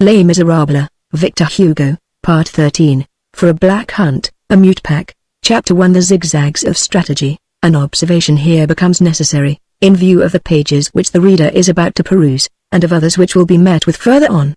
Les Miserables, Victor Hugo, Part 13, For a Black Hunt, a Mute Pack, Chapter 1. The Zigzags of Strategy. An observation here becomes necessary, in view of the pages which the reader is about to peruse, and of others which will be met with further on.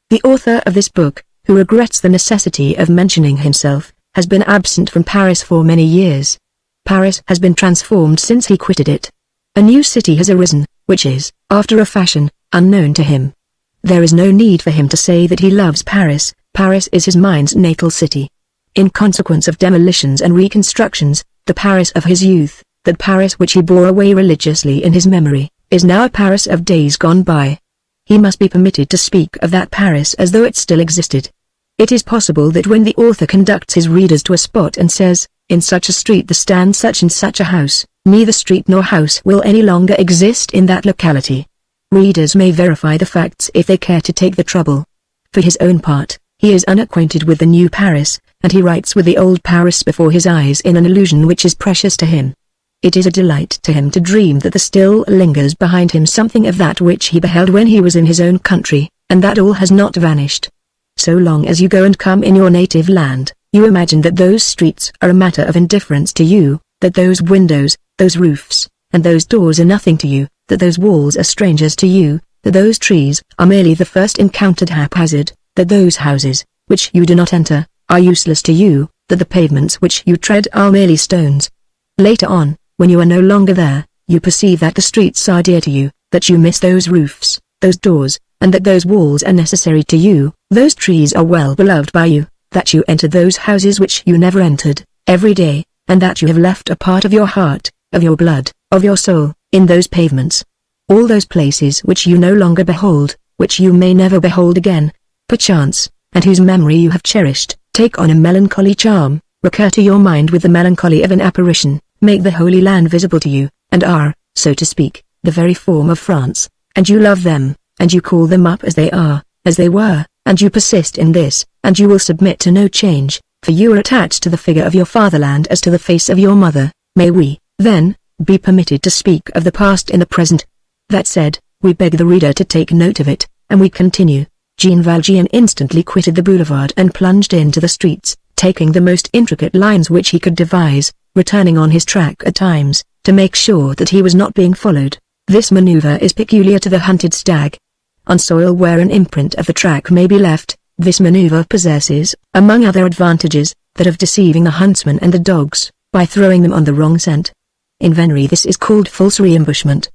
The author of this book, who regrets the necessity of mentioning himself, has been absent from Paris for many years. Paris has been transformed since he quitted it. A new city has arisen, which is, after a fashion, unknown to him. There is no need for him to say that he loves Paris. Paris is his mind's natal city. In consequence of demolitions and reconstructions, the Paris of his youth, that Paris which he bore away religiously in his memory, is now a Paris of days gone by. He must be permitted to speak of that Paris as though it still existed. It is possible that when the author conducts his readers to a spot and says, "In such a street there stands such and such a house," neither street nor house will any longer exist in that locality. Readers may verify the facts if they care to take the trouble. For his own part, he is unacquainted with the new Paris, and he writes with the old Paris before his eyes in an illusion which is precious to him. It is a delight to him to dream that there still lingers behind him something of that which he beheld when he was in his own country, and that all has not vanished. So long as you go and come in your native land, you imagine that those streets are a matter of indifference to you, that those windows, those roofs, and those doors are nothing to you, that those walls are strangers to you, that those trees are merely the first encountered haphazard, that those houses, which you do not enter, are useless to you, that the pavements which you tread are merely stones. Later on, when you are no longer there, you perceive that the streets are dear to you, that you miss those roofs, those doors, and that those walls are necessary to you, those trees are well beloved by you, that you enter those houses which you never entered, every day, and that you have left a part of your heart, of your blood, of your soul, in those pavements. All those places which you no longer behold, which you may never behold again, perchance, and whose memory you have cherished, take on a melancholy charm, recur to your mind with the melancholy of an apparition, make the Holy Land visible to you, and are, so to speak, the very form of France, and you love them, and you call them up as they are, as they were, and you persist in this, and you will submit to no change, for you are attached to the figure of your fatherland as to the face of your mother. May we, then, be permitted to speak of the past in the present. That said, we beg the reader to take note of it, and we continue. Jean Valjean instantly quitted the boulevard and plunged into the streets, taking the most intricate lines which he could devise, returning on his track at times, to make sure that he was not being followed. This maneuver is peculiar to the hunted stag. On soil where an imprint of the track may be left, this maneuver possesses, among other advantages, that of deceiving the huntsman and the dogs, by throwing them on the wrong scent. In venery this is called false re-ambushment.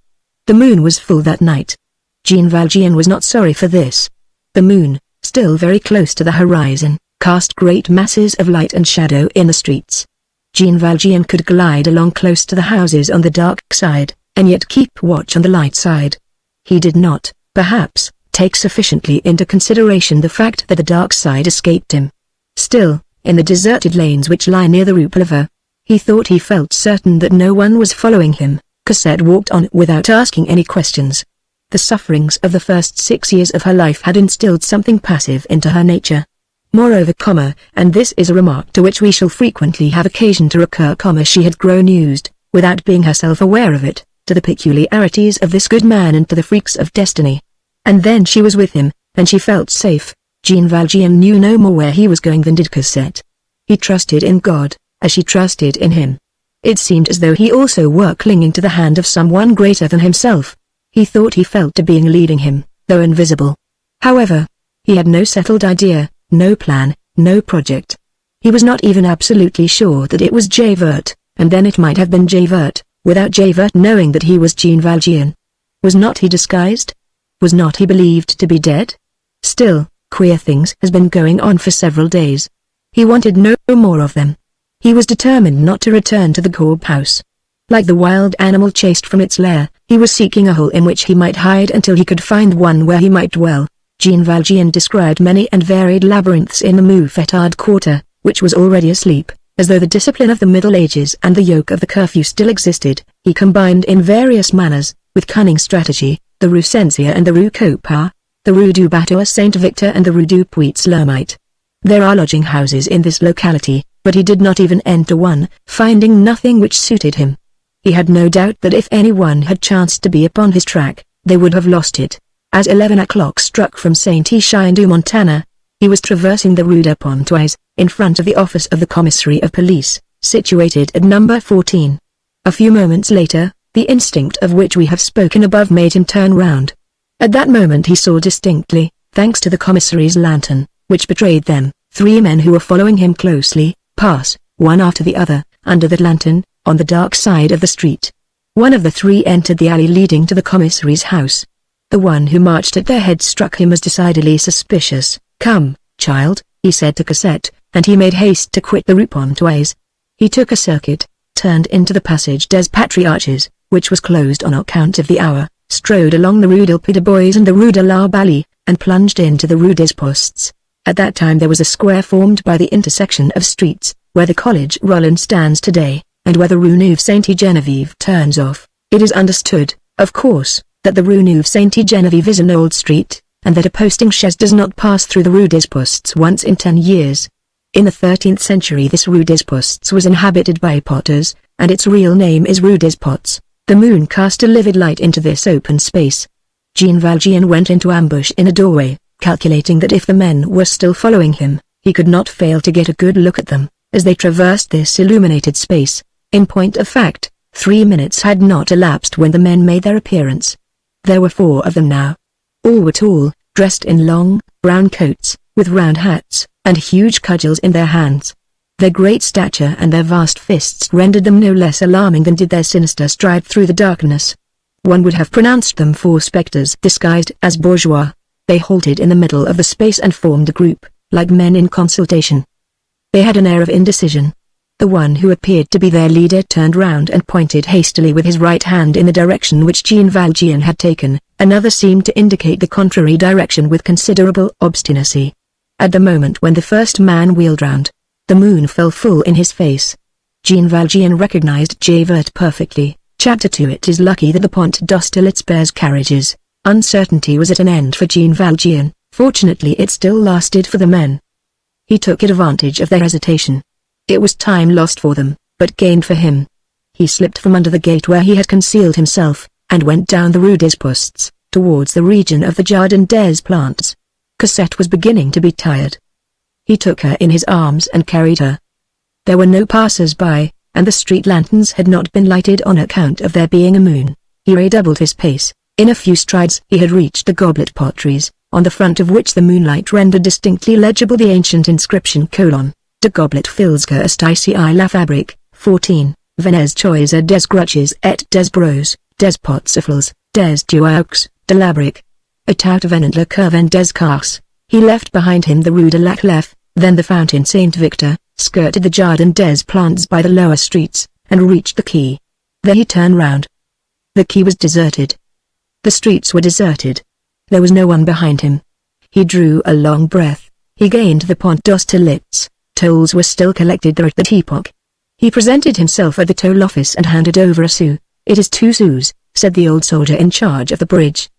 The moon was full that night. Jean Valjean was not sorry for this. The moon, still very close to the horizon, cast great masses of light and shadow in the streets. Jean Valjean could glide along close to the houses on the dark side, and yet keep watch on the light side. He did not, perhaps, take sufficiently into consideration the fact that the dark side escaped him. Still, in the deserted lanes which lie near the Rue Plover, he thought he felt certain that no one was following him. Cosette walked on without asking any questions. The sufferings of the first 6 years of her life had instilled something passive into her nature. Moreover, and this is a remark to which we shall frequently have occasion to recur, she had grown used, without being herself aware of it, to the peculiarities of this good man and to the freaks of destiny. And then she was with him, and she felt safe. Jean Valjean knew no more where he was going than did Cosette. He trusted in God, as she trusted in him. It seemed as though he also were clinging to the hand of someone greater than himself. He thought he felt a being leading him, though invisible. However, he had no settled idea, no plan, no project. He was not even absolutely sure that it was Javert, and then it might have been Javert, without Javert knowing that he was Jean Valjean. Was not he disguised? Was not he believed to be dead? Still, queer things has been going on for several days. He wanted no more of them. He was determined not to return to the Corb house. Like the wild animal chased from its lair, he was seeking a hole in which he might hide until he could find one where he might dwell. Jean Valjean described many and varied labyrinths in the Mouffetard quarter, which was already asleep, as though the discipline of the Middle Ages and the yoke of the curfew still existed. He combined in various manners, with cunning strategy, the Rue Censier and the Rue Copa, the Rue du Bateau Saint Victor and the Rue du Puits-Lermite. There are lodging houses in this locality, but he did not even enter one, finding nothing which suited him. He had no doubt that if anyone had chanced to be upon his track, they would have lost it. As 11 o'clock struck from Saint-Étienne, Montana, he was traversing the Rue de Pontoise, in front of the office of the Commissary of Police, situated at number 14. A few moments later, the instinct of which we have spoken above made him turn round. At that moment he saw distinctly, thanks to the commissary's lantern, which betrayed them, 3 men who were following him closely, pass, one after the other, under the lantern, on the dark side of the street. One of the 3 entered the alley leading to the commissary's house. The one who marched at their head struck him as decidedly suspicious. "Come, child," he said to Cosette, and he made haste to quit the Rue Pontoise. He took a circuit, turned into the Passage des Patriarches, which was closed on account of the hour, strode along the Rue des Petits Bois and the Rue de la Balie, and plunged into the Rue des Postes. At that time there was a square formed by the intersection of streets, where the Collège Rollin stands today, and where the Rue Neuve Sainte-Geneviève turns off. It is understood, of course, that the Rue Neuve Sainte-Geneviève is an old street, and that a posting chaise does not pass through the Rue des Postes once in 10 years. In the 13th century this Rue des Postes was inhabited by potters, and its real name is Rue des Pots. The moon cast a livid light into this open space. Jean Valjean went into ambush in a doorway, calculating that if the men were still following him, he could not fail to get a good look at them, as they traversed this illuminated space. In point of fact, 3 minutes had not elapsed when the men made their appearance. There were 4 of them now. All were tall, dressed in long, brown coats, with round hats, and huge cudgels in their hands. Their great stature and their vast fists rendered them no less alarming than did their sinister stride through the darkness. One would have pronounced them 4 spectres disguised as bourgeois. They halted in the middle of the space and formed a group, like men in consultation. They had an air of indecision. The one who appeared to be their leader turned round and pointed hastily with his right hand in the direction which Jean Valjean had taken. Another seemed to indicate the contrary direction with considerable obstinacy. At the moment when the first man wheeled round, the moon fell full in his face. Jean Valjean recognized Javert perfectly. Chapter 2. It is lucky that the Pont d'Austerlitz bears carriages. Uncertainty was at an end for Jean Valjean. Fortunately it still lasted for the men. He took advantage of their hesitation. It was time lost for them, but gained for him. He slipped from under the gate where he had concealed himself, and went down the Rue des Postes, towards the region of the Jardin des Plantes. Cosette was beginning to be tired. He took her in his arms and carried her. There were no passers-by, and the street lanterns had not been lighted on account of there being a moon. He redoubled his pace. In a few strides he had reached the goblet potteries, on the front of which the moonlight rendered distinctly legible the ancient inscription : De goblet filsque est ici la fabrique, 14, venez choisir des grutches et des bros, des potsifles, des duaux, de labrique. Et out venant le curven des cars. He left behind him the Rue de la Clef, then the Fountain Saint-Victor, skirted the Jardin des Plantes by the lower streets, and reached the quay. There he turned round. The quay was deserted. The streets were deserted. There was no one behind him. He drew a long breath. He gained the Pont d'Austerlitz. Tolls were still collected there at that epoch. He presented himself at the toll office and handed over a sou. "It is 2 sous," said the old soldier in charge of the bridge.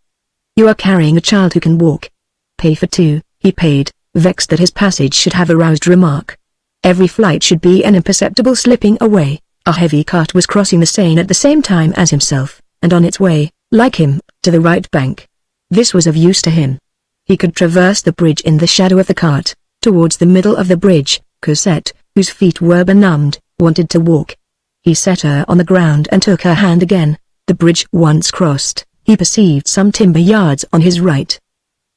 "You are carrying a child who can walk. Pay for 2, he paid, vexed that his passage should have aroused remark. Every flight should be an imperceptible slipping away. A heavy cart was crossing the Seine at the same time as himself, and on its way, like him, to the right bank. This was of use to him. He could traverse the bridge in the shadow of the cart. Towards the middle of the bridge, Cosette, whose feet were benumbed, wanted to walk. He set her on the ground and took her hand again. The bridge once crossed, he perceived some timber yards on his right.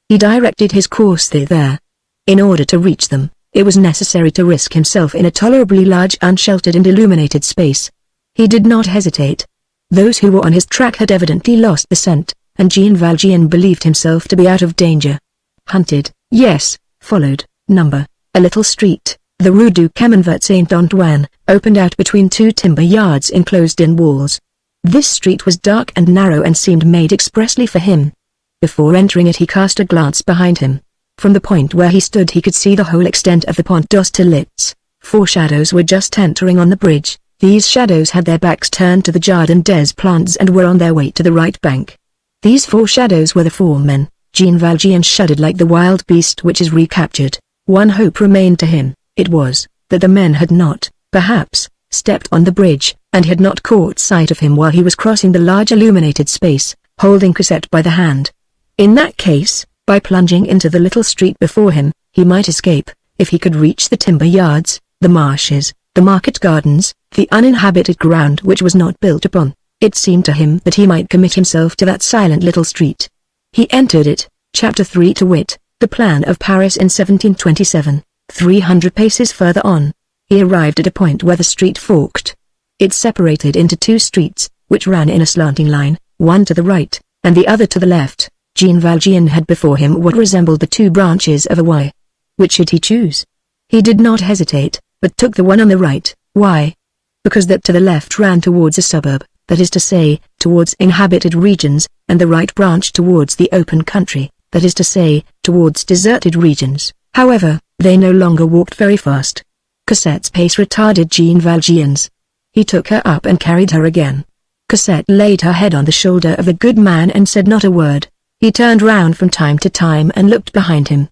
He directed his course thither. In order to reach them, it was necessary to risk himself in a tolerably large unsheltered and illuminated space. He did not hesitate. Those who were on his track had evidently lost the scent, and Jean Valjean believed himself to be out of danger. Hunted, yes, followed. A little street, the Rue du Chemin Saint-Antoine, opened out between 2 timber yards enclosed in walls. This street was dark and narrow and seemed made expressly for him. Before entering it he cast a glance behind him. From the point where he stood he could see the whole extent of the Pont d'Austerlitz. 4 shadows were just entering on the bridge. These shadows had their backs turned to the Jardin des Plantes and were on their way to the right bank. These 4 shadows were the 4 men. Jean Valjean shuddered like the wild beast which is recaptured. One hope remained to him. It was, that the men had not, perhaps, stepped on the bridge, and had not caught sight of him while he was crossing the large illuminated space, holding Cosette by the hand. In that case, by plunging into the little street before him, he might escape, if he could reach the timber yards, the marshes, the market gardens, the uninhabited ground which was not built upon. It seemed to him that he might commit himself to that silent little street. He entered it. Chapter 3, to wit, the plan of Paris in 1727. 300 paces further on, he arrived at a point where the street forked. It separated into two streets, which ran in a slanting line, one to the right, and the other to the left. Jean Valjean had before him what resembled the two branches of a Y. Which should he choose? He did not hesitate, but took the one on the right. Why? Because that to the left ran towards a suburb, that is to say, towards inhabited regions, and the right branch towards the open country, that is to say, towards deserted regions. However, they no longer walked very fast. Cosette's pace retarded Jean Valjean's. He took her up and carried her again. Cosette laid her head on the shoulder of the good man and said not a word. He turned round from time to time and looked behind him.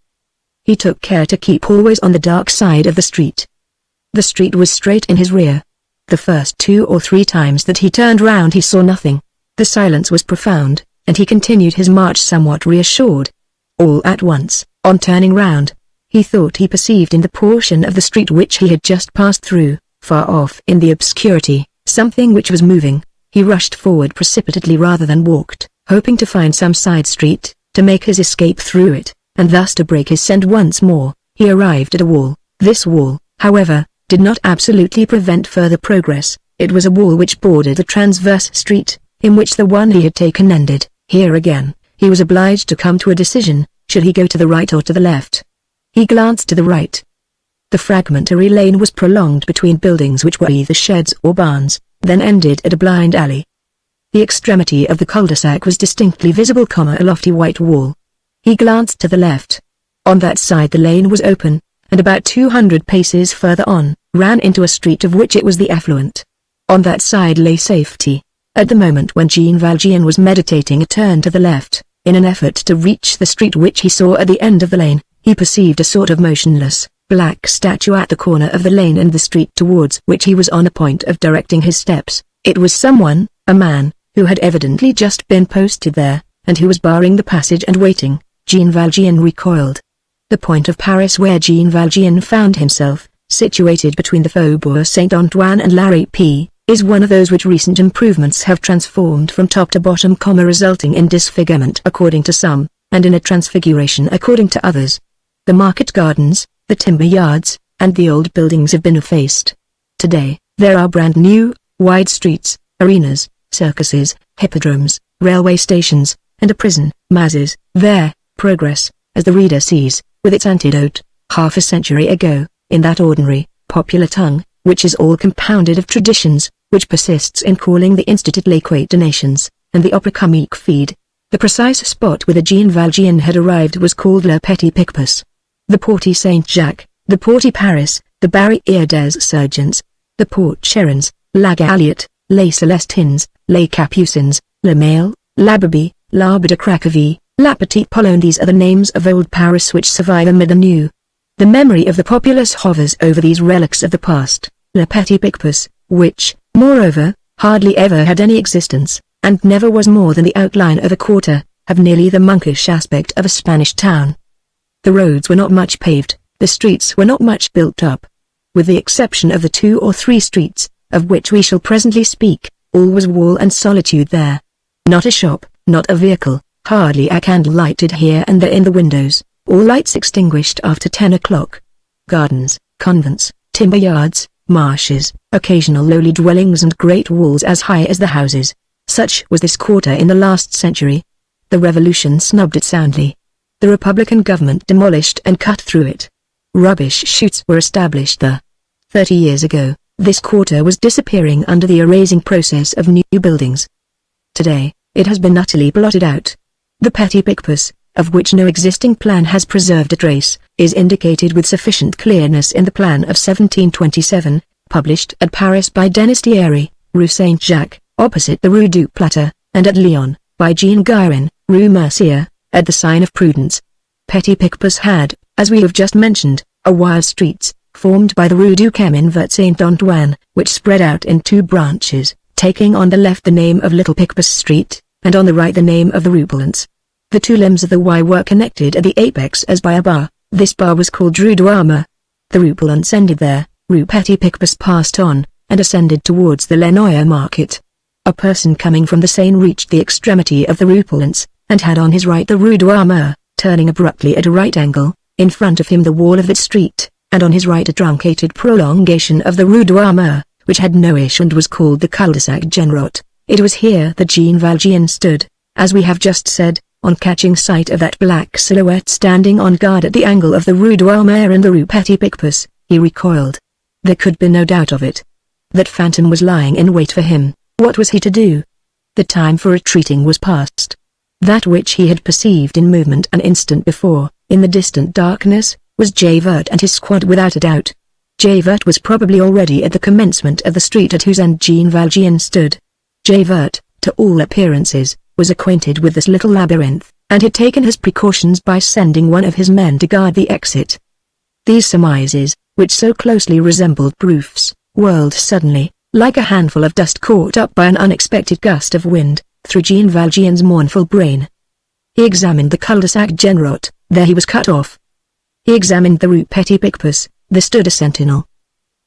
He took care to keep always on the dark side of the street. The street was straight in his rear. The first 2 or 3 times that he turned round he saw nothing. The silence was profound, and he continued his march somewhat reassured. All at once, on turning round, he thought he perceived in the portion of the street which he had just passed through, far off in the obscurity, something which was moving. He rushed forward precipitately rather than walked, hoping to find some side street, to make his escape through it, and thus to break his scent once more. He arrived at a wall. This wall, however, did not absolutely prevent further progress. It was a wall which bordered a transverse street, in which the one he had taken ended. Here again, he was obliged to come to a decision. Should he go to the right or to the left? He glanced to the right. The fragmentary lane was prolonged between buildings which were either sheds or barns, then ended at a blind alley. The extremity of the cul-de-sac was distinctly visible, a lofty white wall. He glanced to the left. On that side the lane was open, and about 200 paces further on, ran into a street of which it was the effluent. On that side lay safety. At the moment when Jean Valjean was meditating a turn to the left, in an effort to reach the street which he saw at the end of the lane, he perceived a sort of motionless, black statue at the corner of the lane and the street towards which he was on a point of directing his steps. It was someone, a man, who had evidently just been posted there, and who was barring the passage and waiting. Jean Valjean recoiled. The point of Paris where Jean Valjean found himself, situated between the Faubourg Saint-Antoine and La Râpée, is one of those which recent improvements have transformed from top to bottom, resulting in disfigurement according to some, and in a transfiguration according to others. The market gardens, the timber yards, and the old buildings have been effaced. Today, there are brand new, wide streets, arenas, circuses, hippodromes, railway stations, and a prison. Mazes, there, progress, as the reader sees, with its antidote, half a century ago, in that ordinary, popular tongue, which is all compounded of traditions, which persists in calling the Institut l'École des Nations, and the Opera Comique feed. The precise spot where the Jean Valjean had arrived was called Le Petit Picpus. The Porte Saint-Jacques, the Porte Paris, the Barrière des Surgeons, the Porte Chérens, La Galiote, Les Celestins, Les Capucins, Le Mail, La Brebis, L'Arbre de Cracovie, La Petite Pologne. These are the names of old Paris which survive amid the new. The memory of the populace hovers over these relics of the past. Le Petit Picpus, which, moreover, hardly ever had any existence, and never was more than the outline of a quarter, have nearly the monkish aspect of a Spanish town. The roads were not much paved, the streets were not much built up. With the exception of the 2 or 3 streets, of which we shall presently speak, all was wall and solitude there. Not a shop, not a vehicle, hardly a candle lighted here and there in the windows, all lights extinguished after 10 o'clock. Gardens, convents, timber yards, marshes, occasional lowly dwellings and great walls as high as the houses. Such was this quarter in the last century. The Revolution snubbed it soundly. The Republican government demolished and cut through it. Rubbish chutes were established there. 30 years ago, this quarter was disappearing under the erasing process of new buildings. Today, it has been utterly blotted out. The Petit Picpus, of which no existing plan has preserved a trace, is indicated with sufficient clearness in the plan of 1727, published at Paris by Denis Thierry, Rue Saint-Jacques, opposite the Rue du Plata, and at Lyon, by Jean Guérin, Rue Mercier, at the Sign of Prudence. Petit Picpus had, as we have just mentioned, a wide streets, formed by the Rue du Chemin Vert Saint-Antoine, which spread out in 2 branches, taking on the left the name of Little Picpus Street, and on the right the name of the Rue Polence. The two limbs of the Y were connected at the apex as by a bar. This bar was called Drudoarma. The Rupulence ended there. Rupeti Picpus passed on, and ascended towards the Lenoia market. A person coming from the Seine reached the extremity of the Rupulence, and had on his right the Rue d'Armor, turning abruptly at a right angle, in front of him the wall of that street, and on his right a truncated prolongation of the Rue d'Armor, which had no issue and was called the cul-de-sac Genrot. It was here that Jean Valjean stood, as we have just said, on catching sight of that black silhouette standing on guard at the angle of the Rue d'Armor and the Rue Petit Picpus, he recoiled. There could be no doubt of it. That phantom was lying in wait for him. What was he to do? The time for retreating was past. That which he had perceived in movement an instant before, in the distant darkness, was Javert and his squad without a doubt. Javert was probably already at the commencement of the street at whose end Jean Valjean stood. Javert, to all appearances, was acquainted with this little labyrinth, and had taken his precautions by sending one of his men to guard the exit. These surmises, which so closely resembled proofs, whirled suddenly, like a handful of dust caught up by an unexpected gust of wind, through Jean Valjean's mournful brain. He examined the cul-de-sac Genrot. There he was cut off. He examined the Rue Petit Picpus. There stood a sentinel.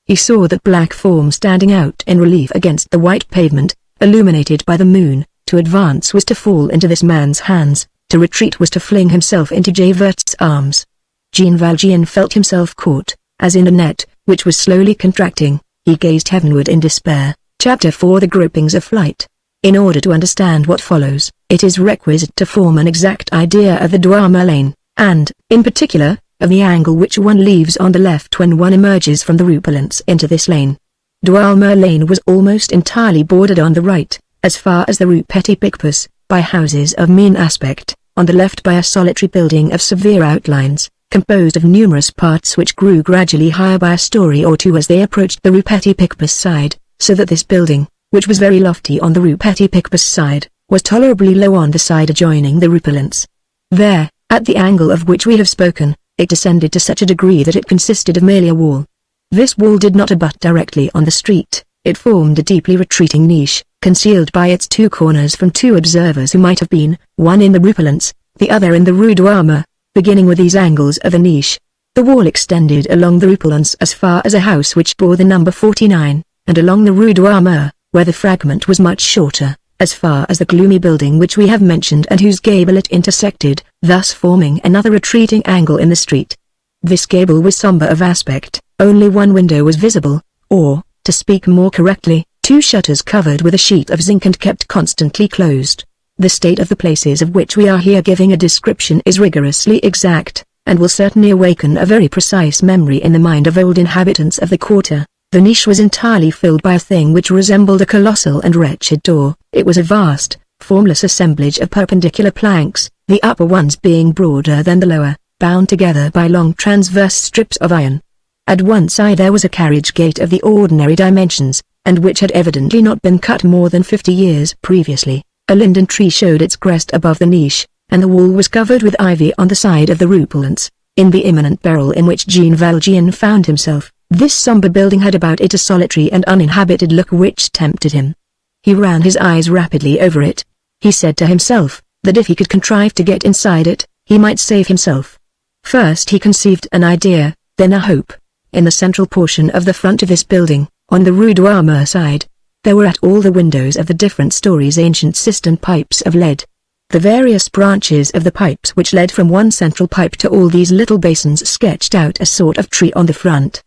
He saw that black form standing out in relief against the white pavement, illuminated by the moon. To advance was to fall into this man's hands, to retreat was to fling himself into Javert's arms. Jean Valjean felt himself caught, as in a net, which was slowly contracting. He gazed heavenward in despair. Chapter 4 The Gropings of Flight. In order to understand what follows, it is requisite to form an exact idea of the Douarma lane, and, in particular, of the angle which one leaves on the left when one emerges from the Rupulence into this lane. Douarma lane was almost entirely bordered on the right, as far as the Rue Petit Picpus, by houses of mean aspect, on the left by a solitary building of severe outlines, composed of numerous parts which grew gradually higher by a story or two as they approached the Rue Petit Picpus side, so that this building, which was very lofty on the Rue Petit Picpus side, was tolerably low on the side adjoining the Rupulence. There, at the angle of which we have spoken, it descended to such a degree that it consisted of merely a wall. This wall did not abut directly on the street. It formed a deeply retreating niche, concealed by its two corners from two observers who might have been, one in the Rupulence, the other in the Rue d'Armor. Beginning with these angles of the niche, the wall extended along the Rupulence as far as a house which bore the number 49, and along the Rue d'Armor, where the fragment was much shorter, as far as the gloomy building which we have mentioned and whose gable it intersected, thus forming another retreating angle in the street. This gable was somber of aspect. Only one window was visible, or, to speak more correctly, two shutters covered with a sheet of zinc and kept constantly closed. The state of the places of which we are here giving a description is rigorously exact, and will certainly awaken a very precise memory in the mind of old inhabitants of the quarter. The niche was entirely filled by a thing which resembled a colossal and wretched door. It was a vast, formless assemblage of perpendicular planks, the upper ones being broader than the lower, bound together by long transverse strips of iron. At one side there was a carriage gate of the ordinary dimensions, and which had evidently not been cut more than 50 years previously. A linden tree showed its crest above the niche, and the wall was covered with ivy on the side of the Rupulence. In the imminent peril in which Jean Valjean found himself, this sombre building had about it a solitary and uninhabited look which tempted him. He ran his eyes rapidly over it. He said to himself, that if he could contrive to get inside it, he might save himself. First he conceived an idea, then a hope. In the central portion of the front of this building, on the Rue d'Armor side, there were at all the windows of the different stories ancient cistern pipes of lead. The various branches of the pipes which led from one central pipe to all these little basins sketched out a sort of tree on the front.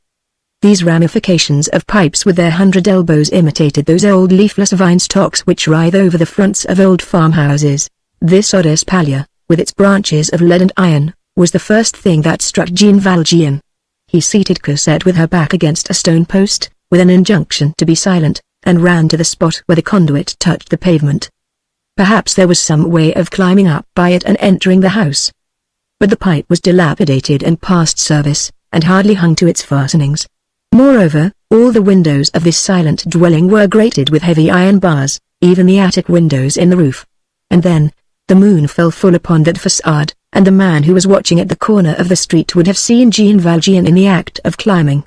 These ramifications of pipes with their 100 elbows imitated those old leafless vine stalks which writhe over the fronts of old farmhouses. This odd espalier, with its branches of lead and iron, was the first thing that struck Jean Valjean. He seated Cosette with her back against a stone post, with an injunction to be silent, and ran to the spot where the conduit touched the pavement. Perhaps there was some way of climbing up by it and entering the house. But the pipe was dilapidated and past service, and hardly hung to its fastenings. Moreover, all the windows of this silent dwelling were grated with heavy iron bars, even the attic windows in the roof. And then, the moon fell full upon that facade, and the man who was watching at the corner of the street would have seen Jean Valjean in the act of climbing.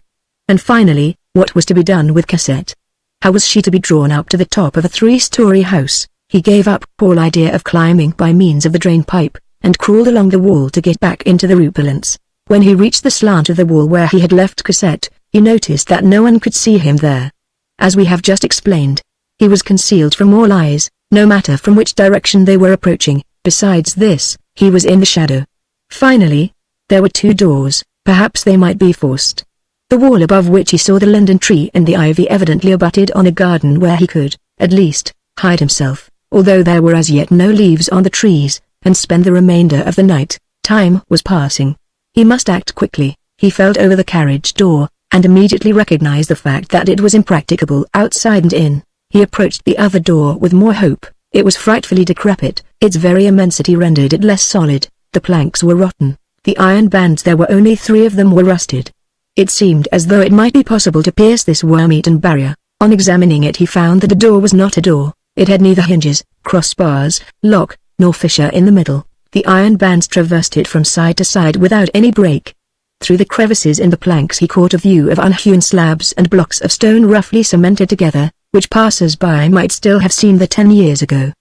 And finally, what was to be done with Cosette? How was she to be drawn up to the top of a 3-story house? He gave up all idea of climbing by means of the drain pipe, and crawled along the wall to get back into the rupulence. When he reached the slant of the wall where he had left Cosette, he noticed that no one could see him there. As we have just explained, he was concealed from all eyes, no matter from which direction they were approaching. Besides this, he was in the shadow. Finally, there were two doors. Perhaps they might be forced. The wall above which he saw the linden tree and the ivy evidently abutted on a garden where he could, at least, hide himself, although there were as yet no leaves on the trees, and spend the remainder of the night. Time was passing. He must act quickly. He felt over the carriage door, and immediately recognized the fact that it was impracticable outside and in. He approached the other door with more hope. It was frightfully decrepit, its very immensity rendered it less solid. The planks were rotten. The iron bands, there were only 3 of them, were rusted. It seemed as though it might be possible to pierce this worm-eaten barrier. On examining it he found that the door was not a door. It had neither hinges, crossbars, lock, nor fissure in the middle. The iron bands traversed it from side to side without any break. Through the crevices in the planks he caught a view of unhewn slabs and blocks of stone roughly cemented together, which passers-by might still have seen there 10 years ago.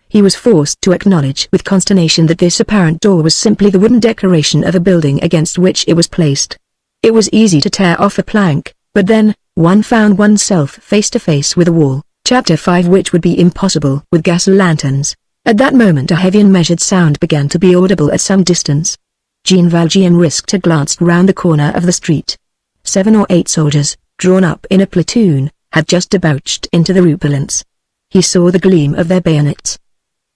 He was forced to acknowledge with consternation that this apparent door was simply the wooden decoration of a building against which it was placed. It was easy to tear off a plank, but then, one found oneself face to face with a wall. Chapter 5, which would be impossible with gas lanterns. At that moment a heavy and measured sound began to be audible at some distance. Jean Valjean risked a glance round the corner of the street. 7 or 8 soldiers, drawn up in a platoon, had just debouched into the rupulence. He saw the gleam of their bayonets.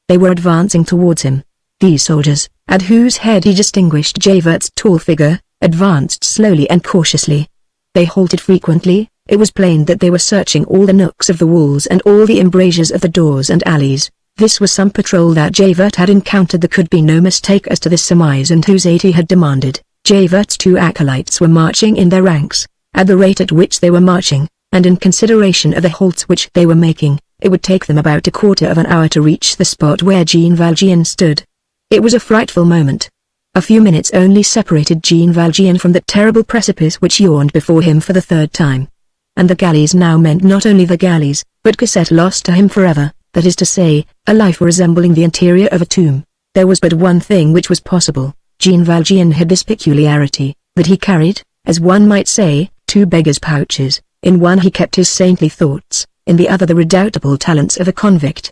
They were advancing towards him. These soldiers, at whose head he distinguished Javert's tall figure, advanced slowly and cautiously. They halted frequently. It was plain that they were searching all the nooks of the walls and all the embrasures of the doors and alleys. This was some patrol that Javert had encountered. There could be no mistake as to this surmise and whose aid he had demanded. Javert's 2 acolytes were marching in their ranks. At the rate at which they were marching, and in consideration of the halts which they were making, it would take them about a quarter of an hour to reach the spot where Jean Valjean stood. It was a frightful moment. A few minutes only separated Jean Valjean from that terrible precipice which yawned before him for the 3rd time. And the galleys now meant not only the galleys, but Cosette lost to him forever, that is to say, a life resembling the interior of a tomb. There was but one thing which was possible. Jean Valjean had this peculiarity, that he carried, as one might say, 2 beggar's pouches. In one he kept his saintly thoughts, in the other the redoubtable talents of a convict.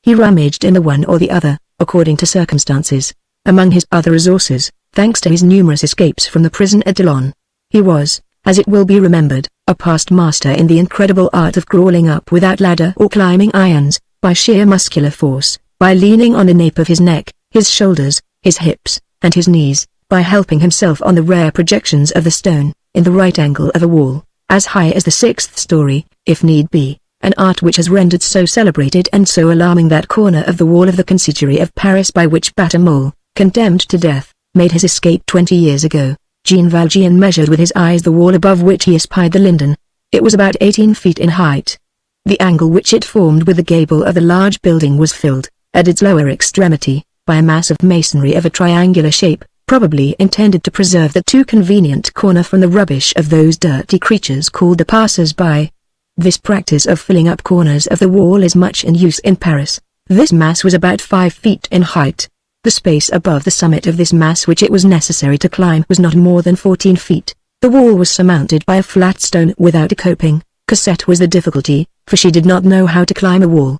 He rummaged in the one or the other, according to circumstances. Among his other resources, thanks to his numerous escapes from the prison at Toulon, he was, as it will be remembered, a past master in the incredible art of crawling up without ladder or climbing irons, by sheer muscular force, by leaning on the nape of his neck, his shoulders, his hips, and his knees, by helping himself on the rare projections of the stone, in the right angle of a wall, as high as the 6th story, if need be, an art which has rendered so celebrated and so alarming that corner of the wall of the Conciergerie of Paris by which Batamol, condemned to death, made his escape 20 years ago. Jean Valjean measured with his eyes the wall above which he espied the linden. It was about 18 feet in height. The angle which it formed with the gable of the large building was filled, at its lower extremity, by a mass of masonry of a triangular shape, probably intended to preserve the too convenient corner from the rubbish of those dirty creatures called the passers-by. This practice of filling up corners of the wall is much in use in Paris. This mass was about 5 feet in height. The space above the summit of this mass which it was necessary to climb was not more than 14 feet. The wall was surmounted by a flat stone without a coping. Cosette was the difficulty, for she did not know how to climb a wall.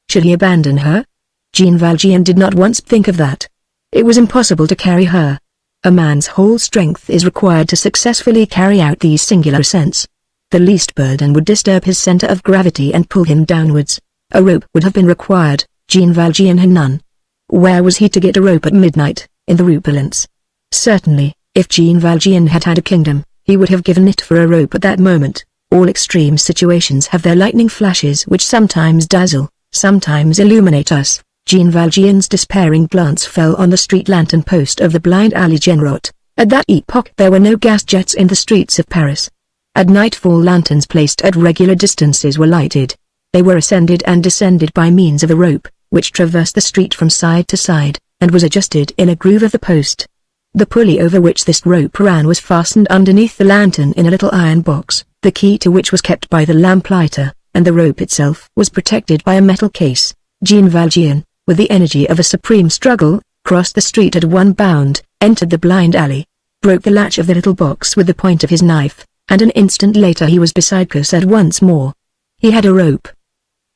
Should he abandon her? Jean Valjean did not once think of that. It was impossible to carry her. A man's whole strength is required to successfully carry out these singular ascents. The least burden would disturb his center of gravity and pull him downwards. A rope would have been required. Jean Valjean had none. Where was he to get a rope at midnight, in the rupulence? Certainly, if Jean Valjean had had a kingdom, he would have given it for a rope at that moment. All extreme situations have their lightning flashes which sometimes dazzle, sometimes illuminate us. Jean Valjean's despairing glance fell on the street lantern post of the blind alley Genrot. At that epoch there were no gas jets in the streets of Paris. At nightfall lanterns placed at regular distances were lighted. They were ascended and descended by means of a rope, which traversed the street from side to side, and was adjusted in a groove of the post. The pulley over which this rope ran was fastened underneath the lantern in a little iron box, the key to which was kept by the lamplighter, and the rope itself was protected by a metal case. Jean Valjean, with the energy of a supreme struggle, crossed the street at one bound, entered the blind alley, broke the latch of the little box with the point of his knife, and an instant later he was beside Cosette once more. He had a rope.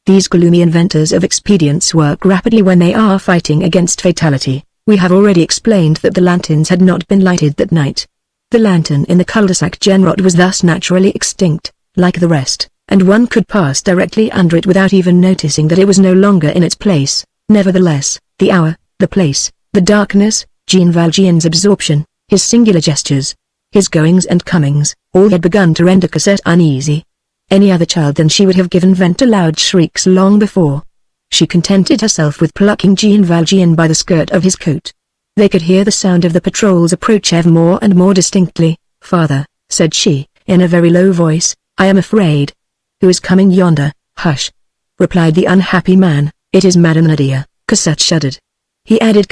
These gloomy inventors of expedients work rapidly when they are fighting against fatality. We have already explained that the lanterns had not been lighted that night. The lantern in the cul-de-sac Genrot was thus naturally extinct, like the rest, and one could pass directly under it without even noticing that it was no longer in its place. Nevertheless, the hour, the place, the darkness, Jean Valjean's absorption, his singular gestures, his goings and comings, all had begun to render Cosette uneasy. Any other child than she would have given vent to loud shrieks long before. She contented herself with plucking Jean Valjean by the skirt of his coat. They could hear the sound of the patrol's approach ever more and more distinctly. "Father," said she, in a very low voice, "I am afraid." "Who is coming yonder?" "Hush," replied the unhappy man, "it is Madame Nadia." Cosette shuddered. He added,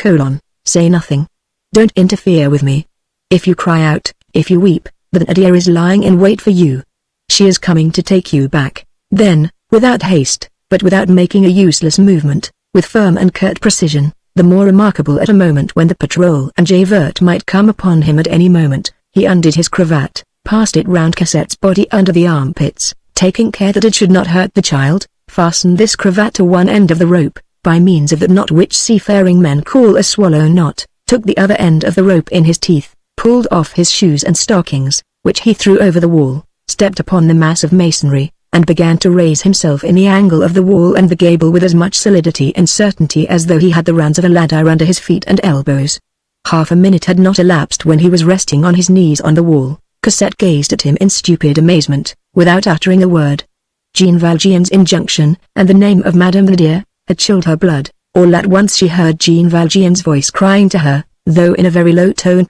"Say nothing. Don't interfere with me. If you cry out, if you weep, the Nadia is lying in wait for you. She is coming to take you back." Then, without haste, but without making a useless movement, with firm and curt precision, the more remarkable at a moment when the patrol and Javert might come upon him at any moment, he undid his cravat, passed it round Cosette's body under the armpits, taking care that it should not hurt the child, fastened this cravat to one end of the rope, by means of that knot which seafaring men call a swallow knot, took the other end of the rope in his teeth, pulled off his shoes and stockings, which he threw over the wall, stepped upon the mass of masonry, and began to raise himself in the angle of the wall and the gable with as much solidity and certainty as though he had the rounds of a ladder under his feet and elbows. Half a minute had not elapsed when he was resting on his knees on the wall. Cosette gazed at him in stupid amazement, without uttering a word. Jean Valjean's injunction, and the name of Madame Nadia, had chilled her blood. All at once she heard Jean Valjean's voice crying to her, though in a very low tone,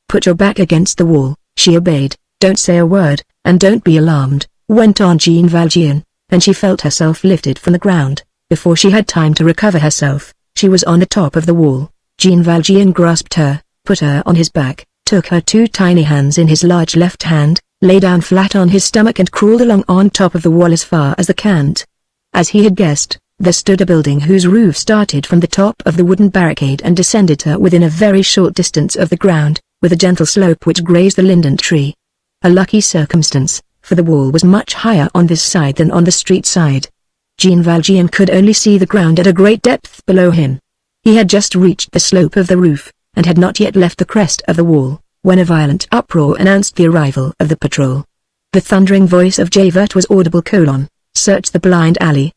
"Put your back against the wall." She obeyed. "Don't say a word, and don't be alarmed," went on Jean Valjean, and she felt herself lifted from the ground. Before she had time to recover herself, she was on the top of the wall. Jean Valjean grasped her, put her on his back, took her two tiny hands in his large left hand, lay down flat on his stomach and crawled along on top of the wall as far as the cant. As he had guessed, there stood a building whose roof started from the top of the wooden barricade and descended to within a very short distance of the ground, with a gentle slope which grazed the linden tree. A lucky circumstance, for the wall was much higher on this side than on the street side. Jean Valjean could only see the ground at a great depth below him. He had just reached the slope of the roof, and had not yet left the crest of the wall, when a violent uproar announced the arrival of the patrol. The thundering voice of Javert was audible: "Search the blind alley.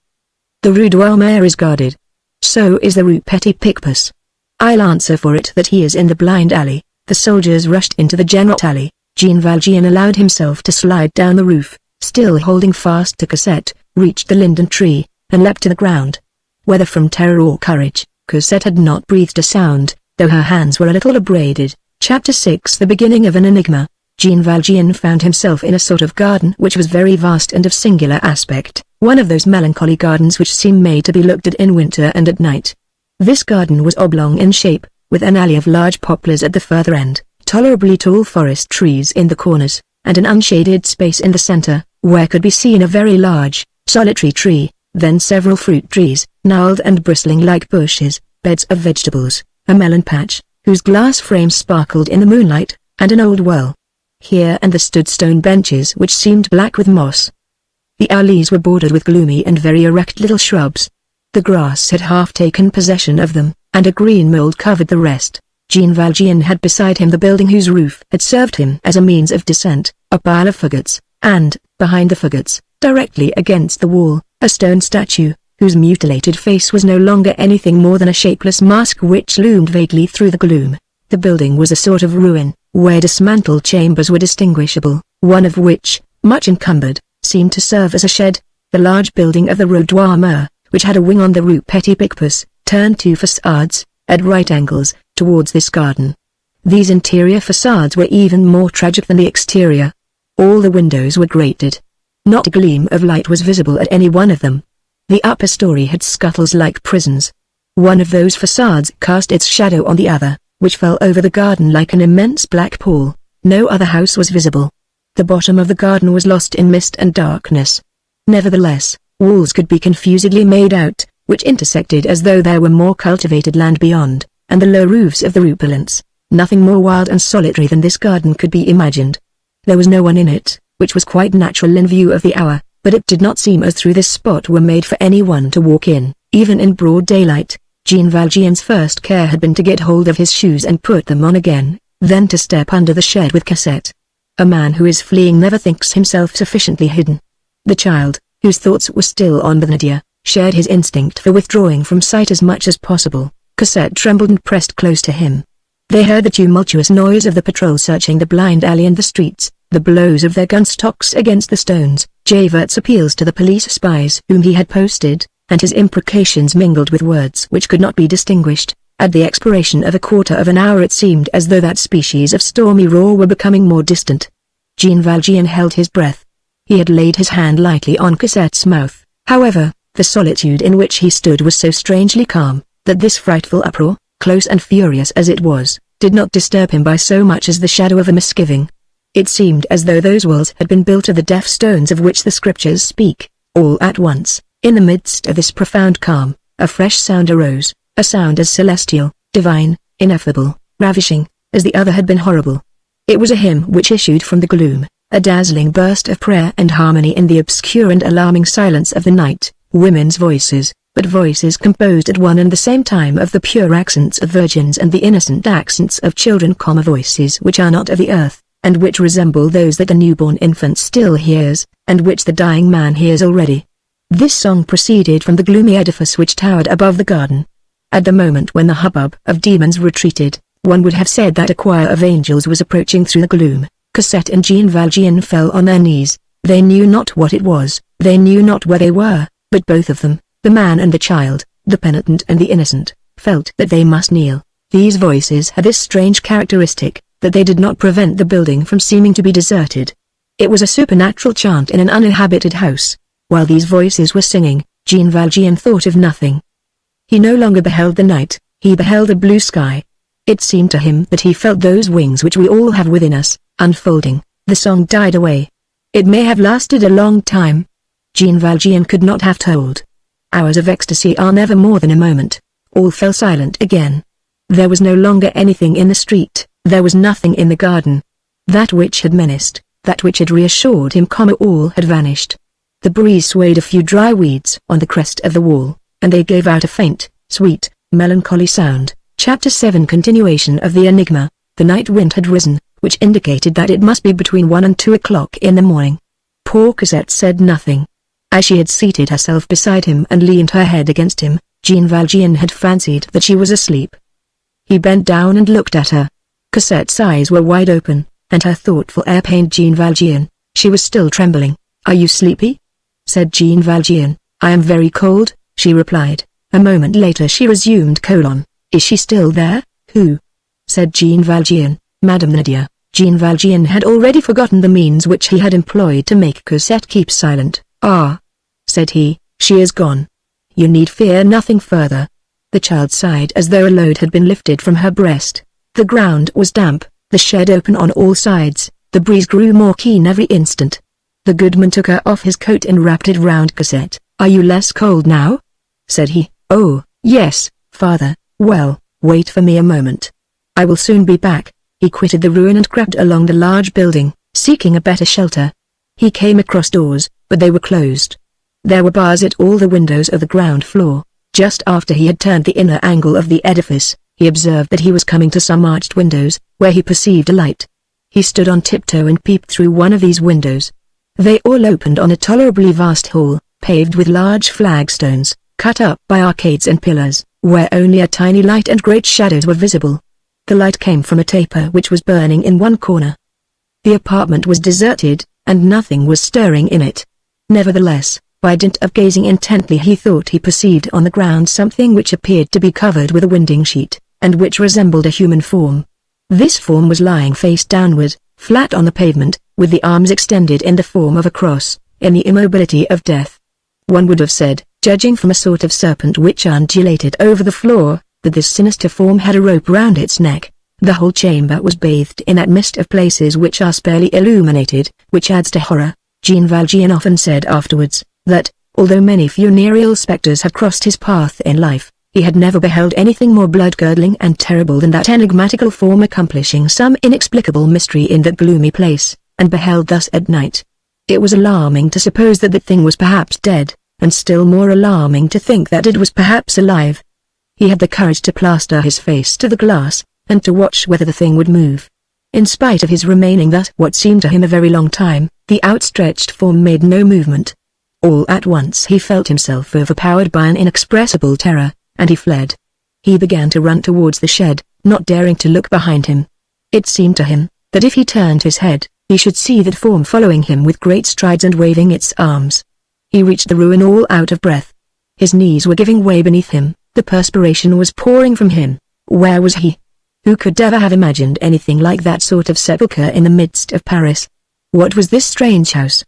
The Rue Douarnenez is guarded. So is the Rue Petit Picpus. I'll answer for it that he is in the blind alley." The soldiers rushed into the Genrot alley. Jean Valjean allowed himself to slide down the roof, still holding fast to Cosette, reached the linden tree, and leapt to the ground. Whether from terror or courage, Cosette had not breathed a sound, though her hands were a little abraded. Chapter 6. The beginning of an enigma. Jean Valjean found himself in a sort of garden which was very vast and of singular aspect, one of those melancholy gardens which seem made to be looked at in winter and at night. This garden was oblong in shape, with an alley of large poplars at the further end, tolerably tall forest trees in the corners, and an unshaded space in the center, where could be seen a very large, solitary tree, then several fruit trees, gnarled and bristling like bushes, beds of vegetables, a melon patch, whose glass frames sparkled in the moonlight, and an old well. Here and there stood stone benches which seemed black with moss. The alleys were bordered with gloomy and very erect little shrubs. The grass had half taken possession of them, and a green mold covered the rest. Jean Valjean had beside him the building whose roof had served him as a means of descent, a pile of fagots, and, behind the fagots, directly against the wall, a stone statue, whose mutilated face was no longer anything more than a shapeless mask which loomed vaguely through the gloom. The building was a sort of ruin, where dismantled chambers were distinguishable, one of which, much encumbered, seemed to serve as a shed. The large building of the Rue Douarnenez, which had a wing on the Rue Petit Picpus, turned two facades, at right angles, towards this garden. These interior facades were even more tragic than the exterior. All the windows were grated. Not a gleam of light was visible at any one of them. The upper story had scuttles like prisons. One of those facades cast its shadow on the other, which fell over the garden like an immense black pall. No other house was visible. The bottom of the garden was lost in mist and darkness. Nevertheless, walls could be confusedly made out, which intersected as though there were more cultivated land beyond, and the low roofs of the rupulence. Nothing more wild and solitary than this garden could be imagined. There was no one in it, which was quite natural in view of the hour, but it did not seem as though this spot were made for anyone to walk in, even in broad daylight. Jean Valjean's first care had been to get hold of his shoes and put them on again, then to step under the shed with Cosette. A man who is fleeing never thinks himself sufficiently hidden. The child, whose thoughts were still on Nadia, shared his instinct for withdrawing from sight as much as possible. Cosette trembled and pressed close to him. They heard the tumultuous noise of the patrol searching the blind alley and the streets, the blows of their gun stocks against the stones, Javert's appeals to the police spies whom he had posted, and his imprecations mingled with words which could not be distinguished. At the expiration of a quarter of an hour it seemed as though that species of stormy roar were becoming more distant. Jean Valjean held his breath. He had laid his hand lightly on Cosette's mouth. However, the solitude in which he stood was so strangely calm, that this frightful uproar, close and furious as it was, did not disturb him by so much as the shadow of a misgiving. It seemed as though those walls had been built of the deaf stones of which the scriptures speak. All at once, in the midst of this profound calm, a fresh sound arose, a sound as celestial, divine, ineffable, ravishing, as the other had been horrible. It was a hymn which issued from the gloom, a dazzling burst of prayer and harmony in the obscure and alarming silence of the night, women's voices, but voices composed at one and the same time of the pure accents of virgins and the innocent accents of children, voices which are not of the earth, and which resemble those that the newborn infant still hears, and which the dying man hears already. This song proceeded from the gloomy edifice which towered above the garden. At the moment when the hubbub of demons retreated, one would have said that a choir of angels was approaching through the gloom. Cosette and Jean Valjean fell on their knees. They knew not what it was, they knew not where they were, but both of them, the man and the child, the penitent and the innocent, felt that they must kneel. These voices had this strange characteristic, that they did not prevent the building from seeming to be deserted. It was a supernatural chant in an uninhabited house. While these voices were singing, Jean Valjean thought of nothing. He no longer beheld the night, he beheld a blue sky. It seemed to him that he felt those wings which we all have within us, unfolding. The song died away. It may have lasted a long time. Jean Valjean could not have told. Hours of ecstasy are never more than a moment. All fell silent again. There was no longer anything in the street, there was nothing in the garden. That which had menaced, that which had reassured him, all had vanished. The breeze swayed a few dry weeds on the crest of the wall, and they gave out a faint, sweet, melancholy sound. Chapter 7 Continuation of the Enigma. The night wind had risen, which indicated that it must be between 1 and 2 o'clock in the morning. Poor Cosette said nothing. As she had seated herself beside him and leaned her head against him, Jean Valjean had fancied that she was asleep. He bent down and looked at her. Cosette's eyes were wide open, and her thoughtful air pained Jean Valjean. She was still trembling. "Are you sleepy?" said Jean Valjean. "I am very cold," she replied. A moment later she resumed: "Is she still there?" "Who?" said Jean Valjean. "Madame Nadia." Jean Valjean had already forgotten the means which he had employed to make Cosette keep silent. "Ah," said he, "she is gone. You need fear nothing further." The child sighed as though a load had been lifted from her breast. The ground was damp, the shed open on all sides, the breeze grew more keen every instant. The goodman took her off his coat and wrapped it round Cosette. "Are you less cold now?" said he. "Oh, yes, father." "Well, wait for me a moment. I will soon be back." He quitted the ruin and crept along the large building, seeking a better shelter. He came across doors, but they were closed. There were bars at all the windows of the ground floor. Just after he had turned the inner angle of the edifice, he observed that he was coming to some arched windows, where he perceived a light. He stood on tiptoe and peeped through one of these windows. They all opened on a tolerably vast hall, paved with large flagstones, cut up by arcades and pillars, where only a tiny light and great shadows were visible. The light came from a taper which was burning in one corner. The apartment was deserted, and nothing was stirring in it. Nevertheless, by dint of gazing intently he thought he perceived on the ground something which appeared to be covered with a winding sheet, and which resembled a human form. This form was lying face downward, flat on the pavement, with the arms extended in the form of a cross, in the immobility of death. One would have said, judging from a sort of serpent which undulated over the floor, that this sinister form had a rope round its neck. The whole chamber was bathed in that mist of places which are sparely illuminated, which adds to horror. Jean Valjean often said afterwards, that, Although many funereal specters had crossed his path in life, he had never beheld anything more blood-curdling and terrible than that enigmatical form accomplishing some inexplicable mystery in that gloomy place, and beheld thus at night. It was alarming to suppose that the thing was perhaps dead, and still more alarming to think that it was perhaps alive. He had the courage to plaster his face to the glass, and to watch whether the thing would move. In spite of his remaining thus what seemed to him a very long time, the outstretched form made no movement. All at once he felt himself overpowered by an inexpressible terror, and he fled. He began to run towards the shed, not daring to look behind him. It seemed to him that if he turned his head, he should see that form following him with great strides and waving its arms. He reached the ruin all out of breath. His knees were giving way beneath him, the perspiration was pouring from him. Where was he? Who could ever have imagined anything like that sort of sepulchre in the midst of Paris? What was this strange house?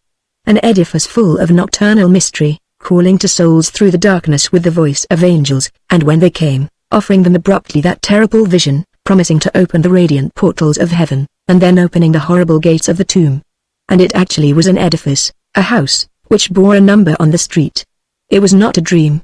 An edifice full of nocturnal mystery, calling to souls through the darkness with the voice of angels, and when they came, offering them abruptly that terrible vision, promising to open the radiant portals of heaven, and then opening the horrible gates of the tomb. And it actually was an edifice, a house, which bore a number on the street. It was not a dream.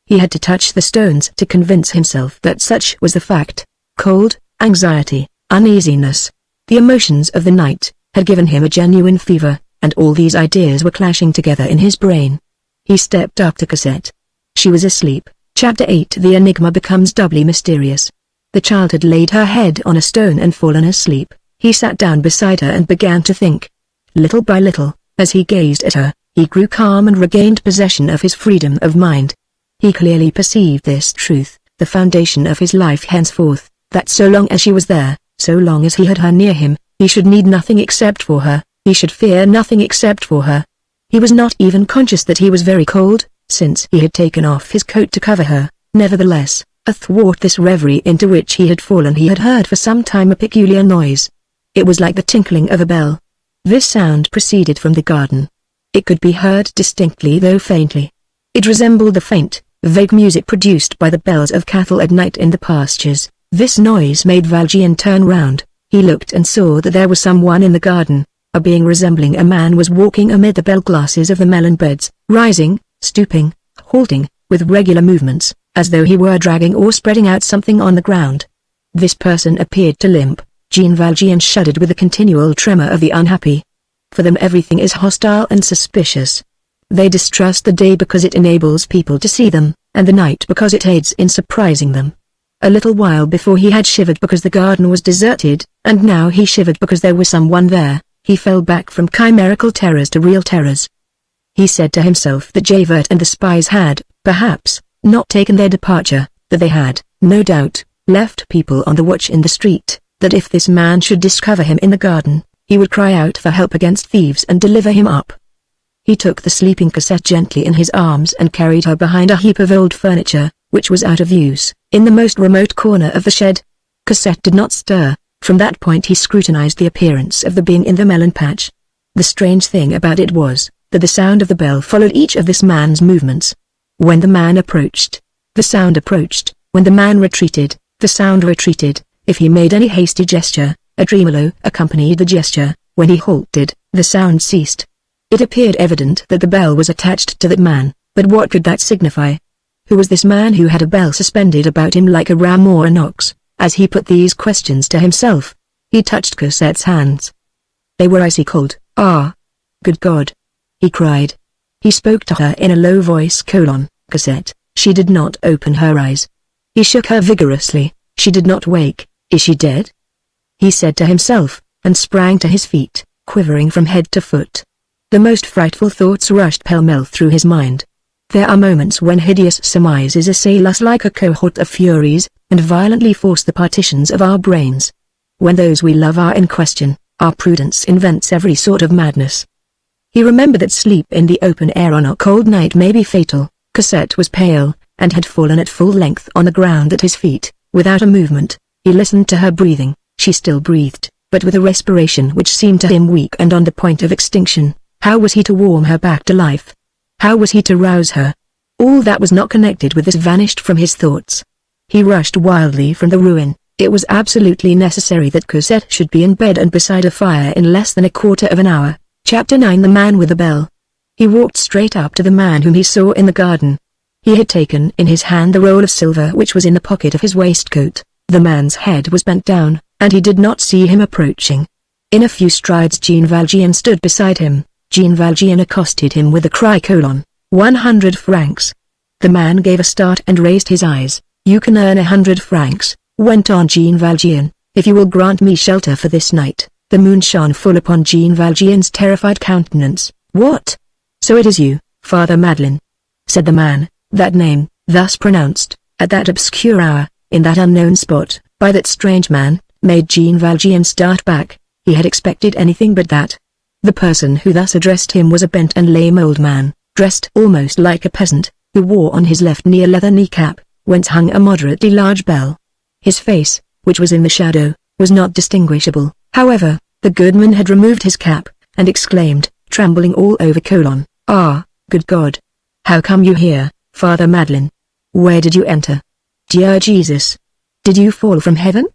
He had to touch the stones to convince himself that such was the fact. Cold, anxiety, uneasiness, the emotions of the night, had given him a genuine fever, and all these ideas were clashing together in his brain. He stepped up to Cosette. She was asleep. Chapter 8. The enigma becomes doubly mysterious. The child had laid her head on a stone and fallen asleep. He sat down beside her and began to think. Little by little, as he gazed at her, he grew calm and regained possession of his freedom of mind. He clearly perceived this truth, the foundation of his life henceforth, that so long as she was there, so long as he had her near him, he should need nothing except for her, he should fear nothing except for her. He was not even conscious that he was very cold, since he had taken off his coat to cover her. Nevertheless, athwart this reverie into which he had fallen he had heard for some time a peculiar noise. It was like the tinkling of a bell. This sound proceeded from the garden. It could be heard distinctly though faintly. It resembled the faint, vague music produced by the bells of cattle at night in the pastures. This noise made Valjean turn round. He looked and saw that there was someone in the garden. A being resembling a man was walking amid the bell glasses of the melon beds, rising, stooping, halting, with regular movements, as though he were dragging or spreading out something on the ground. This person appeared to limp. Jean Valjean shuddered with the continual tremor of the unhappy. For them everything is hostile and suspicious. They distrust the day because it enables people to see them, and the night because it aids in surprising them. A little while before he had shivered because the garden was deserted, and now he shivered because there was someone there. He fell back from chimerical terrors to real terrors. He said to himself that Javert and the spies had, perhaps, not taken their departure, that they had, no doubt, left people on the watch in the street, that if this man should discover him in the garden, he would cry out for help against thieves and deliver him up. He took the sleeping Cosette gently in his arms and carried her behind a heap of old furniture, which was out of use, in the most remote corner of the shed. Cosette did not stir. From that point he scrutinized the appearance of the being in the melon patch. The strange thing about it was, that the sound of the bell followed each of this man's movements. When the man approached, the sound approached. When the man retreated, the sound retreated. If he made any hasty gesture, a tremolo accompanied the gesture. When he halted, the sound ceased. It appeared evident that the bell was attached to that man, but what could that signify? Who was this man who had a bell suspended about him like a ram or an ox? As he put these questions to himself, he touched Cosette's hands. They were icy cold. "Ah! Good God!" he cried. He spoke to her in a low voice. Cosette. She did not open her eyes. He shook her vigorously. She did not wake. "Is she dead?" he said to himself, and sprang to his feet, quivering from head to foot. The most frightful thoughts rushed pell-mell through his mind. There are moments when hideous surmises assail us like a cohort of furies, and violently force the partitions of our brains. When those we love are in question, our prudence invents every sort of madness. He remembered that sleep in the open air on a cold night may be fatal. Cosette was pale, and had fallen at full length on the ground at his feet, without a movement. He listened to her breathing. She still breathed, but with a respiration which seemed to him weak and on the point of extinction. How was he to warm her back to life? How was he to rouse her? All that was not connected with this vanished from his thoughts. He rushed wildly from the ruin. It was absolutely necessary that Cosette should be in bed and beside a fire in less than a quarter of an hour. Chapter 9. The Man with the Bell. He walked straight up to the man whom he saw in the garden. He had taken in his hand the roll of silver which was in the pocket of his waistcoat. The man's head was bent down, and he did not see him approaching. In a few strides Jean Valjean stood beside him. Jean Valjean accosted him with the cry: 100 francs. The man gave a start and raised his eyes. You can earn 100 francs, went on Jean Valjean, if you will grant me shelter for this night. The moon shone full upon Jean Valjean's terrified countenance. What? So it is you, Father Madeleine, said the man. That name, thus pronounced, at that obscure hour, in that unknown spot, by that strange man, made Jean Valjean start back. He had expected anything but that. The person who thus addressed him was a bent and lame old man, dressed almost like a peasant, who wore on his left knee a leather kneecap, whence hung a moderately large bell. His face, which was in the shadow, was not distinguishable. However, the goodman had removed his cap, and exclaimed, trembling all over: Ah, good God! How come you here, Father Madeleine? Where did you enter? Dear Jesus! Did you fall from heaven?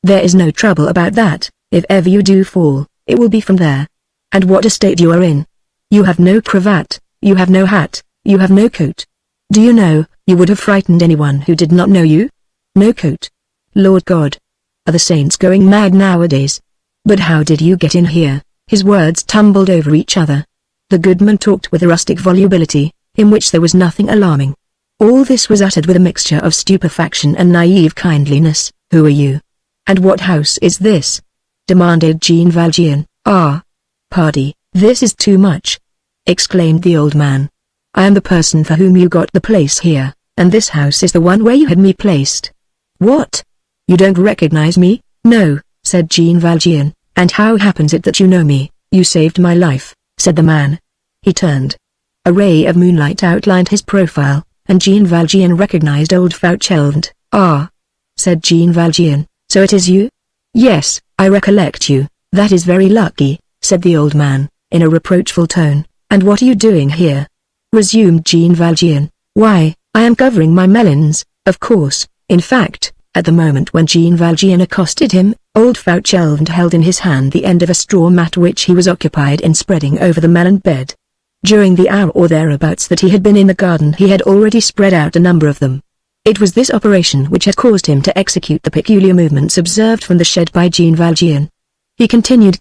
There is no trouble about that. If ever you do fall, it will be from there. And what a state you are in! You have no cravat, you have no hat, you have no coat. Do you know, you would have frightened anyone who did not know you? No coat. Lord God! Are the saints going mad nowadays? But how did you get in here? His words tumbled over each other. The goodman talked with a rustic volubility, in which there was nothing alarming. All this was uttered with a mixture of stupefaction and naive kindliness. Who are you? And what house is this? Demanded Jean Valjean. Ah! Pardy, this is too much! Exclaimed the old man. I am the person for whom you got the place here, and this house is the one where you had me placed. What? You don't recognize me? No, said Jean Valjean. And how happens it that you know me? You saved my life, said the man. He turned. A ray of moonlight outlined his profile, and Jean Valjean recognized old Fauchelevent. Ah! said Jean Valjean, so it is you? Yes, I recollect you. That is very lucky, said the old man, in a reproachful tone. And what are you doing here? Resumed Jean Valjean. Why, I am covering my melons, of course. In fact, at the moment when Jean Valjean accosted him, old Fauchelevent held in his hand the end of a straw mat which he was occupied in spreading over the melon bed. During the hour or thereabouts that he had been in the garden he had already spread out a number of them. It was this operation which had caused him to execute the peculiar movements observed from the shed by Jean Valjean. He continued: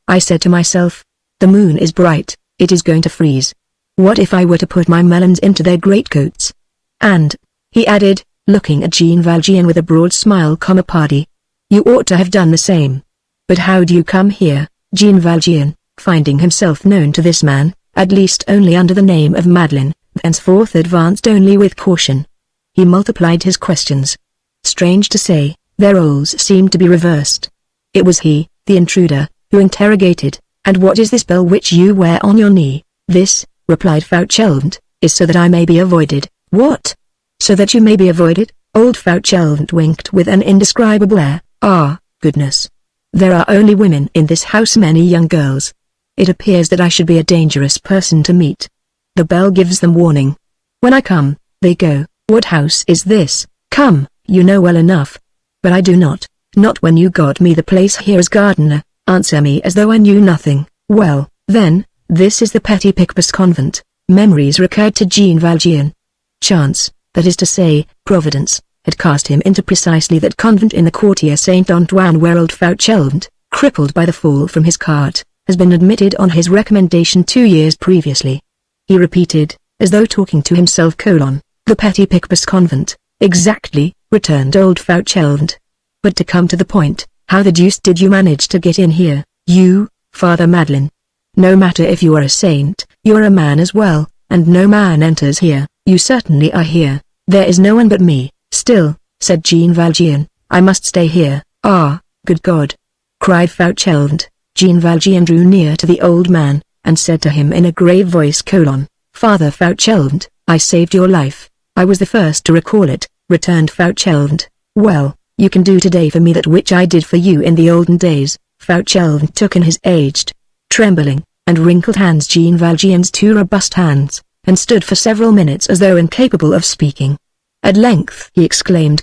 I said to myself, the moon is bright, it is going to freeze. What if I were to put my melons into their greatcoats? And, he added, looking at Jean Valjean with a broad smile, Pardy, you ought to have done the same. But how do you come here? Jean Valjean, finding himself known to this man, at least only under the name of Madeleine, thenceforth advanced only with caution. He multiplied his questions. Strange to say, their roles seemed to be reversed. It was he, the intruder, who interrogated, and what is this bell which you wear on your knee? This, replied Fauchelevent, is so that I may be avoided. What? So that you may be avoided? Old Fauchelevent winked with an indescribable air. Ah, goodness! There are only women in this house, many young girls. It appears that I should be a dangerous person to meet. The bell gives them warning. When I come, they go. What house is this? Come, you know well enough. But I do not. Not when you got me the place here as gardener. Answer me as though I knew nothing. Well, then, this is the Petit Picpus convent. Memories recurred to Jean Valjean. Chance, that is to say, Providence, had cast him into precisely that convent in the Quartier Saint-Antoine where old Fauchelevent, crippled by the fall from his cart, has been admitted on his recommendation 2 years previously. He repeated, as though talking to himself: the Petit Picpus convent, exactly, returned old Fauchelevent. But to come to the point, how the deuce did you manage to get in here, you, Father Madeleine? No matter if you are a saint, you are a man as well, and no man enters here. You certainly are here. There is no one but me. Still, said Jean Valjean, I must stay here. Ah, good God! Cried Fauchelevent. Jean Valjean drew near to the old man, and said to him in a grave voice: Father Fauchelevent, I saved your life. I was the first to recall it, returned Fauchelevent. Well, you can do today for me that which I did for you in the olden days. Fauchelevent took in his aged, trembling, and wrinkled hands Jean Valjean's 2 robust hands, and stood for several minutes as though incapable of speaking. At length he exclaimed: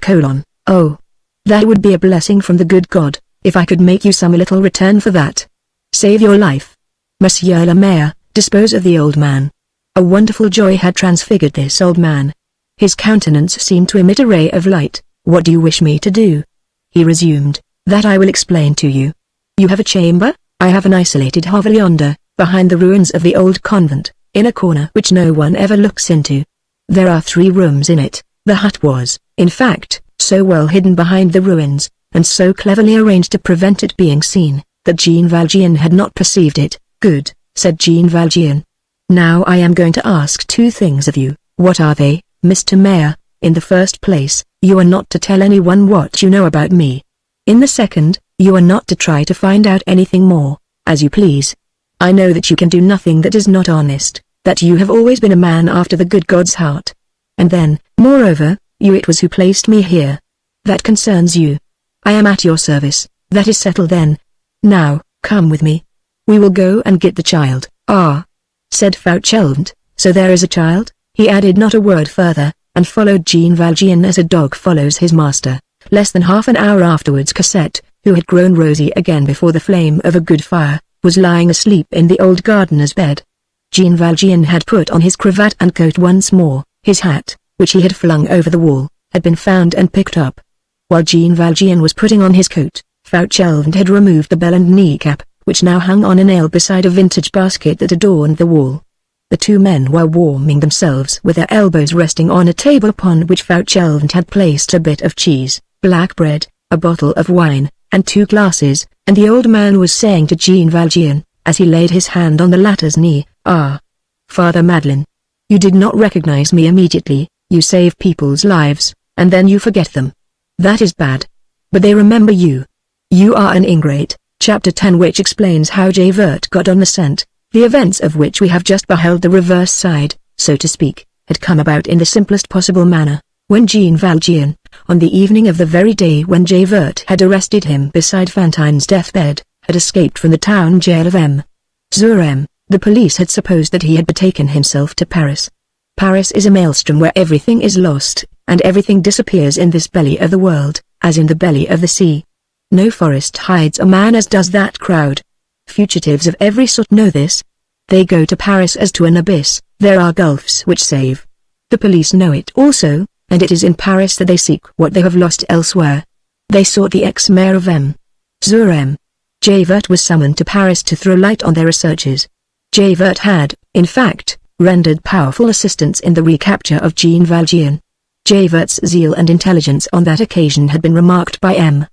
Oh! That would be a blessing from the good God, if I could make you some little return for that. Save your life. Monsieur le Maire, dispose of the old man. A wonderful joy had transfigured this old man. His countenance seemed to emit a ray of light. "What do you wish me to do?" he resumed. "That I will explain to you. You have a chamber? I have an isolated hovel yonder, behind the ruins of the old convent, in a corner which no one ever looks into. There are 3 rooms in it. The hut was, in fact, so well hidden behind the ruins, and so cleverly arranged to prevent it being seen, that Jean Valjean had not perceived it." "Good," said Jean Valjean. "Now I am going to ask 2 things of you." "What are they, Mr. Mayor?" "In the first place, you are not to tell anyone what you know about me. In the second, you are not to try to find out anything more, as you please. I know that you can do nothing that is not honest, that you have always been a man after the good God's heart. And then, moreover, it was who placed me here. That concerns you. I am at your service. That is settled then. Now, come with me. We will go and get the child." "Ah," said Fauchelevent, "so there is a child?" He added not a word further, and followed Jean Valjean as a dog follows his master. Less than half an hour afterwards Cosette, who had grown rosy again before the flame of a good fire, was lying asleep in the old gardener's bed. Jean Valjean had put on his cravat and coat once more. His hat, which he had flung over the wall, had been found and picked up. While Jean Valjean was putting on his coat, Fauchelevent had removed the bell and kneecap, which now hung on a nail beside a vintage basket that adorned the wall. The 2 men were warming themselves with their elbows resting on a table upon which Fauchelevent had placed a bit of cheese, black bread, a bottle of wine, and 2 glasses, and the old man was saying to Jean Valjean, as he laid his hand on the latter's knee, "Ah, Father Madeleine, you did not recognize me immediately. You save people's lives, and then you forget them. That is bad. But they remember you. You are an ingrate." Chapter 10, which explains how Javert got on the scent, the events of which we have just beheld. The reverse side, so to speak, had come about in the simplest possible manner, when Jean Valjean, on the evening of the very day when Javert had arrested him beside Fantine's deathbed, had escaped from the town jail of M. Sur M. The police had supposed that he had betaken himself to Paris. Paris is a maelstrom where everything is lost, and everything disappears in this belly of the world, as in the belly of the sea. No forest hides a man as does that crowd. Fugitives of every sort know this. They go to Paris as to an abyss. There are gulfs which save. The police know it also, and it is in Paris that they seek what they have lost elsewhere. They sought the ex-mayor of M. Sur M. Javert was summoned to Paris to throw light on their researches. Javert had, in fact, rendered powerful assistance in the recapture of Jean Valjean. Javert's zeal and intelligence on that occasion had been remarked by M.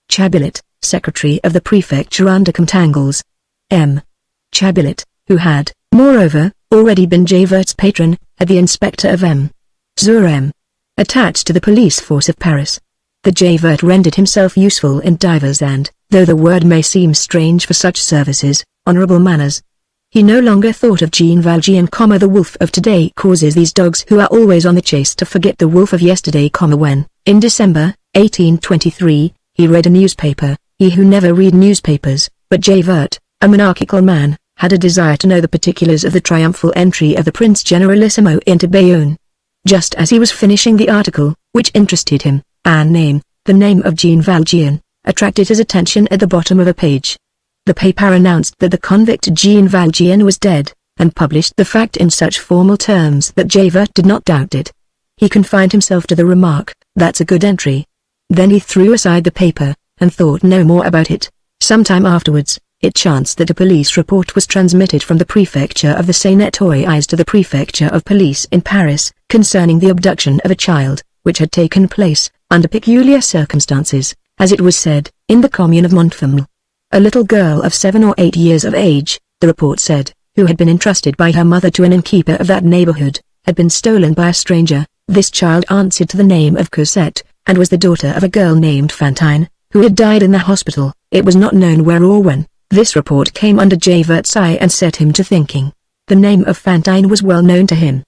Chabulet, secretary of the prefecture under Comtangles. M. Chabulet, who had, moreover, already been Javert's patron, had the inspector of M. Sur M. attached to the police force of Paris. The Javert rendered himself useful in divers and, though the word may seem strange for such services, honorable manners. He no longer thought of Jean Valjean, the wolf of today causes these dogs who are always on the chase to forget the wolf of yesterday, when, in December, 1823, he read a newspaper. He who never read newspapers, but Javert, a monarchical man, had a desire to know the particulars of the triumphal entry of the Prince Generalissimo into Bayonne. Just as he was finishing the article, which interested him, the name of Jean Valjean, attracted his attention at the bottom of a page. The paper announced that the convict Jean Valjean was dead, and published the fact in such formal terms that Javert did not doubt it. He confined himself to the remark, "That's a good entry." Then he threw aside the paper, and thought no more about it. Some time afterwards, it chanced that a police report was transmitted from the prefecture of the Seine-et-Oise to the prefecture of police in Paris, concerning the abduction of a child, which had taken place, under peculiar circumstances, as it was said, in the commune of Montfermeil. A little girl of 7 or 8 years of age, the report said, who had been entrusted by her mother to an innkeeper of that neighborhood, had been stolen by a stranger. This child answered to the name of Cosette, and was the daughter of a girl named Fantine, who had died in the hospital. It was not known where or when. This report came under Javert's eye and set him to thinking. The name of Fantine was well known to him.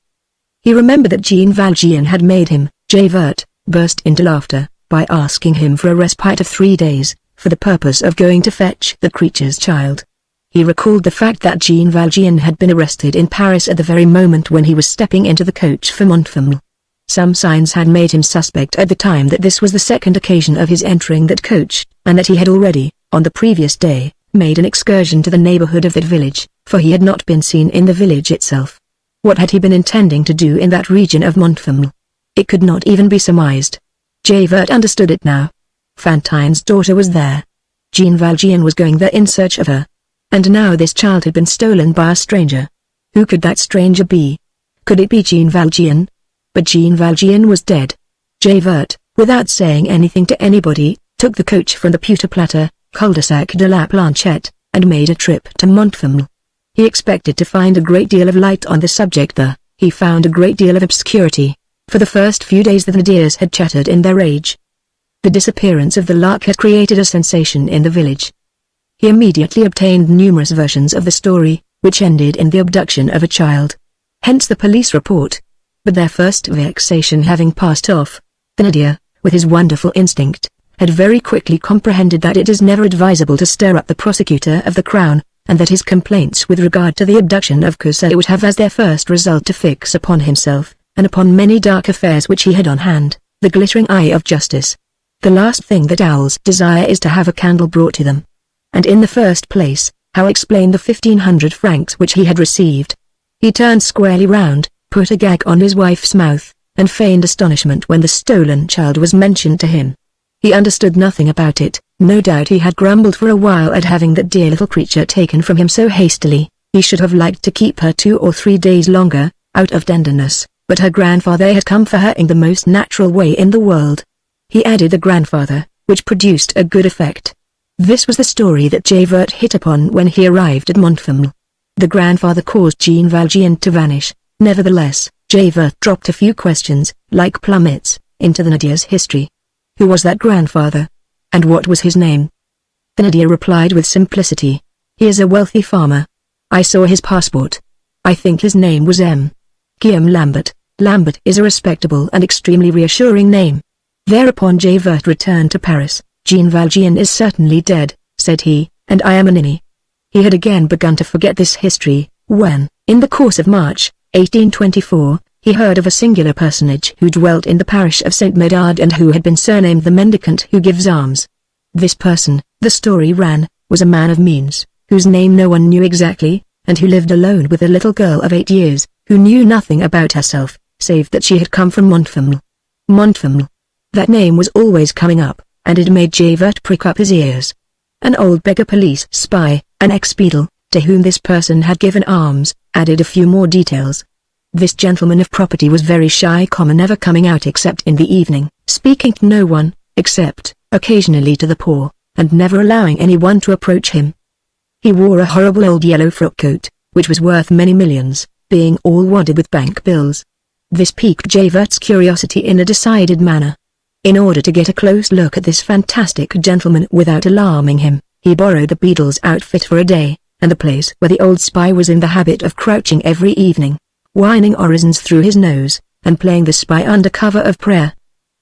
He remembered that Jean Valjean had made him. Javert burst into laughter, by asking him for a respite of 3 days, for the purpose of going to fetch the creature's child. He recalled the fact that Jean Valjean had been arrested in Paris at the very moment when he was stepping into the coach for Montfermeil. Some signs had made him suspect at the time that this was the second occasion of his entering that coach, and that he had already, on the previous day, made an excursion to the neighborhood of that village. for he had not been seen in the village itself. What had he been intending to do in that region of Montfermeil? It could not even be surmised. Javert understood it now. Fantine's daughter was there. Jean Valjean was going there in search of her. And now this child had been stolen by a stranger. Who could that stranger be? Could it be Jean Valjean? But Jean Valjean was dead. Javert, without saying anything to anybody, took the coach from the Pewter Platter, cul-de-sac de la Planchette, and made a trip to Montfermeil. He expected to find a great deal of light on the subject there. He found a great deal of obscurity. For the first few days the Thénardiers had chattered in their rage. The disappearance of the lark had created a sensation in the village. He immediately obtained numerous versions of the story, which ended in the abduction of a child. Hence the police report. But their first vexation having passed off, Thénardier, with his wonderful instinct, had very quickly comprehended that it is never advisable to stir up the prosecutor of the crown, and that his complaints with regard to the abduction of Cosette would have as their first result to fix upon himself, and upon many dark affairs which he had on hand, the glittering eye of justice. The last thing that owls desire is to have a candle brought to them. And in the first place, how explain the 1,500 francs which he had received? He turned squarely round, put a gag on his wife's mouth, and feigned astonishment when the stolen child was mentioned to him. He understood nothing about it. No doubt he had grumbled for a while at having that dear little creature taken from him so hastily. He should have liked to keep her 2 or 3 days longer, out of tenderness, but her grandfather had come for her in the most natural way in the world. He added the grandfather, which produced a good effect. This was the story that Javert hit upon when he arrived at Montfermeil. The grandfather caused Jean Valjean to vanish. Nevertheless, Javert dropped a few questions, like plummets, into Thénardier's history. Who was that grandfather? And what was his name? Thénardier replied with simplicity. He is a wealthy farmer. I saw his passport. I think his name was M. Guillaume Lambert. Lambert is a respectable and extremely reassuring name. Thereupon Javert returned to Paris. Jean Valjean is certainly dead, said he, and I am a ninny. He had again begun to forget this history, when, in the course of March, 1824, he heard of a singular personage who dwelt in the parish of Saint Médard and who had been surnamed the mendicant who gives alms. This person, the story ran, was a man of means, whose name no one knew exactly, and who lived alone with a little girl of 8 years, who knew nothing about herself, save that she had come from Montfermeil. Montfermeil. That name was always coming up, and it made Javert prick up his ears. An old beggar police spy, an ex-beadle, to whom this person had given alms, added a few more details. This gentleman of property was very shy, never coming out except in the evening, speaking to no one, except, occasionally to the poor, and never allowing anyone to approach him. He wore a horrible old yellow frock coat, which was worth many millions, being all wadded with bank bills. This piqued Javert's curiosity in a decided manner. In order to get a close look at this fantastic gentleman without alarming him, he borrowed the beadle's outfit for a day, and the place where the old spy was in the habit of crouching every evening, whining orisons through his nose, and playing the spy under cover of prayer.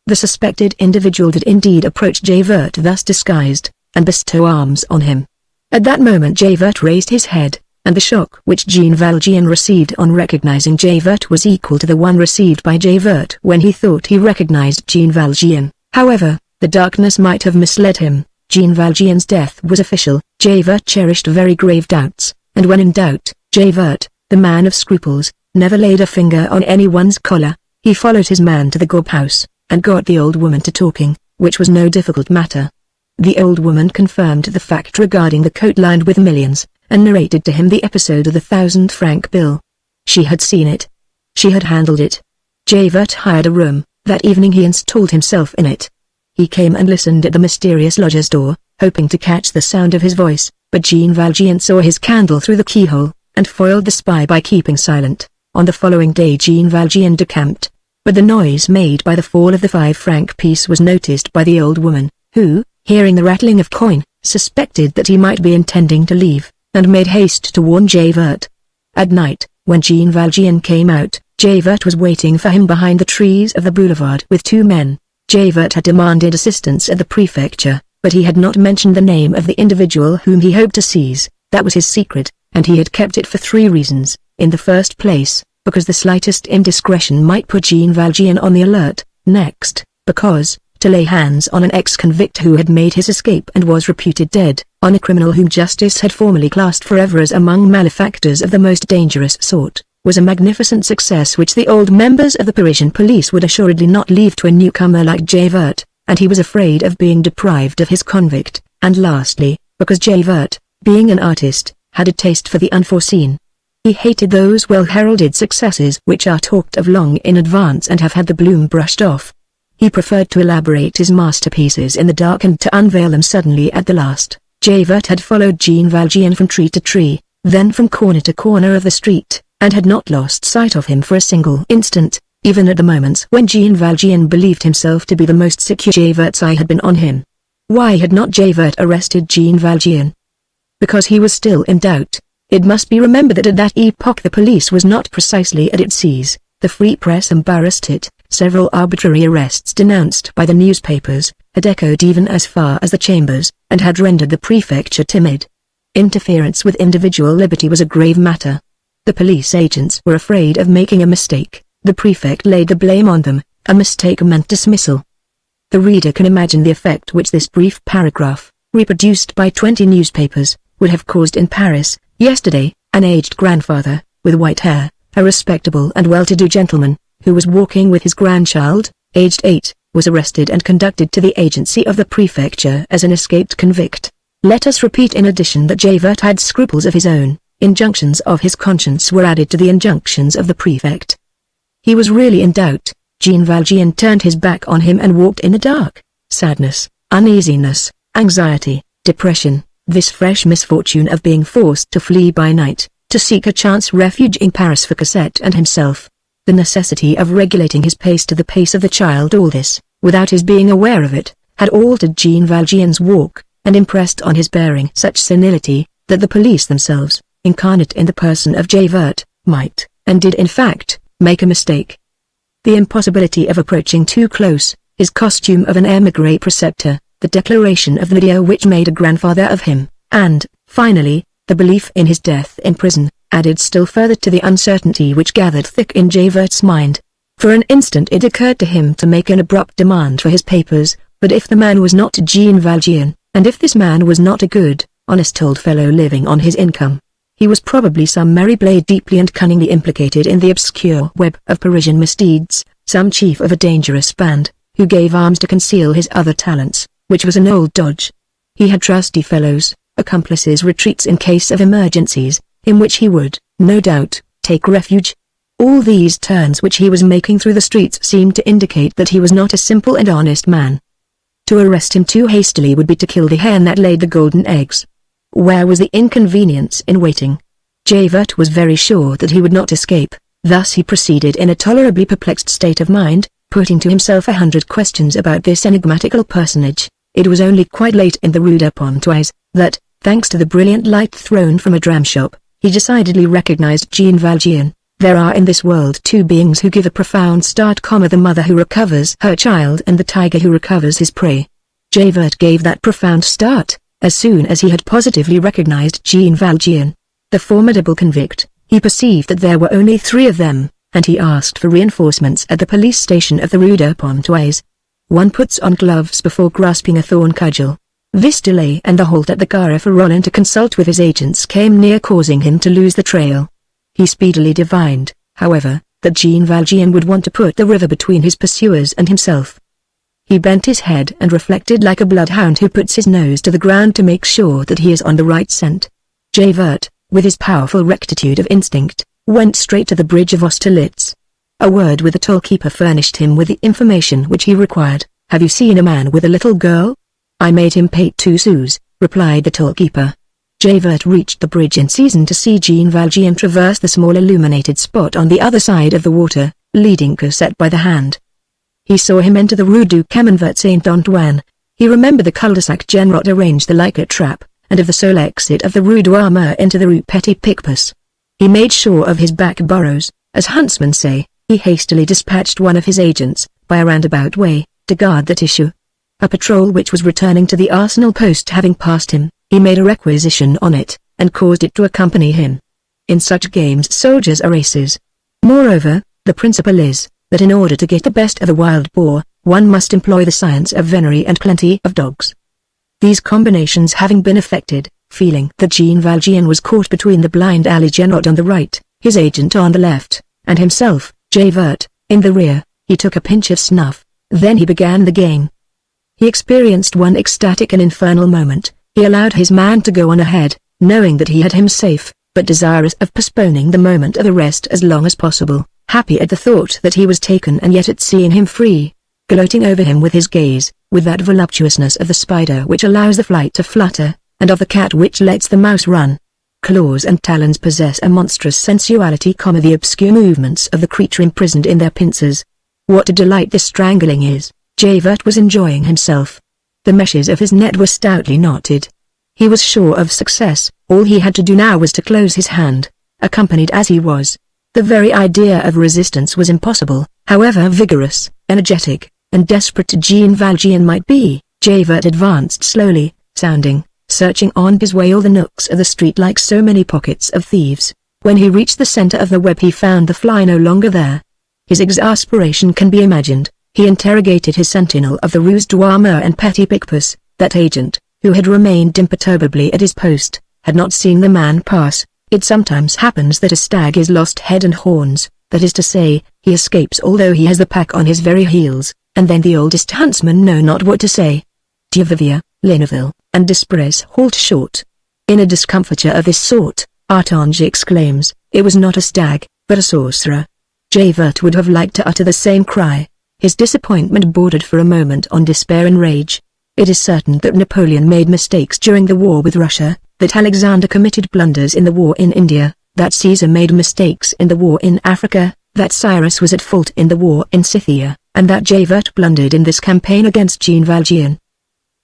The suspected individual did indeed approach Javert thus disguised, and bestow alms on him. At that moment Javert raised his head, and the shock which Jean Valjean received on recognizing Javert was equal to the one received by Javert when he thought he recognized Jean Valjean. However, the darkness might have misled him. Jean Valjean's death was official. Javert cherished very grave doubts, and when in doubt, Javert, the man of scruples, never laid a finger on anyone's collar. He followed his man to the gob house, and got the old woman to talking, which was no difficult matter. The old woman confirmed the fact regarding the coat lined with millions, and narrated to him the episode of the 1,000-franc bill. She had seen it. She had handled it. Javert hired a room. That evening he installed himself in it. He came and listened at the mysterious lodger's door, hoping to catch the sound of his voice, but Jean Valjean saw his candle through the keyhole, and foiled the spy by keeping silent. On the following day Jean Valjean decamped, but the noise made by the fall of the 5-franc piece was noticed by the old woman, who, hearing the rattling of coin, suspected that he might be intending to leave, and made haste to warn Javert. At night, when Jean Valjean came out, Javert was waiting for him behind the trees of the boulevard with 2 men. Javert had demanded assistance at the prefecture, but he had not mentioned the name of the individual whom he hoped to seize. That was his secret, and he had kept it for 3 reasons. In the first place, because the slightest indiscretion might put Jean Valjean on the alert. Next, because, to lay hands on an ex-convict who had made his escape and was reputed dead, on a criminal whom justice had formerly classed forever as among malefactors of the most dangerous sort, was a magnificent success which the old members of the Parisian police would assuredly not leave to a newcomer like Javert, and he was afraid of being deprived of his convict, and lastly, because Javert, being an artist, had a taste for the unforeseen. He hated those well-heralded successes which are talked of long in advance and have had the bloom brushed off. He preferred to elaborate his masterpieces in the dark and to unveil them suddenly at the last. Javert had followed Jean Valjean from tree to tree, then from corner to corner of the street, and had not lost sight of him for a single instant, even at the moments when Jean Valjean believed himself to be the most secure. Javert's eye had been on him. Why had not Javert arrested Jean Valjean? Because he was still in doubt. It must be remembered that at that epoch the police was not precisely at its ease, the free press embarrassed it, several arbitrary arrests denounced by the newspapers, had echoed even as far as the chambers, and had rendered the prefecture timid. Interference with individual liberty was a grave matter. The police agents were afraid of making a mistake. The prefect laid the blame on them. A mistake meant dismissal. The reader can imagine the effect which this brief paragraph, reproduced by 20 newspapers, would have caused in Paris. Yesterday, an aged grandfather, with white hair, a respectable and well-to-do gentleman, who was walking with his grandchild, aged 8, was arrested and conducted to the agency of the prefecture as an escaped convict. Let us repeat in addition that Javert had scruples of his own. Injunctions of his conscience were added to the injunctions of the prefect. He was really in doubt. Jean Valjean turned his back on him and walked in the dark. Sadness, uneasiness, anxiety, depression, this fresh misfortune of being forced to flee by night, to seek a chance refuge in Paris for Cosette and himself. The necessity of regulating his pace to the pace of the child, all this, without his being aware of it, had altered Jean Valjean's walk, and impressed on his bearing such senility, that the police themselves, incarnate in the person of Javert, might, and did in fact, make a mistake. The impossibility of approaching too close, his costume of an émigré preceptor, the declaration of the video which made a grandfather of him, and, finally, the belief in his death in prison, added still further to the uncertainty which gathered thick in Javert's mind. For an instant it occurred to him to make an abrupt demand for his papers, but if the man was not Jean Valjean, and if this man was not a good, honest old fellow living on his income, he was probably some merry blade deeply and cunningly implicated in the obscure web of Parisian misdeeds, some chief of a dangerous band, who gave arms to conceal his other talents, which was an old dodge. He had trusty fellows, accomplices, retreats in case of emergencies, in which he would, no doubt, take refuge. All these turns which he was making through the streets seemed to indicate that he was not a simple and honest man. To arrest him too hastily would be to kill the hen that laid the golden eggs. Where was the inconvenience in waiting? Javert was very sure that he would not escape. Thus he proceeded in a tolerably perplexed state of mind, putting to himself 100 questions about this enigmatical personage. It was only quite late in the Rue de Pontoise, that, thanks to the brilliant light thrown from a dram shop, he decidedly recognized Jean Valjean. There are in this world two beings who give a profound start, the mother who recovers her child and the tiger who recovers his prey. Javert gave that profound start, as soon as he had positively recognized Jean Valjean. The formidable convict, he perceived that there were only 3 of them, and he asked for reinforcements at the police station of the Rue de Pontoise. One puts on gloves before grasping a thorn cudgel. This delay and the halt at the Gare for Rollin to consult with his agents came near causing him to lose the trail. He speedily divined, however, that Jean Valjean would want to put the river between his pursuers and himself. He bent his head and reflected like a bloodhound who puts his nose to the ground to make sure that he is on the right scent. Javert, with his powerful rectitude of instinct, went straight to the bridge of Austerlitz. A word with the toll-keeper furnished him with the information which he required. "Have you seen a man with a little girl?" "I made him pay 2 sous, replied the toll-keeper. Javert reached the bridge in season to see Jean Valjean traverse the small illuminated spot on the other side of the water, leading Cosette by the hand. He saw him enter the Rue du Chemin Saint-Antoine. He remembered the cul-de-sac Genrot arranged like a trap, and of the sole exit of the Rue du Armeur into the Rue Petit-Picpus. He made sure of his back burrows, as huntsmen say. He hastily dispatched one of his agents, by a roundabout way, to guard that issue. A patrol which was returning to the arsenal post having passed him, he made a requisition on it, and caused it to accompany him. In such games soldiers are aces. Moreover, the principle is, that in order to get the best of the wild boar, one must employ the science of venery and plenty of dogs. These combinations having been effected, feeling that Jean Valjean was caught between the blind alley Genot on the right, his agent on the left, and himself, Javert, in the rear, he took a pinch of snuff. Then he began the game. He experienced one ecstatic and infernal moment. He allowed his man to go on ahead, knowing that he had him safe, but desirous of postponing the moment of arrest as long as possible, happy at the thought that he was taken and yet at seeing him free, gloating over him with his gaze, with that voluptuousness of the spider which allows the flight to flutter, and of the cat which lets the mouse run. Claws and talons possess a monstrous sensuality, the obscure movements of the creature imprisoned in their pincers. What a delight this strangling is! Javert was enjoying himself. The meshes of his net were stoutly knotted. He was sure of success. All he had to do now was to close his hand, accompanied as he was. The very idea of resistance was impossible, however vigorous, energetic, and desperate Jean Valjean might be. Javert advanced slowly, searching on his way all the nooks of the street like so many pockets of thieves. When he reached the center of the web he found the fly no longer there. His exasperation can be imagined. He interrogated his sentinel of the Rue Douarnenez and Petit Picpus. That agent, who had remained imperturbably at his post, had not seen the man pass. It sometimes happens that a stag is lost head and horns, that is to say, he escapes although he has the pack on his very heels, and then the oldest huntsmen know not what to say. Duvivier, Linneville, and Desprez halt short. In a discomfiture of this sort, Artange exclaims, "It was not a stag, but a sorcerer." Javert would have liked to utter the same cry. His disappointment bordered for a moment on despair and rage. It is certain that Napoleon made mistakes during the war with Russia, that Alexander committed blunders in the war in India, that Caesar made mistakes in the war in Africa, that Cyrus was at fault in the war in Scythia, and that Javert blundered in this campaign against Jean Valjean.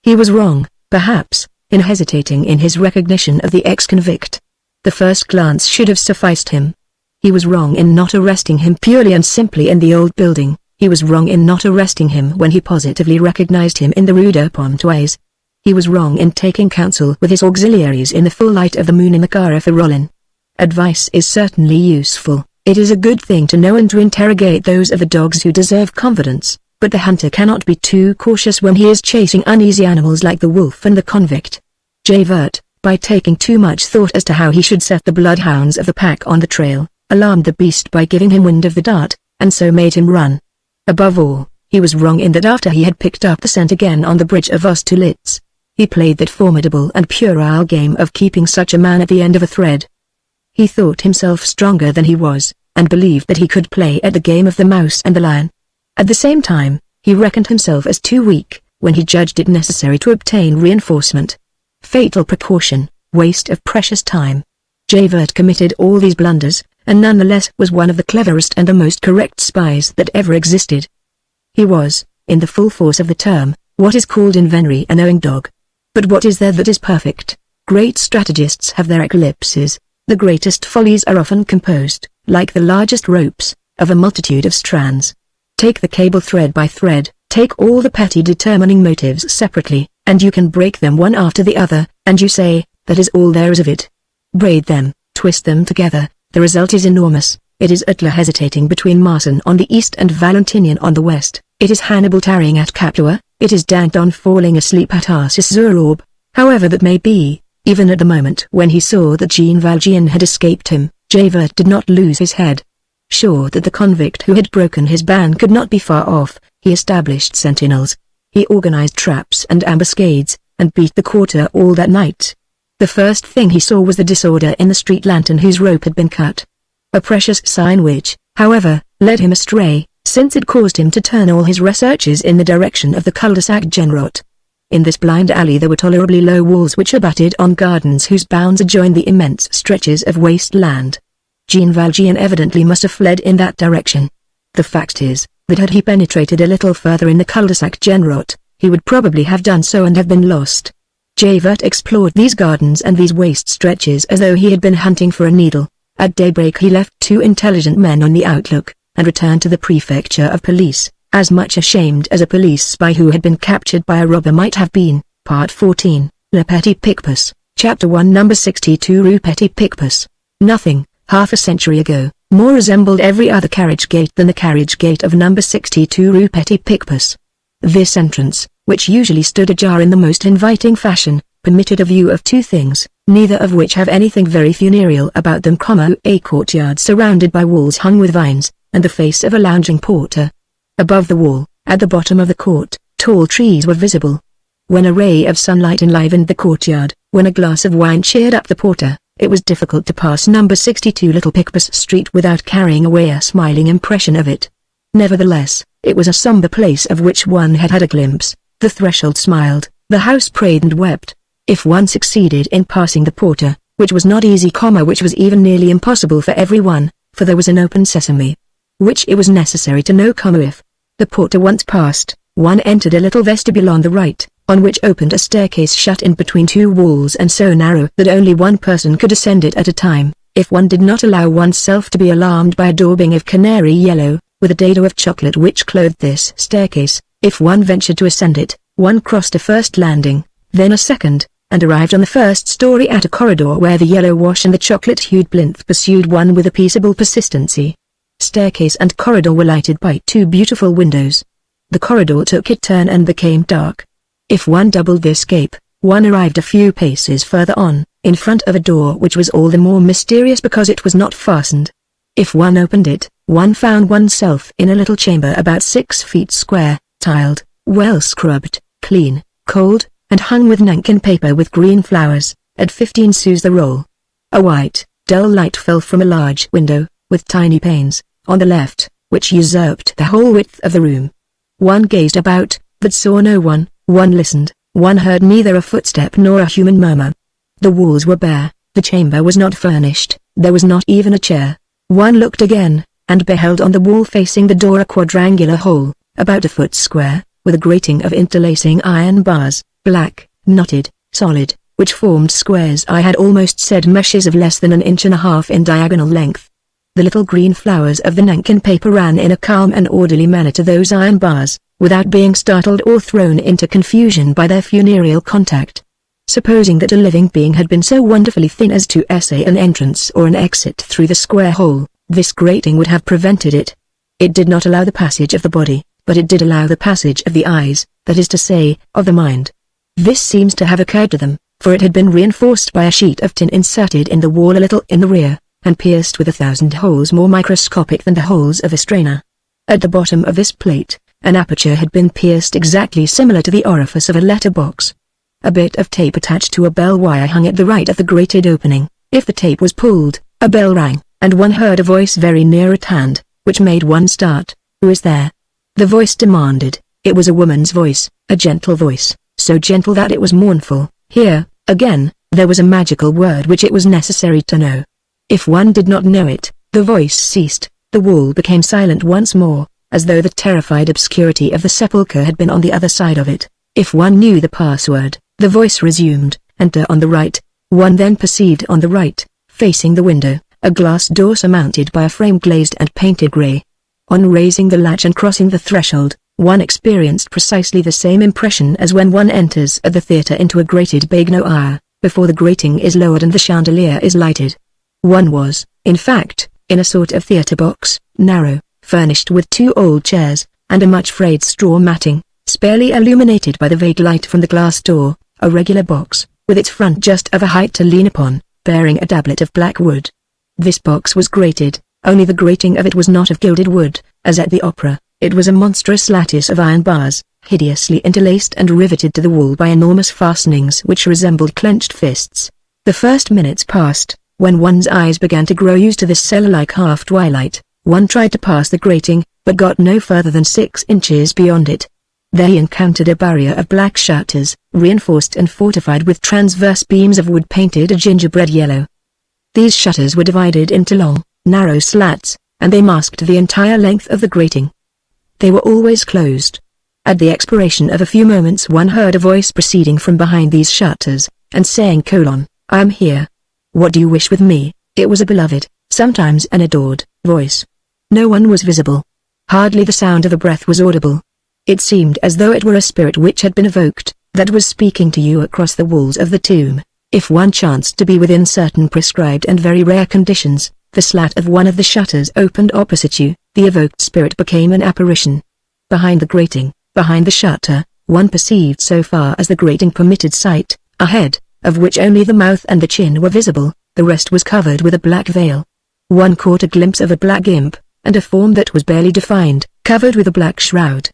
He was wrong, perhaps, in hesitating in his recognition of the ex-convict. The first glance should have sufficed him. He was wrong in not arresting him purely and simply in the old building. He was wrong in not arresting him when he positively recognized him in the Rue de Pontoise. He was wrong in taking counsel with his auxiliaries in the full light of the moon in the Carré Rollin. Advice is certainly useful. It is a good thing to know and to interrogate those of the dogs who deserve confidence, but the hunter cannot be too cautious when he is chasing uneasy animals like the wolf and the convict. Javert, by taking too much thought as to how he should set the bloodhounds of the pack on the trail, alarmed the beast by giving him wind of the dart, and so made him run. Above all, he was wrong in that after he had picked up the scent again on the bridge of Austerlitz, he played that formidable and puerile game of keeping such a man at the end of a thread. He thought himself stronger than he was, and believed that he could play at the game of the mouse and the lion. At the same time, he reckoned himself as too weak, when he judged it necessary to obtain reinforcement. Fatal precaution, waste of precious time. Javert committed all these blunders, and nonetheless was one of the cleverest and the most correct spies that ever existed. He was, in the full force of the term, what is called in venery a knowing dog. But what is there that is perfect? Great strategists have their eclipses. The greatest follies are often composed, like the largest ropes, of a multitude of strands. Take the cable thread by thread, take all the petty determining motives separately, and you can break them one after the other, and you say, that is all there is of it. Braid them, twist them together, the result is enormous. It is Hitler hesitating between Marsan on the east and Valentinian on the west. It is Hannibal tarrying at Capua. It is Danton falling asleep at Arcis-sur-Aube. However that may be, even at the moment when he saw that Jean Valjean had escaped him, Javert did not lose his head. Sure that the convict who had broken his ban could not be far off, he established sentinels. He organized traps and ambuscades, and beat the quarter all that night. The first thing he saw was the disorder in the street lantern whose rope had been cut. A precious sign which, however, led him astray, since it caused him to turn all his researches in the direction of the cul-de-sac Genrot. In this blind alley there were tolerably low walls which abutted on gardens whose bounds adjoined the immense stretches of waste land. Jean Valjean evidently must have fled in that direction. The fact is, that had he penetrated a little further in the cul-de-sac Genrot, he would probably have done so and have been lost. Javert explored these gardens and these waste stretches as though he had been hunting for a needle. At daybreak he left 2 intelligent men on the outlook, and returned to the prefecture of police, as much ashamed as a police spy who had been captured by a robber might have been. Part 14, Le Petit Picpus, Chapter 1, Number 62 Rue Petit Picpus. Nothing, half a century ago, more resembled every other carriage gate than the carriage gate of Number 62 Rue Petit Picpus. This entrance, which usually stood ajar in the most inviting fashion, permitted a view of two things, neither of which have anything very funereal about them, a courtyard surrounded by walls hung with vines, and the face of a lounging porter. Above the wall, at the bottom of the court, tall trees were visible. When a ray of sunlight enlivened the courtyard, when a glass of wine cheered up the porter, it was difficult to pass number 62 Little Picpus Street without carrying away a smiling impression of it. Nevertheless, it was a somber place of which one had had a glimpse. The threshold smiled, the house prayed and wept. If one succeeded in passing the porter, which was not easy, which was even nearly impossible for everyone, for there was an open sesame, which it was necessary to know, if the porter once passed, one entered a little vestibule on the right, on which opened a staircase shut in between two walls and so narrow that only one person could ascend it at a time, if one did not allow oneself to be alarmed by a daubing of canary yellow, with a dado of chocolate which clothed this staircase. If one ventured to ascend it, one crossed a first landing, then a second, and arrived on the first story at a corridor where the yellow wash and the chocolate-hued plinth pursued one with a peaceable persistency. Staircase and corridor were lighted by two beautiful windows. The corridor took a turn and became dark. If one doubled this gap, one arrived a few paces further on, in front of a door which was all the more mysterious because it was not fastened. If one opened it, one found oneself in a little chamber about 6 feet square, tiled, well scrubbed, clean, cold, and hung with nankin paper with green flowers, at 15 sous the roll. A white, dull light fell from a large window, with tiny panes, on the left, which usurped the whole width of the room. One gazed about, but saw no one. One listened, one heard neither a footstep nor a human murmur. The walls were bare, the chamber was not furnished, there was not even a chair. One looked again, and beheld on the wall facing the door a quadrangular hole, about a foot square, with a grating of interlacing iron bars, black, knotted, solid, which formed squares, I had almost said meshes, of less than 1.5 inches in diagonal length. The little green flowers of the nankin paper ran in a calm and orderly manner to those iron bars, without being startled or thrown into confusion by their funereal contact. Supposing that a living being had been so wonderfully thin as to essay an entrance or an exit through the square hole, this grating would have prevented it. It did not allow the passage of the body, but it did allow the passage of the eyes, that is to say, of the mind. This seems to have occurred to them, for it had been reinforced by a sheet of tin inserted in the wall a little in the rear, and pierced with 1,000 holes more microscopic than the holes of a strainer. At the bottom of this plate, an aperture had been pierced exactly similar to the orifice of a letter box. A bit of tape attached to a bell wire hung at the right of the grated opening. If the tape was pulled, a bell rang, and one heard a voice very near at hand, which made one start. "Who is there?" The voice demanded. It was a woman's voice, a gentle voice, so gentle that it was mournful. Here, again, there was a magical word which it was necessary to know. If one did not know it, the voice ceased, the wall became silent once more, as though the terrified obscurity of the sepulchre had been on the other side of it. If one knew the password, the voice resumed, "Enter on the right." One then perceived on the right, facing the window, a glass door surmounted by a frame glazed and painted grey. On raising the latch and crossing the threshold, one experienced precisely the same impression as when one enters at the theatre into a grated baignoire, before the grating is lowered and the chandelier is lighted. One was, in fact, in a sort of theatre box, narrow, furnished with 2 old chairs, and a much frayed straw matting, sparely illuminated by the vague light from the glass door, a regular box, with its front just of a height to lean upon, bearing a doublet of black wood. This box was grated, only the grating of it was not of gilded wood, as at the opera. It was a monstrous lattice of iron bars, hideously interlaced and riveted to the wall by enormous fastenings which resembled clenched fists. The first minutes passed. When one's eyes began to grow used to this cellar-like half-twilight, one tried to pass the grating, but got no further than 6 inches beyond it. There he encountered a barrier of black shutters, reinforced and fortified with transverse beams of wood painted a gingerbread yellow. These shutters were divided into long, narrow slats, and they masked the entire length of the grating. They were always closed. At the expiration of a few moments one heard a voice proceeding from behind these shutters, and saying, "I am here. What do you wish with me?" It was a beloved, sometimes an adored, voice. No one was visible. Hardly the sound of a breath was audible. It seemed as though it were a spirit which had been evoked, that was speaking to you across the walls of the tomb. If one chanced to be within certain prescribed and very rare conditions, the slat of one of the shutters opened opposite you, the evoked spirit became an apparition. Behind the grating, behind the shutter, one perceived so far as the grating permitted sight, a head, of which only the mouth and the chin were visible, the rest was covered with a black veil. One caught a glimpse of a black imp, and a form that was barely defined, covered with a black shroud.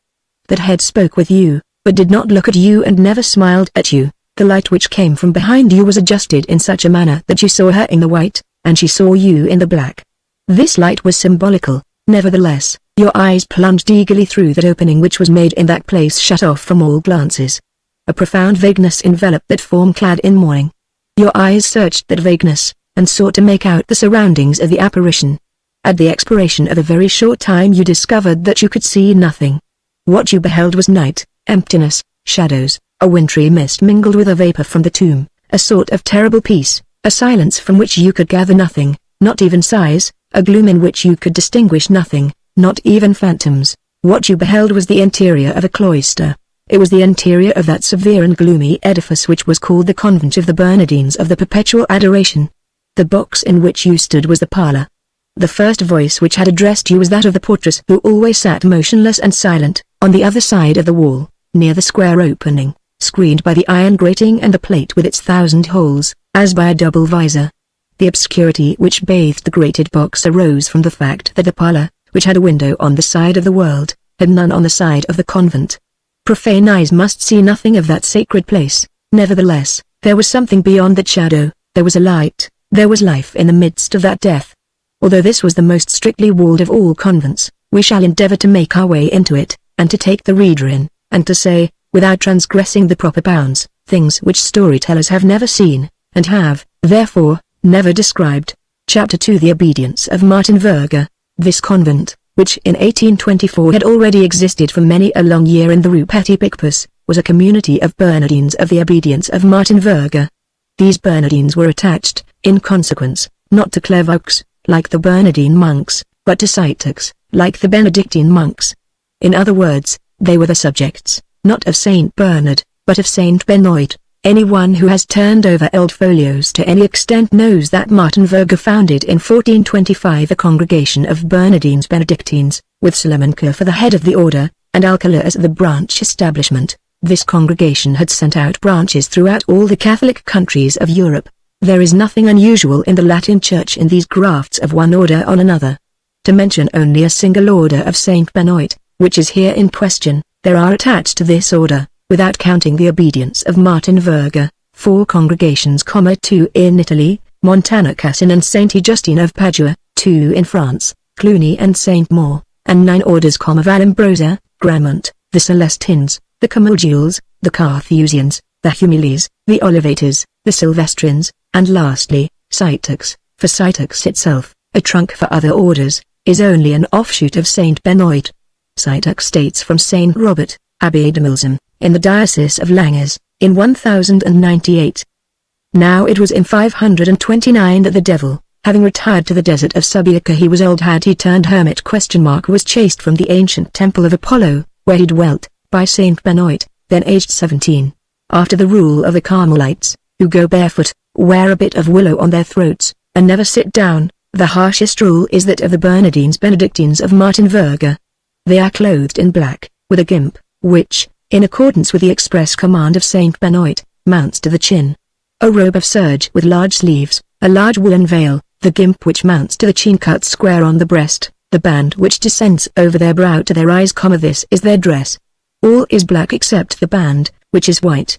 That head spoke with you, but did not look at you and never smiled at you. The light which came from behind you was adjusted in such a manner that you saw her in the white, and she saw you in the black. This light was symbolical, nevertheless, your eyes plunged eagerly through that opening which was made in that place shut off from all glances. A profound vagueness enveloped that form clad in mourning. Your eyes searched that vagueness, and sought to make out the surroundings of the apparition. At the expiration of a very short time you discovered that you could see nothing. What you beheld was night, emptiness, shadows, a wintry mist mingled with a vapor from the tomb, a sort of terrible peace, a silence from which you could gather nothing, not even sighs, a gloom in which you could distinguish nothing, not even phantoms. What you beheld was the interior of a cloister. It was the interior of that severe and gloomy edifice which was called the Convent of the Bernardines of the Perpetual Adoration. The box in which you stood was the parlor. The first voice which had addressed you was that of the portress who always sat motionless and silent, on the other side of the wall, near the square opening, screened by the iron grating and the plate with its 1,000 holes, as by a double visor. The obscurity which bathed the grated box arose from the fact that the parlor, which had a window on the side of the world, had none on the side of the convent. Profane eyes must see nothing of that sacred place. Nevertheless, there was something beyond that shadow, there was a light, there was life in the midst of that death. Although this was the most strictly walled of all convents, we shall endeavor to make our way into it, and to take the reader in, and to say, without transgressing the proper bounds, things which storytellers have never seen, and have, therefore, never described. Chapter 2 The Obedience of Martin Verga. This convent, which in 1824 had already existed for many a long year in the Rue Petit Picpus, was a community of Bernardines of the Obedience of Martin Verga. These Bernardines were attached, in consequence, not to Clairvaux, like the Bernardine monks, but to Citeaux, like the Benedictine monks. In other words, they were the subjects, not of Saint Bernard, but of Saint Benoit. Anyone who has turned over old folios to any extent knows that Martin Verga founded in 1425 a congregation of Bernardines Benedictines, with Solomonker for the head of the order, and Alcala as the branch establishment. This congregation had sent out branches throughout all the Catholic countries of Europe. There is nothing unusual in the Latin Church in these grafts of one order on another. To mention only a single order of Saint Benoit, which is here in question, there are attached to this order, without counting the obedience of Martin Verga, 4 congregations, 2 in Italy, Montana Cassin and Saint Augustine of Padua, 2 in France, Cluny and Saint Maur, and 9 orders, Vallombrosa, Gramont, the Celestines, the Camodules, the Carthusians, the Humilies, the Olivators, the Silvestrines, and lastly, Citeaux. For Citeaux itself, a trunk for other orders, is only an offshoot of Saint Benoit. Citeaux dates from Saint Robert, Abbé de Milsem, in the Diocese of Langres, in 1098. Now it was in 529 that the devil, having retired to the desert of Subiaca, he was old, had he turned hermit? Was chased from the ancient temple of Apollo, where he dwelt, by Saint Benoit, then aged 17. After the rule of the Carmelites, who go barefoot, wear a bit of willow on their throats, and never sit down, the harshest rule is that of the Bernardines Benedictines of Martin Verga. They are clothed in black, with a gimp, which, in accordance with the express command of Saint Benoit, mounts to the chin. A robe of serge with large sleeves, a large woolen veil, the gimp which mounts to the chin cut square on the breast, the band which descends over their brow to their eyes, this is their dress. All is black except the band, which is white.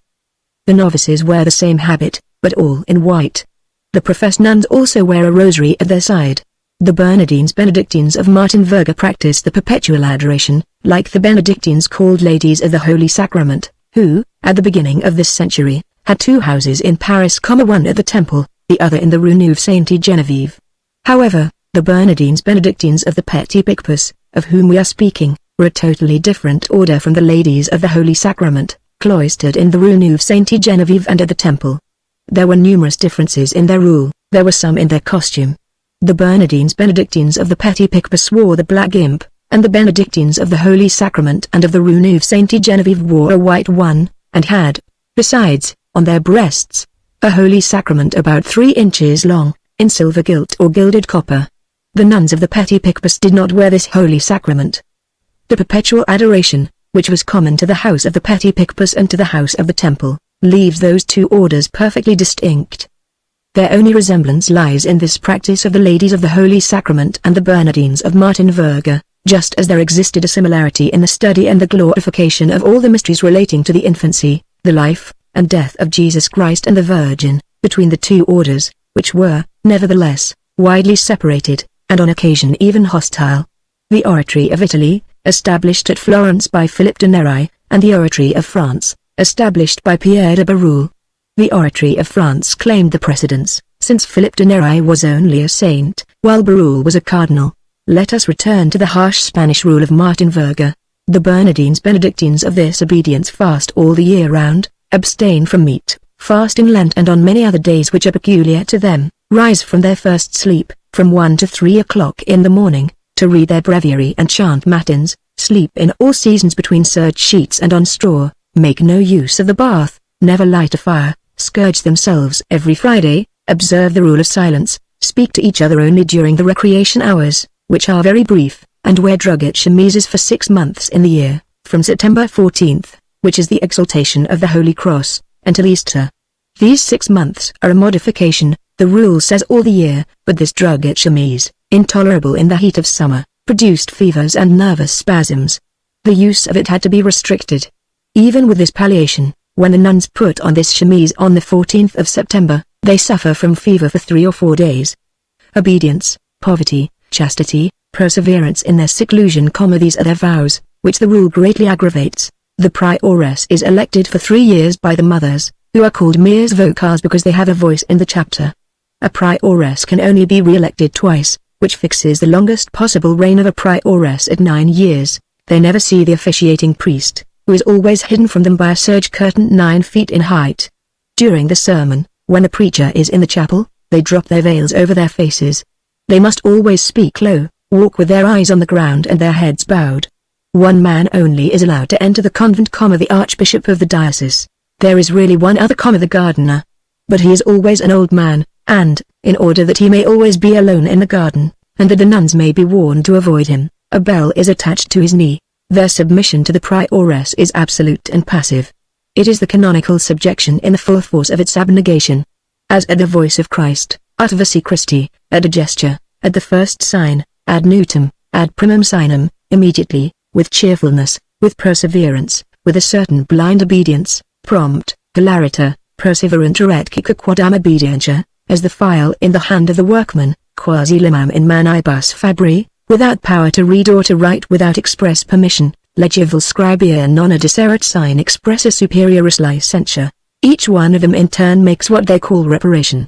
The novices wear the same habit, but all in white. The professed nuns also wear a rosary at their side. The Bernardines Benedictines of Martin Verga practice the perpetual adoration, like the Benedictines called Ladies of the Holy Sacrament, who, at the beginning of this century, had 2 houses in Paris, one at the Temple, the other in the Rue Neuve Sainte-Geneviève. However, the Bernardines Benedictines of the Petit Picpus, of whom we are speaking, were a totally different order from the Ladies of the Holy Sacrament, cloistered in the Rue Neuve Sainte-Geneviève and at the Temple. There were numerous differences in their rule, there were some in their costume. The Bernardines Benedictines of the Petit Picpus wore the black gimp, and the Benedictines of the Holy Sacrament and of the Rue Neuve Sainte-Geneviève wore a white one, and had, besides, on their breasts, a Holy Sacrament about 3 inches long, in silver gilt or gilded copper. The nuns of the Petit Picpus did not wear this Holy Sacrament. The perpetual adoration, which was common to the house of the petty Picpus and to the house of the temple, leaves those two orders perfectly distinct. Their only resemblance lies in this practice of the Ladies of the Holy Sacrament and the Bernardines of Martinverge, just as there existed a similarity in the study and the glorification of all the mysteries relating to the infancy, the life, and death of Jesus Christ and the Virgin, between the two orders, which were, nevertheless, widely separated, and on occasion even hostile. The Oratory of Italy, established at Florence by Philip de Neri, and the Oratory of France, established by Pierre de Bérulle. The Oratory of France claimed the precedence, since Philip de Neri was only a saint, while Bérulle was a cardinal. Let us return to the harsh Spanish rule of Martinverge. The Bernardines Benedictines of this obedience fast all the year round, abstain from meat, fast in Lent and on many other days which are peculiar to them, rise from their first sleep, from 1 to 3 o'clock in the morning, to read their breviary and chant matins, sleep in all seasons between serge sheets and on straw, make no use of the bath, never light a fire, scourge themselves every Friday, observe the rule of silence, speak to each other only during the recreation hours, which are very brief, and wear drugget chemises for 6 months in the year, from September 14th, which is the exaltation of the Holy Cross, until Easter. These 6 months are a modification, the rule says all the year, but this drugget chemise, intolerable in the heat of summer, produced fevers and nervous spasms. The use of it had to be restricted. Even with this palliation, when the nuns put on this chemise on the 14th of September, they suffer from fever for 3 or 4 days. Obedience, poverty, chastity, perseverance in their seclusion, these are their vows, which the rule greatly aggravates. The prioress is elected for 3 years by the mothers, who are called mères vocales because they have a voice in the chapter. A prioress can only be re-elected twice, which fixes the longest possible reign of a prioress at 9 years. They never see the officiating priest, who is always hidden from them by a serge curtain 9 feet in height. During the sermon, when the preacher is in the chapel, they drop their veils over their faces. They must always speak low, walk with their eyes on the ground and their heads bowed. One man only is allowed to enter the convent, the archbishop of the diocese. There is really one other, the gardener. But he is always an old man, and, in order that he may always be alone in the garden, and that the nuns may be warned to avoid him, a bell is attached to his knee. Their submission to the prioress is absolute and passive. It is the canonical subjection in the full force of its abnegation. As at the voice of Christ, ut vici Christi, at a gesture, at the first sign, ad nutum, ad primum signum, immediately, with cheerfulness, with perseverance, with a certain blind obedience, prompt, hilariter, perseverantur et quodam obedientia, as the file in the hand of the workman, quasi limam in manibus fabri, without power to read or to write without express permission, legivel scribia non addicerat sign expressa superioris licentia. Each one of them in turn makes what they call reparation.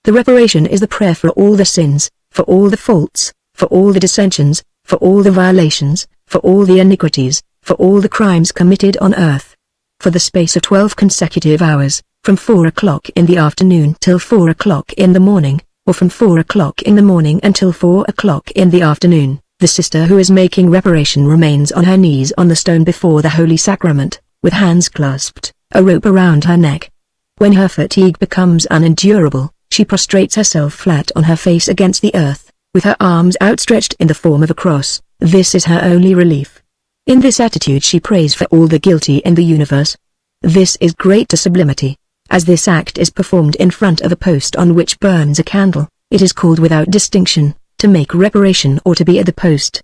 The reparation is the prayer for all the sins, for all the faults, for all the dissensions, for all the violations, for all the iniquities, for all the crimes committed on earth. For the space of 12 consecutive hours, from 4 o'clock in the afternoon till 4 o'clock in the morning, or from 4 o'clock in the morning until 4 o'clock in the afternoon, the sister who is making reparation remains on her knees on the stone before the Holy Sacrament, with hands clasped, a rope around her neck. When her fatigue becomes unendurable, she prostrates herself flat on her face against the earth, with her arms outstretched in the form of a cross. This is her only relief. In this attitude she prays for all the guilty in the universe. This is greater sublimity. As this act is performed in front of a post on which burns a candle, it is called without distinction, to make reparation or to be at the post.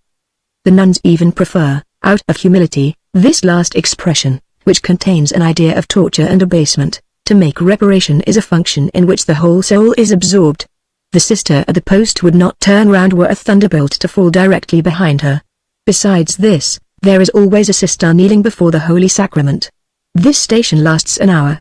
The nuns even prefer, out of humility, this last expression, which contains an idea of torture and abasement. To make reparation is a function in which the whole soul is absorbed. The sister at the post would not turn round were a thunderbolt to fall directly behind her. Besides this, there is always a sister kneeling before the Holy Sacrament. This station lasts an hour.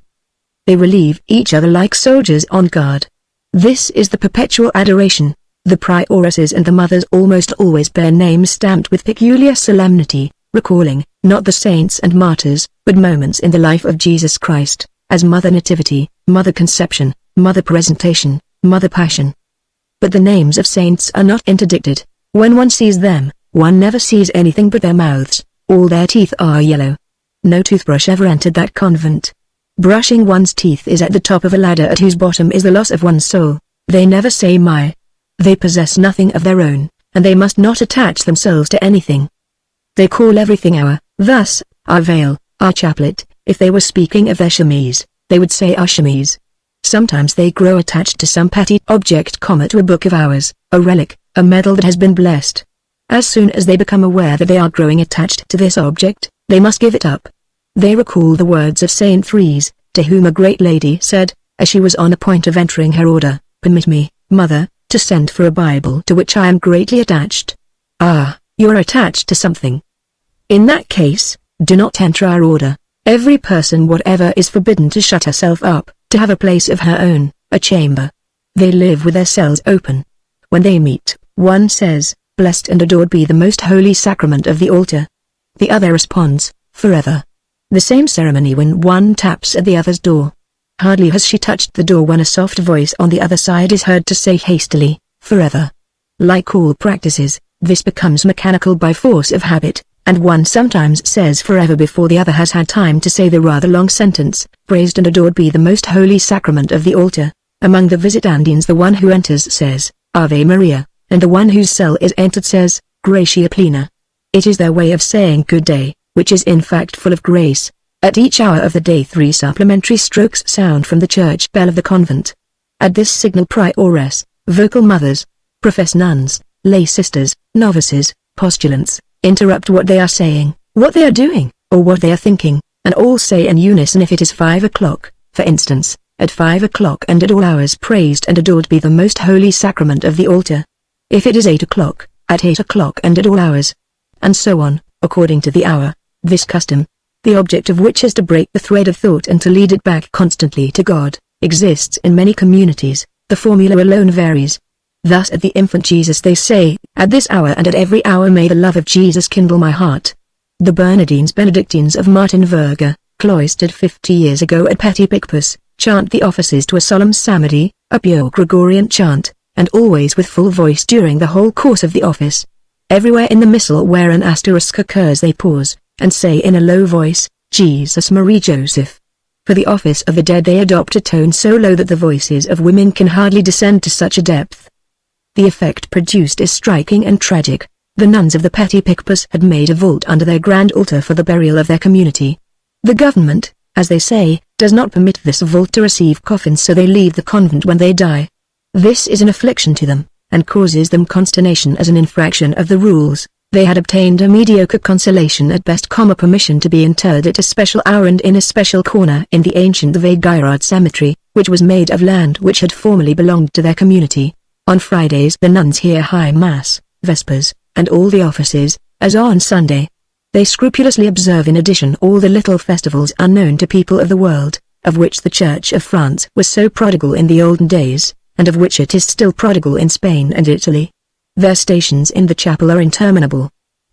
They relieve each other like soldiers on guard. This is the perpetual adoration. The prioresses and the mothers almost always bear names stamped with peculiar solemnity, recalling, not the saints and martyrs, but moments in the life of Jesus Christ, as Mother Nativity, Mother Conception, Mother Presentation, Mother Passion. But the names of saints are not interdicted. When one sees them, one never sees anything but their mouths. All their teeth are yellow. No toothbrush ever entered that convent. Brushing one's teeth is at the top of a ladder at whose bottom is the loss of one's soul. They never say my. They possess nothing of their own, and they must not attach themselves to anything. They call everything our, Thus, our veil, our chaplet, if they were speaking of their chemise, they would say our chemise. Sometimes they grow attached to some petty object, to a book of hours, a relic, a medal that has been blessed. As soon as they become aware that they are growing attached to this object, they must give it up. They recall the words of Saint Therese, to whom a great lady said, as she was on the point of entering her order, "Permit me, mother, to send for a Bible to which I am greatly attached." Ah, you are attached to something. In that case, do not enter our order. Every person whatever is forbidden to shut herself up, to have a place of her own, a chamber. They live with their cells open. When they meet, one says, "Blessed and adored be the most holy sacrament of the altar." The other responds, "Forever." The same ceremony when one taps at the other's door. Hardly has she touched the door when a soft voice on the other side is heard to say hastily, "Forever." Like all practices, this becomes mechanical by force of habit, and one sometimes says forever before the other has had time to say the rather long sentence, "Praised and adored be the most holy sacrament of the altar." Among the visitandines the one who enters says, "Ave Maria," and the one whose cell is entered says, "Gratia plena." It is their way of saying good day, which is in fact full of grace. At each hour of the day 3 supplementary strokes sound from the church bell of the convent. At this signal prioress, vocal mothers, professed nuns, lay sisters, novices, postulants, interrupt what they are saying, what they are doing, or what they are thinking, and all say in unison if it is 5 o'clock, for instance, at 5 o'clock and at all hours praised and adored be the most holy sacrament of the altar. If it is 8 o'clock, at 8 o'clock and at all hours. And so on, according to the hour. This custom, the object of which is to break the thread of thought and to lead it back constantly to God, exists in many communities. The formula alone varies. Thus at the infant Jesus they say, "At this hour and at every hour may the love of Jesus kindle my heart." The Bernardines Benedictines of Martin Verga, cloistered 50 years ago at Petit Picpus, chant the offices to a solemn psalmody, a pure Gregorian chant, and always with full voice during the whole course of the office. Everywhere in the missal where an asterisk occurs they pause, and say in a low voice, "Jesus Marie Joseph." For the office of the dead they adopt a tone so low that the voices of women can hardly descend to such a depth. The effect produced is striking and tragic. The nuns of the Petit Picpus had made a vault under their grand altar for the burial of their community. The government, as they say, does not permit this vault to receive coffins, so they leave the convent when they die. This is an affliction to them, and causes them consternation as an infraction of the rules. They had obtained a mediocre consolation at best, permission to be interred at a special hour and in a special corner in the ancient Vaugirard cemetery, which was made of land which had formerly belonged to their community. On Fridays the nuns hear High Mass, Vespers, and all the offices, as on Sunday. They scrupulously observe in addition all the little festivals unknown to people of the world, of which the Church of France was so prodigal in the olden days, and of which it is still prodigal in Spain and Italy. Their stations in the chapel are interminable.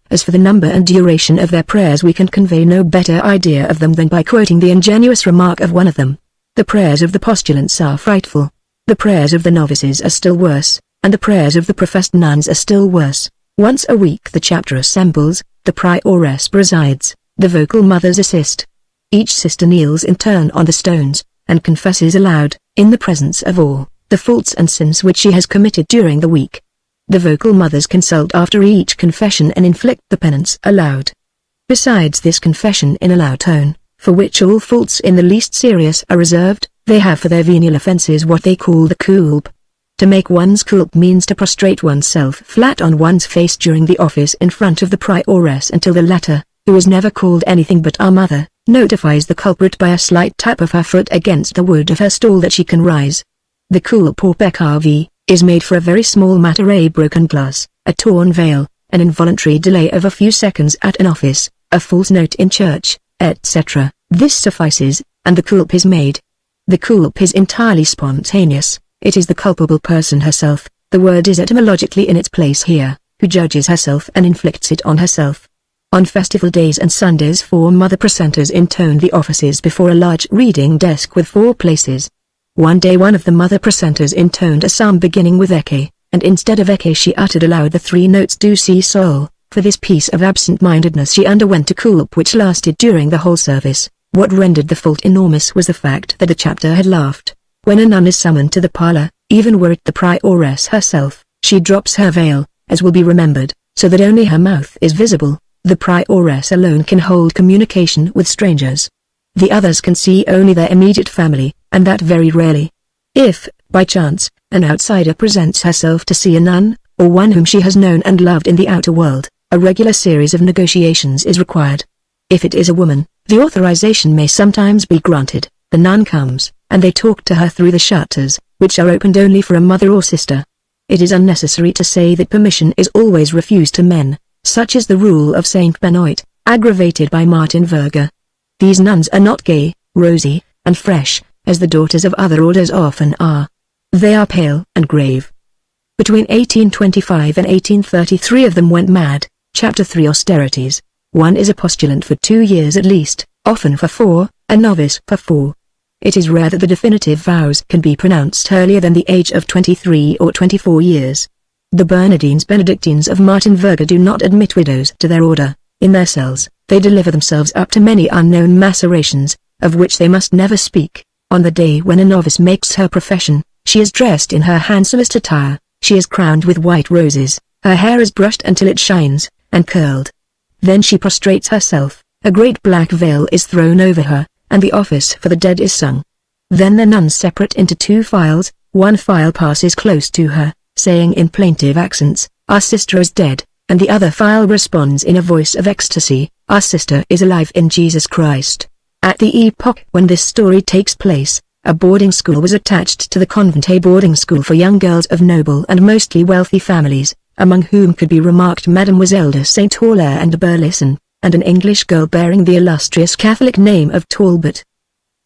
As for the number and duration of their prayers we can convey no better idea of them than by quoting the ingenuous remark of one of them. The prayers of the postulants are frightful. The prayers of the novices are still worse, and the prayers of the professed nuns are still worse. Once a week the chapter assembles, the prioress presides, the vocal mothers assist. Each sister kneels in turn on the stones, and confesses aloud, in the presence of all, the faults and sins which she has committed during the week. The vocal mothers consult after each confession and inflict the penance aloud. Besides this confession in a loud tone, for which all faults in the least serious are reserved, they have for their venial offences what they call the culp. To make one's culp means to prostrate oneself flat on one's face during the office in front of the prioress until the latter, who is never called anything but our mother, notifies the culprit by a slight tap of her foot against the wood of her stool that she can rise. The culp or peccavi is made for a very small matter: a broken glass, a torn veil, an involuntary delay of a few seconds at an office, a false note in church, etc. This suffices, and the culp is made. The culp is entirely spontaneous. It is the culpable person herself, the word is etymologically in its place here, who judges herself and inflicts it on herself. On festival days and Sundays 4 mother precentors intone the offices before a large reading desk with 4 places. One day one of the mother precentors intoned a psalm beginning with Ecce, and instead of Ecce she uttered aloud the 3 notes Do Si Sol. For this piece of absent-mindedness she underwent a culp which lasted during the whole service. What rendered the fault enormous was the fact that the chapter had laughed. When a nun is summoned to the parlor, even were it the prioress herself, she drops her veil, as will be remembered, so that only her mouth is visible. The prioress alone can hold communication with strangers. The others can see only their immediate family, and that very rarely. If, by chance, an outsider presents herself to see a nun, or one whom she has known and loved in the outer world, a regular series of negotiations is required. If it is a woman, the authorization may sometimes be granted. The nun comes, and they talk to her through the shutters, which are opened only for a mother or sister. It is unnecessary to say that permission is always refused to men, such is the rule of Saint Benoit, aggravated by Martin Verga. These nuns are not gay, rosy, and fresh, as the daughters of other orders often are. They are pale and grave. Between 1825 and 1833 of them went mad. Chapter 3 Austerities. One is a postulant for 2 years at least, often for 4, a novice for 4. It is rare that the definitive vows can be pronounced earlier than the age of 23 or 24 years. The Bernardines Benedictines of Martin Verga do not admit widows to their order. In their cells, they deliver themselves up to many unknown macerations, of which they must never speak. On the day when a novice makes her profession, she is dressed in her handsomest attire, she is crowned with white roses, her hair is brushed until it shines, and curled. Then she prostrates herself, a great black veil is thrown over her, and the office for the dead is sung. Then the nuns separate into 2 files, one file passes close to her, saying in plaintive accents, "Our sister is dead," and the other file responds in a voice of ecstasy, "Our sister is alive in Jesus Christ." At the epoch when this story takes place, a boarding school was attached to the convent, a boarding school for young girls of noble and mostly wealthy families, among whom could be remarked Mademoiselle de Saint Hilaire and de Burleson, and an English girl bearing the illustrious Catholic name of Talbot.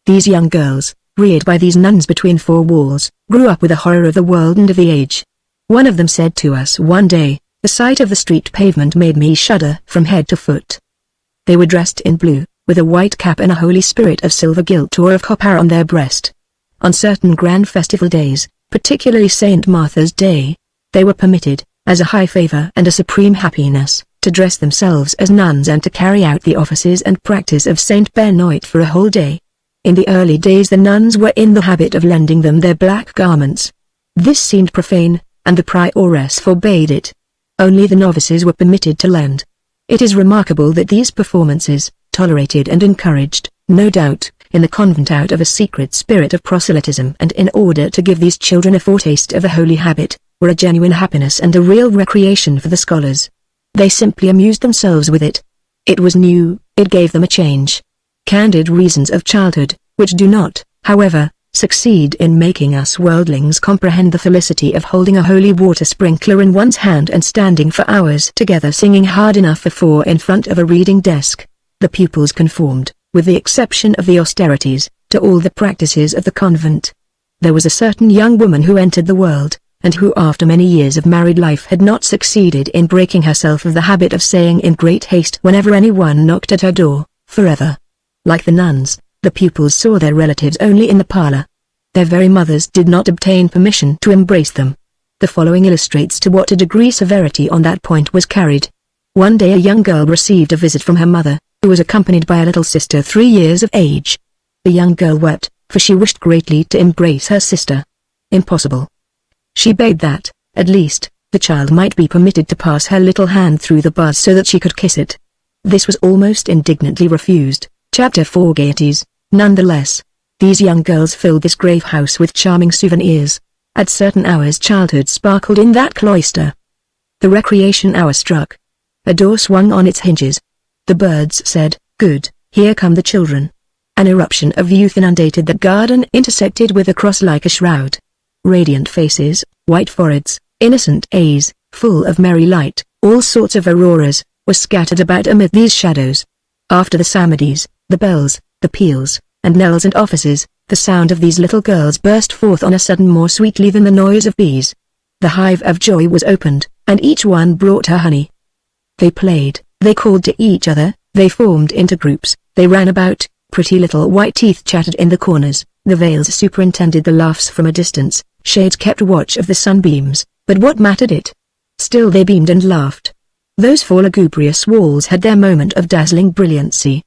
These young girls, reared by these nuns between 4 walls, grew up with a horror of the world and of the age. One of them said to us one day, "The sight of the street pavement made me shudder from head to foot." They were dressed in blue, with a white cap and a Holy Spirit of silver gilt or of copper on their breast. On certain grand festival days, particularly St. Martha's Day, they were permitted, as a high favor and a supreme happiness, to dress themselves as nuns and to carry out the offices and practice of Saint Benoit for a whole day. In the early days the nuns were in the habit of lending them their black garments. This seemed profane, and the prioress forbade it. Only the novices were permitted to lend. It is remarkable that these performances, tolerated and encouraged, no doubt, in the convent out of a secret spirit of proselytism and in order to give these children a foretaste of the holy habit, were a genuine happiness and a real recreation for the scholars. They simply amused themselves with it. It was new, it gave them a change. Candid reasons of childhood, which do not, however, succeed in making us worldlings comprehend the felicity of holding a holy water sprinkler in one's hand and standing for hours together singing hard enough for 4 in front of a reading desk. The pupils conformed, with the exception of the austerities, to all the practices of the convent. There was a certain young woman who entered the world, and who after many years of married life had not succeeded in breaking herself of the habit of saying in great haste whenever anyone knocked at her door, "Forever." Like the nuns, the pupils saw their relatives only in the parlor. Their very mothers did not obtain permission to embrace them. The following illustrates to what a degree severity on that point was carried. One day a young girl received a visit from her mother, who was accompanied by a little sister 3 years of age. The young girl wept, for she wished greatly to embrace her sister. Impossible. She begged that, at least, the child might be permitted to pass her little hand through the bud so that she could kiss it. This was almost indignantly refused. Chapter 4 Gaieties. Nonetheless, these young girls filled this grave house with charming souvenirs. At certain hours childhood sparkled in that cloister. The recreation hour struck. A door swung on its hinges. The birds said, "Good, here come the children." An eruption of youth inundated that garden intersected with a cross like a shroud. Radiant faces, white foreheads, innocent eyes, full of merry light, all sorts of auroras, were scattered about amid these shadows. After the psalmodies, the bells, the peals, and knells and offices, the sound of these little girls burst forth on a sudden more sweetly than the noise of bees. The hive of joy was opened, and each one brought her honey. They played, they called to each other, they formed into groups, they ran about, pretty little white teeth chattered in the corners, the veils superintended the laughs from a distance, shades kept watch of the sunbeams, but what mattered it? Still they beamed and laughed. Those 4 lugubrious walls had their moment of dazzling brilliancy.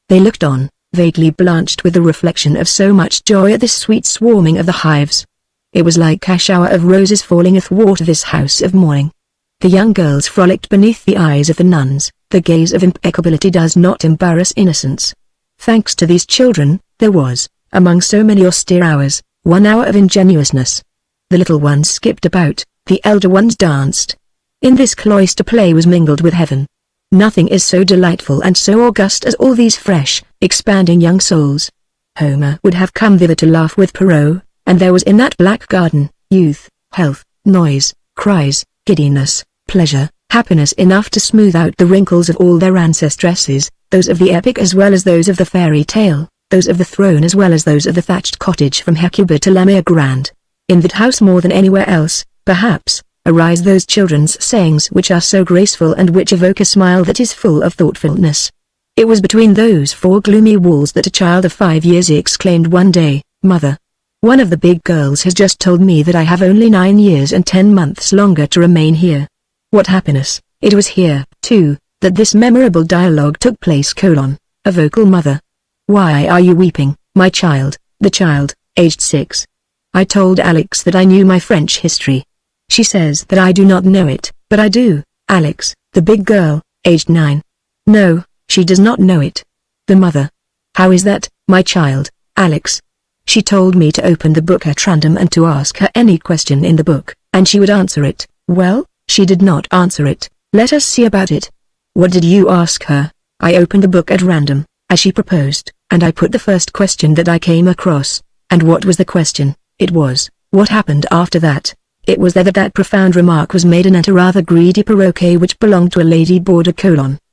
They looked on, vaguely blanched with the reflection of so much joy at this sweet swarming of the hives. It was like a shower of roses falling athwart this house of mourning. The young girls frolicked beneath the eyes of the nuns, The gaze of impeccability does not embarrass innocence. Thanks to these children, there was, among so many austere hours, 1 hour of ingenuousness. The little ones skipped about, the elder ones danced. In this cloister play was mingled with heaven. Nothing is so delightful and so august as all these fresh, expanding young souls. Homer would have come thither to laugh with Perrault, and there was in that black garden, youth, health, noise, cries, giddiness, pleasure, happiness enough to smooth out the wrinkles of all their ancestresses, those of the epic as well as those of the fairy tale, those of the throne as well as those of the thatched cottage from Hecuba to La Mere Grande. In that house more than anywhere else, perhaps, arise those children's sayings which are so graceful and which evoke a smile that is full of thoughtfulness. It was between those 4 gloomy walls that a child of 5 years exclaimed one day, "Mother, one of the big girls has just told me that I have only 9 years and 10 months longer to remain here." What happiness! It was here, too, that this memorable dialogue took place: a vocal mother. "Why are you weeping, my child?" The child, aged 6. "I told Alex that I knew my French history. She says that I do not know it, but I do." Alex, the big girl, aged 9. "No, she does not know it." The mother. "How is that, my child?" Alex. "She told me to open the book at random and to ask her any question in the book, and she would answer it." "Well, she did not answer it. Let us see about it." "What did you ask her?" "I opened the book at random, as she proposed, and I put the first question that I came across." "And what was the question?" "It was, what happened after that?" It was there that profound remark was made anent a rather greedy perroquet which belonged to a lady boarder: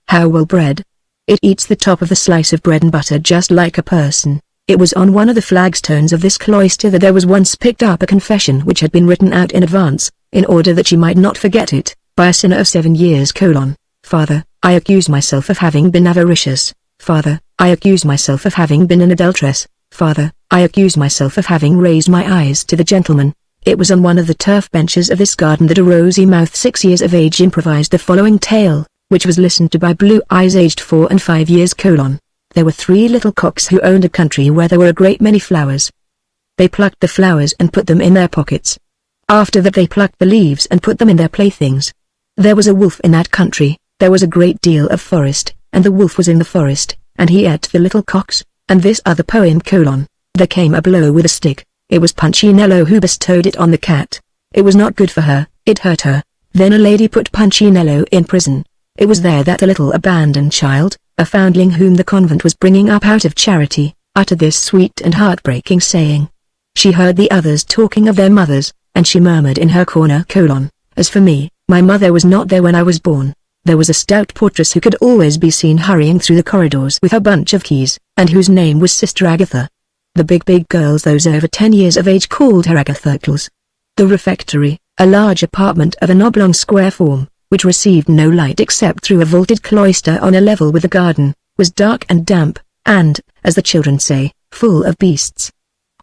"How well bred. It eats the top of the slice of bread and butter just like a person." It was on one of the flagstones of this cloister that there was once picked up a confession which had been written out in advance, in order that she might not forget it, by a sinner of 7 years: "Father, I accuse myself of having been avaricious. Father, I accuse myself of having been an adulteress. Father, I accuse myself of having raised my eyes to the gentleman." It was on one of the turf benches of this garden that a rosy-mouthed 6 years of age improvised the following tale, which was listened to by Blue Eyes aged 4 and 5 years: "There were 3 little cocks who owned a country where there were a great many flowers. They plucked the flowers and put them in their pockets. After that they plucked the leaves and put them in their playthings. There was a wolf in that country, there was a great deal of forest, and the wolf was in the forest, and he ate the little cocks." And this other poem: "There came a blow with a stick. It was Punchinello who bestowed it on the cat. It was not good for her, it hurt her. Then a lady put Punchinello in prison. It was there that a little abandoned child, a foundling whom the convent was bringing up out of charity, uttered this sweet and heartbreaking saying. She heard the others talking of their mothers, and she murmured in her corner: "As for me, my mother was not there when I was born." There was a stout portress who could always be seen hurrying through the corridors with her bunch of keys, and whose name was Sister Agatha. The big girls, those over 10 years of age, called her Agathocles. The refectory, a large apartment of an oblong square form, which received no light except through a vaulted cloister on a level with the garden, was dark and damp, and, as the children say, full of beasts.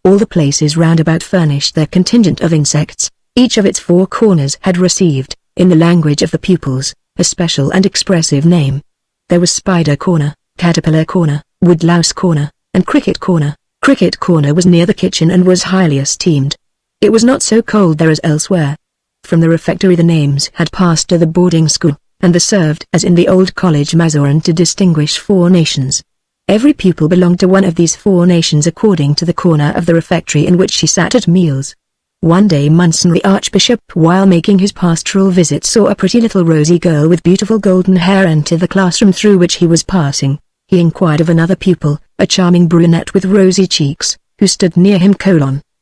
All the places round about furnished their contingent of insects. Each of its 4 corners had received, in the language of the pupils, a special and expressive name. There was Spider Corner, Caterpillar Corner, Woodlouse Corner, and Cricket Corner. Cricket Corner was near the kitchen and was highly esteemed. It was not so cold there as elsewhere. From the refectory the names had passed to the boarding school, and they served as in the old college Mazarin to distinguish 4 nations. Every pupil belonged to one of these 4 nations according to the corner of the refectory in which she sat at meals. One day Munson the Archbishop, while making his pastoral visit, saw a pretty little rosy girl with beautiful golden hair enter the classroom through which he was passing. He inquired of another pupil, a charming brunette with rosy cheeks, who stood near him: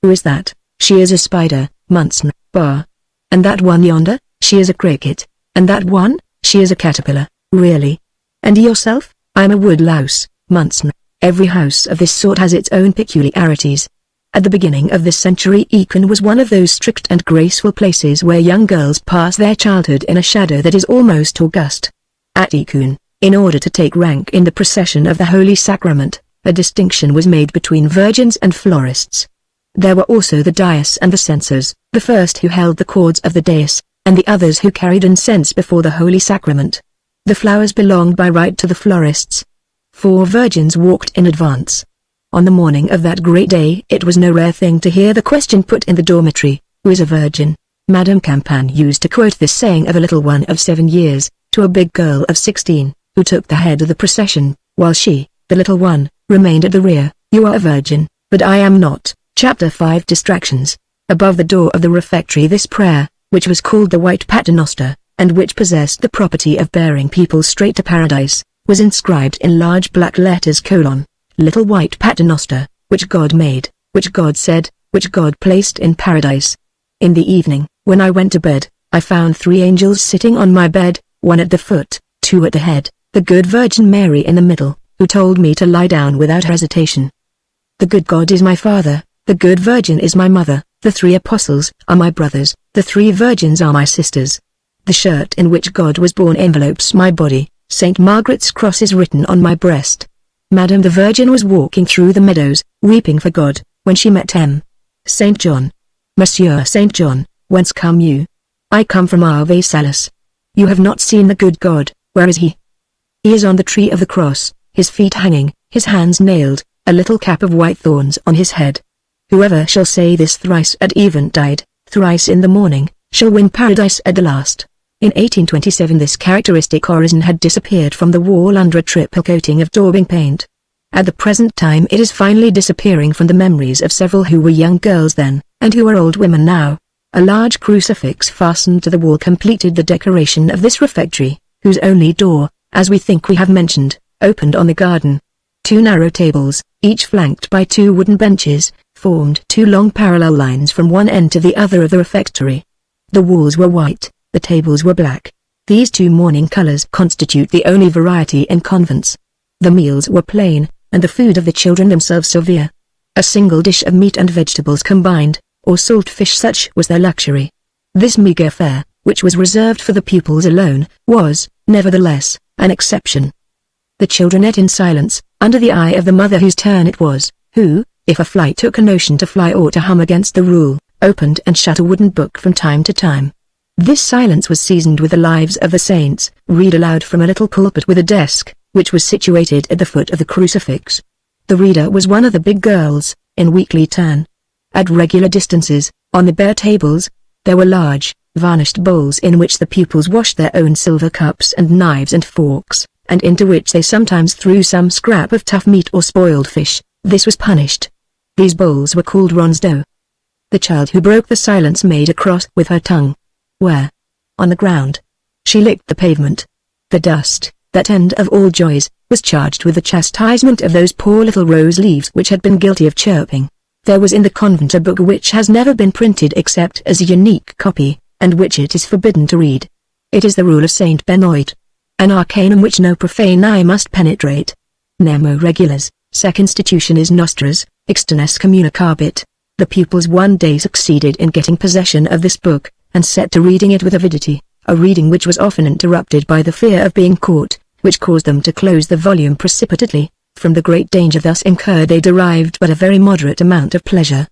"Who is that?" "She is a spider, Munson." "Bah! And that one yonder?" "She is a cricket." "And that one?" "She is a caterpillar." "Really? And yourself?" "I am a woodlouse, Munson." Every house of this sort has its own peculiarities. At the beginning of this century Eton was one of those strict and graceful places where young girls pass their childhood in a shadow that is almost august. At Eton, in order to take rank in the procession of the Holy Sacrament, a distinction was made between virgins and florists. There were also the dais and the censors, the first who held the cords of the dais, and the others who carried incense before the Holy Sacrament. The flowers belonged by right to the florists. 4 virgins walked in advance. On the morning of that great day it was no rare thing to hear the question put in the dormitory: "Who is a virgin?" Madame Campan used to quote this saying of a little one of 7 years, to a big girl of 16, who took the head of the procession, while she, the little one, remained at the rear. You are a virgin, but I am not. Chapter 5 Distractions. Above the door of the refectory this prayer, which was called the White Paternoster, and which possessed the property of bearing people straight to paradise, was inscribed in large black letters: Little White Paternoster, which God made, which God said, which God placed in paradise. In the evening, when I went to bed, I found 3 angels sitting on my bed, 1 at the foot, 2 at the head, the good Virgin Mary in the middle, who told me to lie down without hesitation. The good God is my Father, the good Virgin is my mother, the 3 apostles are my brothers, the 3 virgins are my sisters. The shirt in which God was born envelopes my body, St. Margaret's cross is written on my breast. Madame the Virgin was walking through the meadows, weeping for God, when she met M. St. John. Monsieur St. John, whence come you? I come from Ave Salus. You have not seen the good God. Where is he? He is on the tree of the cross, his feet hanging, his hands nailed, a little cap of white thorns on his head. Whoever shall say this thrice at eventide, thrice in the morning, shall win paradise at the last. In 1827 this characteristic orison had disappeared from the wall under a triple coating of daubing paint. At the present time it is finally disappearing from the memories of several who were young girls then, and who are old women now. A large crucifix fastened to the wall completed the decoration of this refectory, whose only door, as we think we have mentioned, opened on the garden. 2 narrow tables, each flanked by 2 wooden benches, formed 2 long parallel lines from one end to the other of the refectory. The walls were white, the tables were black. These 2 mourning colors constitute the only variety in convents. The meals were plain, and the food of the children themselves severe. A single dish of meat and vegetables combined, or salt fish, such was their luxury. This meager fare, which was reserved for the pupils alone, was, nevertheless, an exception. The children ate in silence, under the eye of the mother whose turn it was, who, if a fly took a notion to fly or to hum against the rule, opened and shut a wooden book from time to time. This silence was seasoned with the lives of the saints, read aloud from a little pulpit with a desk, which was situated at the foot of the crucifix. The reader was one of the big girls, in weekly turn. At regular distances, on the bare tables, there were large, varnished bowls in which the pupils washed their own silver cups and knives and forks, and into which they sometimes threw some scrap of tough meat or spoiled fish. This was punished. These bowls were called ronds-d'eau. The child who broke the silence made a cross with her tongue. Where? On the ground. She licked the pavement. The dust, that end of all joys, was charged with the chastisement of those poor little rose leaves which had been guilty of chirping. There was in the convent a book which has never been printed except as a unique copy, and which it is forbidden to read. It is the Rule of Saint Benoit, an arcanum which no profane eye must penetrate. Nemo regulars, sec institutionis nostras, externes communicabit. The pupils one day succeeded in getting possession of this book, and set to reading it with avidity, a reading which was often interrupted by the fear of being caught, which caused them to close the volume precipitately. From the great danger thus incurred they derived but a very moderate amount of pleasure.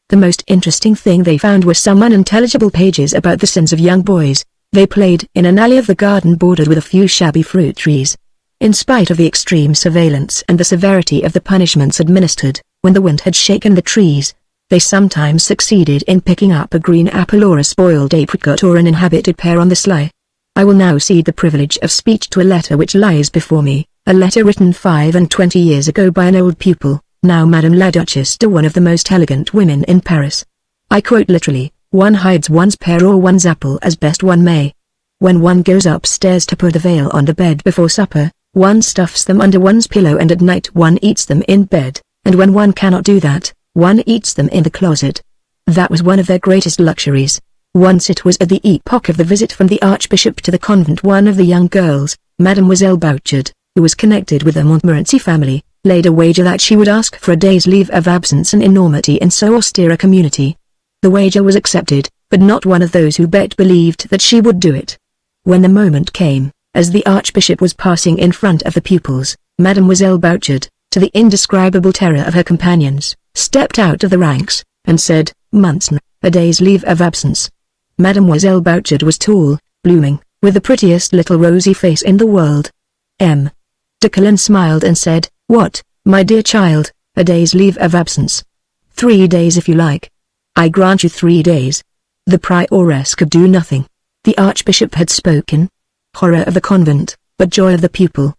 The most interesting thing they found were some unintelligible pages about the sins of young boys. They played in an alley of the garden bordered with a few shabby fruit trees. In spite of the extreme surveillance and the severity of the punishments administered, when the wind had shaken the trees, they sometimes succeeded in picking up a green apple or a spoiled apricot or an inhabited pear on the sly. I will now cede the privilege of speech to a letter which lies before me, a letter written 25 years ago by an old pupil, now Madame la Duchesse de one of the most elegant women in Paris. I quote literally, "One hides one's pear or one's apple as best one may. When one goes upstairs to put the veil on the bed before supper, one stuffs them under one's pillow and at night one eats them in bed, and when one cannot do that, one eats them in the closet." That was one of their greatest luxuries. Once it was at the epoch of the visit from the Archbishop to the convent one of the young girls, Mademoiselle Bouchard, who was connected with the Montmorency family, laid a wager that she would ask for a day's leave of absence, an enormity in so austere a community. The wager was accepted, but not one of those who bet believed that she would do it. When the moment came, as the Archbishop was passing in front of the pupils, Mademoiselle Bouchard, to the indescribable terror of her companions, stepped out of the ranks, and said, "Monsieur, a day's leave of absence." Mademoiselle Bouchard was tall, blooming, with the prettiest little rosy face in the world. M. de Colin smiled and said, "What, my dear child, a day's leave of absence? 3 days if you like. I grant you 3 days." The prioress could do nothing. The Archbishop had spoken. Horror of the convent, but joy of the pupil.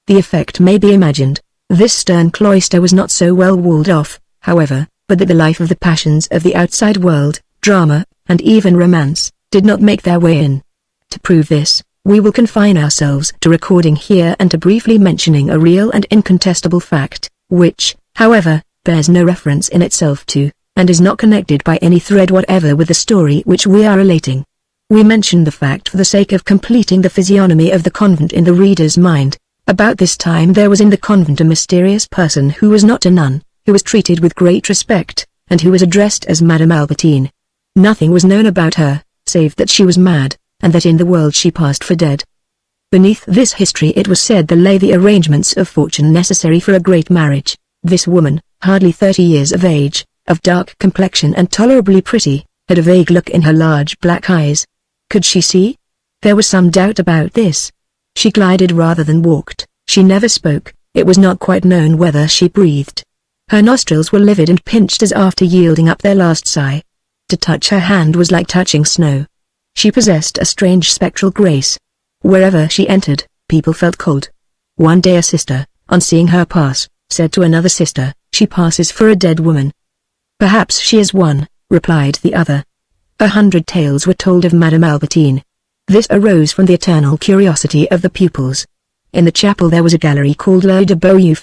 The effect may be imagined. This stern cloister was not so well walled off, however, but that the life of the passions of the outside world, drama, and even romance, did not make their way in. To prove this, we will confine ourselves to recording here and to briefly mentioning a real and incontestable fact, which, however, bears no reference in itself to, and is not connected by any thread whatever with the story which we are relating. We mention the fact for the sake of completing the physiognomy of the convent in the reader's mind. About this time there was in the convent a mysterious person who was not a nun, who was treated with great respect, and who was addressed as Madame Albertine. Nothing was known about her, save that she was mad, and that in the world she passed for dead. Beneath this history it was said there lay the arrangements of fortune necessary for a great marriage. This woman, hardly 30 years of age, of dark complexion and tolerably pretty, had a vague look in her large black eyes. Could she see? There was some doubt about this. She glided rather than walked, she never spoke, it was not quite known whether she breathed. Her nostrils were livid and pinched as after yielding up their last sigh. To touch her hand was like touching snow. She possessed a strange spectral grace. Wherever she entered, people felt cold. One day a sister, on seeing her pass, said to another sister, "She passes for a dead woman." "Perhaps she is one," replied the other. 100 tales were told of Madame Albertine. This arose from the eternal curiosity of the pupils. In the chapel there was a gallery called l'œil de Beaulieu.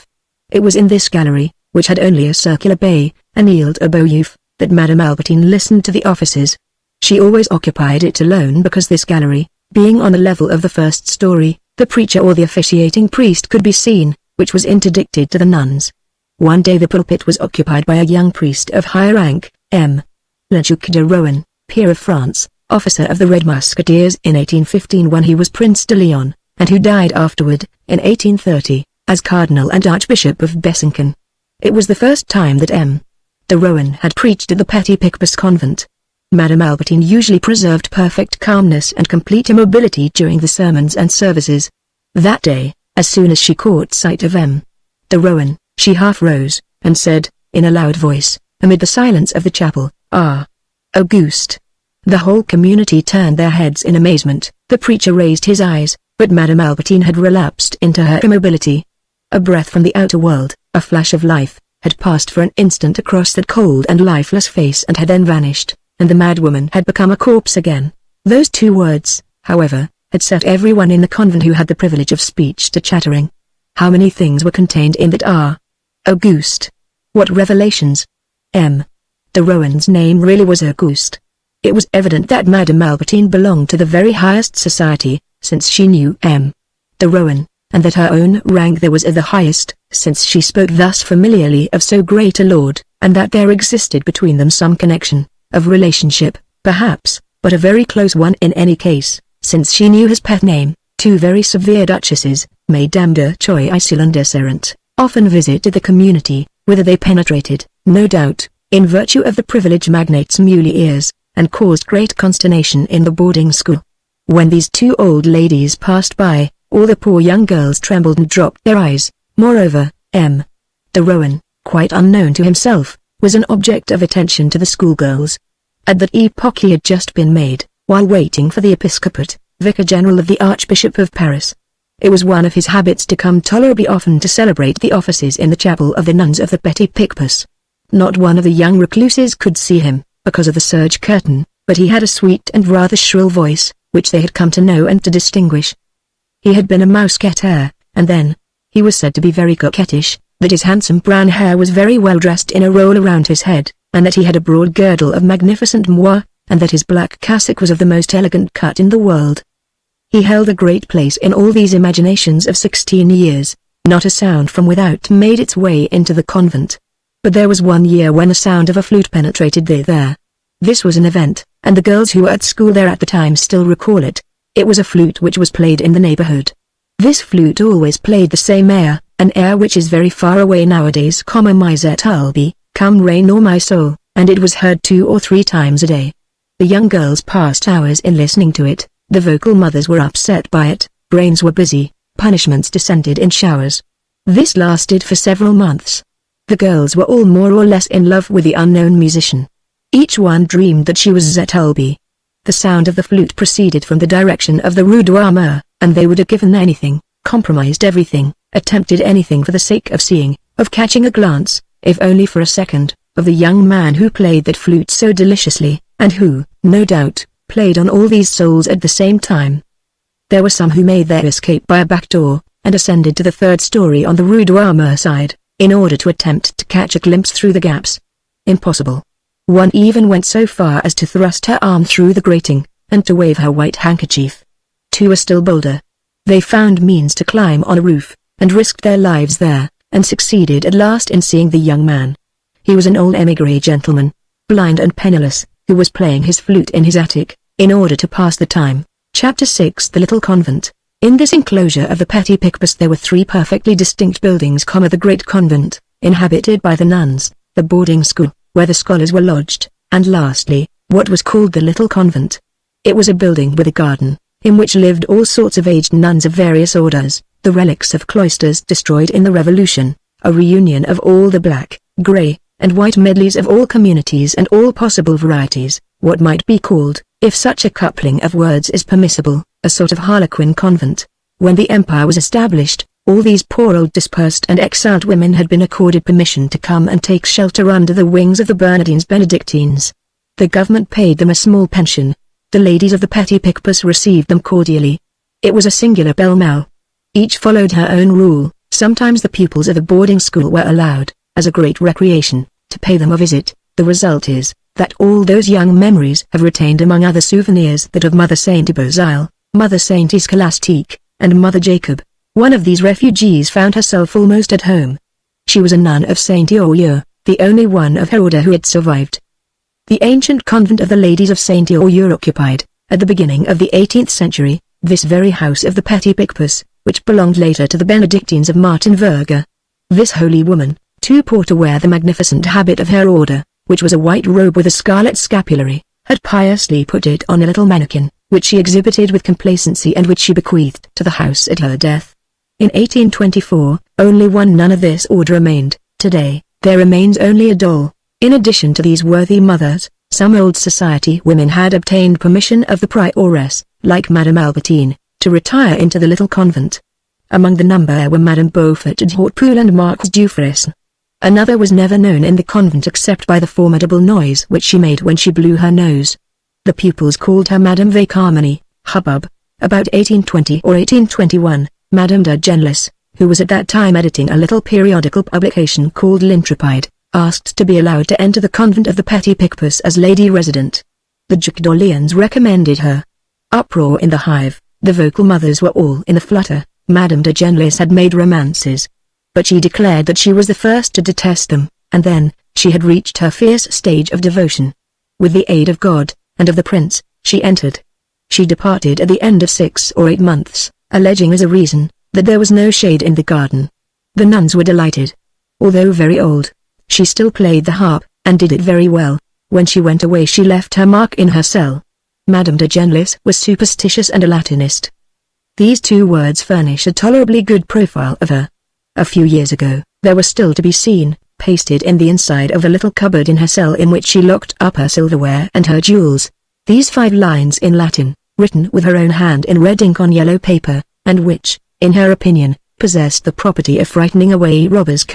It was in this gallery, which had only a circular bay, an aile de Beaulieu, that Madame Albertine listened to the offices. She always occupied it alone because this gallery, being on the level of the first story, the preacher or the officiating priest could be seen, which was interdicted to the nuns. One day the pulpit was occupied by a young priest of high rank, M. Le Duc de Rohan, peer of France, officer of the Red Musketeers in 1815 when he was Prince de Leon, and who died afterward, in 1830, as Cardinal and Archbishop of Besançon. It was the first time that M. de Rohan had preached at the Petit Picpus convent. Madame Albertine usually preserved perfect calmness and complete immobility during the sermons and services. That day, as soon as she caught sight of M. de Rohan, she half rose, and said, in a loud voice, amid the silence of the chapel, "Ah, Auguste." The whole community turned their heads in amazement. The preacher raised his eyes, but Madame Albertine had relapsed into her immobility. A breath from the outer world, a flash of life, had passed for an instant across that cold and lifeless face and had then vanished, and the madwoman had become a corpse again. Those two words, however, had set everyone in the convent who had the privilege of speech to chattering. How many things were contained in that "Ah, Auguste"? What revelations! M. de Rohan's name really was Auguste. It was evident that Madame Albertine belonged to the very highest society, since she knew M. de Rohan, and that her own rank there was of the highest, since she spoke thus familiarly of so great a lord, and that there existed between them some connection, of relationship, perhaps, but a very close one in any case, since she knew his pet name. Two very severe duchesses, Mesdames de Choiseul and de Serent, often visited the community, whither they penetrated, no doubt, in virtue of the privilege magnate's muley ears, and caused great consternation in the boarding school. When these two old ladies passed by, all the poor young girls trembled and dropped their eyes. Moreover, M. de Rohan, quite unknown to himself, was an object of attention to the schoolgirls. At that epoch he had just been made, while waiting for the episcopate, Vicar General of the Archbishop of Paris. It was one of his habits to come tolerably often to celebrate the offices in the chapel of the nuns of the Petit Picpus. Not one of the young recluses could see him, because of the serge curtain, but he had a sweet and rather shrill voice, which they had come to know and to distinguish. He had been a mousquetaire, and then, he was said to be very coquettish, that his handsome brown hair was very well dressed in a roll around his head, and that he had a broad girdle of magnificent moire, and that his black cassock was of the most elegant cut in the world. He held a great place in all these imaginations of 16 years. Not a sound from without made its way into the convent. But there was one year when the sound of a flute penetrated there. This was an event, and the girls who were at school there at the time still recall it. It was a flute which was played in the neighborhood. This flute always played the same air, an air which is very far away nowadays, my zet albi, come rain or my soul, and it was heard 2 or 3 times a day. The young girls passed hours in listening to it, the vocal mothers were upset by it, brains were busy, punishments descended in showers. This lasted for several months. The girls were all more or less in love with the unknown musician. Each one dreamed that she was Zetulbi. The sound of the flute proceeded from the direction of the Rue d'Armor, and they would have given anything, compromised everything, attempted anything for the sake of seeing, of catching a glance, if only for a second, of the young man who played that flute so deliciously, and who, no doubt, played on all these souls at the same time. There were some who made their escape by a back door, and ascended to the third story on the Rue d'Armor side, in order to attempt to catch a glimpse through the gaps. Impossible. One even went so far as to thrust her arm through the grating, and to wave her white handkerchief. Two were still bolder. They found means to climb on a roof, and risked their lives there, and succeeded at last in seeing the young man. He was an old émigré gentleman, blind and penniless, who was playing his flute in his attic, in order to pass the time. Chapter 6 The Little Convent. In this enclosure of the Petit Picpus there were three perfectly distinct buildings, the great convent, inhabited by the nuns, the boarding school, where the scholars were lodged, and lastly, what was called the Little Convent. It was a building with a garden, in which lived all sorts of aged nuns of various orders, the relics of cloisters destroyed in the Revolution, a reunion of all the black, grey, and white medleys of all communities and all possible varieties, what might be called, if such a coupling of words is permissible, a sort of Harlequin convent. When the empire was established, all these poor old dispersed and exiled women had been accorded permission to come and take shelter under the wings of the Bernardines Benedictines. The government paid them a small pension. The ladies of the Petit Picpus received them cordially. It was a singular pell-mell. Each followed her own rule. Sometimes the pupils of the boarding school were allowed, as a great recreation, to pay them a visit. The result is, that all those young memories have retained among other souvenirs that of Mother Sainte Beauzile, Mother Sainte Scholastique, and Mother Jacob. One of these refugees found herself almost at home. She was a nun of Saint Oyer, the only one of her order who had survived. The ancient convent of the Ladies of Saint Oyer occupied, at the beginning of the 18th century, this very house of the Petit Picpus, which belonged later to the Benedictines of Martin Verga. This holy woman, too poor to wear the magnificent habit of her order, which was a white robe with a scarlet scapulary, had piously put it on a little mannequin, which she exhibited with complacency and which she bequeathed to the house at her death. In 1824, only one nun of this order remained. Today, there remains only a doll. In addition to these worthy mothers, some old society women had obtained permission of the prioress, like Madame Albertine, to retire into the little convent. Among the number were Madame Beaufort de Hautpoul and Marquise Dufresne. Another was never known in the convent except by the formidable noise which she made when she blew her nose. The pupils called her Madame Vacarmony, hubbub. About 1820 or 1821, Madame de Genlis, who was at that time editing a little periodical publication called L'Intrépide, asked to be allowed to enter the convent of the Petit Picpus as lady resident. The Duc d'Orléans recommended her. Uproar in the hive, the vocal mothers were all in a flutter. Madame de Genlis had made romances, but she declared that she was the first to detest them, and then, she had reached her fierce stage of devotion. With the aid of God, and of the prince, she entered. She departed at the end of 6 or 8 months, alleging as a reason, that there was no shade in the garden. The nuns were delighted. Although very old, she still played the harp, and did it very well. When she went away she left her mark in her cell. Madame de Genlis was superstitious and a Latinist. These two words furnish a tolerably good profile of her. A few years ago, there was still to be seen, pasted in the inside of a little cupboard in her cell in which she locked up her silverware and her jewels, these 5 lines in Latin, written with her own hand in red ink on yellow paper, and which, in her opinion, possessed the property of frightening away robbers.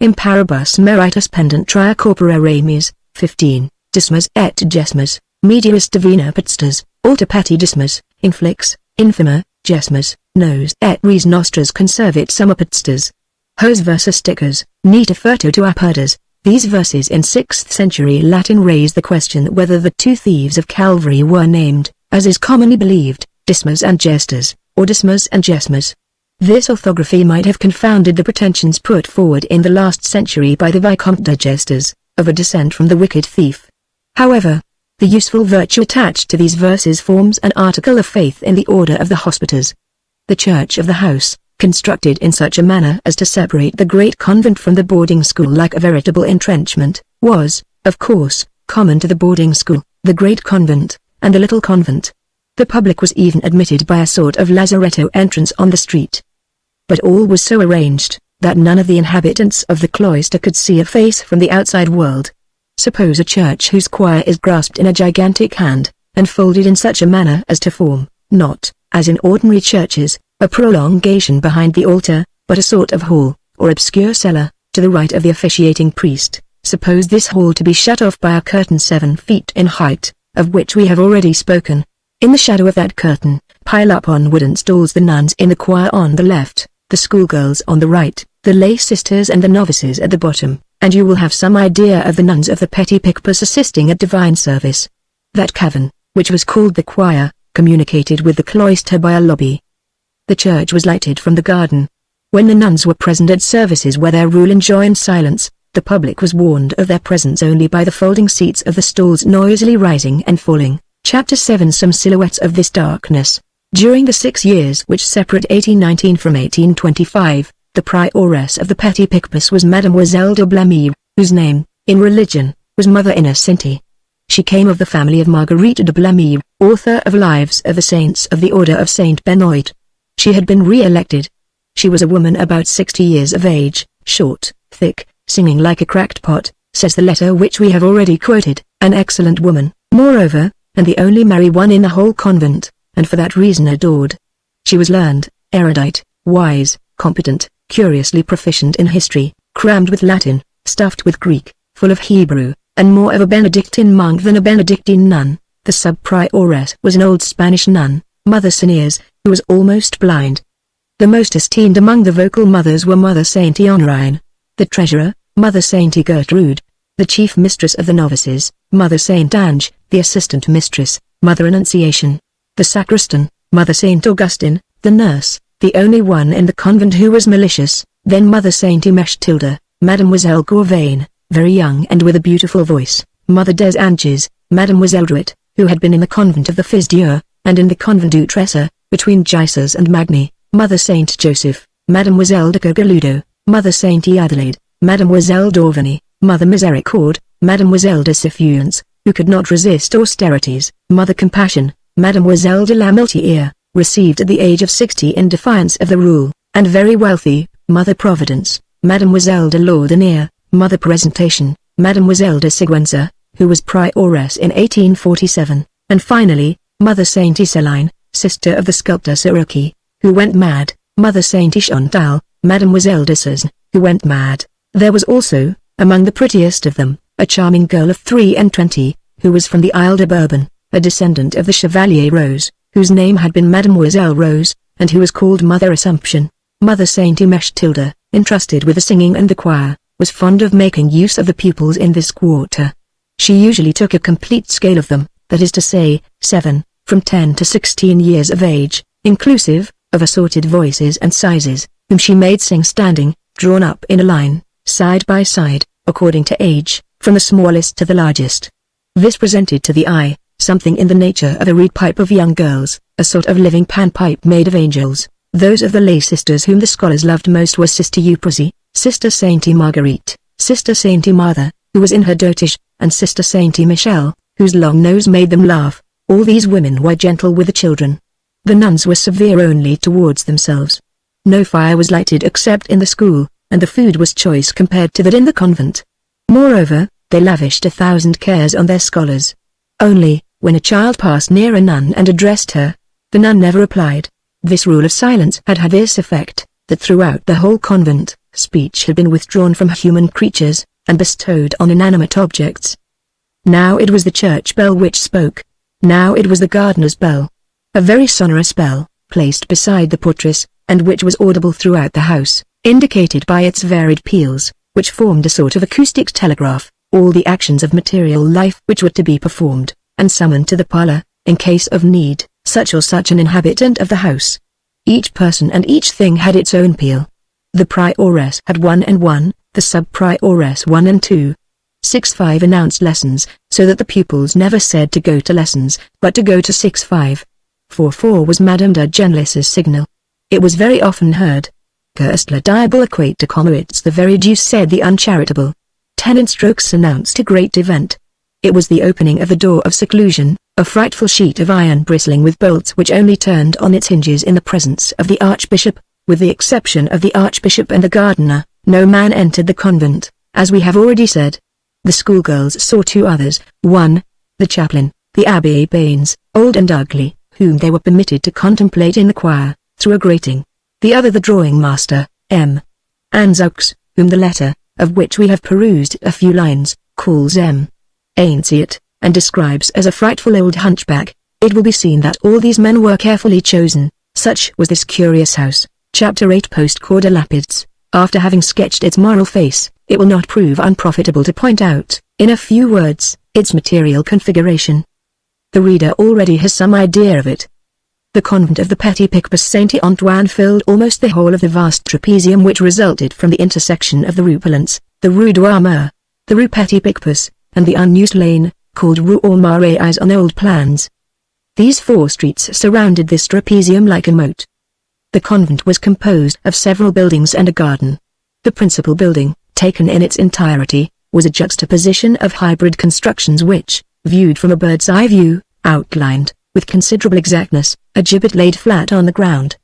Imparibus meritus pendent tria corpora remis, 15, dismas et gesmas, medius divina pitstas, alter pati dismas, inflix, infima, gesmas, nos et res nostras conservit summa pitstas. Hos versus stickers, nita furto to apertas. These verses in 6th century Latin raise the question whether the 2 thieves of Calvary were named, as is commonly believed, Dismas and Gestas, or Dismas and Gesmas. This orthography might have confounded the pretensions put forward in the last century by the Vicomte de Gestas, of a descent from the wicked thief. However, the useful virtue attached to these verses forms an article of faith in the order of the Hospitars. The church of the house, constructed in such a manner as to separate the great convent from the boarding school like a veritable entrenchment, was, of course, common to the boarding school, the great convent, and the little convent. The public was even admitted by a sort of lazaretto entrance on the street. But all was so arranged, that none of the inhabitants of the cloister could see a face from the outside world. Suppose a church whose choir is grasped in a gigantic hand, and folded in such a manner as to form, not, as in ordinary churches, a prolongation behind the altar, but a sort of hall, or obscure cellar, to the right of the officiating priest. Suppose this hall to be shut off by a curtain 7 feet in height, of which we have already spoken. In the shadow of that curtain, pile up on wooden stools the nuns in the choir on the left, the schoolgirls on the right, the lay sisters and the novices at the bottom, and you will have some idea of the nuns of the petty picpus assisting at divine service. That cavern, which was called the choir, communicated with the cloister by a lobby. The church was lighted from the garden. When the nuns were present at services where their rule enjoined silence, the public was warned of their presence only by the folding seats of the stalls noisily rising and falling. Chapter 7. Some silhouettes of this darkness. During the 6 years which separate 1819 from 1825, the prioress of the petty picpus was Mademoiselle de Blamire, whose name, in religion, was Mother Innocenti. She came of the family of Marguerite de Blamire, author of Lives of the Saints of the Order of Saint Benoit. She had been re-elected. She was a woman about 60 years of age, short, thick, singing like a cracked pot, says the letter which we have already quoted, an excellent woman, moreover, and the only merry one in the whole convent, and for that reason adored. She was learned, erudite, wise, competent, curiously proficient in history, crammed with Latin, stuffed with Greek, full of Hebrew, and more of a Benedictine monk than a Benedictine nun. The sub-prioress was an old Spanish nun, Mother Seniers, who was almost blind. The most esteemed among the vocal mothers were Mother Saint Honorine, the treasurer, Mother Saint Gertrude, the chief mistress of the novices, Mother Saint Ange, the assistant mistress, Mother Annunciation, the sacristan, Mother Saint Augustine, the nurse, the only one in the convent who was malicious, then Mother Saint Mechtilde, Mademoiselle Gourvain, very young and with a beautiful voice, Mother des Anges, Mademoiselle Druit, who had been in the convent of the Fils Dieu, and in the convent du Trésor, between Gisors and Magny, Mother Saint Joseph, Mademoiselle de Cogaludo, Mother Saint Adelaide, Mademoiselle d'Auvigny, Mother Miséricorde, Mademoiselle de Cifuentes, who could not resist austerities, Mother Compassion, Mademoiselle de la Meltiere, received at the age of 60 in defiance of the rule, and very wealthy, Mother Providence, Mademoiselle de Laudonnière, Mother Presentation, Mademoiselle de Siguenza, who was prioress in 1847, and finally, Mother Saint Iseline, sister of the sculptor Siroki, who went mad, Mother Saint Chantal, Mademoiselle de Cesne, who went mad. There was also, among the prettiest of them, a charming girl of 23, who was from the Isle de Bourbon, a descendant of the Chevalier Rose, whose name had been Mademoiselle Rose, and who was called Mother Assumption. Mother Saint Mechtilde, entrusted with the singing and the choir, was fond of making use of the pupils in this quarter. She usually took a complete scale of them, that is to say, 7, from 10 to 16 years of age, inclusive, of assorted voices and sizes, whom she made sing standing, drawn up in a line, side by side, according to age, from the smallest to the largest. This presented to the eye, something in the nature of a reed pipe of young girls, a sort of living panpipe made of angels. Those of the lay sisters whom the scholars loved most were Sister Euphrasie, Sister Saint Marguerite, Sister Saint Martha, who was in her dotage, and Sister Saint Michel, whose long nose made them laugh. All these women were gentle with the children. The nuns were severe only towards themselves. No fire was lighted except in the school, and the food was choice compared to that in the convent. Moreover, they lavished 1,000 cares on their scholars. Only, when a child passed near a nun and addressed her, the nun never replied. This rule of silence had had this effect, that throughout the whole convent, speech had been withdrawn from human creatures, and bestowed on inanimate objects. Now it was the church bell which spoke. Now it was the gardener's bell. A very sonorous bell, placed beside the portress, and which was audible throughout the house, indicated by its varied peals, which formed a sort of acoustic telegraph, all the actions of material life which were to be performed, and summoned to the parlor, in case of need, such or such an inhabitant of the house. Each person and each thing had its own peal. The prioress had 1 and 1, the sub-prioress 1 and 2. 6-5 announced lessons, so that the pupils never said to go to lessons, but to go to 6-5. 4-4 was Madame de Genlis's signal. It was very often heard. Cursed le diable equate to commoits, the very deuce said the uncharitable. 10 strokes announced a great event. It was the opening of the door of seclusion, a frightful sheet of iron bristling with bolts which only turned on its hinges in the presence of the archbishop. With the exception of the archbishop and the gardener, no man entered the convent, as we have already said. The schoolgirls saw 2 others, one, the chaplain, the Abbé Baines, old and ugly, whom they were permitted to contemplate in the choir, through a grating. The other the drawing master, M. Anzaux, whom the letter, of which we have perused a few lines, calls M. Ancient, and describes as a frightful old hunchback. It will be seen that all these men were carefully chosen. Such was this curious house. Chapter 8 Post-Corda Lapids. After having sketched its moral face, it will not prove unprofitable to point out, in a few words, its material configuration. The reader already has some idea of it. The convent of the Petit Picpus Saint-Antoine filled almost the whole of the vast trapezium which resulted from the intersection of the Rue Polence, the Rue Douarnenez, the Rue Petit Picpus, and the unused lane, called Rue aux Marais on old plans. These 4 streets surrounded this trapezium like a moat. The convent was composed of several buildings and a garden. The principal building, taken in its entirety, was a juxtaposition of hybrid constructions which, viewed from a bird's eye view, outlined, with considerable exactness, a gibbet laid flat on the ground.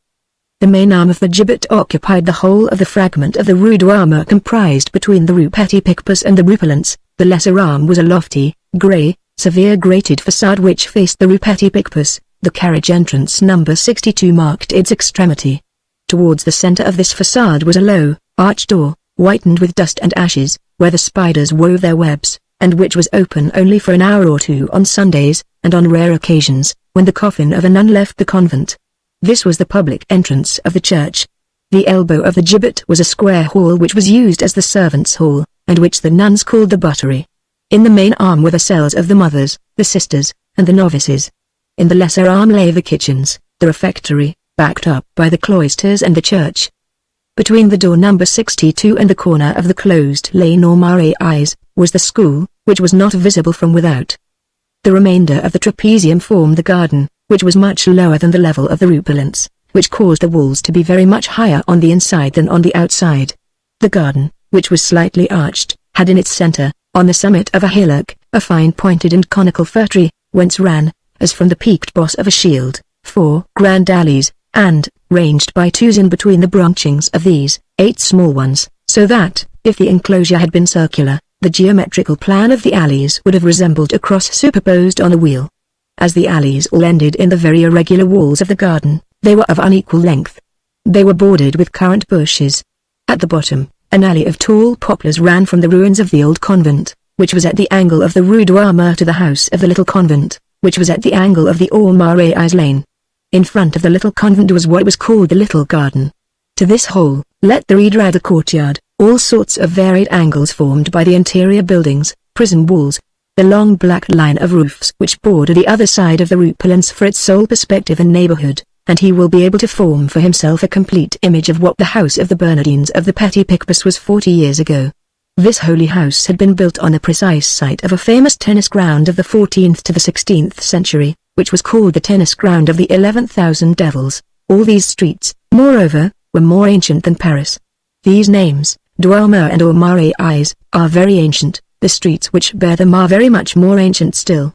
The main arm of the gibbet occupied the whole of the fragment of the Rue Douarnenez comprised between the Rue Petit Picpus and the Rue Polence. The lesser arm was a lofty, grey, severe grated façade which faced the Rue Petit Picpus. The carriage entrance number 62 marked its extremity. Towards the centre of this façade was a low, arched door, whitened with dust and ashes, where the spiders wove their webs, and which was open only for an hour or two on Sundays, and on rare occasions, when the coffin of a nun left the convent. This was the public entrance of the church. The elbow of the gibbet was a square hall which was used as the servants' hall, and which the nuns called the buttery. In the main arm were the cells of the mothers, the sisters, and the novices. In the lesser arm lay the kitchens, the refectory, backed up by the cloisters and the church. Between the door number 62 and the corner of the closed lane or Marais, was the school, which was not visible from without. The remainder of the trapezium formed the garden, which was much lower than the level of the Rue Polence, which caused the walls to be very much higher on the inside than on the outside. The garden, which was slightly arched, had in its centre, on the summit of a hillock, a fine pointed and conical fir tree, whence ran, as from the peaked boss of a shield, 4 grand alleys, and, ranged by 2s in between the branchings of these, 8 small ones, so that, if the enclosure had been circular, the geometrical plan of the alleys would have resembled a cross superposed on a wheel. As the alleys all ended in the very irregular walls of the garden, they were of unequal length. They were bordered with currant bushes. At the bottom, an alley of tall poplars ran from the ruins of the old convent, which was at the angle of the Rue Douarnenez, to the house of the little convent, which was at the angle of the Aux Marais lane. In front of the little convent was what was called the little garden. To this whole, let the reader add a courtyard, all sorts of varied angles formed by the interior buildings, prison walls, the long black line of roofs which border the other side of the Rue Polence for its sole perspective and neighborhood, and he will be able to form for himself a complete image of what the house of the Bernardines of the Petit Picpus was 40 years ago. This holy house had been built on the precise site of a famous tennis ground of the 14th to the 16th century, which was called the tennis ground of the 11,000 devils. All these streets, moreover, were more ancient than Paris. These names, Douarnenez and Aux Marais, are very ancient. The streets which bear them are very much more ancient still.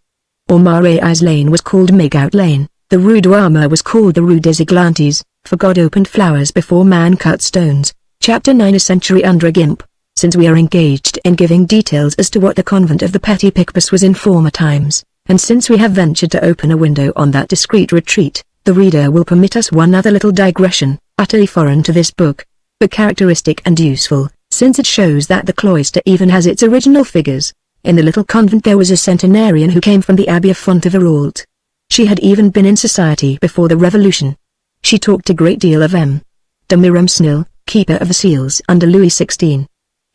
Aux Marais lane was called Magout lane, the Rue Douarnenez was called the Rue des Eglantes, for God opened flowers before man cut stones. Chapter 9 A century under a gimp. Since we are engaged in giving details as to what the convent of the Petit Picpus was in former times, and since we have ventured to open a window on that discreet retreat, the reader will permit us one other little digression, utterly foreign to this book, but characteristic and useful, since it shows that the cloister even has its original figures. In the little convent there was a centenarian who came from the Abbey of Fontevrault. She had even been in society before the Revolution. She talked a great deal of M. de Miromesnil, keeper of the seals under Louis XVI,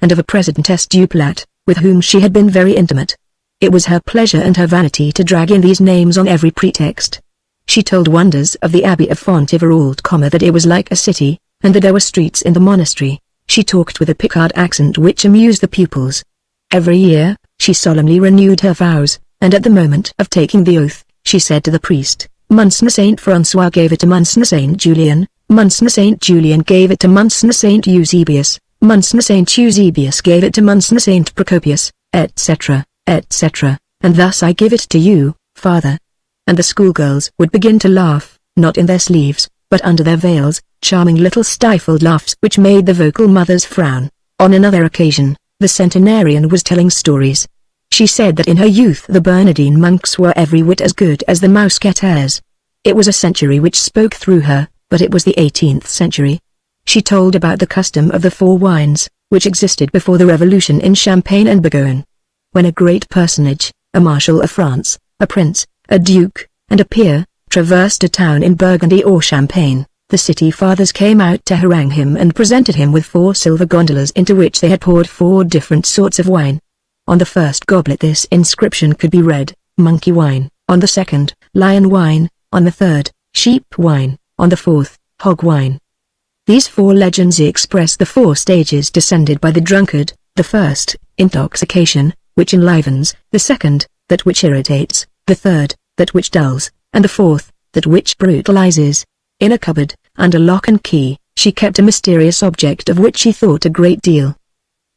and of a Presidentess Duplat, with whom she had been very intimate. It was her pleasure and her vanity to drag in these names on every pretext. She told wonders of the Abbey of Fontevrault, that it was like a city, and that there were streets in the monastery. She talked with a Picard accent which amused the pupils. Every year, she solemnly renewed her vows, and at the moment of taking the oath, she said to the priest, Monseigneur Saint Francois gave it to Monseigneur Saint Julian, Monseigneur Saint Julian gave it to Monseigneur Saint Eusebius, Monseigneur Saint Eusebius gave it to Monseigneur Saint Procopius, etc., etc., and thus I give it to you, Father. And the schoolgirls would begin to laugh, not in their sleeves, but under their veils, charming little stifled laughs which made the vocal mothers frown. On another occasion, the centenarian was telling stories. She said that in her youth the Bernardine monks were every whit as good as the Mousquetaires. It was a century which spoke through her, but it was the 18th century. She told about the custom of the four wines, which existed before the revolution in Champagne and Bourgogne. When a great personage, a marshal of France, a prince, a duke, and a peer, traversed a town in Burgundy or Champagne, the city fathers came out to harangue him and presented him with 4 silver gondolas into which they had poured 4 different sorts of wine. On the first goblet this inscription could be read, monkey wine; on the second, lion wine; on the third, sheep wine; on the fourth, hog wine. These 4 legends express the 4 stages descended by the drunkard: the first, intoxication, which enlivens; the second, that which irritates; the third, that which dulls; and the fourth, that which brutalizes. In a cupboard, under lock and key, she kept a mysterious object of which she thought a great deal.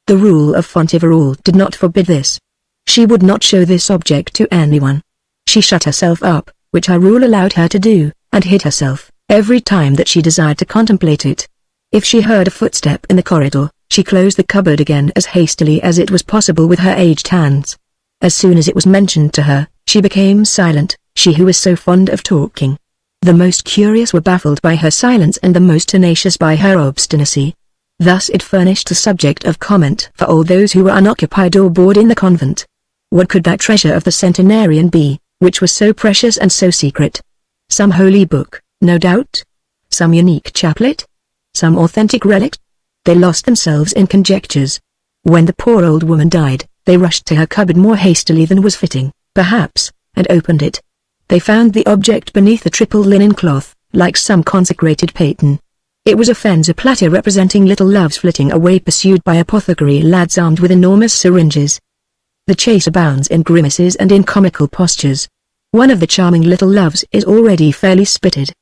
The rule of Fontevraud did not forbid this. She would not show this object to anyone. She shut herself up, which her rule allowed her to do, and hid herself, every time that she desired to contemplate it. If she heard a footstep in the corridor, she closed the cupboard again as hastily as it was possible with her aged hands. As soon as it was mentioned to her, she became silent, she who was so fond of talking. The most curious were baffled by her silence and the most tenacious by her obstinacy. Thus it furnished a subject of comment for all those who were unoccupied or bored in the convent. What could that treasure of the centenarian be, which was so precious and so secret? Some holy book, no doubt? Some unique chaplet? Some authentic relic? They lost themselves in conjectures. When the poor old woman died, they rushed to her cupboard more hastily than was fitting, perhaps, and opened it. They found the object beneath a triple linen cloth, like some consecrated paten. It was a fencer platter representing little loves flitting away pursued by apothecary lads armed with enormous syringes. The chase abounds in grimaces and in comical postures. One of the charming little loves is already fairly spitted.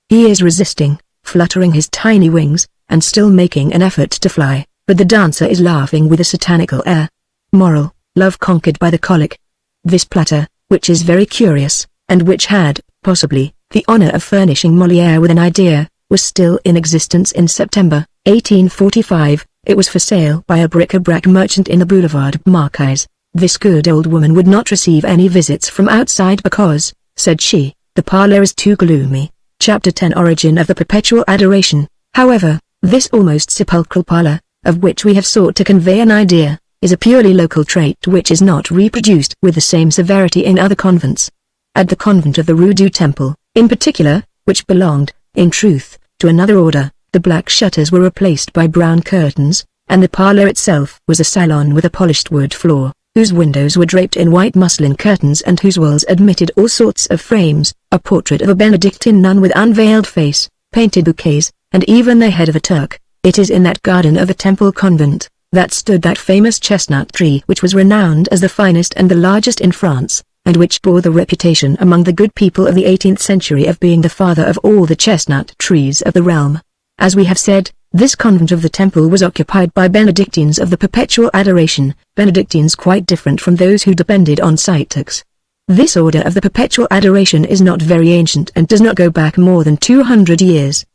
He is resisting, fluttering his tiny wings, and still making an effort to fly, but the dancer is laughing with a satanical air. Moral: love conquered by the colic. This platter, which is very curious, and which had, possibly, the honor of furnishing Molière with an idea, was still in existence in September, 1845. It was for sale by a bric-a-brac merchant in the Boulevard Marquise. This good old woman would not receive any visits from outside because, said she, the parlor is too gloomy. Chapter 10 Origin of the Perpetual Adoration. However, this almost sepulchral parlor, of which we have sought to convey an idea, is a purely local trait which is not reproduced with the same severity in other convents. At the convent of the Rue du Temple, in particular, which belonged, in truth, to another order, the black shutters were replaced by brown curtains, and the parlor itself was a salon with a polished wood floor, whose windows were draped in white muslin curtains and whose walls admitted all sorts of frames, a portrait of a Benedictine nun with unveiled face, painted bouquets, and even the head of a Turk. It is in that garden of the Temple convent, that stood that famous chestnut tree which was renowned as the finest and the largest in France, and which bore the reputation among the good people of the 18th century of being the father of all the chestnut trees of the realm. As we have said, this convent of the Temple was occupied by Benedictines of the Perpetual Adoration, Benedictines quite different from those who depended on Citeaux. This order of the Perpetual Adoration is not very ancient and does not go back more than 200 years.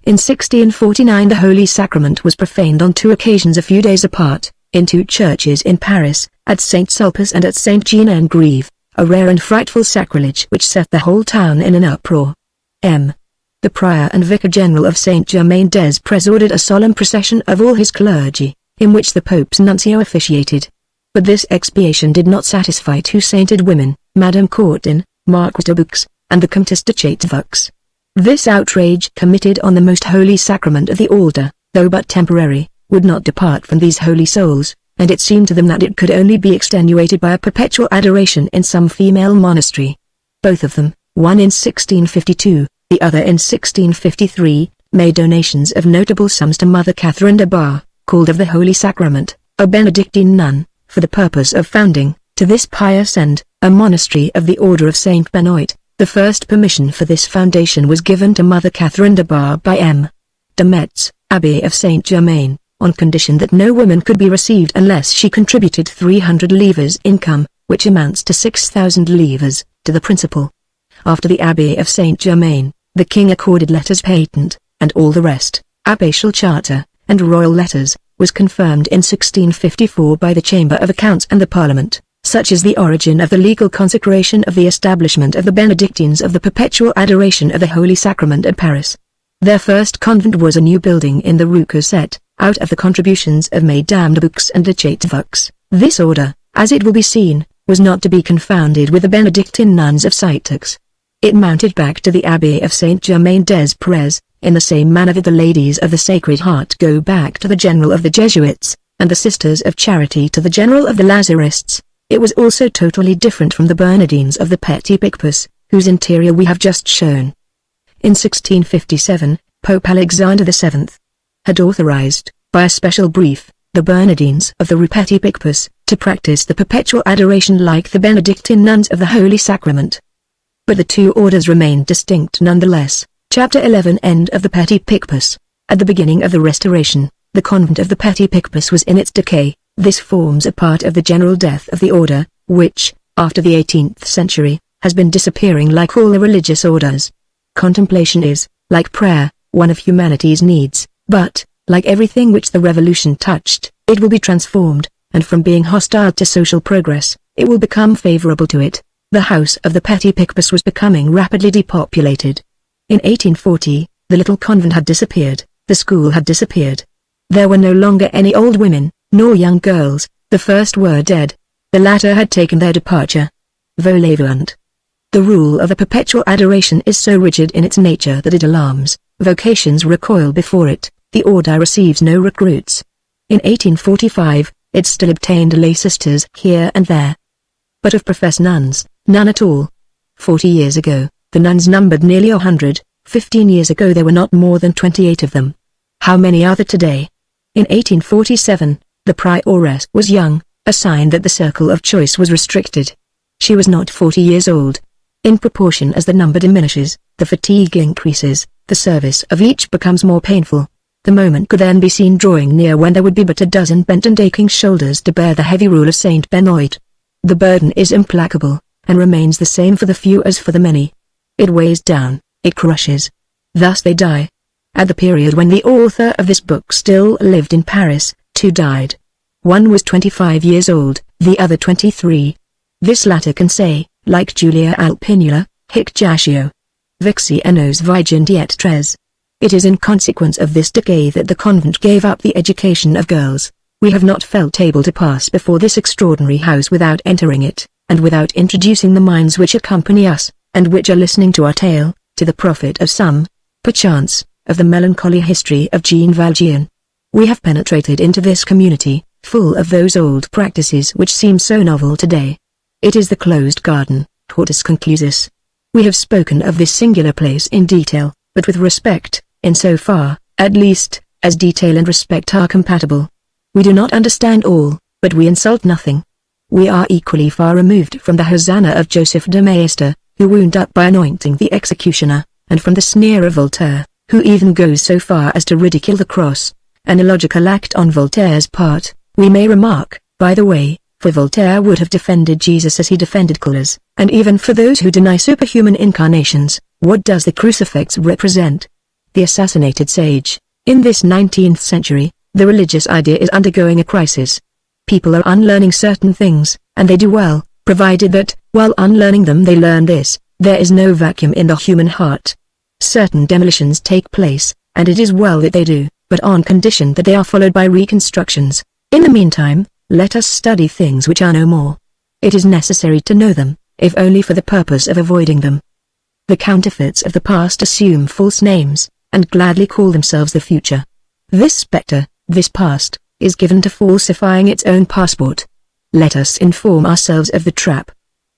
In 1649 the Holy Sacrament was profaned on 2 occasions a few days apart, in 2 churches in Paris, at St. Sulpice and at St. Jean-en-Grève, a rare and frightful sacrilege which set the whole town in an uproar. The prior and vicar general of St. Germain-des-Prés ordered a solemn procession of all his clergy, in which the Pope's nuncio officiated. But this expiation did not satisfy 2 sainted women, Madame Courtin, Marquise de Bux, and the Comtesse de Chateaufoux. This outrage committed on the most holy sacrament of the order, though but temporary, would not depart from these holy souls, and it seemed to them that it could only be extenuated by a perpetual adoration in some female monastery. Both of them, one in 1652, the other in 1653, made donations of notable sums to Mother Catherine de Bar, called of the Holy Sacrament, a Benedictine nun, for the purpose of founding, to this pious end, a monastery of the Order of Saint Benoit. The first permission for this foundation was given to Mother Catherine de Bar by M. de Metz, Abbé of Saint Germain, on condition that no woman could be received unless she contributed 300 livres income, which amounts to 6,000 livres, to the principal. After the Abbey of Saint Germain, the king accorded letters patent, and all the rest, abbatial charter, and royal letters, was confirmed in 1654 by the Chamber of Accounts and the Parliament. Such is the origin of the legal consecration of the establishment of the Benedictines of the perpetual adoration of the Holy Sacrament at Paris. Their first convent was a new building in the Rue Cossette, out of the contributions of MagneonBooks and audiobooks. This order, as it will be seen, was not to be confounded with the Benedictine nuns of Citeaux. It mounted back to the Abbey of Saint-Germain-des-Prés, in the same manner that the Ladies of the Sacred Heart go back to the General of the Jesuits, and the Sisters of Charity to the General of the Lazarists. It was also totally different from the Bernardines of the Petit Picpus, whose interior we have just shown. In 1657, Pope Alexander VII had authorized, by a special brief, the Bernardines of the Rue Petit Picpus, to practice the perpetual adoration like the Benedictine nuns of the Holy Sacrament. But the two orders remained distinct nonetheless. Chapter 11 End of the Petit Picpus. At the beginning of the Restoration, the convent of the Petit Picpus was in its decay. This forms a part of the general death of the order, which, after the 18th century, has been disappearing like all the religious orders. Contemplation is, like prayer, one of humanity's needs, but, like everything which the Revolution touched, it will be transformed, and from being hostile to social progress, it will become favorable to it. The house of the Petit Picpus was becoming rapidly depopulated. In 1840, the little convent had disappeared, the school had disappeared. There were no longer any old women, nor young girls, the first were dead. The latter had taken their departure. Volevunt. The rule of the perpetual adoration is so rigid in its nature that it alarms. Vocations recoil before it. The order receives no recruits. In 1845, it still obtained lay sisters here and there, but of professed nuns, none at all. 40 years ago, the nuns numbered nearly 100. 15 years ago there were not more than 28 of them. How many are there today? In 1847, the prioress was young, a sign that the circle of choice was restricted. She was not 40 years old. In proportion as the number diminishes, the fatigue increases, the service of each becomes more painful. The moment could then be seen drawing near when there would be but a dozen bent and aching shoulders to bear the heavy rule of Saint Benoit. The burden is implacable, and remains the same for the few as for the many. It weighs down, it crushes. Thus they die. At the period when the author of this book still lived in Paris, two died. One was 25 years old, the other 23. This latter can say, like Julia Alpinula, hic jaceo. Vixi nos viginti et tres. It is in consequence of this decay that the convent gave up the education of girls. We have not felt able to pass before this extraordinary house without entering it, and without introducing the minds which accompany us, and which are listening to our tale, to the profit of some, perchance, of the melancholy history of Jean Valjean. We have penetrated into this community, full of those old practices which seem so novel today. It is the closed garden, hortus conclusus. We have spoken of this singular place in detail, but with respect, in so far, at least, as detail and respect are compatible. We do not understand all, but we insult nothing. We are equally far removed from the hosanna of Joseph de Maistre, who wound up by anointing the executioner, and from the sneer of Voltaire, who even goes so far as to ridicule the cross, an illogical act on Voltaire's part, we may remark, by the way, for Voltaire would have defended Jesus as he defended killers, and even for those who deny superhuman incarnations, what does the crucifix represent? The assassinated sage. In this 19th century, the religious idea is undergoing a crisis. People are unlearning certain things, and they do well, provided that, while unlearning them they learn this: there is no vacuum in the human heart. Certain demolitions take place, and it is well that they do, but on condition that they are followed by reconstructions. In the meantime, let us study things which are no more. It is necessary to know them, if only for the purpose of avoiding them. The counterfeits of the past assume false names, and gladly call themselves the future. This spectre, this past, is given to falsifying its own passport. Let us inform ourselves of the trap.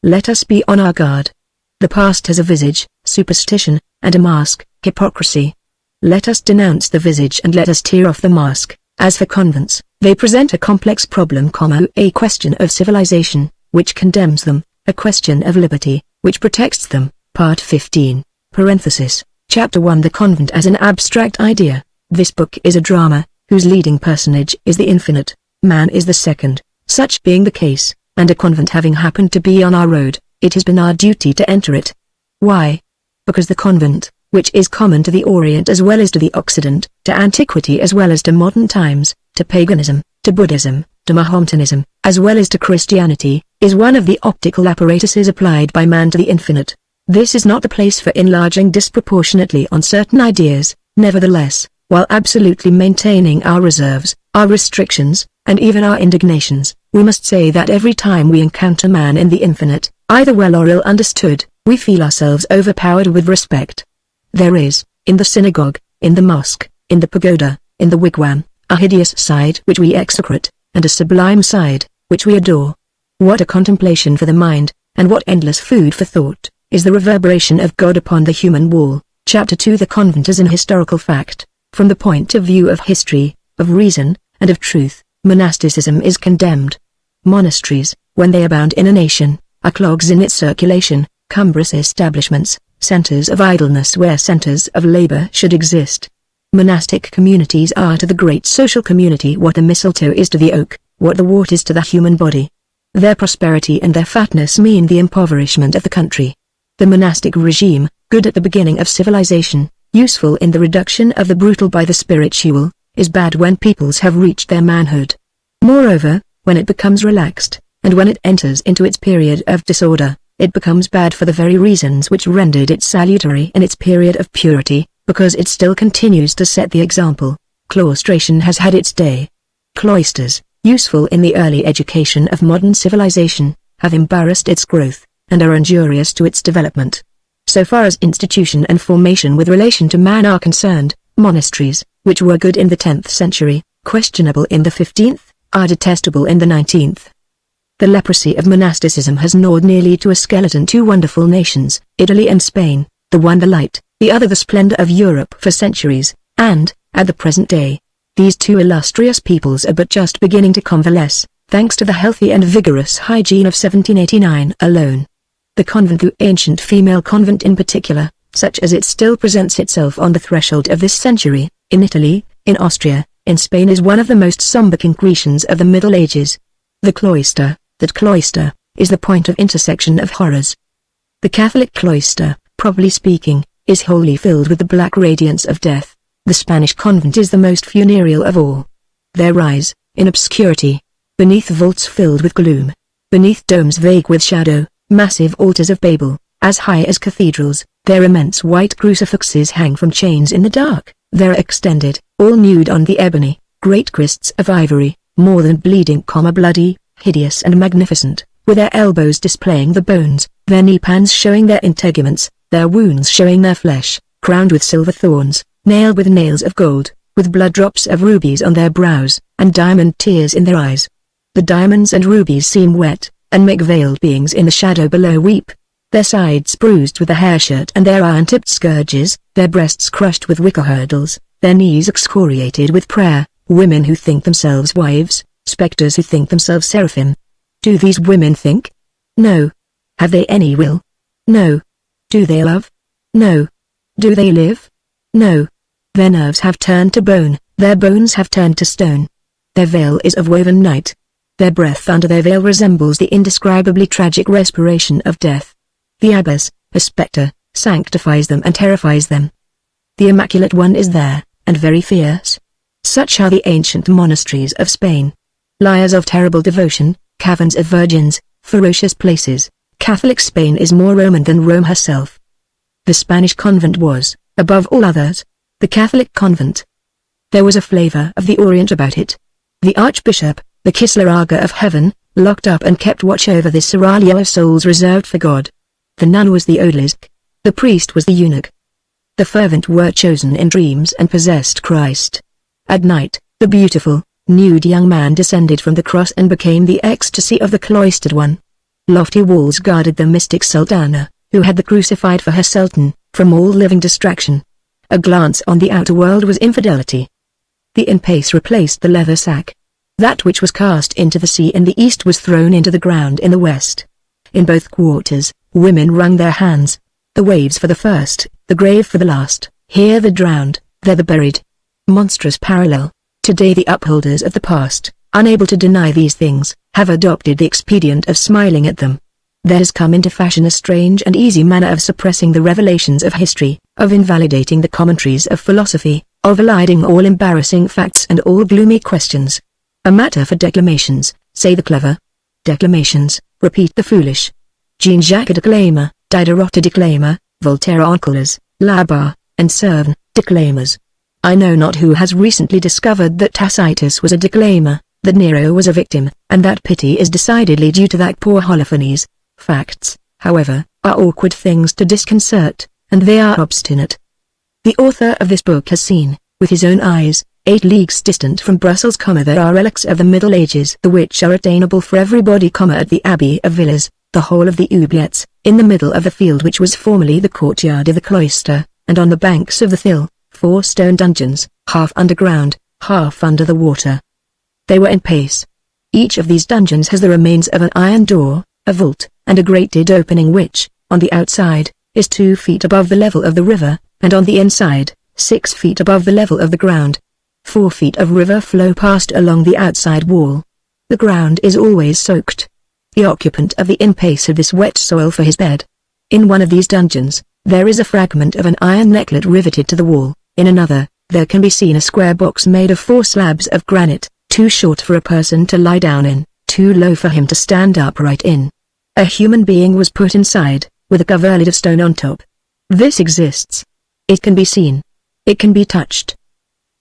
Let us be on our guard. The past has a visage, superstition, and a mask, hypocrisy. Let us denounce the visage and let us tear off the mask. As for convents, they present a complex problem, a question of civilization, which condemns them, a question of liberty, which protects them. Part 15, parenthesis, Chapter 1. The convent as an abstract idea. This book is a drama, whose leading personage is the infinite, man is the second. Such being the case, and a convent having happened to be on our road, it has been our duty to enter it. Why? Because the convent, which is common to the Orient as well as to the Occident, to antiquity as well as to modern times, to paganism, to Buddhism, to Mahometanism, as well as to Christianity, is one of the optical apparatuses applied by man to the infinite. This is not the place for enlarging disproportionately on certain ideas. Nevertheless, while absolutely maintaining our reserves, our restrictions, and even our indignations, we must say that every time we encounter man in the infinite, either well or ill understood, we feel ourselves overpowered with respect. There is, in the synagogue, in the mosque, in the pagoda, in the wigwam, a hideous side which we execrate, and a sublime side, which we adore. What a contemplation for the mind, and what endless food for thought, is the reverberation of God upon the human wall. Chapter 2. The convent as an historical fact. From the point of view of history, of reason, and of truth, monasticism is condemned. Monasteries, when they abound in a nation, are clogs in its circulation, cumbrous establishments, centers of idleness where centers of labor should exist. Monastic communities are to the great social community what the mistletoe is to the oak, what the wart is to the human body. Their prosperity and their fatness mean the impoverishment of the country. The monastic regime, good at the beginning of civilization, useful in the reduction of the brutal by the spiritual, is bad when peoples have reached their manhood. Moreover, when it becomes relaxed, and when it enters into its period of disorder, it becomes bad for the very reasons which rendered it salutary in its period of purity, because it still continues to set the example. Claustration has had its day. Cloisters, useful in the early education of modern civilization, have embarrassed its growth, and are injurious to its development. So far as institution and formation with relation to man are concerned, monasteries, which were good in the 10th century, questionable in the 15th, are detestable in the 19th. The leprosy of monasticism has gnawed nearly to a skeleton two wonderful nations, Italy and Spain, the one the light, the other the splendor of Europe for centuries, and, at the present day, these two illustrious peoples are but just beginning to convalesce, thanks to the healthy and vigorous hygiene of 1789 alone. The convent, the ancient female convent in particular, such as it still presents itself on the threshold of this century, in Italy, in Austria, in Spain, is one of the most somber concretions of the Middle Ages. The cloister, that cloister, is the point of intersection of horrors. The Catholic cloister, properly speaking, is wholly filled with the black radiance of death. The Spanish convent is the most funereal of all. There rise, in obscurity, beneath vaults filled with gloom, beneath domes vague with shadow, massive altars of Babel, as high as cathedrals, their immense white crucifixes hang from chains in the dark. There are extended, all nude on the ebony, great crests of ivory, more than bleeding, bloody, hideous and magnificent, with their elbows displaying the bones, their knee-pans showing their integuments, their wounds showing their flesh, crowned with silver thorns, nailed with nails of gold, with blood drops of rubies on their brows, and diamond tears in their eyes. The diamonds and rubies seem wet, and make veiled beings in the shadow below weep. Their sides bruised with the hair shirt and their iron-tipped scourges, their breasts crushed with wicker hurdles, their knees excoriated with prayer, women who think themselves wives, specters who think themselves seraphim. Do these women think? No. Have they any will? No. Do they love? No. Do they live? No. Their nerves have turned to bone, their bones have turned to stone. Their veil is of woven night. Their breath under their veil resembles the indescribably tragic respiration of death. The abbess, a spectre, sanctifies them and terrifies them. The Immaculate One is there, and very fierce. Such are the ancient monasteries of Spain. Liars of terrible devotion, caverns of virgins, ferocious places. Catholic Spain is more Roman than Rome herself. The Spanish convent was, above all others, the Catholic convent. There was a flavor of the Orient about it. The Archbishop, the Kislaraga of heaven, locked up and kept watch over this seraglio of souls reserved for God. The nun was the odalisque. The priest was the eunuch. The fervent were chosen in dreams and possessed Christ. At night, the beautiful, nude young man descended from the cross and became the ecstasy of the cloistered one. Lofty walls guarded the mystic sultana, who had the crucified for her sultan, from all living distraction. A glance on the outer world was infidelity. The in-pace replaced the leather sack. That which was cast into the sea in the east was thrown into the ground in the west. In both quarters, women wrung their hands. The waves for the first, the grave for the last, here the drowned, there the buried. Monstrous parallel. Today the upholders of the past, unable to deny these things, have adopted the expedient of smiling at them. There has come into fashion a strange and easy manner of suppressing the revelations of history, of invalidating the commentaries of philosophy, of eliding all embarrassing facts and all gloomy questions. A matter for declamations, say the clever. Declamations, repeat the foolish. Jean-Jacques declaimer, Diderot declaimer, Voltaire oncolers, Labar, and Cervin, declaimers. I know not who has recently discovered that Tacitus was a declaimer, that Nero was a victim, and that pity is decidedly due to that poor Holofernes. Facts, however, are awkward things to disconcert, and they are obstinate. The author of this book has seen, with his own eyes, 8 leagues distant from Brussels, there are relics of the Middle Ages, the which are attainable for everybody, at the Abbey of Villers, the hall of the Oubliettes, in the middle of the field which was formerly the courtyard of the cloister, and on the banks of the Thill, 4 stone dungeons, half underground, half under the water. They were in pace. Each of these dungeons has the remains of an iron door, a vault, and a grated opening which, on the outside, is 2 feet above the level of the river, and on the inside, 6 feet above the level of the ground. 4 feet of river flow past along the outside wall. The ground is always soaked. The occupant of the inn pays of this wet soil for his bed. In one of these dungeons, there is a fragment of an iron necklet riveted to the wall. In another, there can be seen a square box made of 4 slabs of granite, too short for a person to lie down in, too low for him to stand upright in. A human being was put inside, with a coverlid of stone on top. This exists. It can be seen. It can be touched.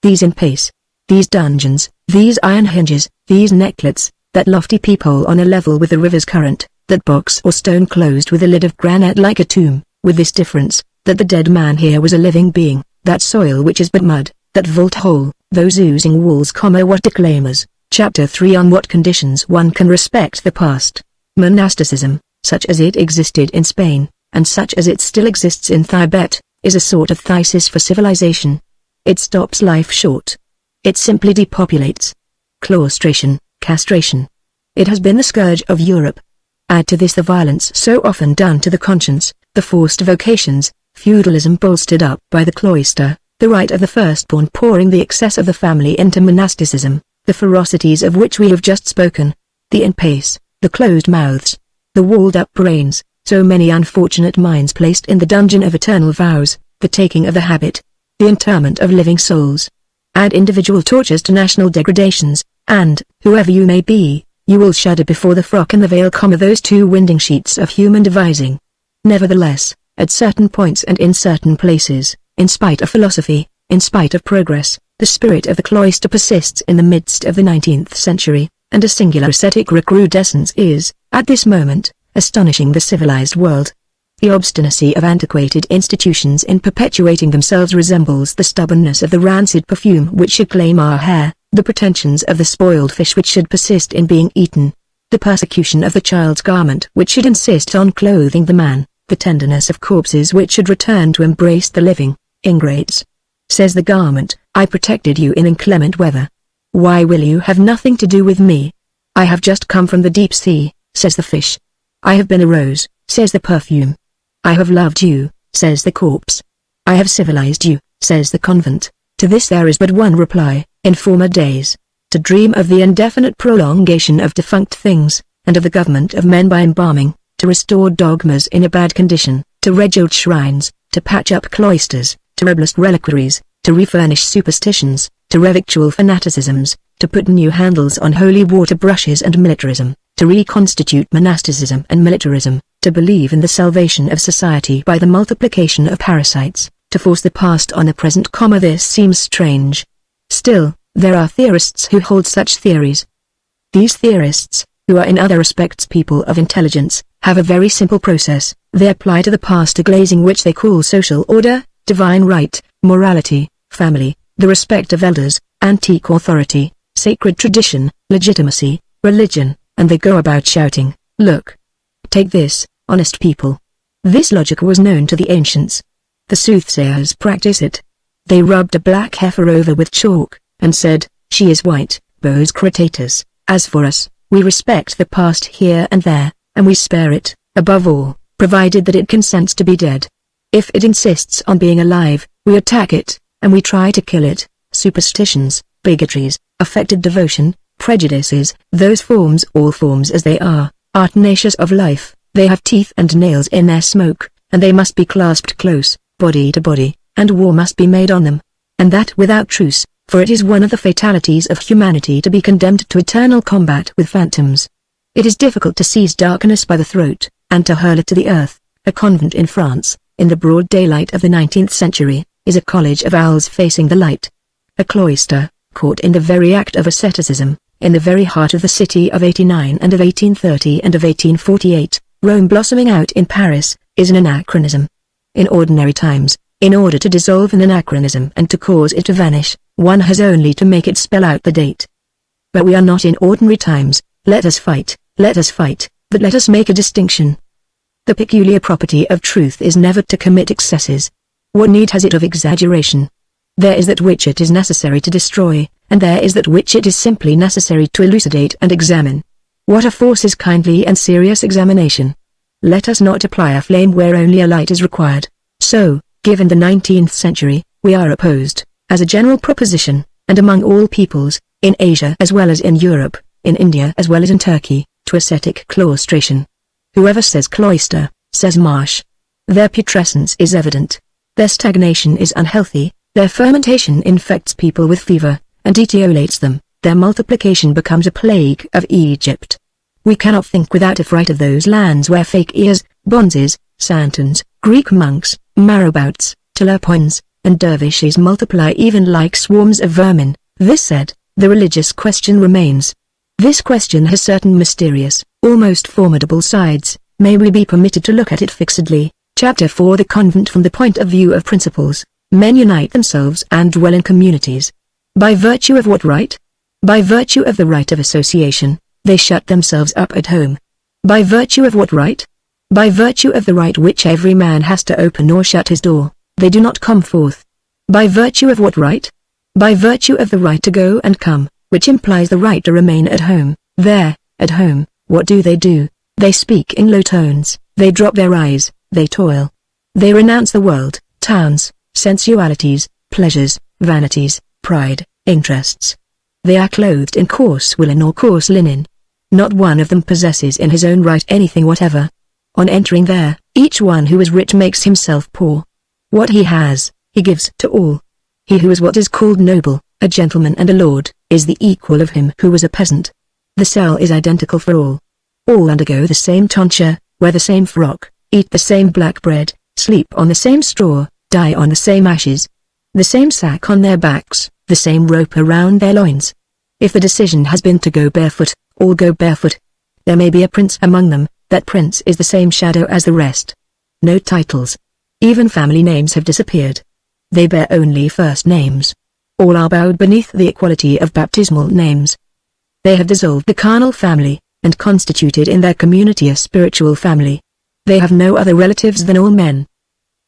These in pace, these dungeons, these iron hinges, these necklets, that lofty peephole on a level with the river's current, that box or stone closed with a lid of granite like a tomb, with this difference, that the dead man here was a living being, that soil which is but mud, that vault hole, those oozing walls, what declaimers. Chapter 3 on what conditions one can respect the past. Monasticism, such as it existed in Spain, and such as it still exists in Tibet, is a sort of thesis for civilization. It stops life short. It simply depopulates. Claustration, castration. It has been the scourge of Europe. Add to this the violence so often done to the conscience, the forced vocations, feudalism bolstered up by the cloister, the right of the firstborn pouring the excess of the family into monasticism, the ferocities of which we have just spoken, the in-pace, the closed mouths, the walled-up brains, so many unfortunate minds placed in the dungeon of eternal vows, the taking of the habit, the interment of living souls. Add individual tortures to national degradations, and, whoever you may be, you will shudder before the frock and the veil, those 2 winding sheets of human devising. Nevertheless, at certain points and in certain places, in spite of philosophy, in spite of progress, the spirit of the cloister persists in the midst of the 19th century, and a singular ascetic recrudescence is, at this moment, astonishing the civilized world. The obstinacy of antiquated institutions in perpetuating themselves resembles the stubbornness of the rancid perfume which should claim our hair, the pretensions of the spoiled fish which should persist in being eaten, the persecution of the child's garment which should insist on clothing the man, the tenderness of corpses which should return to embrace the living. Ingrates. Says the garment, I protected you in inclement weather. Why will you have nothing to do with me? I have just come from the deep sea, says the fish. I have been a rose, says the perfume. I have loved you, says the corpse. I have civilized you, says the convent. To this there is but one reply: in former days, to dream of the indefinite prolongation of defunct things, and of the government of men by embalming, to restore dogmas in a bad condition, to rebuild shrines, to patch up cloisters, to reblast reliquaries, to refurnish superstitions, to revictual fanaticisms, to put new handles on holy water brushes and militarism, to reconstitute monasticism and militarism, to believe in the salvation of society by the multiplication of parasites, to force the past on the present. This seems strange. Still, there are theorists who hold such theories. These theorists, who are in other respects people of intelligence, have a very simple process. They apply to the past a glazing which they call social order, divine right, morality, family, the respect of elders, antique authority, sacred tradition, legitimacy, religion, and they go about shouting, look. Take this, honest people. This logic was known to the ancients. The soothsayers practice it. They rubbed a black heifer over with chalk, and said, she is white, bos cretatus. As for us, we respect the past here and there, and we spare it, above all, provided that it consents to be dead. If it insists on being alive, we attack it, and we try to kill it. Superstitions, bigotries, affected devotion, prejudices, those forms, all forms as they are tenacious of life. They have teeth and nails in their smoke, and they must be clasped close, body to body, and war must be made on them. And that without truce, for it is one of the fatalities of humanity to be condemned to eternal combat with phantoms. It is difficult to seize darkness by the throat, and to hurl it to the earth. A convent in France, in the broad daylight of the 19th century, is a college of owls facing the light. A cloister, caught in the very act of asceticism, in the very heart of the city of '89 and of 1830 and of 1848, Rome blossoming out in Paris, is an anachronism. In ordinary times, in order to dissolve an anachronism and to cause it to vanish, one has only to make it spell out the date. But we are not in ordinary times. Let us fight, but let us make a distinction. The peculiar property of truth is never to commit excesses. What need has it of exaggeration? There is that which it is necessary to destroy, and there is that which it is simply necessary to elucidate and examine. What a force is kindly and serious examination. Let us not apply a flame where only a light is required. So, given the 19th century, we are opposed, as a general proposition, and among all peoples, in Asia as well as in Europe, in India as well as in Turkey, to ascetic claustration. Whoever says cloister, says marsh. Their putrescence is evident. Their stagnation is unhealthy, their fermentation infects people with fever, and etiolates them, their multiplication becomes a plague of Egypt. We cannot think without affright of those lands where fakirs, bonzes, santons, Greek monks, marabouts, talapoins, and dervishes multiply even like swarms of vermin. This said, the religious question remains. This question has certain mysterious, almost formidable sides. May we be permitted to look at it fixedly? Chapter 4. The convent from the point of view of principles. Men unite themselves and dwell in communities. By virtue of what right? By virtue of the right of association, they shut themselves up at home. By virtue of what right? By virtue of the right which every man has to open or shut his door, they do not come forth. By virtue of what right? By virtue of the right to go and come, which implies the right to remain at home. There, at home, what do? They speak in low tones, they drop their eyes, they toil. They renounce the world, towns, sensualities, pleasures, vanities, pride, interests. They are clothed in coarse woolen or coarse linen. Not one of them possesses in his own right anything whatever. On entering there, each one who is rich makes himself poor. What he has, he gives to all. He who is what is called noble, a gentleman and a lord, is the equal of him who was a peasant. The cell is identical for all. All undergo the same tonsure, wear the same frock, eat the same black bread, sleep on the same straw, die on the same ashes. The same sack on their backs, the same rope around their loins. If the decision has been to go barefoot, all go barefoot. There may be a prince among them, that prince is the same shadow as the rest. No titles. Even family names have disappeared. They bear only first names. All are bowed beneath the equality of baptismal names. They have dissolved the carnal family, and constituted in their community a spiritual family. They have no other relatives than all men.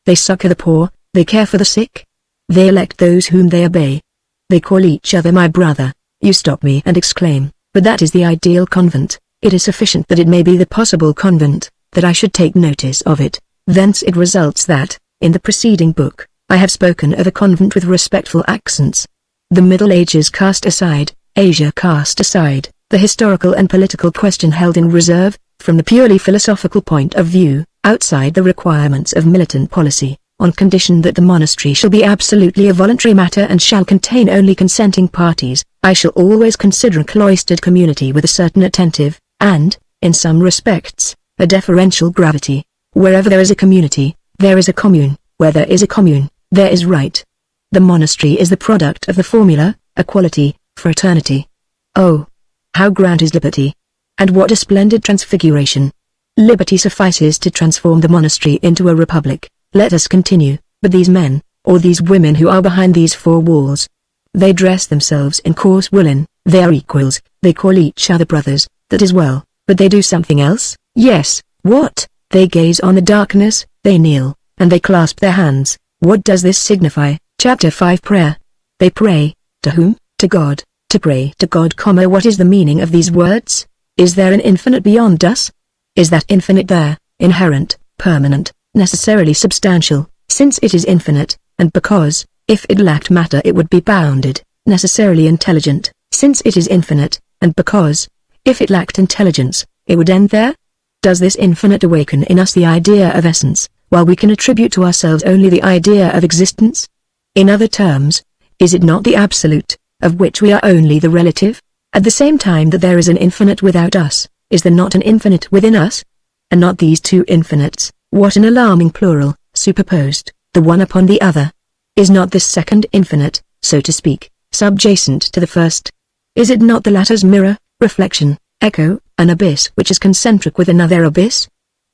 They succor the poor, they care for the sick. They elect those whom they obey. They call each other my brother. You stop me and exclaim, but that is the ideal convent. It is sufficient that it may be the possible convent, that I should take notice of it. Thence it results that, in the preceding book, I have spoken of a convent with respectful accents. The Middle Ages cast aside, Asia cast aside, the historical and political question held in reserve, from the purely philosophical point of view, outside the requirements of militant policy, on condition that the monastery shall be absolutely a voluntary matter and shall contain only consenting parties, I shall always consider a cloistered community with a certain attentive, and, in some respects, a deferential gravity. Wherever there is a community, there is a commune. Where there is a commune, there is right. The monastery is the product of the formula, equality, fraternity. Oh, how grand is liberty! And what a splendid transfiguration! Liberty suffices to transform the monastery into a republic. Let us continue. But these men, or these women who are behind these four walls, they dress themselves in coarse woolen, they are equals, they call each other brothers, that is well, but they do something else. Yes, what? They gaze on the darkness, they kneel, and they clasp their hands. What does this signify? Chapter 5. Prayer. They pray. To whom? To God. To pray to God, what is the meaning of these words? Is there an infinite beyond us? Is that infinite there, inherent, permanent, necessarily substantial, since it is infinite, and because, if it lacked matter it would be bounded, necessarily intelligent, since it is infinite, and because, if it lacked intelligence, it would end there? Does this infinite awaken in us the idea of essence, while we can attribute to ourselves only the idea of existence? In other terms, is it not the absolute, of which we are only the relative? At the same time that there is an infinite without us, is there not an infinite within us? And not these two infinites, what an alarming plural, superposed, the one upon the other. Is not this second infinite, so to speak, subjacent to the first? Is it not the latter's mirror, reflection, echo, an abyss which is concentric with another abyss?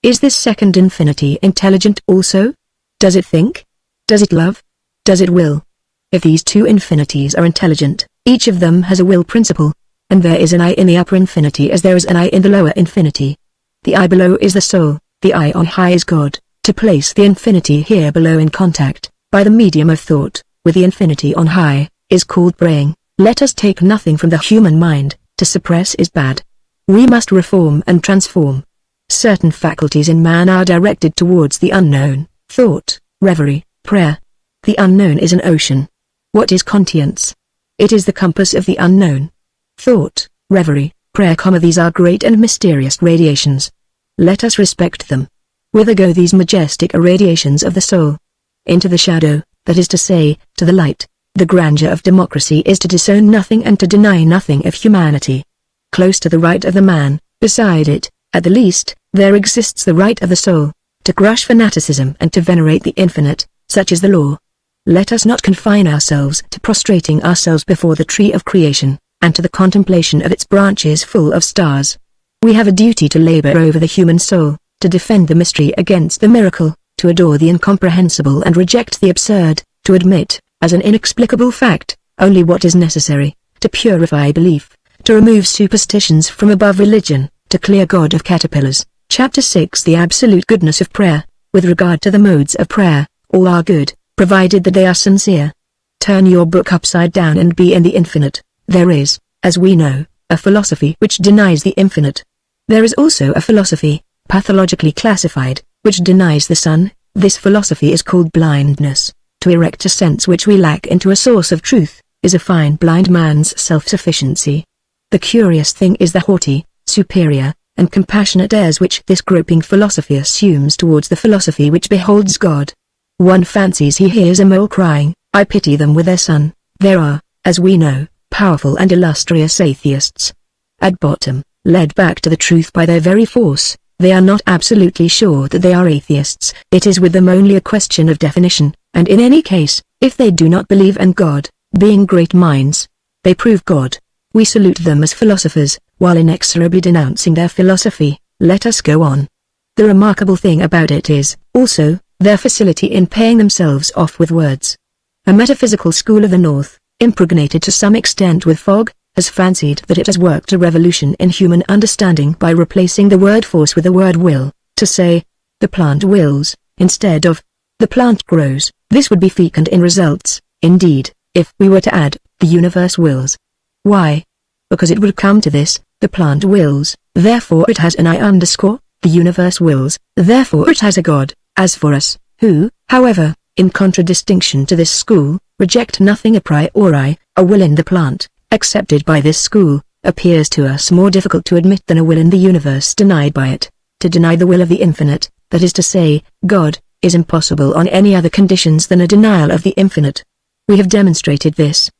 Is this second infinity intelligent also? Does it think? Does it love? Does it will? If these two infinities are intelligent, each of them has a will principle, and there is an I in the upper infinity as there is an I in the lower infinity. The I below is the soul, the I on high is God. To place the infinity here below in contact, by the medium of thought, with the infinity on high, is called praying. Let us take nothing from the human mind. To suppress is bad. We must reform and transform. Certain faculties in man are directed towards the unknown: thought, reverie, prayer. The unknown is an ocean. What is conscience? It is the compass of the unknown. Thought, reverie, prayer, these are great and mysterious radiations. Let us respect them. Whither go these majestic irradiations of the soul? Into the shadow, that is to say, to the light. The grandeur of democracy is to disown nothing and to deny nothing of humanity. Close to the right of the man, beside it, at the least, there exists the right of the soul, to crush fanaticism and to venerate the infinite, such is the law. Let us not confine ourselves to prostrating ourselves before the tree of creation, and to the contemplation of its branches full of stars. We have a duty to labor over the human soul, to defend the mystery against the miracle, to adore the incomprehensible and reject the absurd, to admit, as an inexplicable fact, only what is necessary, to purify belief, to remove superstitions from above religion, to clear God of caterpillars. Chapter 6 The Absolute Goodness of Prayer. With regard to the modes of prayer, all are good, provided that they are sincere. Turn your book upside down and be in the infinite. There is, as we know, a philosophy which denies the infinite. There is also a philosophy, pathologically classified, which denies the sun. This philosophy is called blindness. To erect a sense which we lack into a source of truth, is a fine blind man's self-sufficiency. The curious thing is the haughty, superior, and compassionate airs which this groping philosophy assumes towards the philosophy which beholds God. One fancies he hears a mole crying, "I pity them with their sun." There are, as we know, powerful and illustrious atheists. At bottom, led back to the truth by their very force, they are not absolutely sure that they are atheists. It is with them only a question of definition, and in any case, if they do not believe in God, being great minds, they prove God. We salute them as philosophers, while inexorably denouncing their philosophy. Let us go on. The remarkable thing about it is, also, their facility in paying themselves off with words. A metaphysical school of the North, impregnated to some extent with fog, has fancied that it has worked a revolution in human understanding by replacing the word force with the word will, to say, the plant wills, instead of, the plant grows. This would be fecund in results, indeed, if we were to add, the universe wills. Why? Because it would come to this: the plant wills, therefore it has an I underscore, the universe wills, therefore it has a God. As for us, who, however, in contradistinction to this school, reject nothing a priori, a will in the plant, accepted by this school, appears to us more difficult to admit than a will in the universe denied by it. To deny the will of the infinite, that is to say, God, is impossible on any other conditions than a denial of the infinite. We have demonstrated this.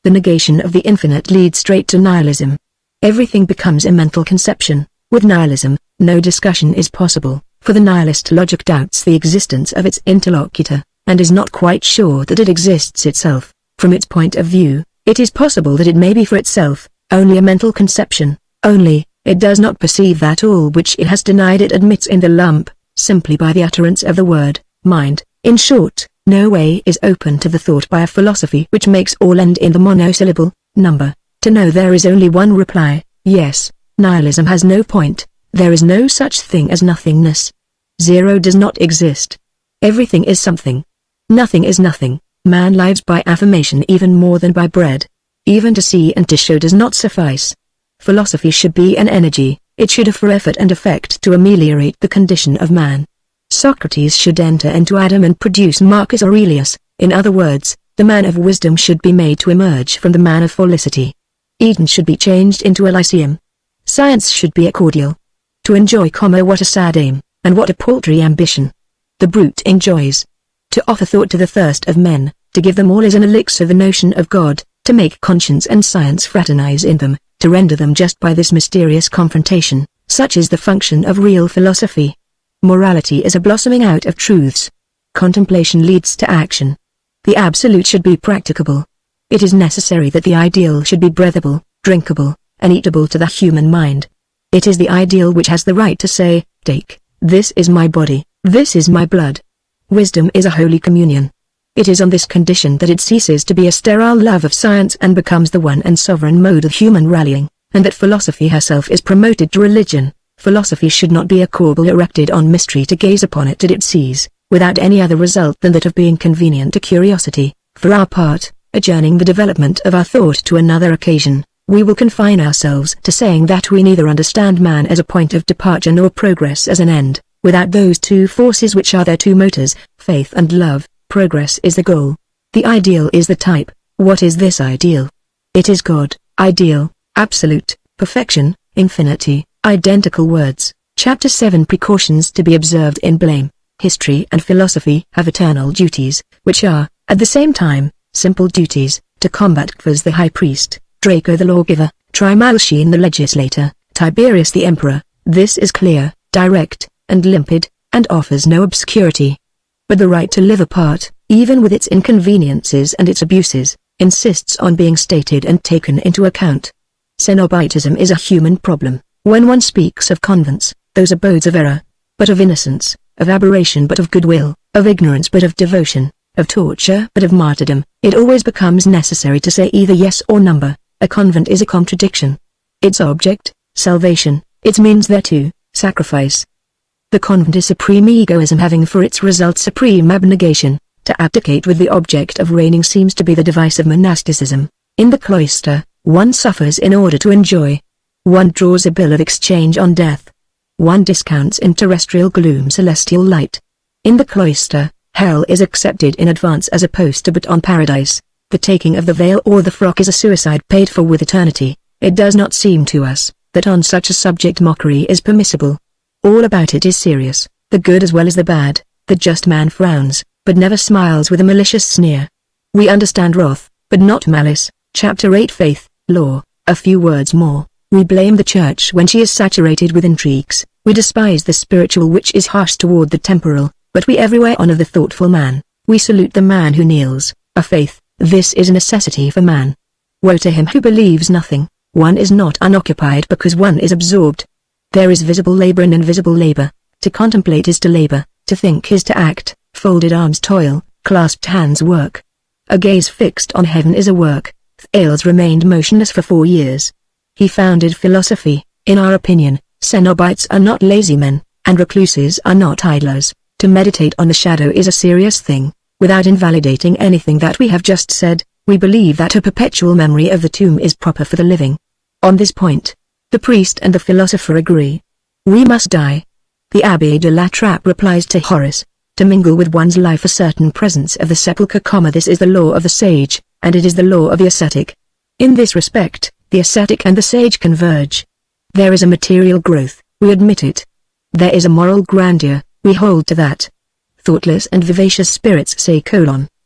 The negation of the infinite leads straight to nihilism. Everything becomes a mental conception. With nihilism, no discussion is possible, for the nihilist logic doubts the existence of its interlocutor, and is not quite sure that it exists itself. From its point of view, it is possible that it may be for itself, only a mental conception, only, it does not perceive that all which it has denied it admits in the lump, simply by the utterance of the word, mind. In short, no way is open to the thought by a philosophy which makes all end in the monosyllable, number. To know there is only one reply: yes, nihilism has no point. There is no such thing as nothingness. Zero does not exist. Everything is something. Nothing is nothing. Man lives by affirmation even more than by bread. Even to see and to show does not suffice. Philosophy should be an energy. It should offer effort and effect to ameliorate the condition of man. Socrates should enter into Adam and produce Marcus Aurelius. In other words, the man of wisdom should be made to emerge from the man of felicity. Eden should be changed into Elysium. Science should be a cordial. To enjoy, what a sad aim, and what a paltry ambition. The brute enjoys. To offer thought to the thirst of men, to give them all is an elixir the notion of God, to make conscience and science fraternize in them, to render them just by this mysterious confrontation, Such is the function of real philosophy. Morality is a blossoming out of truths. Contemplation leads to action. The absolute should be practicable. It is necessary that the ideal should be breathable, drinkable, and eatable to the human mind. It is the ideal which has the right to say, "Take, this is my body, this is my blood." Wisdom is a holy communion. It is on this condition that it ceases to be a sterile love of science and becomes the one and sovereign mode of human rallying, and that philosophy herself is promoted to religion. Philosophy should not be a corbel erected on mystery to gaze upon it till it cease, without any other result than that of being convenient to curiosity. For our part, adjourning the development of our thought to another occasion, we will confine ourselves to saying that we neither understand man as a point of departure nor progress as an end. Without those two forces which are their two motors, faith and love, progress is the goal. The ideal is the type. What is this ideal? It is God, ideal, absolute, perfection, infinity, identical words. Chapter 7 Precautions to be observed in blame. History and philosophy have eternal duties, which are, at the same time, simple duties, to combat Kfaz the high priest, Draco the lawgiver, Trimalcion the legislator, Tiberius the emperor. This is clear, direct, and limpid, and offers no obscurity. But the right to live apart, even with its inconveniences and its abuses, insists on being stated and taken into account. Cenobitism is a human problem. When one speaks of convents, those abodes of error, but of innocence, of aberration but of goodwill, of ignorance but of devotion, of torture but of martyrdom, it always becomes necessary to say either yes or number. A convent is a contradiction. Its object, salvation; its means thereto, sacrifice. The convent is supreme egoism having for its result supreme abnegation. To abdicate with the object of reigning seems to be the device of monasticism. In the cloister, one suffers in order to enjoy. One draws a bill of exchange on death. One discounts in terrestrial gloom celestial light. In the cloister, hell is accepted in advance as a postobit on paradise. The taking of the veil or the frock is a suicide paid for with eternity. It does not seem to us that on such a subject mockery is permissible. All about it is serious, the good as well as the bad. The just man frowns, but never smiles with a malicious sneer. We understand wrath, but not malice. Chapter 8 Faith, Law. A few words more. We blame the church when she is saturated with intrigues. We despise the spiritual which is harsh toward the temporal, but we everywhere honor the thoughtful man. We salute the man who kneels. A faith, this is a necessity for man. Woe to him who believes nothing. One is not unoccupied because one is absorbed. There is visible labor and invisible labor. To contemplate is to labor, to think is to act. Folded arms toil, clasped hands work. A gaze fixed on heaven is a work. Thales remained motionless for 4 years. He founded philosophy. In our opinion, cenobites are not lazy men, and recluses are not idlers. To meditate on the shadow is a serious thing. Without invalidating anything that we have just said, we believe that a perpetual memory of the tomb is proper for the living. On this point, the priest and the philosopher agree. We must die. The Abbé de la Trappe replies to Horace, to mingle with one's life a certain presence of the sepulchre, this is the law of the sage, and it is the law of the ascetic. In this respect, the ascetic and the sage converge. There is a material growth, we admit it. There is a moral grandeur, we hold to that. Thoughtless and vivacious spirits say: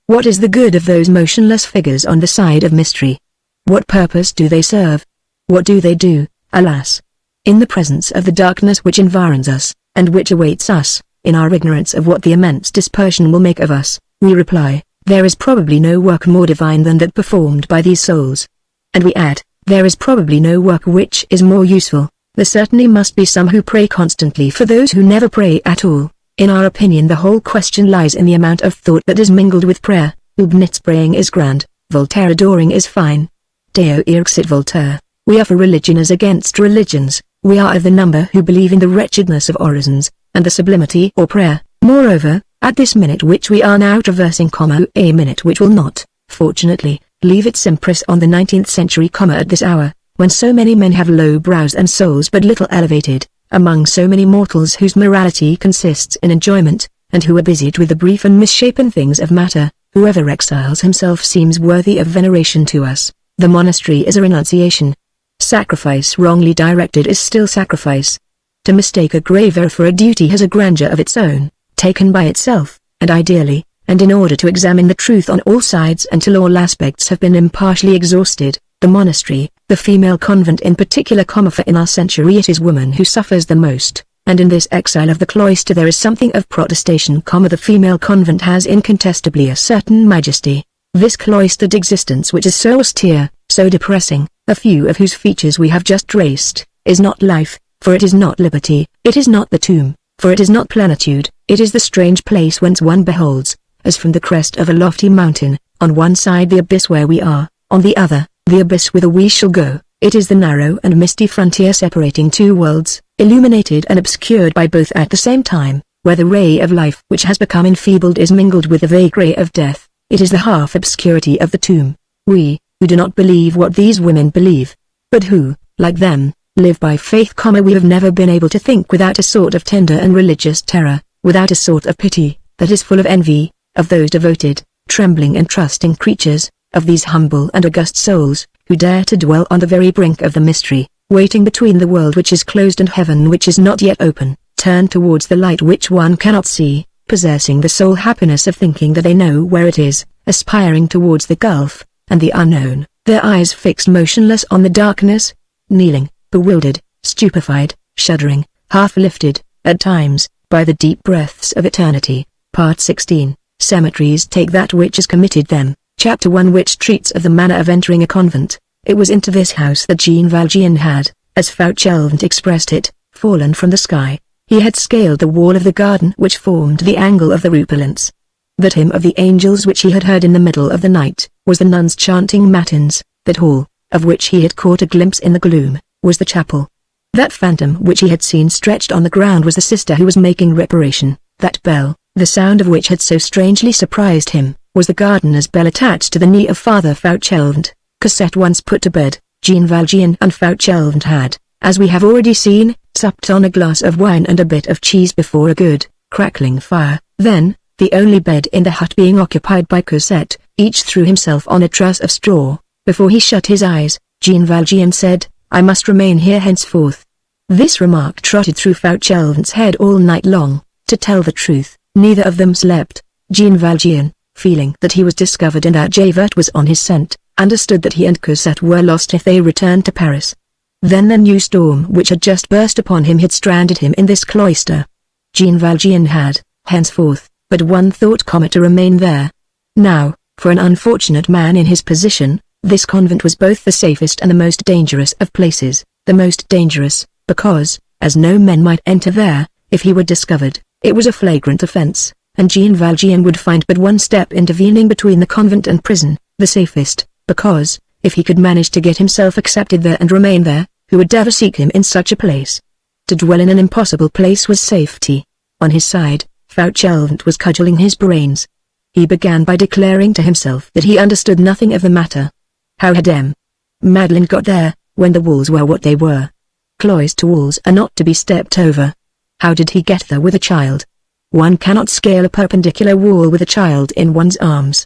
what is the good of those motionless figures on the side of mystery? What purpose do they serve? What do they do, alas? In the presence of the darkness which environs us, and which awaits us, in our ignorance of what the immense dispersion will make of us, we reply, there is probably no work more divine than that performed by these souls. And we add, there is probably no work which is more useful. There certainly must be some who pray constantly for those who never pray at all. In our opinion the whole question lies in the amount of thought that is mingled with prayer. Leibniz praying is grand, Voltaire adoring is fine. Deo erxit Voltaire. We are for religion as against religions. We are of the number who believe in the wretchedness of orisons, and the sublimity or prayer. Moreover, at this minute which we are now traversing, a minute which will not, fortunately, leave its impress on the 19th century, at this hour, when so many men have low brows and souls but little elevated, among so many mortals whose morality consists in enjoyment, and who are busied with the brief and misshapen things of matter, whoever exiles himself seems worthy of veneration to us. The monastery is a renunciation. Sacrifice wrongly directed is still sacrifice. To mistake a grave error for a duty has a grandeur of its own, taken by itself, and ideally, and in order to examine the truth on all sides until all aspects have been impartially exhausted. The monastery, The female convent in particular, for in our century it is woman who suffers the most, and in this exile of the cloister there is something of protestation, the female convent has incontestably a certain majesty. This cloistered existence which is so austere, so depressing, a few of whose features we have just traced, is not life, for it is not liberty, it is not the tomb, for it is not plenitude, it is the strange place whence one beholds, as from the crest of a lofty mountain, on one side the abyss where we are, on the other, the abyss whither we shall go. It is the narrow and misty frontier separating two worlds, illuminated and obscured by both at the same time, where the ray of life which has become enfeebled is mingled with the vague ray of death. It is the half-obscurity of the tomb. We, who do not believe what these women believe, but who, like them, live by faith, we have never been able to think without a sort of tender and religious terror, without a sort of pity, that is full of envy, of those devoted, trembling and trusting creatures, of these humble and august souls, who dare to dwell on the very brink of the mystery, waiting between the world which is closed and heaven which is not yet open, turn towards the light which one cannot see, possessing the sole happiness of thinking that they know where it is, aspiring towards the gulf, and the unknown, their eyes fixed motionless on the darkness, kneeling, bewildered, stupefied, shuddering, half lifted, at times, by the deep breaths of eternity. Part 16. Cemeteries take that which has committed them. Chapter 1, which treats of the manner of entering a convent. It was into this house that Jean Valjean had, as Fauchelevent expressed it, fallen from the sky. He had scaled the wall of the garden which formed the angle of the Rue Polence. That hymn of the angels which he had heard in the middle of the night, was the nuns chanting matins. That hall, of which he had caught a glimpse in the gloom, was the chapel. That phantom which he had seen stretched on the ground was the sister who was making reparation. That bell, the sound of which had so strangely surprised him, was the gardener's bell attached to the knee of Father Fauchelevent. Cosette once put to bed, Jean Valjean and Fauchelevent had, as we have already seen, supped on a glass of wine and a bit of cheese before a good, crackling fire. Then, the only bed in the hut being occupied by Cosette, each threw himself on a truss of straw. Before he shut his eyes, Jean Valjean said, "I must remain here henceforth." This remark trotted through Fauchelevent's head all night long. To tell the truth, neither of them slept. Jean Valjean, feeling that he was discovered and that Javert was on his scent, understood that he and Cosette were lost if they returned to Paris. Then the new storm which had just burst upon him had stranded him in this cloister. Jean Valjean had, henceforth, but one thought, to remain there. Now, for an unfortunate man in his position, this convent was both the safest and the most dangerous of places. The most dangerous, because, as no men might enter there, if he were discovered, it was a flagrant offense, and Jean Valjean would find but one step intervening between the convent and prison. The safest, because, if he could manage to get himself accepted there and remain there, who would ever seek him in such a place? To dwell in an impossible place was safety. On his side, Fauchelevent was cudgelling his brains. He began by declaring to himself that he understood nothing of the matter. How had Madeleine got there, when the walls were what they were? Cloister walls are not to be stepped over. How did he get there with a child? One cannot scale a perpendicular wall with a child in one's arms.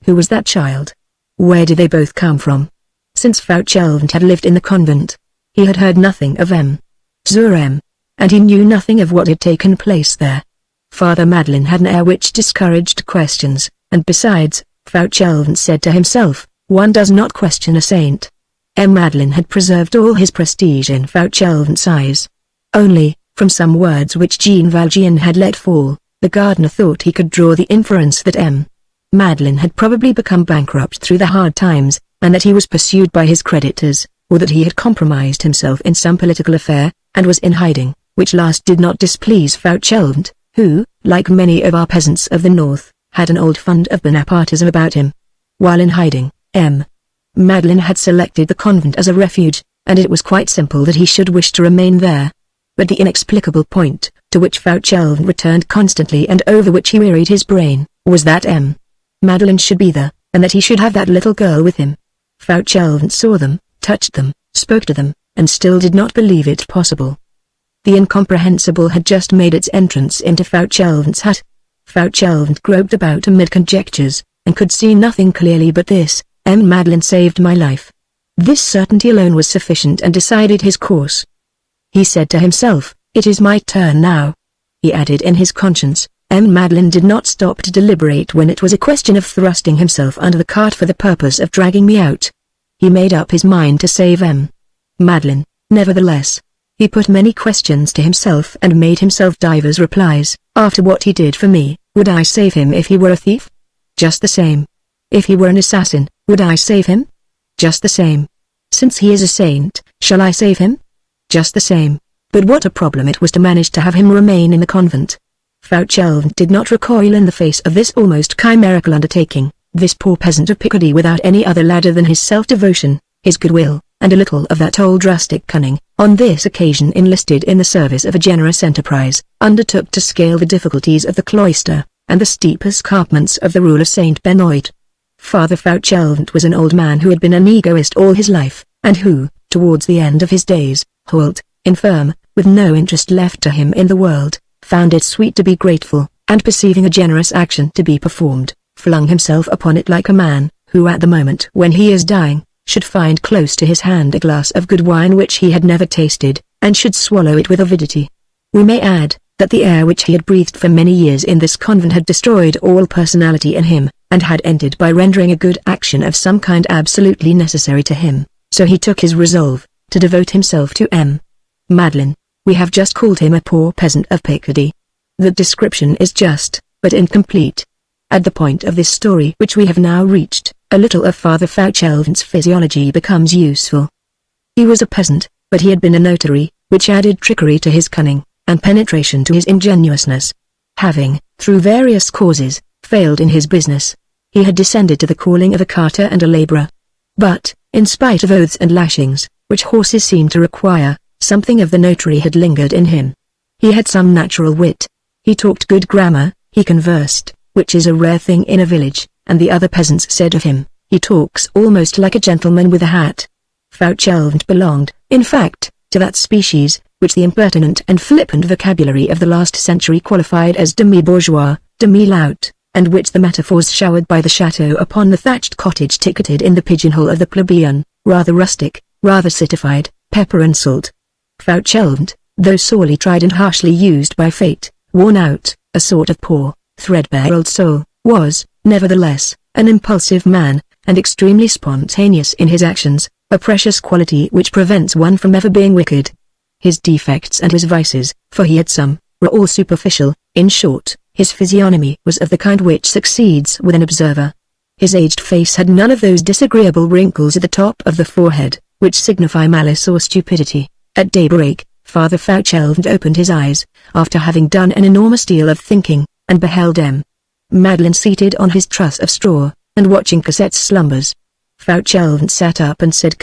Who was that child? Where did they both come from? Since Fauchelevent had lived in the convent, he had heard nothing of Zurem, and he knew nothing of what had taken place there. Father Madeleine had an air which discouraged questions, and besides, Fauchelevent said to himself, one does not question a saint. Madeleine had preserved all his prestige in Fauchelevent's eyes. Only, from some words which Jean Valjean had let fall, the gardener thought he could draw the inference that Madeleine had probably become bankrupt through the hard times, and that he was pursued by his creditors, or that he had compromised himself in some political affair, and was in hiding, which last did not displease Fauchelevent, who, like many of our peasants of the north, had an old fund of Bonapartism about him. While in hiding, Madeleine had selected the convent as a refuge, and it was quite simple that he should wish to remain there. But the inexplicable point, to which Fauchelevent returned constantly and over which he wearied his brain, was that Madeleine should be there, and that he should have that little girl with him. Fauchelevent saw them, touched them, spoke to them, and still did not believe it possible. The incomprehensible had just made its entrance into Fauchelevent's hut. Fauchelevent groped about amid conjectures, and could see nothing clearly but this: Madeleine saved my life. This certainty alone was sufficient and decided his course. He said to himself, it is my turn now. He added in his conscience, Madeleine did not stop to deliberate when it was a question of thrusting himself under the cart for the purpose of dragging me out. he made up his mind to save Madeline. Nevertheless, he put many questions to himself and made himself divers replies. After what he did for me, would I save him if he were a thief? Just the same. If he were an assassin, would I save him? Just the same. Since he is a saint, shall I save him? Just the same. But what a problem it was to manage to have him remain in the convent. Fauchelevent did not recoil in the face of this almost chimerical undertaking. This poor peasant of Picardy, without any other ladder than his self-devotion, his goodwill, and a little of that old rustic cunning, on this occasion enlisted in the service of a generous enterprise, undertook to scale the difficulties of the cloister, and the steep escarpments of the rule of Saint Benoit. Father Fauchelevent was an old man who had been an egoist all his life, and who, towards the end of his days, halt, infirm, with no interest left to him in the world, found it sweet to be grateful, and perceiving a generous action to be performed, flung himself upon it like a man, who at the moment when he is dying, should find close to his hand a glass of good wine which he had never tasted, and should swallow it with avidity. We may add, that the air which he had breathed for many years in this convent had destroyed all personality in him, and had ended by rendering a good action of some kind absolutely necessary to him, so he took his resolve, to devote himself to Madeline. We have just called him a poor peasant of Picardy. The description is just, but incomplete. At the point of this story which we have now reached, a little of Father Fauchelevent's physiology becomes useful. He was a peasant, but he had been a notary, which added trickery to his cunning, and penetration to his ingenuousness. Having, through various causes, failed in his business, he had descended to the calling of a carter and a labourer. But, in spite of oaths and lashings, which horses seemed to require, something of the notary had lingered in him. He had some natural wit. He talked good grammar, he conversed, which is a rare thing in a village, and the other peasants said of him, he talks almost like a gentleman with a hat. Fauchelevent belonged, in fact, to that species, which the impertinent and flippant vocabulary of the last century qualified as demi-bourgeois, demi-lout, and which the metaphors showered by the chateau upon the thatched cottage ticketed in the pigeonhole of the plebeian, rather rustic, rather citified, pepper and salt. Fauchelevent, though sorely tried and harshly used by fate, worn out, a sort of poor, threadbare old soul, was, nevertheless, an impulsive man, and extremely spontaneous in his actions, a precious quality which prevents one from ever being wicked. His defects and his vices, for he had some, were all superficial. In short, his physiognomy was of the kind which succeeds with an observer. His aged face had none of those disagreeable wrinkles at the top of the forehead, which signify malice or stupidity. At daybreak, Father Fauchelevent opened his eyes, after having done an enormous deal of thinking, and beheld Madeline seated on his truss of straw, and watching Cosette's slumbers. Fauchelevent sat up and said,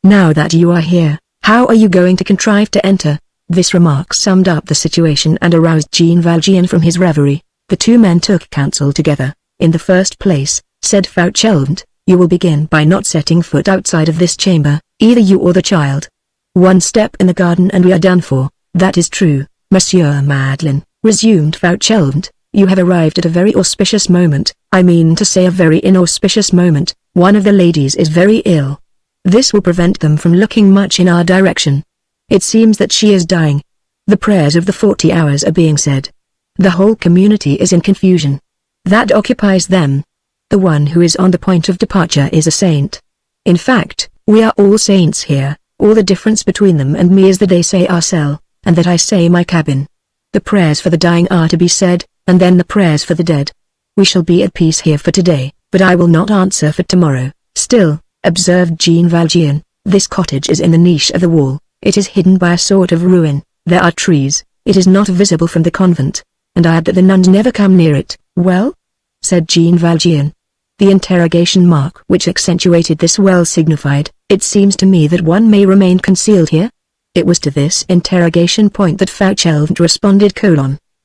"Now that you are here, how are you going to contrive to enter?" This remark summed up the situation and aroused Jean Valjean from his reverie. The two men took counsel together. "In the first place," said Fauchelevent, "you will begin by not setting foot outside of this chamber, either you or the child. One step in the garden and we are done for." "That is true, Monsieur Madeleine," resumed Fauchelevent. "You have arrived at a very auspicious moment, I mean to say a very inauspicious moment. One of the ladies is very ill. This will prevent them from looking much in our direction. It seems that she is dying. The prayers of the 40 hours are being said. The whole community is in confusion. That occupies them. The one who is on the point of departure is a saint. In fact, we are all saints here. All the difference between them and me is that they say our cell, and that I say my cabin. The prayers for the dying are to be said, and then the prayers for the dead. We shall be at peace here for today, but I will not answer for tomorrow." "Still," observed Jean Valjean, "this cottage is in the niche of the wall, it is hidden by a sort of ruin, there are trees, it is not visible from the convent, and I add that the nuns never come near it." "Well?" said Jean Valjean. The interrogation mark which accentuated this well signified, "It seems to me that one may remain concealed here." It was to this interrogation point that Fauchelevent responded: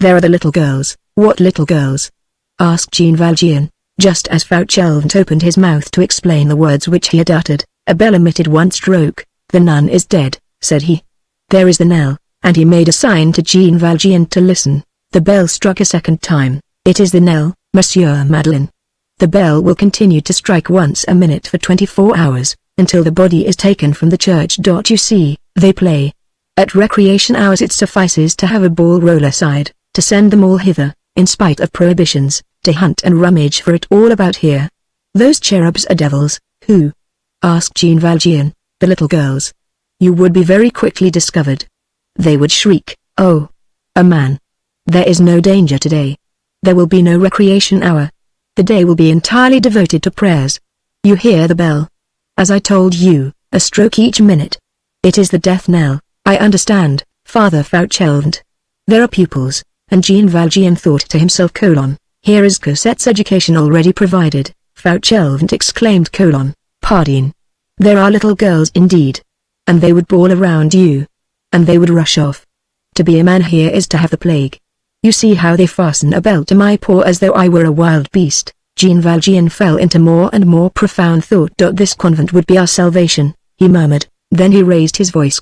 "There are the little girls." "What little girls?" asked Jean Valjean. Just as Fauchelevent opened his mouth to explain the words which he had uttered, a bell emitted one stroke. "The nun is dead," said he. "There is the knell," and he made a sign to Jean Valjean to listen. The bell struck a second time. "It is the knell, Monsieur Madeleine. The bell will continue to strike once a minute for 24 hours, until the body is taken from the church. You see, they play. At recreation hours it suffices to have a ball roller side, to send them all hither, in spite of prohibitions, to hunt and rummage for it all about here. Those cherubs are devils, who asked Jean Valjean. "The little girls. You would be very quickly discovered. They would shriek, 'Oh! A man!' There is no danger today. There will be no recreation hour. The day will be entirely devoted to prayers. You hear the bell? As I told you, a stroke each minute. It is the death knell. I understand, Father Fauchelevent. There are pupils," and Jean Valjean thought to himself: "Here is Cosette's education already provided." Fauchelevent exclaimed: "Pardine. There are little girls indeed. And they would bawl around you. And they would rush off. To be a man here is to have the plague. You see how they fasten a belt to my paw as though I were a wild beast." Jean Valjean fell into more and more profound thought. "This convent would be our salvation," he murmured. Then he raised his voice: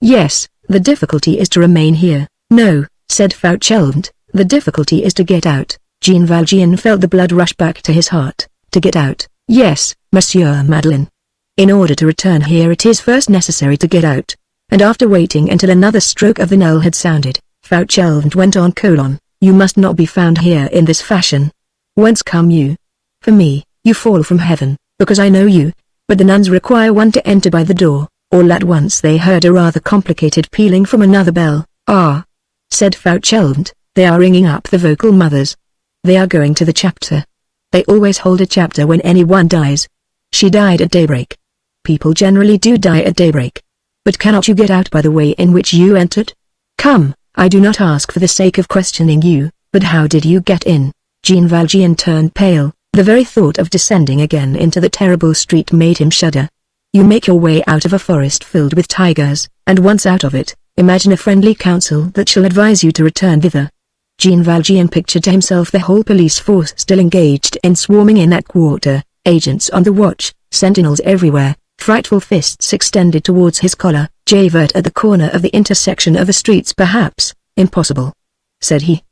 "Yes, the difficulty is to remain here." "No," said Fauchelevent, "the difficulty is to get out." Jean Valjean felt the blood rush back to his heart. "To get out?" "Yes, Monsieur Madeleine. In order to return here it is first necessary to get out." And after waiting until another stroke of the knell had sounded, Fauchelevent went on: "You must not be found here in this fashion. Whence come you? For me, you fall from heaven, because I know you, but the nuns require one to enter by the door." All at once they heard a rather complicated pealing from another bell. "Ah," said Fauchelevent, "they are ringing up the vocal mothers. They are going to the chapter. They always hold a chapter when anyone dies. She died at daybreak. People generally do die at daybreak. But cannot you get out by the way in which you entered? Come, I do not ask for the sake of questioning you, but how did you get in?" Jean Valjean turned pale. The very thought of descending again into the terrible street made him shudder. You make your way out of a forest filled with tigers, and once out of it, imagine a friendly council that shall advise you to return thither. Jean Valjean pictured to himself the whole police force still engaged in swarming in that quarter, agents on the watch, sentinels everywhere, frightful fists extended towards his collar. Javert at the corner of the intersection of the streets perhaps. "Impossible," said he.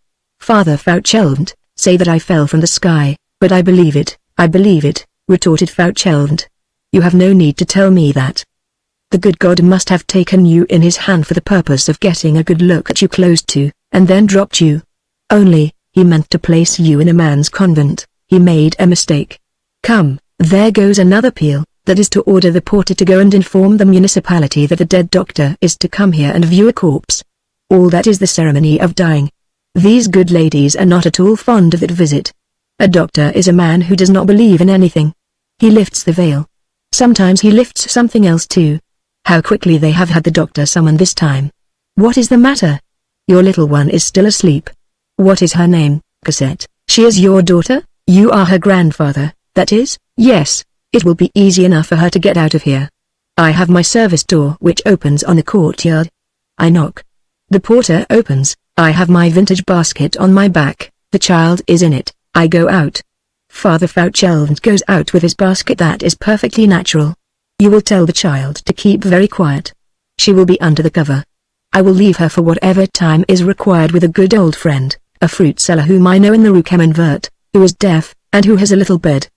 "Father Fauchelevent, say that I fell from the sky." "But I believe it, retorted Fauchelevent. "You have no need to tell me that. The good God must have taken you in his hand for the purpose of getting a good look at you close to, and then dropped you. Only, he meant to place you in a man's convent. He made a mistake. Come, there goes another peal. That is to order the porter to go and inform the municipality that the dead doctor is to come here and view a corpse. All that is the ceremony of dying. These good ladies are not at all fond of that visit. A doctor is a man who does not believe in anything. He lifts the veil. Sometimes he lifts something else too. How quickly they have had the doctor summoned this time. What is the matter? Your little one is still asleep. What is her name, Cosette? She is your daughter? You are her grandfather, that is? Yes. It will be easy enough for her to get out of here. I have my service door which opens on the courtyard. I knock. The porter opens. I have my vintage basket on my back. The child is in it. I go out. Father Fauchelevent goes out with his basket. That is perfectly natural. You will tell the child to keep very quiet. She will be under the cover. I will leave her for whatever time is required with a good old friend, a fruit seller whom I know in the Rue Camenvert, who is deaf, and who has a little bed.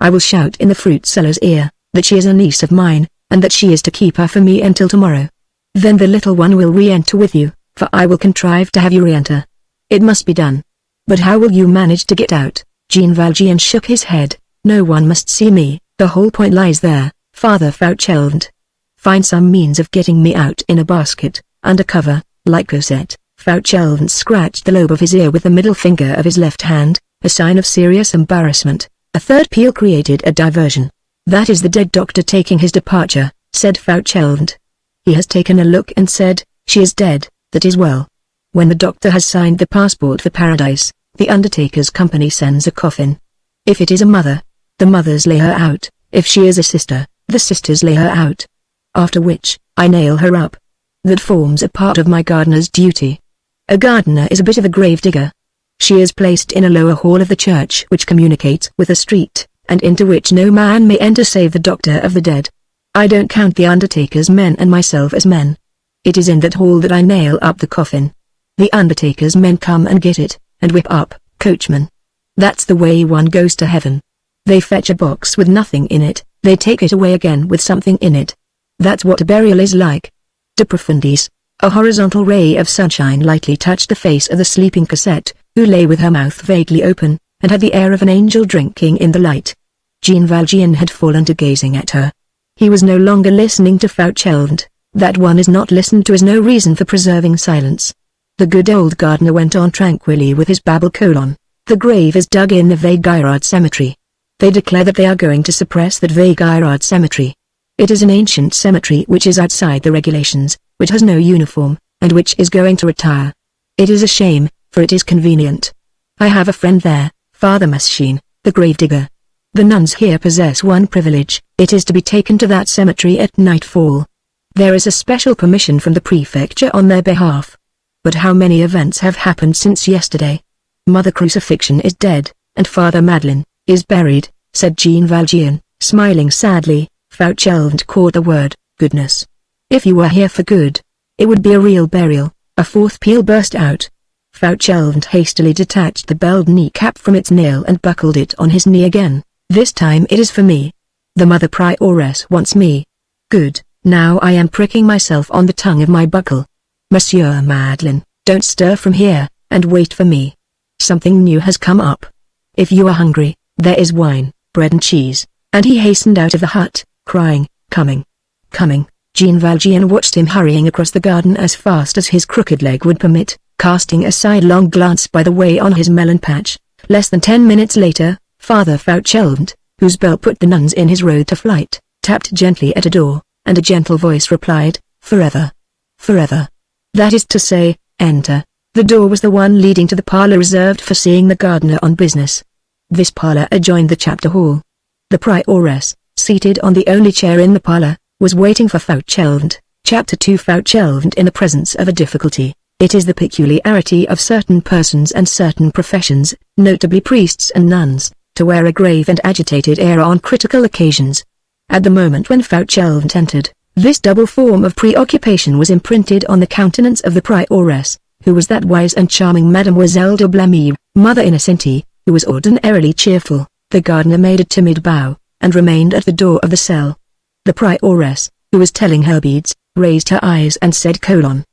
I will shout in the fruit seller's ear, that she is a niece of mine, and that she is to keep her for me until tomorrow. Then the little one will re-enter with you, for I will contrive to have you re-enter. It must be done. But how will you manage to get out? Jean Valjean shook his head. No one must see me, the whole point lies there, Father Fauchelevent. Find some means of getting me out in a basket, under cover, like Cosette. Fauchelevent scratched the lobe of his ear with the middle finger of his left hand, a sign of serious embarrassment. A third peal created a diversion. That is the dead doctor taking his departure, said Fauchelevent. He has taken a look and said, she is dead, that is well. When the doctor has signed the passport for paradise, the undertaker's company sends a coffin. If it is a mother, the mothers lay her out. If she is a sister, the sisters lay her out. After which, I nail her up. That forms a part of my gardener's duty. A gardener is a bit of a grave digger. She is placed in a lower hall of the church which communicates with a street, and into which no man may enter save the doctor of the dead. I don't count the undertaker's men and myself as men. It is in that hall that I nail up the coffin. The undertaker's men come and get it, and whip up, coachman. That's the way one goes to heaven. They fetch a box with nothing in it, they take it away again with something in it. That's what a burial is like. De profundis. A horizontal ray of sunshine lightly touched the face of the sleeping Cosette, who lay with her mouth vaguely open, and had the air of an angel drinking in the light. Jean Valjean had fallen to gazing at her. He was no longer listening to Fouchelvent. That one is not listened to is no reason for preserving silence. The good old gardener went on tranquilly with his babble. The grave is dug in the Vageirard cemetery. They declare that they are going to suppress that Vageirard cemetery. It is an ancient cemetery which is outside the regulations, which has no uniform, and which is going to retire. It is a shame, for it is convenient. I have a friend there, Father Maschine, the gravedigger. The nuns here possess one privilege, it is to be taken to that cemetery at nightfall. There is a special permission from the prefecture on their behalf. But how many events have happened since yesterday? Mother Crucifixion is dead, and Father Madeleine is buried, said Jean Valjean, smiling sadly. Fouchelvent caught the word, goodness. If you were here for good, it would be a real burial. A fourth peal burst out. Fouchelvent hastily detached the belled kneecap from its nail and buckled it on his knee again. This time it is for me. The Mother Prioress wants me. Good, now I am pricking myself on the tongue of my buckle. Monsieur Madeleine, don't stir from here, and wait for me. Something new has come up. If you are hungry, there is wine, bread and cheese. And he hastened out of the hut, crying, coming. Coming. Jean Valjean watched him hurrying across the garden as fast as his crooked leg would permit, casting a sidelong glance by the way on his melon patch. Less than 10 minutes later, Father Fouchelvent, whose bell put the nuns in his road to flight, tapped gently at a door, and a gentle voice replied, forever. Forever. That is to say, enter. The door was the one leading to the parlor reserved for seeing the gardener on business. This parlor adjoined the chapter hall. The prioress, seated on the only chair in the parlor, was waiting for Fouchelvent. Chapter 2. Fouchelvent in the presence of a difficulty. It is the peculiarity of certain persons and certain professions, notably priests and nuns, to wear a grave and agitated air on critical occasions. At the moment when Fouchelvent entered, this double form of preoccupation was imprinted on the countenance of the prioress, who was that wise and charming Mademoiselle de Blamire, Mother Innocente, who was ordinarily cheerful. The gardener made a timid bow, and remained at the door of the cell. The prioress, who was telling her beads, raised her eyes and said,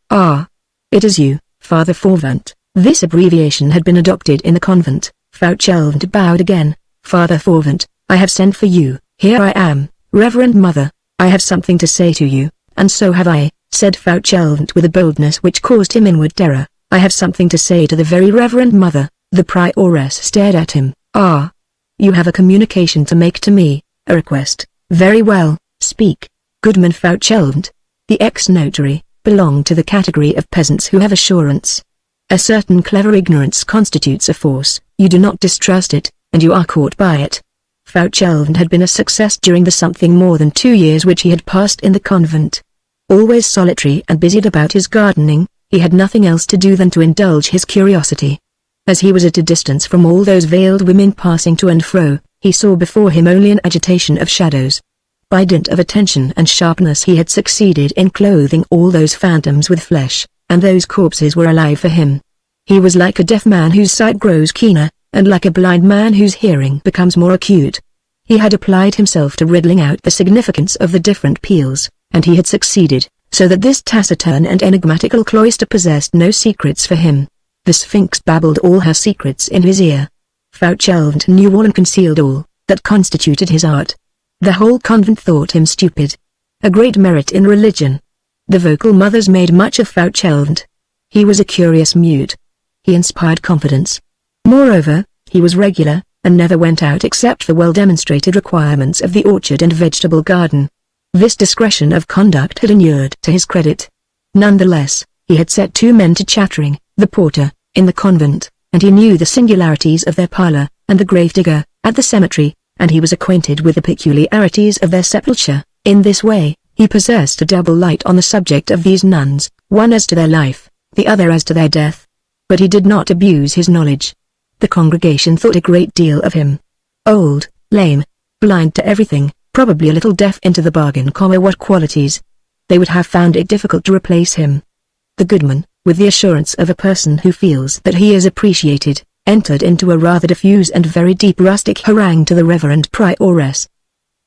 "Ah, it is you, Father Fauvent." This abbreviation had been adopted in the convent. Fouchelvent bowed again. "Father Fauvent, I have sent for you." "Here I am, Reverend Mother. I have something to say to you." "And so have I," said Fouchelvent with a boldness which caused him inward terror. "I have something to say to the very Reverend Mother." The prioress stared at him. "Ah. You have a communication to make to me, a request. Very well, speak." Goodman Fouchelvent, the ex-notary, belonged to the category of peasants who have assurance. A certain clever ignorance constitutes a force. You do not distrust it, and you are caught by it. Fouchelvent had been a success during the something more than 2 years which he had passed in the convent. Always solitary and busied about his gardening, he had nothing else to do than to indulge his curiosity. As he was at a distance from all those veiled women passing to and fro, he saw before him only an agitation of shadows. By dint of attention and sharpness he had succeeded in clothing all those phantoms with flesh, and those corpses were alive for him. He was like a deaf man whose sight grows keener, and like a blind man whose hearing becomes more acute. He had applied himself to riddling out the significance of the different peals, and he had succeeded, so that this taciturn and enigmatical cloister possessed no secrets for him. The Sphinx babbled all her secrets in his ear. Fouchelvent knew all and concealed all, that constituted his art. The whole convent thought him stupid. A great merit in religion. The vocal mothers made much of Fouchelvent. He was a curious mute. He inspired confidence. Moreover, he was regular, and never went out except for well-demonstrated requirements of the orchard and vegetable garden. This discretion of conduct had inured to his credit. Nonetheless, he had set 2 men to chattering, the porter, in the convent, and he knew the singularities of their parlor, and the gravedigger, at the cemetery, and he was acquainted with the peculiarities of their sepulture. In this way, he possessed a double light on the subject of these nuns, one as to their life, the other as to their death. But he did not abuse his knowledge. The congregation thought a great deal of him. Old, lame, blind to everything, probably a little deaf into the bargain. What qualities? They would have found it difficult to replace him. The goodman, with the assurance of a person who feels that he is appreciated, entered into a rather diffuse and very deep rustic harangue to the Reverend Prioress.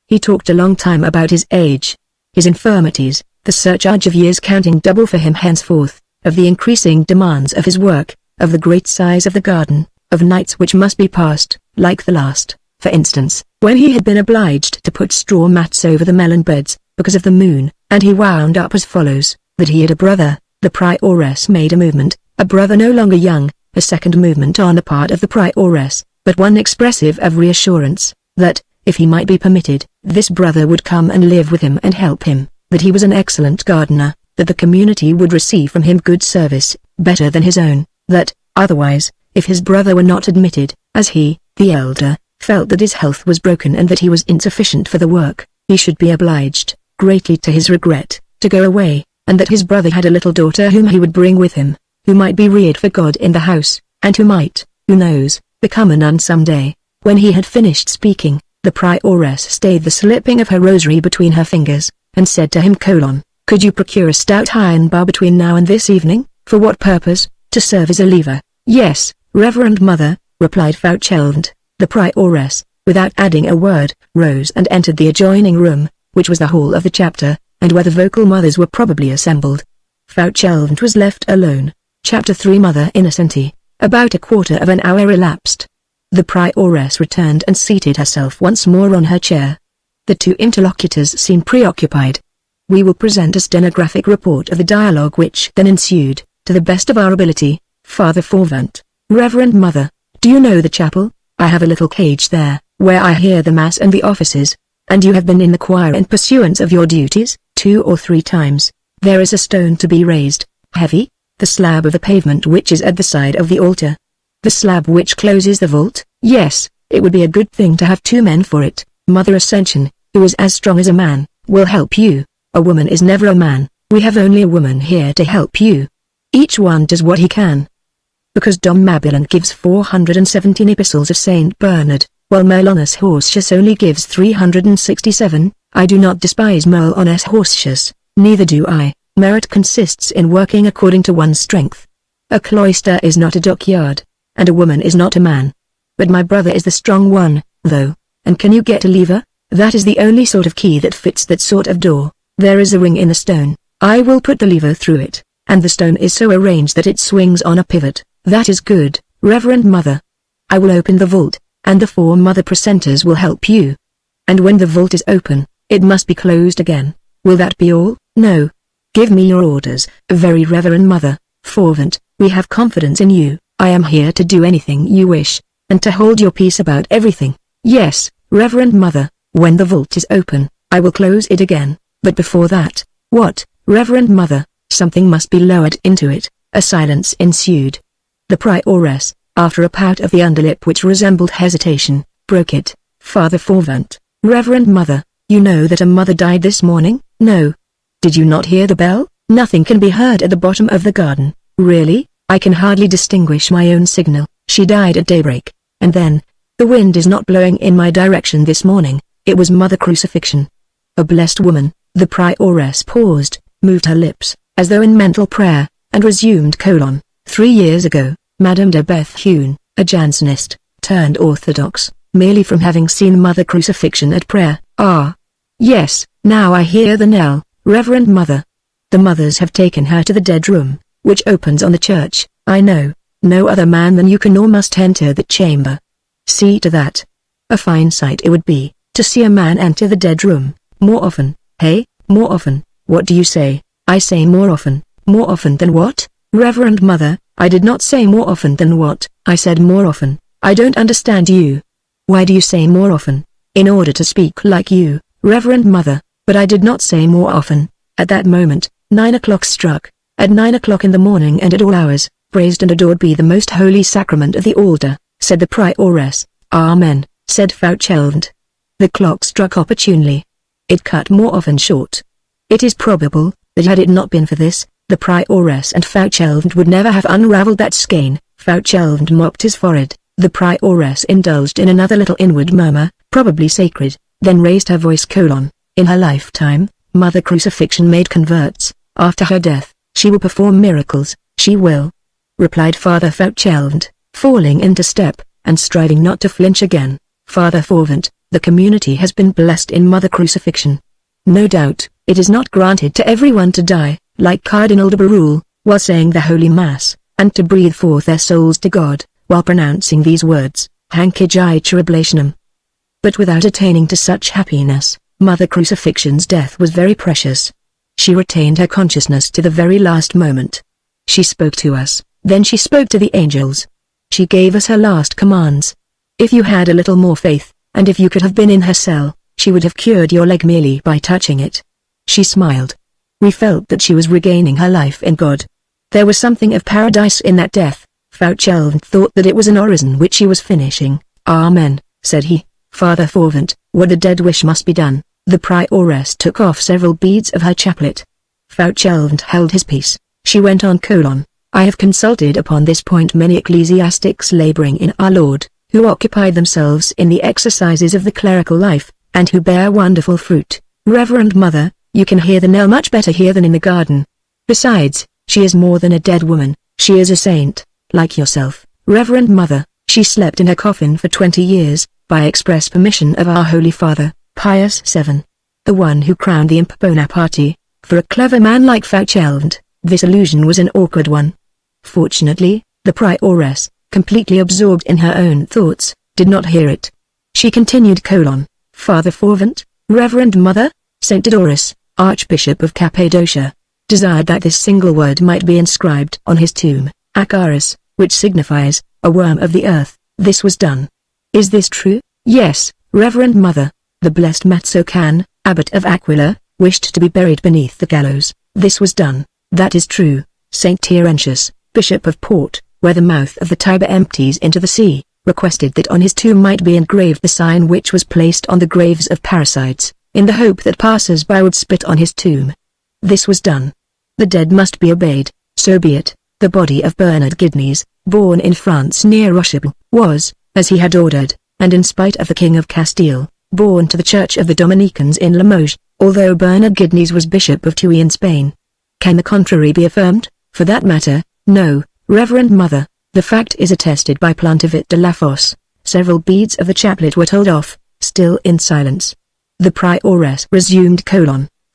He talked a long time about his age, his infirmities, the surcharge of years counting double for him henceforth, of the increasing demands of his work, of the great size of the garden, of nights which must be passed, like the last, For instance, when he had been obliged to put straw mats over the melon beds, because of the moon, and he wound up as follows, that he had a brother. The prioress made a movement, a brother no longer young, a second movement on the part of the prioress, but one expressive of reassurance, that, if he might be permitted, this brother would come and live with him and help him, that he was an excellent gardener, that the community would receive from him good service, better than his own, that, otherwise, if his brother were not admitted, as he, the elder, felt that his health was broken and that he was insufficient for the work, he should be obliged, greatly to his regret, to go away, and that his brother had a little daughter whom he would bring with him, who might be reared for God in the house, and who might, who knows, become a nun some day. When he had finished speaking, the prioress stayed the slipping of her rosary between her fingers, and said to him: "Could you procure a stout iron bar between now and this evening? For what purpose? To serve as a lever." "Yes, Reverend Mother," replied Fauchelevent. The prioress, without adding a word, rose and entered the adjoining room, which was the hall of the chapter, and where the vocal mothers were probably assembled. Fauchelevent was left alone. Chapter 3. Mother Innocenti. About a quarter of an hour elapsed. The prioress returned and seated herself once more on her chair. The two interlocutors seemed preoccupied. We will present a stenographic report of the dialogue which then ensued, to the best of our ability. Father Fauvent: Reverend Mother, do you know the chapel? I have a little cage there, where I hear the mass and the offices. And you have been in the choir in pursuance of your duties, 2 or 3 times. There is a stone to be raised, heavy, the slab of the pavement which is at the side of the altar. The slab which closes the vault. Yes, it would be a good thing to have 2 men for it. Mother Ascension, who is as strong as a man, will help you. A woman is never a man. We have only a woman here to help you. Each one does what he can. Because Dom Mabilon gives 417 epistles of Saint Bernard, while Merlonus Horstius only gives 367, I do not despise Merlonus Horstius, neither do I. Merit consists in working according to one's strength. A cloister is not a dockyard, and a woman is not a man. But my brother is the strong one, though, and can you get a lever? That is the only sort of key that fits that sort of door. There is a ring in the stone. I will put the lever through it, and the stone is so arranged that it swings on a pivot. That is good, Reverend Mother. I will open the vault, and the 4 mother precentors will help you. And when the vault is open, it must be closed again. Will that be all? No. Give me your orders, very Reverend Mother. Fauvent, we have confidence in you. I am here to do anything you wish, and to hold your peace about everything. Yes, Reverend Mother, when the vault is open, I will close it again, but before that, what, Reverend Mother? Something must be lowered into it. A silence ensued. The prioress, after a pout of the underlip which resembled hesitation, broke it. Father Fauvent: Reverend Mother, you know that a mother died this morning? No. Did you not hear the bell? Nothing can be heard at the bottom of the garden. Really? I can hardly distinguish my own signal. She died at daybreak. And then, the wind is not blowing in my direction this morning. It was Mother Crucifixion. A blessed woman. The prioress paused, moved her lips, as though in mental prayer, and resumed: 3 years ago, Madame de Bethune, a Jansenist, turned Orthodox, merely from having seen Mother Crucifixion at prayer. Ah. Yes, now I hear the knell, Reverend Mother. The mothers have taken her to the dead room, which opens on the church. I know, no other man than you can or must enter that chamber. See to that. A fine sight it would be, to see a man enter the dead room, more often, hey, more often. What do you say? I say more often. More often than what? Reverend Mother, I did not say more often than what. I said more often. I don't understand you. Why do you say more often? In order to speak like you, Reverend Mother, but I did not say more often. At that moment, 9 o'clock struck. At 9 o'clock in the morning and at all hours, praised and adored be the most holy sacrament of the altar, said the prioress. Amen, said Fauchelevent. The clock struck opportunely. It cut more often short. It is probable, that had it not been for this, the prioress and Fauchelevent would never have unravelled that skein. Fauchelevent mopped his forehead. The prioress indulged in another little inward murmur, probably sacred, then raised her voice: In her lifetime, Mother Crucifixion made converts. After her death, she will perform miracles. She will, replied Father Fauchelevent, falling into step, and striving not to flinch again. Father Fauvent, the community has been blessed in Mother Crucifixion. No doubt, it is not granted to everyone to die, like Cardinal de Berulle, while saying the Holy Mass, and to breathe forth their souls to God, while pronouncing these words, Hanc Ejai Oblationem. But without attaining to such happiness, Mother Crucifixion's death was very precious. She retained her consciousness to the very last moment. She spoke to us, then she spoke to the angels. She gave us her last commands. If you had a little more faith, and if you could have been in her cell, she would have cured your leg merely by touching it. She smiled. We felt that she was regaining her life in God. There was something of paradise in that death. Fauchelevent thought that it was an orison which she was finishing. Amen, said he. Father Fauvent, what the dead wish must be done. The prioress took off several beads of her chaplet. Fauchelevent held his peace. She went on: I have consulted upon this point many ecclesiastics laboring in our Lord, who occupy themselves in the exercises of the clerical life, and who bear wonderful fruit. Reverend Mother, you can hear the knell much better here than in the garden. Besides, she is more than a dead woman, she is a saint, like yourself, Reverend Mother. She slept in her coffin for 20 years, by express permission of our Holy Father, Pius VII. The one who crowned the Imp Bonaparte. For a clever man like Fauchelevent, this allusion was an awkward one. Fortunately, the prioress, completely absorbed in her own thoughts, did not hear it. She continued: Father Fauvent, Reverend Mother, Saint Diodorus, Archbishop of Cappadocia, desired that this single word might be inscribed on his tomb, Acaris, which signifies, a worm of the earth. This was done. Is this true? Yes, Reverend Mother. The blessed Matsocan, Abbot of Aquila, wished to be buried beneath the gallows. This was done. That is true. Saint Terentius, Bishop of Port, where the mouth of the Tiber empties into the sea, requested that on his tomb might be engraved the sign which was placed on the graves of parricides, in the hope that passers-by would spit on his tomb. This was done. The dead must be obeyed, so be it. The body of Bernard Gidneys, born in France near Rochelle, was, as he had ordered, and in spite of the King of Castile, born to the Church of the Dominicans in Limoges, although Bernard Gidneys was Bishop of Tuy in Spain. Can the contrary be affirmed? For that matter, no, Reverend Mother. The fact is attested by Plantavit de la Fosse. Several beads of the chaplet were told off, still in silence. The prioress resumed: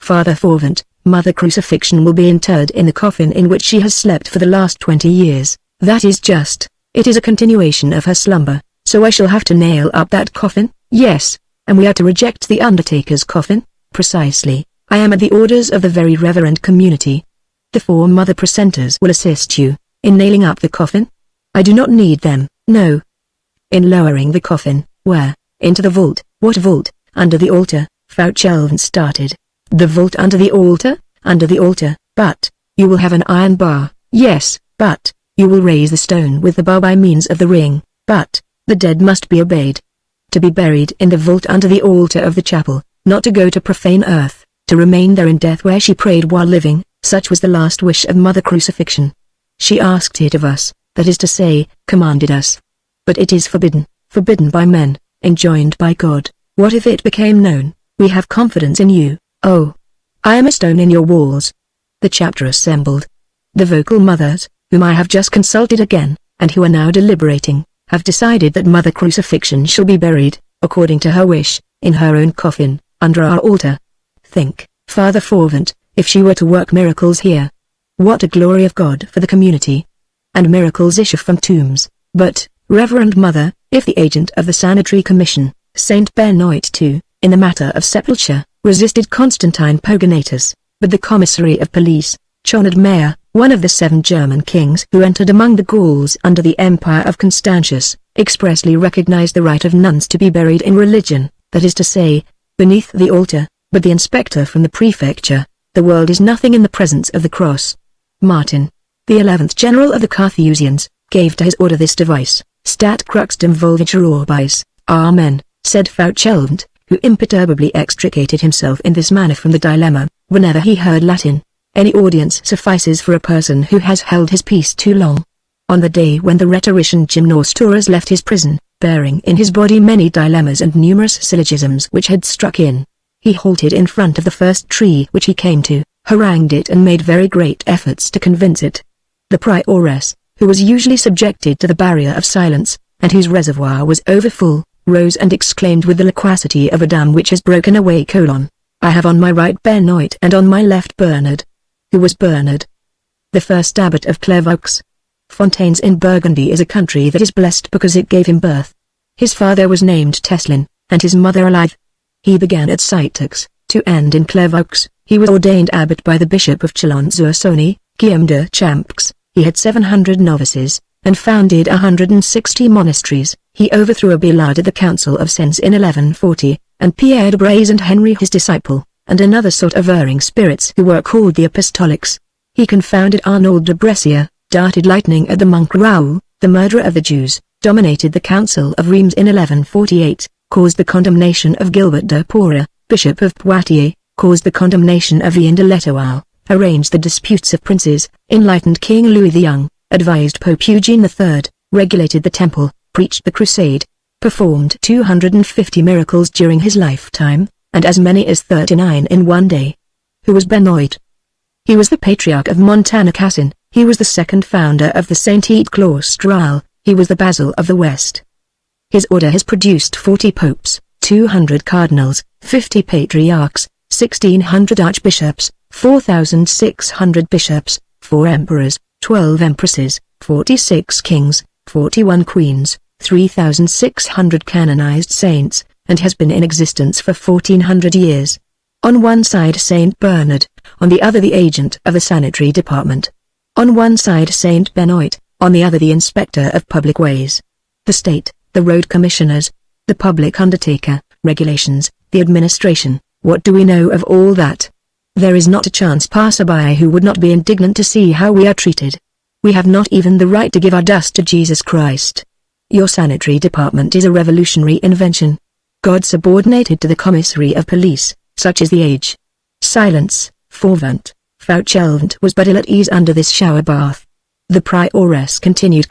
Father Fauvent, Mother Crucifixion will be interred in the coffin in which she has slept for the last 20 years. That is just. It is a continuation of her slumber, so I shall have to nail up that coffin? Yes, and we are to reject the undertaker's coffin? Precisely. I am at the orders of the very reverend community. The 4 mother precentors will assist you, in nailing up the coffin? I do not need them, no. In lowering the coffin, where? Into the vault. What vault? Under the altar, Fauchelevent started. The vault under the altar? Under the altar, but, you will have an iron bar. Yes, but, you will raise the stone with the bar by means of the ring, but, the dead must be obeyed. To be buried in the vault under the altar of the chapel, not to go to profane earth, to remain there in death where she prayed while living, such was the last wish of Mother Crucifixion. She asked it of us, that is to say, commanded us. But it is forbidden, forbidden by men, enjoined by God. What if it became known? We have confidence in you. Oh, I am a stone in your walls. The chapter assembled. The vocal mothers, whom I have just consulted again, and who are now deliberating, have decided that Mother Crucifixion shall be buried, according to her wish, in her own coffin, under our altar. Think, Father Fauvent, if she were to work miracles here. What a glory of God for the community. And miracles issue from tombs. But, Reverend Mother, if the agent of the Sanitary Commission, Saint Benoit too, in the matter of sepulture, resisted Constantine Pogonatus, but the commissary of police, Chonard Mayer, one of the 7 German kings who entered among the Gauls under the empire of Constantius, expressly recognized the right of nuns to be buried in religion, that is to say, beneath the altar, but the inspector from the prefecture, the world is nothing in the presence of the cross. Martin, the 11th general of the Carthusians, gave to his order this device, Stat cruxtum volvitur orbis, Amen, said Fauchelevent, who imperturbably extricated himself in this manner from the dilemma, whenever he heard Latin. Any audience suffices for a person who has held his peace too long. On the day when the rhetorician Gymnostoras left his prison, bearing in his body many dilemmas and numerous syllogisms which had struck in, he halted in front of the first tree which he came to, harangued it and made very great efforts to convince it. The prioress, who was usually subjected to the barrier of silence, and whose reservoir was overfull, rose and exclaimed with the loquacity of a dam which has broken away: I have on my right Benoit and on my left Bernard. Who was Bernard? The first abbot of Clairvaux. Fontaines in Burgundy is a country that is blessed because it gave him birth. His father was named Teslin, and his mother alive. He began at Citeaux, to end in Clairvaux. He was ordained abbot by the Bishop of Chalon-sur-Saône, Guillaume de Champix. He had 700 novices, and founded 160 monasteries. He overthrew Abelard at the Council of Sens in 1140, and Pierre de Brézé and Henry his disciple, and another sort of erring spirits who were called the Apostolics. He confounded Arnauld de Brescia, darted lightning at the monk Raoul, the murderer of the Jews, dominated the Council of Reims in 1148, caused the condemnation of Gilbert de Porra, Bishop of Poitiers, caused the condemnation of Ian de l'Etoile, arranged the disputes of princes, enlightened King Louis the Young, advised Pope Eugene III, regulated the temple, preached the crusade, performed 250 miracles during his lifetime, and as many as 39 in one day. Who was Benoit? He was the patriarch of Montana-Cassin. He was the second founder of the Saint-Ete Claustral. He was the Basil of the West. His order has produced 40 popes, 200 cardinals, 50 patriarchs, 1,600 archbishops, 4,600 bishops, 4 emperors, 12 empresses, 46 kings, 41 queens, 3,600 canonized saints, and has been in existence for 1,400 years. On one side Saint Bernard, on the other the agent of the sanitary department. On one side Saint Benoit, on the other the inspector of public ways. The state, the road commissioners, the public undertaker, regulations, the administration. What do we know of all that? There is not a chance passerby who would not be indignant to see how we are treated. We have not even the right to give our dust to Jesus Christ. Your sanitary department is a revolutionary invention. God subordinated to the commissary of police, such is the age. Silence, Fauvent. Fauchelevent was but ill at ease under this shower bath. The prioress continued :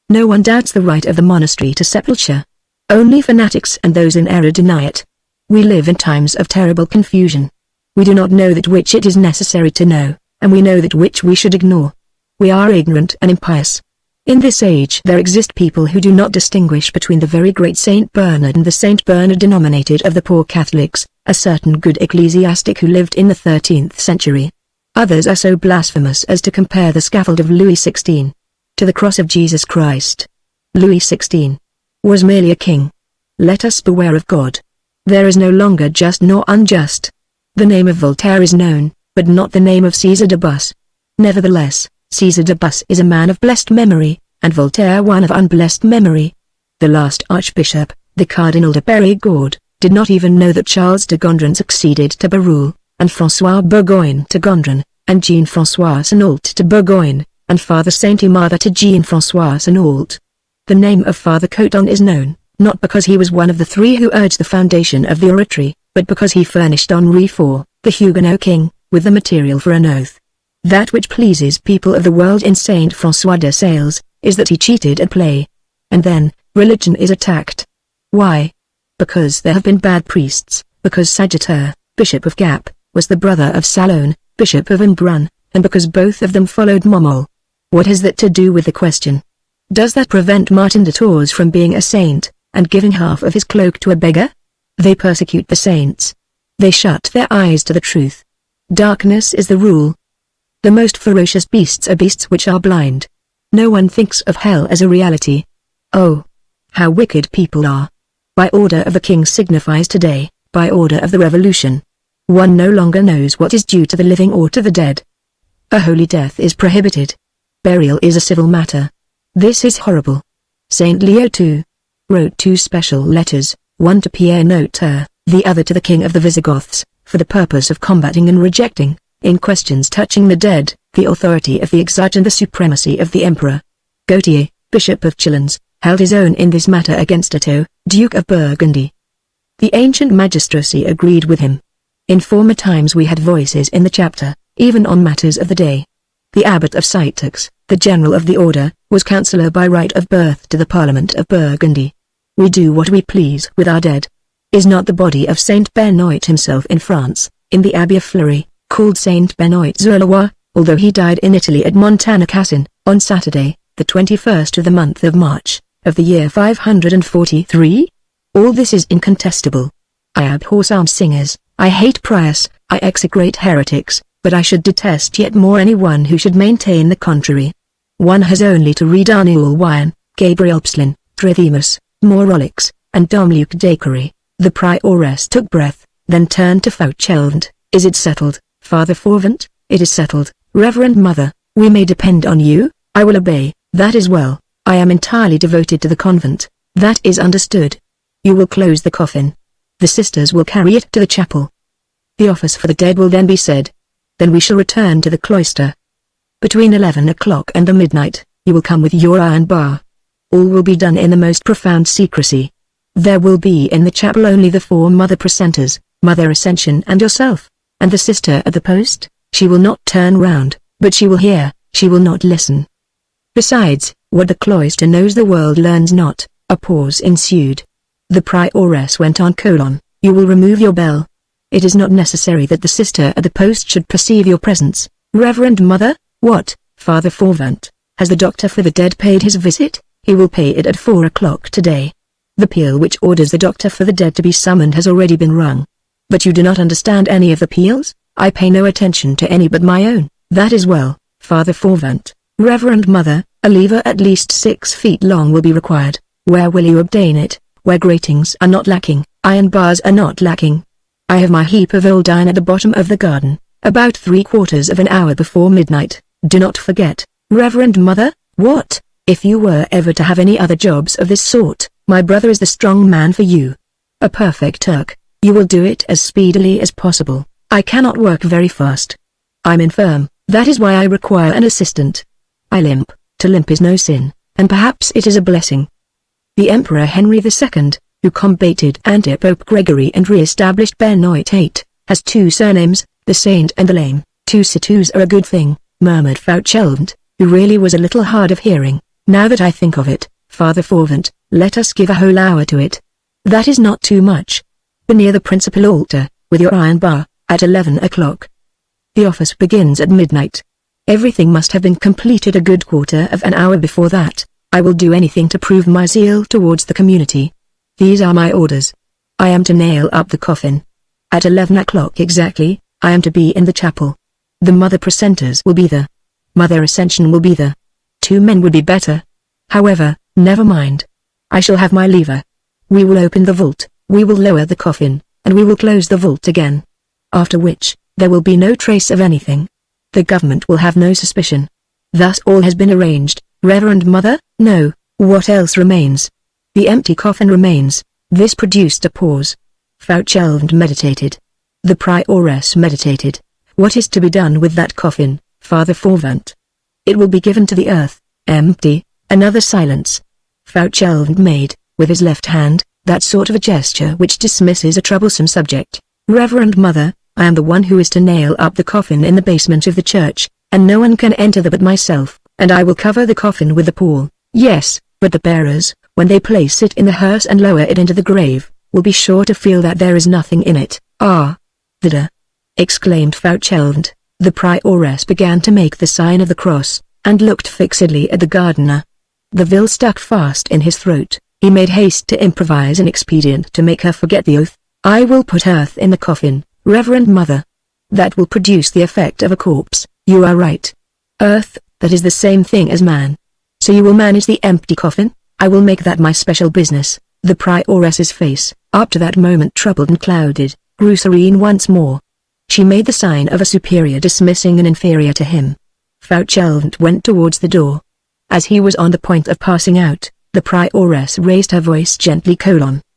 No one doubts the right of the monastery to sepulture. Only fanatics and those in error deny it. We live in times of terrible confusion. We do not know that which it is necessary to know, and we know that which we should ignore. We are ignorant and impious. In this age there exist people who do not distinguish between the very great Saint Bernard and the Saint Bernard denominated of the poor Catholics, a certain good ecclesiastic who lived in the 13th century. Others are so blasphemous as to compare the scaffold of Louis XVI to the cross of Jesus Christ. Louis XVI was merely a king. Let us beware of God. There is no longer just nor unjust. The name of Voltaire is known, but not the name of Caesar de Bus. Nevertheless, Caesar de Bus is a man of blessed memory, and Voltaire one of unblessed memory. The last archbishop, the Cardinal de Périgord, did not even know that Charles de Gondren succeeded to Berulle, and François Bourgoin to Gondren, and Jean-François Senault to Bourgoin, and Father Saint-Imar to Jean-François Senault. The name of Father Coton is known, not because he was one of the three who urged the foundation of the oratory, but because he furnished Henri IV, the Huguenot king, with the material for an oath. That which pleases people of the world in Saint François de Sales, is that he cheated at play. And then, religion is attacked. Why? Because there have been bad priests, because Sagittaire, Bishop of Gap, was the brother of Salone, Bishop of Embrun, and because both of them followed Momol. What has that to do with the question? Does that prevent Martin de Tours from being a saint, and giving half of his cloak to a beggar? They persecute the saints. They shut their eyes to the truth. Darkness is the rule. The most ferocious beasts are beasts which are blind. No one thinks of hell as a reality. Oh, how wicked people are. By order of the king signifies today, by order of the revolution. One no longer knows what is due to the living or to the dead. A holy death is prohibited. Burial is a civil matter. This is horrible. Saint Leo II wrote 2 special letters, one to Pierre Notaire, the other to the king of the Visigoths, for the purpose of combating and rejecting, in questions touching the dead, the authority of the exarch and the supremacy of the emperor. Gautier, Bishop of Chillons, held his own in this matter against Otto, Duke of Burgundy. The ancient magistracy agreed with him. In former times we had voices in the chapter, even on matters of the day. The abbot of Citeaux, the general of the order, was councillor by right of birth to the Parliament of Burgundy. We do what we please with our dead. Is not the body of Saint Benoit himself in France, in the Abbey of Fleury, called Saint Benoit sur Loire, although he died in Italy at Montana-Cassin, on Saturday, the 21st of the month of March, of the year 543? All this is incontestable. I abhor psalm singers, I hate priors, I execrate heretics, but I should detest yet more anyone who should maintain the contrary. One has only to read Arnoul Wyan, Gabriel Pslin, Trithimus, Morolix, and Dom Luc Dacary, The prioress took breath, then turned to Fouchelvent. Is it settled, Father Forvent? It is settled, Reverend Mother. We may depend on you. I will obey. That is well. I am entirely devoted to the convent. That is understood. You will close the coffin. The sisters will carry it to the chapel. The office for the dead will then be said. Then we shall return to the cloister. Between 11 o'clock and the midnight, you will come with your iron bar. All will be done in the most profound secrecy. There will be in the chapel only the 4 mother precentors, Mother Ascension and yourself, and the sister at the post. She will not turn round, but she will hear, she will not listen. Besides, what the cloister knows the world learns not. A pause ensued. The prioress went on: You will remove your bell. It is not necessary that the sister at the post should perceive your presence. Reverend Mother? What, Father Forvent? Has the doctor for the dead paid his visit? He will pay it at 4 o'clock today. The peal which orders the doctor for the dead to be summoned has already been rung. But you do not understand any of the peals? I pay no attention to any but my own. That is well, Father Forvent. Reverend Mother, a lever at least 6 feet long will be required. Where will you obtain it? Where gratings are not lacking, iron bars are not lacking. I have my heap of old iron at the bottom of the garden, about 3/4 of an hour before midnight. Do not forget, Reverend Mother. What, if you were ever to have any other jobs of this sort, my brother is the strong man for you. A perfect Turk. You will do it as speedily as possible. I cannot work very fast. I'm infirm, that is why I require an assistant. I limp. To limp is no sin, and perhaps it is a blessing. The Emperor Henry II, who combated Antipope Gregory and re-established Benoit VIII, has 2 surnames, the Saint and the Lame. 2 cities are a good thing, murmured Fouchelvent, who really was a little hard of hearing. Now that I think of it, Father Forvent, let us give a whole hour to it. That is not too much. Be near the principal altar, with your iron bar, at 11 o'clock. The office begins at midnight. Everything must have been completed a good quarter of an hour before that. I will do anything to prove my zeal towards the community. These are my orders. I am to nail up the coffin. At 11 o'clock exactly, I am to be in the chapel. The mother precentors will be there. Mother Ascension will be there. 2 men would be better. However, never mind. I shall have my lever. We will open the vault, we will lower the coffin, and we will close the vault again. After which, there will be no trace of anything. The government will have no suspicion. Thus all has been arranged, Reverend Mother. No, what else remains? The empty coffin remains. This produced a pause. Fouchelvent meditated. The prioress meditated. What is to be done with that coffin, Father Forvent? It will be given to the earth, empty. Another silence. Fouchelvent made, with his left hand, that sort of a gesture which dismisses a troublesome subject. Reverend Mother, I am the one who is to nail up the coffin in the basement of the church, and no one can enter there but myself, and I will cover the coffin with the pall. Yes, but the bearers, when they place it in the hearse and lower it into the grave, will be sure to feel that there is nothing in it. Ah! Thither! Exclaimed Fouchelvent. The prioress began to make the sign of the cross, and looked fixedly at the gardener. The veil stuck fast in his throat. He made haste to improvise an expedient to make her forget the oath. I will put earth in the coffin, Reverend Mother. That will produce the effect of a corpse. You are right. Earth, that is the same thing as man. So you will manage the empty coffin? I will make that my special business. The prioress's face, up to that moment troubled and clouded, grew serene once more. She made the sign of a superior dismissing an inferior to him. Fouchelvent went towards the door. As he was on the point of passing out, the prioress raised her voice gently: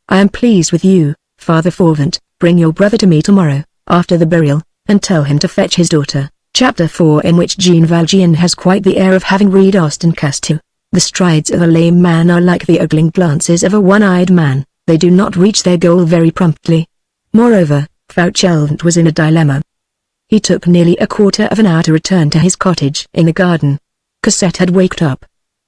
I am pleased with you, Father Forvent. Bring your brother to me tomorrow, after the burial, and tell him to fetch his daughter. Chapter 4, in which Jean Valjean has quite the air of having read Austin Castillo. The strides of a lame man are like the ogling glances of a one-eyed man, they do not reach their goal very promptly. Moreover, Fouchelvent was in a dilemma. He took nearly a quarter of an hour to return to his cottage in the garden. Cosette had waked up.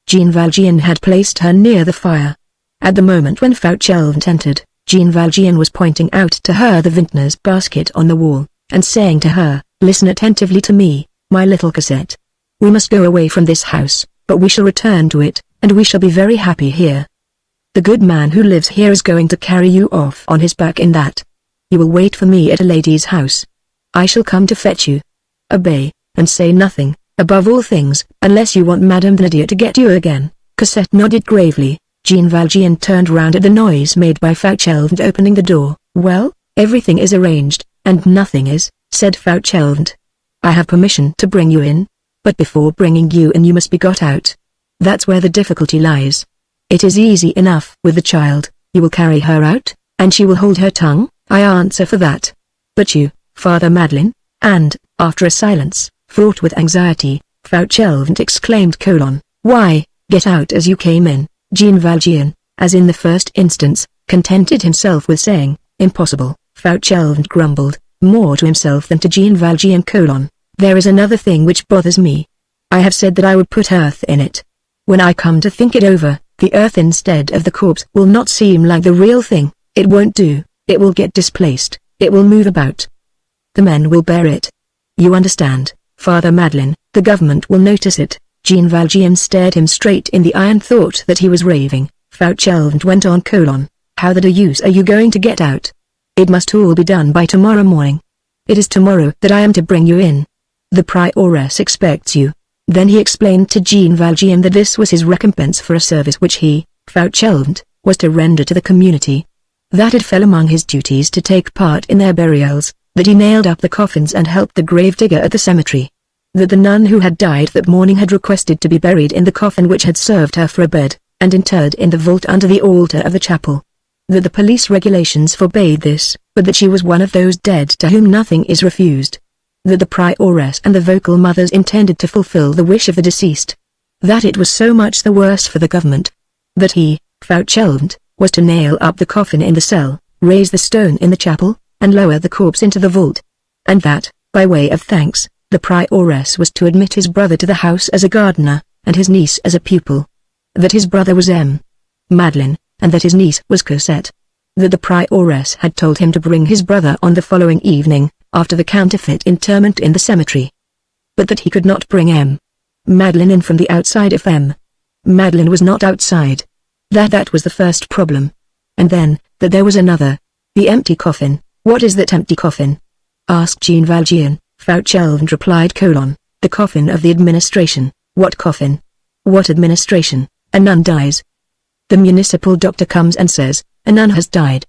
Jean Valjean had placed her near the fire. At the moment when Fouchelvent entered, Jean Valjean was pointing out to her the vintner's basket on the wall, and saying to her, Listen attentively to me, my little Cosette. We must go away from this house, but we shall return to it, and we shall be very happy here. The good man who lives here is going to carry you off on his back in that. You will wait for me at a lady's house. I shall come to fetch you. Obey, and say nothing, above all things, unless you want Madame Nadia to get you again. Cosette nodded gravely. Jean Valjean turned round at the noise made by Fauchelevent opening the door. "Well, everything is arranged, and nothing is," said Fauchelevent. "I have permission to bring you in. But before bringing you in you must be got out. That's where the difficulty lies. It is easy enough with the child. You will carry her out, and she will hold her tongue, I answer for that. But you, Father Madeleine," and, after a silence, fraught with anxiety, Fauchelevent exclaimed: "Why, get out as you came in." Jean Valjean, as in the first instance, contented himself with saying, "Impossible." Fauchelevent grumbled, more to himself than to Jean Valjean: "There is another thing which bothers me. I have said that I would put earth in it. When I come to think it over, the earth instead of the corpse will not seem like the real thing. It won't do, it will get displaced, it will move about. The men will bear it. You understand, Father Madeleine, the government will notice it." Jean Valjean stared him straight in the eye and thought that he was raving. Fauchelevent went on: "How the deuce are you going to get out? It must all be done by tomorrow morning. It is tomorrow that I am to bring you in. The prioress expects you." Then he explained to Jean Valjean that this was his recompense for a service which he, Fauchelevent, was to render to the community. That it fell among his duties to take part in their burials, that he nailed up the coffins and helped the gravedigger at the cemetery. That the nun who had died that morning had requested to be buried in the coffin which had served her for a bed, and interred in the vault under the altar of the chapel. That the police regulations forbade this, but that she was one of those dead to whom nothing is refused. That the prioress and the vocal mothers intended to fulfill the wish of the deceased. That it was so much the worse for the government. That he, Fauchelevent, was to nail up the coffin in the cell, raise the stone in the chapel, and lower the corpse into the vault. And that, by way of thanks, the prioress was to admit his brother to the house as a gardener, and his niece as a pupil. That his brother was Madeleine, and that his niece was Cosette. That the prioress had told him to bring his brother on the following evening, after the counterfeit interment in the cemetery. But that he could not bring Madeleine in from the outside if Madeleine was not outside. That was the first problem. And then, that there was another. The empty coffin. "What is that empty coffin?" asked Jean Valjean. Fauchelevent replied: "The coffin of the administration." "What coffin? What administration?" "A nun dies. The municipal doctor comes and says, a nun has died.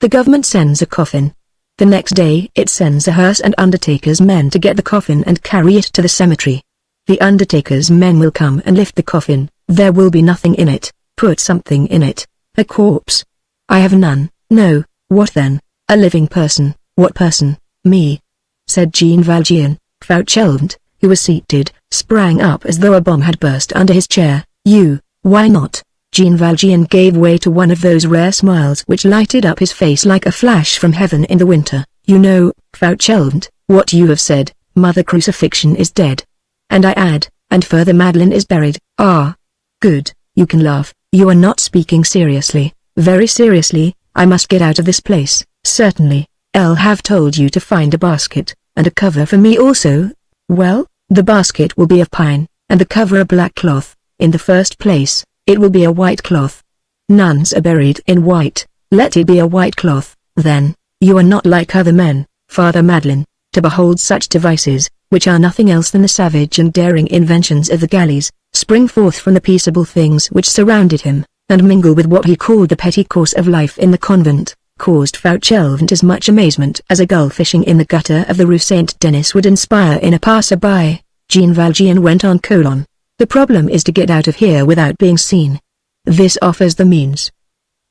The government sends a coffin. The next day it sends a hearse and undertaker's men to get the coffin and carry it to the cemetery. The undertaker's men will come and lift the coffin. There will be nothing in it. Put something in it. A corpse. I have none. No. What then? A living person." "What person?" "Me," said Jean Valjean. Fauchelevent, who was seated, sprang up as though a bomb had burst under his chair. "You, why not?" Jean Valjean gave way to one of those rare smiles which lighted up his face like a flash from heaven in the winter. "You know, Fauchelevent, what you have said, Mother Crucifixion is dead. And I add, and further Madeleine is buried." "Ah. Good, you can laugh. You are not speaking seriously." "Very seriously. I must get out of this place." "Certainly. I'll have told you to find a basket, and a cover for me also." "Well, the basket will be of pine, and the cover a black cloth. In the first place, it will be a white cloth. Nuns are buried in white. Let it be a white cloth. Then, you are not like other men, Father Madeleine, to behold such devices, which are nothing else than the savage and daring inventions of the galleys, spring forth from the peaceable things which surrounded him, and mingle with what he called the petty course of life in the convent." Caused Fauchelevent as much amazement as a gull fishing in the gutter of the Rue Saint-Denis would inspire in a passer-by. Jean Valjean went on: "The problem is to get out of here without being seen. This offers the means.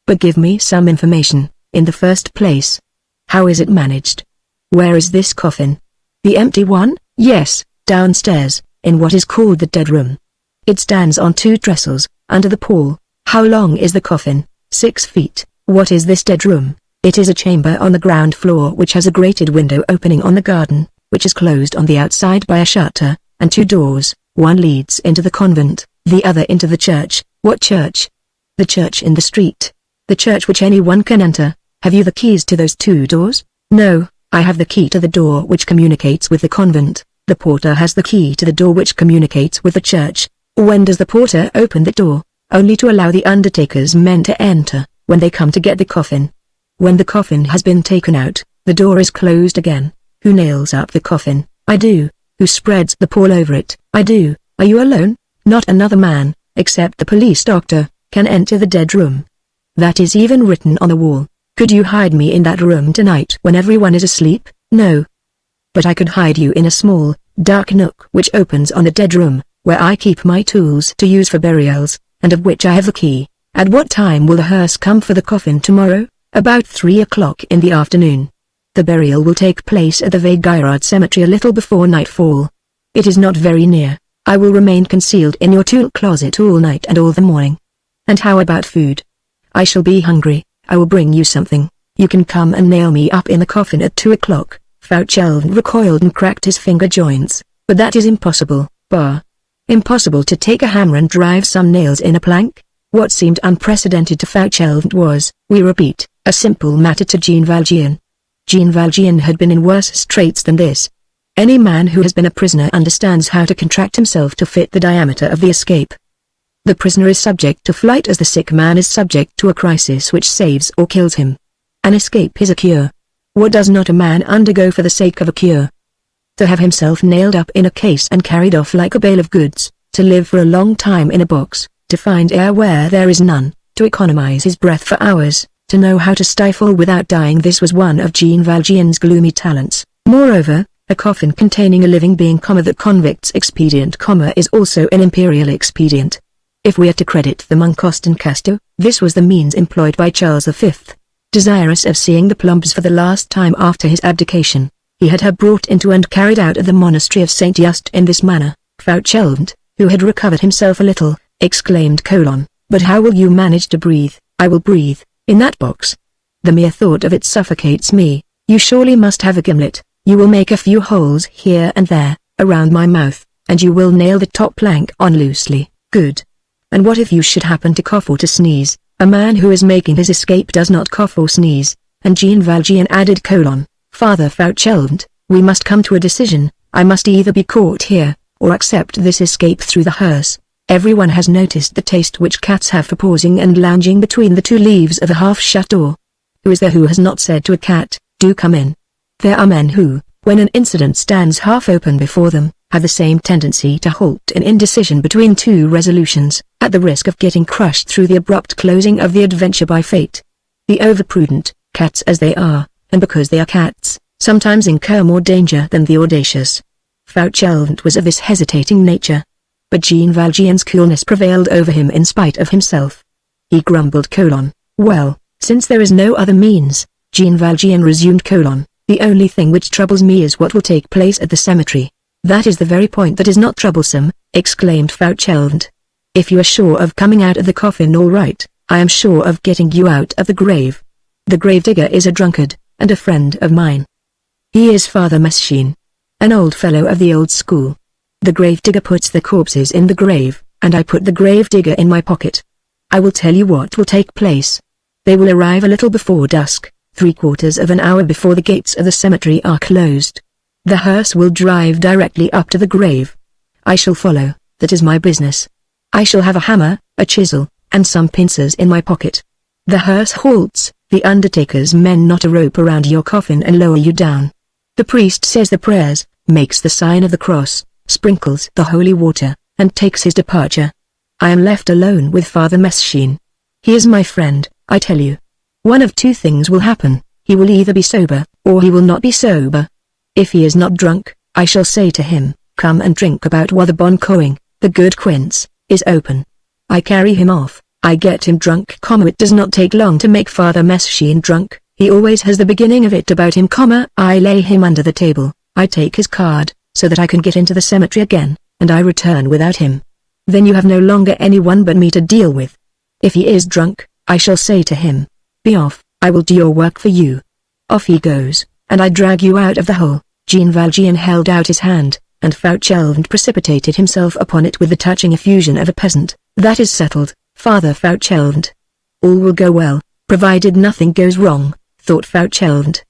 But give me some information. In the first place, how is it managed? Where is this coffin?" "The empty one?" "Yes, downstairs, in what is called the dead room. It stands on 2 trestles, under the pall." "How long is the coffin?" 6 feet. "What is this dead room?" "It is a chamber on the ground floor which has a grated window opening on the garden, which is closed on the outside by a shutter, and 2 doors. One leads into the convent, the other into the church." "What church?" "The church in the street. The church which anyone can enter." "Have you the keys to those 2 doors?" "No, I have the key to the door which communicates with the convent. The porter has the key to the door which communicates with the church." "When does the porter open the door?" "Only to allow the undertaker's men to enter, when they come to get the coffin. When the coffin has been taken out, the door is closed again." "Who nails up the coffin?" "I do." "Who spreads the pall over it?" "I do." "Are you alone?" "Not another man, except the police doctor." can enter the dead room. That is even written on the wall. Could you hide me in that room tonight when everyone is asleep? No. But I could hide you in a small, dark nook which opens on the dead room, where I keep my tools to use for burials, and of which I have the key. At what time will the hearse come for the coffin tomorrow? About 3 o'clock in the afternoon. The burial will take place at the Vageirard cemetery a little before nightfall. It is not very near. I will remain concealed in your tool closet all night and all the morning. And how about food? I shall be hungry. I will bring you something. You can come and nail me up in the coffin at 2 o'clock. Fauchelevent recoiled and cracked his finger joints. But that is impossible, Bar. Impossible to take a hammer and drive some nails in a plank? What seemed unprecedented to Fauchelevent was, we repeat, a simple matter to Jean Valjean. Jean Valjean had been in worse straits than this. Any man who has been a prisoner understands how to contract himself to fit the diameter of the escape. The prisoner is subject to flight as the sick man is subject to a crisis which saves or kills him. An escape is a cure. What does not a man undergo for the sake of a cure? To have himself nailed up in a case and carried off like a bale of goods, to live for a long time in a box, to find air where there is none, to economize his breath for hours, to know how to stifle without dying, this was one of Jean Valjean's gloomy talents. Moreover, a coffin containing a living being, the convict's expedient, is also an imperial expedient. If we are to credit the monk Austin Castor, this was the means employed by Charles V. Desirous of seeing the Plumbs for the last time after his abdication, he had her brought into and carried out of the monastery of Saint Just in this manner. Fauchelevent, who had recovered himself a little, exclaimed: "But how will you manage to breathe?" "I will breathe, in that box. The mere thought of it suffocates me." "You surely must have a gimlet. You will make a few holes here and there, around my mouth, and you will nail the top plank on loosely." "Good. And what if you should happen to cough or to sneeze?" "A man who is making his escape does not cough or sneeze." And Jean Valjean added: "Father Fauchelevent, we must come to a decision. I must either be caught here, or accept this escape through the hearse. Everyone has noticed the taste which cats have for pausing and lounging between the two leaves of a half-shut door. Who is there who has not said to a cat, 'Do come in'? There are men who, when an incident stands half open before them, have the same tendency to halt in indecision between two resolutions, at the risk of getting crushed through the abrupt closing of the adventure by fate. The overprudent, cats as they are, and because they are cats, sometimes incur more danger than the audacious. Fauchelevent was of this hesitating nature. But Jean Valjean's coolness prevailed over him in spite of himself. He grumbled: "Well, since there is no other means," Jean Valjean resumed: "the only thing which troubles me is what will take place at the cemetery." "That is the very point that is not troublesome," exclaimed Fauchelevent. "If you are sure of coming out of the coffin all right, I am sure of getting you out of the grave. The gravedigger is a drunkard, and a friend of mine. He is Father Messiaen, an old fellow of the old school. The gravedigger puts the corpses in the grave, and I put the gravedigger in my pocket. I will tell you what will take place. They will arrive a little before dusk, 3/4 of an hour before the gates of the cemetery are closed. The hearse will drive directly up to the grave. I shall follow. That is my business. I shall have a hammer, a chisel, and some pincers in my pocket. The hearse halts, the undertaker's men knot a rope around your coffin and lower you down. The priest says the prayers, makes the sign of the cross, sprinkles the holy water, and takes his departure. I am left alone with Father Messiaen. He is my friend, I tell you. One of two things will happen: he will either be sober, or he will not be sober. If he is not drunk, I shall say to him, 'Come and drink about while the bon coing, the good quince, is open.' I carry him off, I get him drunk, it does not take long to make Father Messiaen drunk, he always has the beginning of it about him, I lay him under the table, I take his card, so that I can get into the cemetery again, and I return without him. Then you have no longer anyone but me to deal with. If he is drunk, I shall say to him, 'Be off, I will do your work for you.' Off he goes, and I drag you out of the hole." Jean Valjean held out his hand, and Fauchelevent precipitated himself upon it with the touching effusion of a peasant. "That is settled, Father Fauchelevent. All will go well, provided nothing goes wrong," thought Fauchelevent.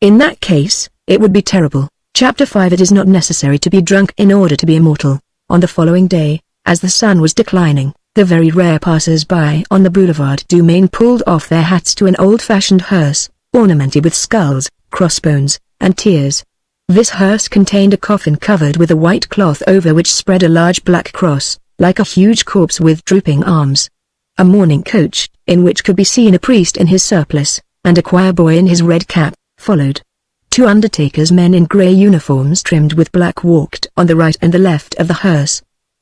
In that case, it would be terrible. Chapter 5. It is not necessary to be drunk in order to be immortal. On the following day, as the sun was declining, the very rare passers-by on the Boulevard du Maine pulled off their hats to an old-fashioned hearse, ornamented with skulls, crossbones, and tears. This hearse contained a coffin covered with a white cloth over which spread a large black cross, like a huge corpse with drooping arms. A mourning coach, in which could be seen a priest in his surplice, and a choir boy in his red cap, followed. 2 undertakers' men in grey uniforms trimmed with black walked on the right and the left of the hearse.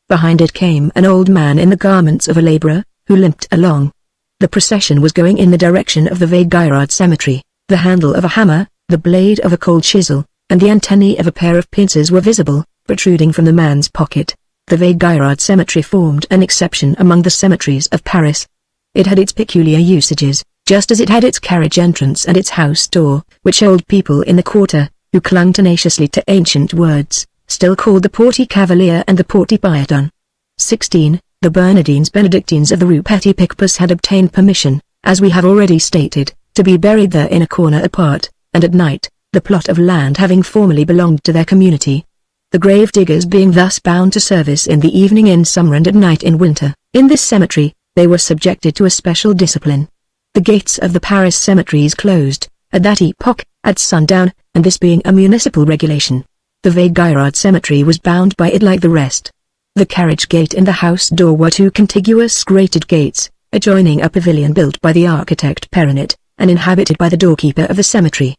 Behind it came an old man in the garments of a labourer, who limped along. The procession was going in the direction of the Vageirard cemetery. The handle of a hammer, the blade of a cold chisel, and the antennae of a pair of pincers were visible, protruding from the man's pocket. The Vageirard cemetery formed an exception among the cemeteries of Paris. It had its peculiar usages, just as it had its carriage entrance and its house door, which old people in the quarter, who clung tenaciously to ancient words, still called the Porte Cavalier and the Porte Piéton. 16. The Bernardines Benedictines of the Rue Petit Picpus had obtained permission, as we have already stated, to be buried there in a corner apart, and at night, the plot of land having formerly belonged to their community. The grave diggers being thus bound to service in the evening in summer and at night in winter, in this cemetery, they were subjected to a special discipline. The gates of the Paris cemeteries closed, at that epoch, at sundown, and this being a municipal regulation, the Vageirard cemetery was bound by it like the rest. The carriage gate and the house door were 2 contiguous grated gates, adjoining a pavilion built by the architect Perronet, and inhabited by the doorkeeper of the cemetery.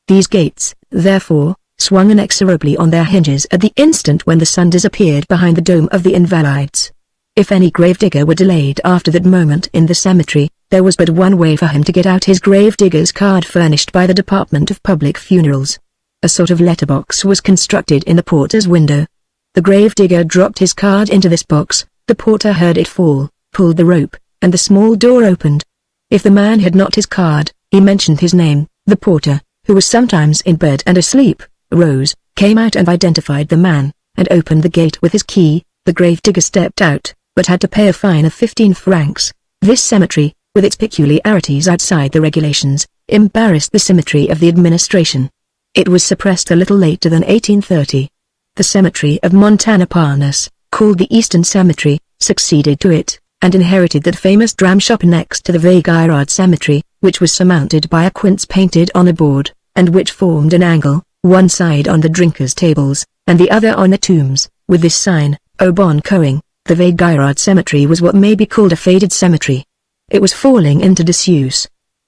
These gates, therefore, swung inexorably on their hinges at the instant when the sun disappeared behind the dome of the Invalides. If any gravedigger were delayed after that moment in the cemetery, there was but one way for him to get out: his gravedigger's card furnished by the Department of Public Funerals. A sort of letterbox was constructed in the porter's window. The gravedigger dropped his card into this box, the porter heard it fall, pulled the rope, and the small door opened. If the man had not his card, he mentioned his name. The porter, who was sometimes in bed and asleep, rose, came out and identified the man, and opened the gate with his key. The gravedigger stepped out, but had to pay a fine of 15 francs. This cemetery, with its peculiarities outside the regulations, embarrassed the symmetry of the administration. It was suppressed a little later than 1830. The cemetery of Montana-Parnasse, called the Eastern Cemetery, succeeded to it, and inherited that famous dram shop next to the Vageirard cemetery, which was surmounted by a quince painted on a board, and which formed an angle, one side on the drinkers' tables, and the other on the tombs, with this sign, "Au bon coing." The Vageirard cemetery was what may be called a faded cemetery. It was falling into disuse.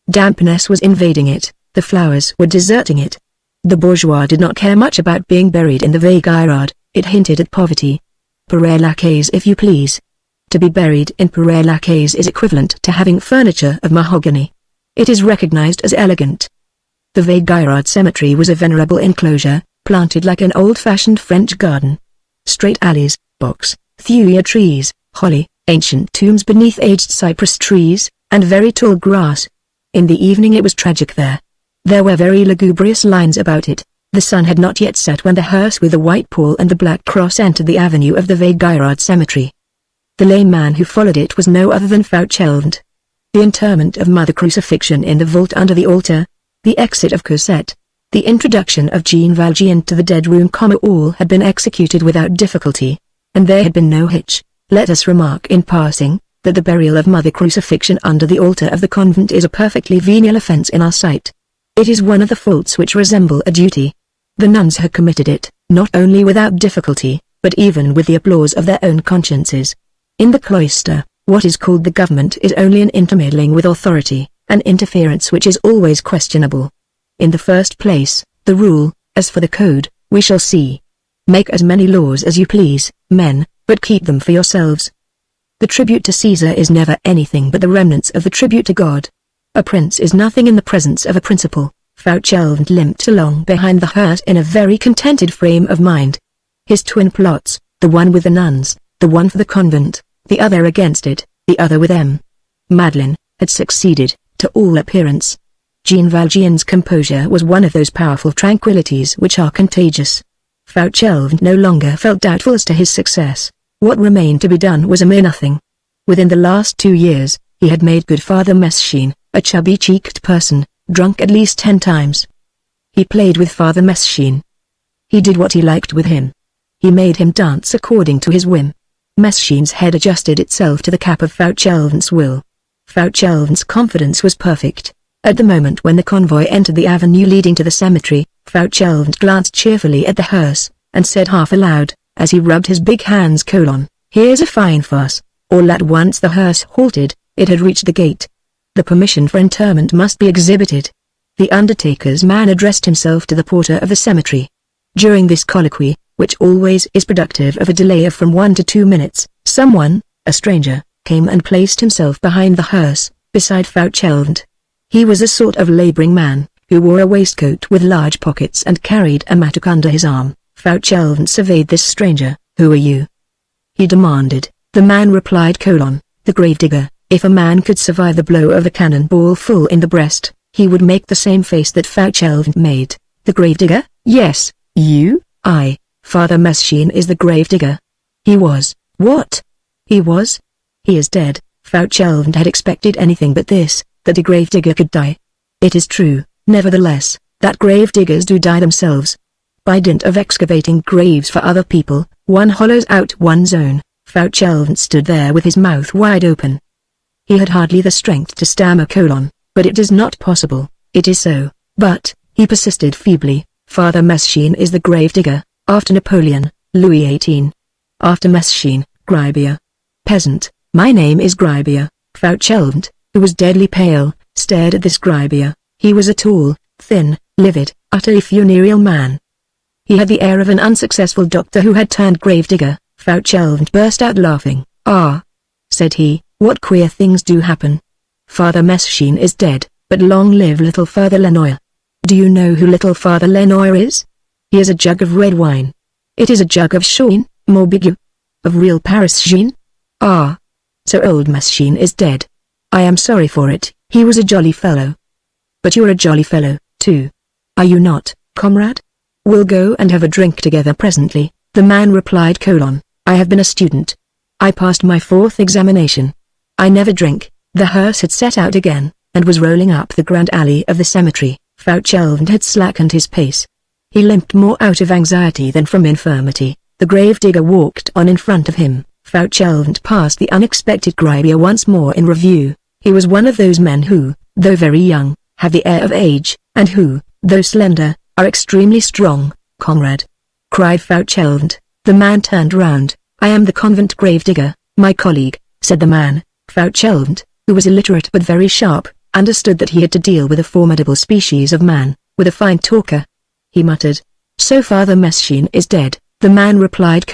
Dampness was invading it, the flowers were deserting it. The bourgeois did not care much about being buried in the Vageirard, it hinted at poverty. Père Lachaise, if you please. To be buried in Père Lachaise is equivalent to having furniture of mahogany. It is recognized as elegant. The Vageirard cemetery was a venerable enclosure, planted like an old-fashioned French garden. Straight alleys, box, thuya trees, holly, ancient tombs beneath aged cypress trees, and very tall grass. In the evening it was tragic there. There were very lugubrious lines about it. The sun had not yet set when the hearse with the white pall and the black cross entered the avenue of the Vageirard cemetery. The lame man who followed it was no other than Fauchelevent. The interment of Mother Crucifixion in the vault under the altar, the exit of Cosette, the introduction of Jean Valjean to the dead room, all had been executed without difficulty, and there had been no hitch. Let us remark in passing, that the burial of Mother Crucifixion under the altar of the convent is a perfectly venial offense in our sight. It is one of the faults which resemble a duty. The nuns had committed it, not only without difficulty, but even with the applause of their own consciences. In the cloister, what is called the government is only an intermeddling with authority, an interference which is always questionable. In the first place, the rule, as for the code, we shall see. Make as many laws as you please, men, but keep them for yourselves. The tribute to Caesar is never anything but the remnants of the tribute to God. A prince is nothing in the presence of a principal. Fauchelevent limped along behind the hearse in a very contented frame of mind. His twin plots, the one with the nuns, the one for the convent, the other against it, the other with them, Madeleine, had succeeded, to all appearance. Jean Valjean's composure was one of those powerful tranquillities which are contagious. Fauchelevent no longer felt doubtful as to his success. What remained to be done was a mere nothing. Within the last 2 years, he had made good Father Meschines, a chubby-cheeked person, drunk at least 10 times. He played with Father Meschines. He did what he liked with him. He made him dance according to his whim. Meschines' head adjusted itself to the cap of Fauchelevent's will. Fauchelevent's confidence was perfect. At the moment when the convoy entered the avenue leading to the cemetery, Fauchelevent glanced cheerfully at the hearse, and said half aloud, as he rubbed his big hands, "Here's a fine farce." All at once the hearse halted, It had reached the gate. The permission for interment must be exhibited. The undertaker's man addressed himself to the porter of the cemetery. During this colloquy, which always is productive of a delay of from 1 to 2 minutes, someone, a stranger, came and placed himself behind the hearse, beside Fauchelevent. He was a sort of laboring man, who wore a waistcoat with large pockets and carried a mattock under his arm. Fauchelevent surveyed this stranger. "Who are you?" he demanded. The man replied: "The gravedigger." If a man could survive the blow of a cannonball full in the breast, he would make the same face that Fauchelevent made. "The gravedigger?" "Yes, you." "I, Father Messine is the gravedigger." "He was." "What?" "He was. He is dead." Fauchelevent had expected anything but this, that a gravedigger could die. It is true, nevertheless, that gravediggers do die themselves. By dint of excavating graves for other people, one hollows out one's own. Fauchelevent stood there with his mouth wide open. He had hardly the strength to stammer: "But it is not possible, it is so." "But," he persisted feebly, "Father Messine is the gravedigger, after Napoleon, Louis XVIII. After Messine, Gribier." "Peasant, my name is Gribier." Fauchelevent, who was deadly pale, stared at this Gribier. He was a tall, thin, livid, utterly funereal man. He had the air of an unsuccessful doctor who had turned gravedigger. Fauchelevent burst out laughing. "Ah," said he, "what queer things do happen. Father Messine is dead, but long live little Father Lenoir. Do you know who little Father Lenoir is? He is a jug of red wine. It is a jug of Chine, Morbigue. Of real Paris Chine. Ah. So old Messine is dead. I am sorry for it. He was a jolly fellow. But you're a jolly fellow, too. Are you not, comrade? We'll go and have a drink together presently." The man replied: "I have been a student. I passed my 4th examination. I never drink." The hearse had set out again, and was rolling up the grand alley of the cemetery. Fauchelevent had slackened his pace. He limped more out of anxiety than from infirmity. The gravedigger walked on in front of him. Fauchelevent passed the unexpected Gribier once more in review. He was one of those men who, though very young, have the air of age, and who, though slender, are extremely strong. "Comrade!" cried Fauchelevent. The man turned round. "I am the convent gravedigger, my colleague," said the man. Fauchelevent, who was illiterate but very sharp, understood that he had to deal with a formidable species of man, with a fine talker. He muttered: "So Father Messine is dead." The man replied: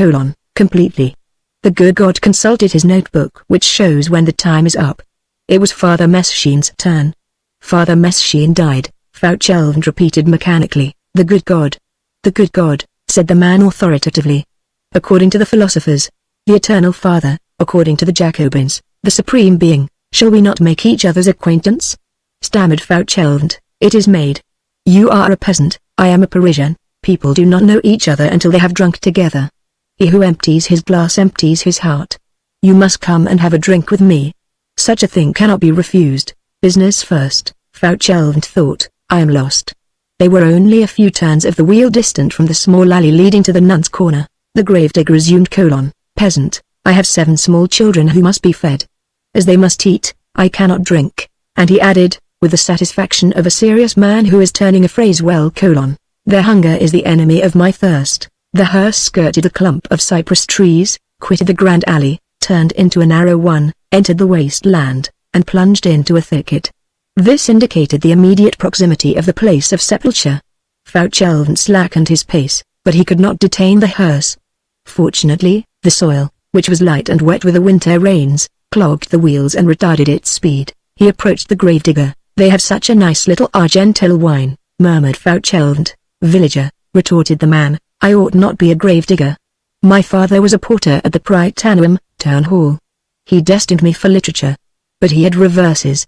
"Completely." The good God consulted his notebook, which shows when the time is up. It was Father Messine's turn. "Father Messine died," Fauchelevent repeated mechanically. "The good God." "The good God," said the man authoritatively. "According to the philosophers, the Eternal Father, according to the Jacobins, the Supreme Being, shall we not make each other's acquaintance?" stammered Fauchelevent. "It is made. You are a peasant, I am a Parisian. People do not know each other until they have drunk together. He who empties his glass empties his heart. You must come and have a drink with me. Such a thing cannot be refused. Business first." Fauchelevent thought, "I am lost." They were only a few turns of the wheel distant from the small alley leading to the nun's corner. The gravedigger resumed: "Peasant, I have 7 small children who must be fed. As they must eat, I cannot drink." And he added, with the satisfaction of a serious man who is turning a phrase well: "Their hunger is the enemy of my thirst." The hearse skirted a clump of cypress trees, quitted the grand alley, turned into a narrow one, entered the wasteland, and plunged into a thicket. This indicated the immediate proximity of the place of sepulture. Fauchelevent slackened his pace, but he could not detain the hearse. Fortunately, the soil, which was light and wet with the winter rains, clogged the wheels and retarded its speed. He approached the gravedigger. "They have such a nice little Argenteuil wine," murmured Fauchelevent. "Villager," retorted the man, "I ought not be a gravedigger. My father was a porter at the Prytaneum town hall. He destined me for literature. But he had reverses.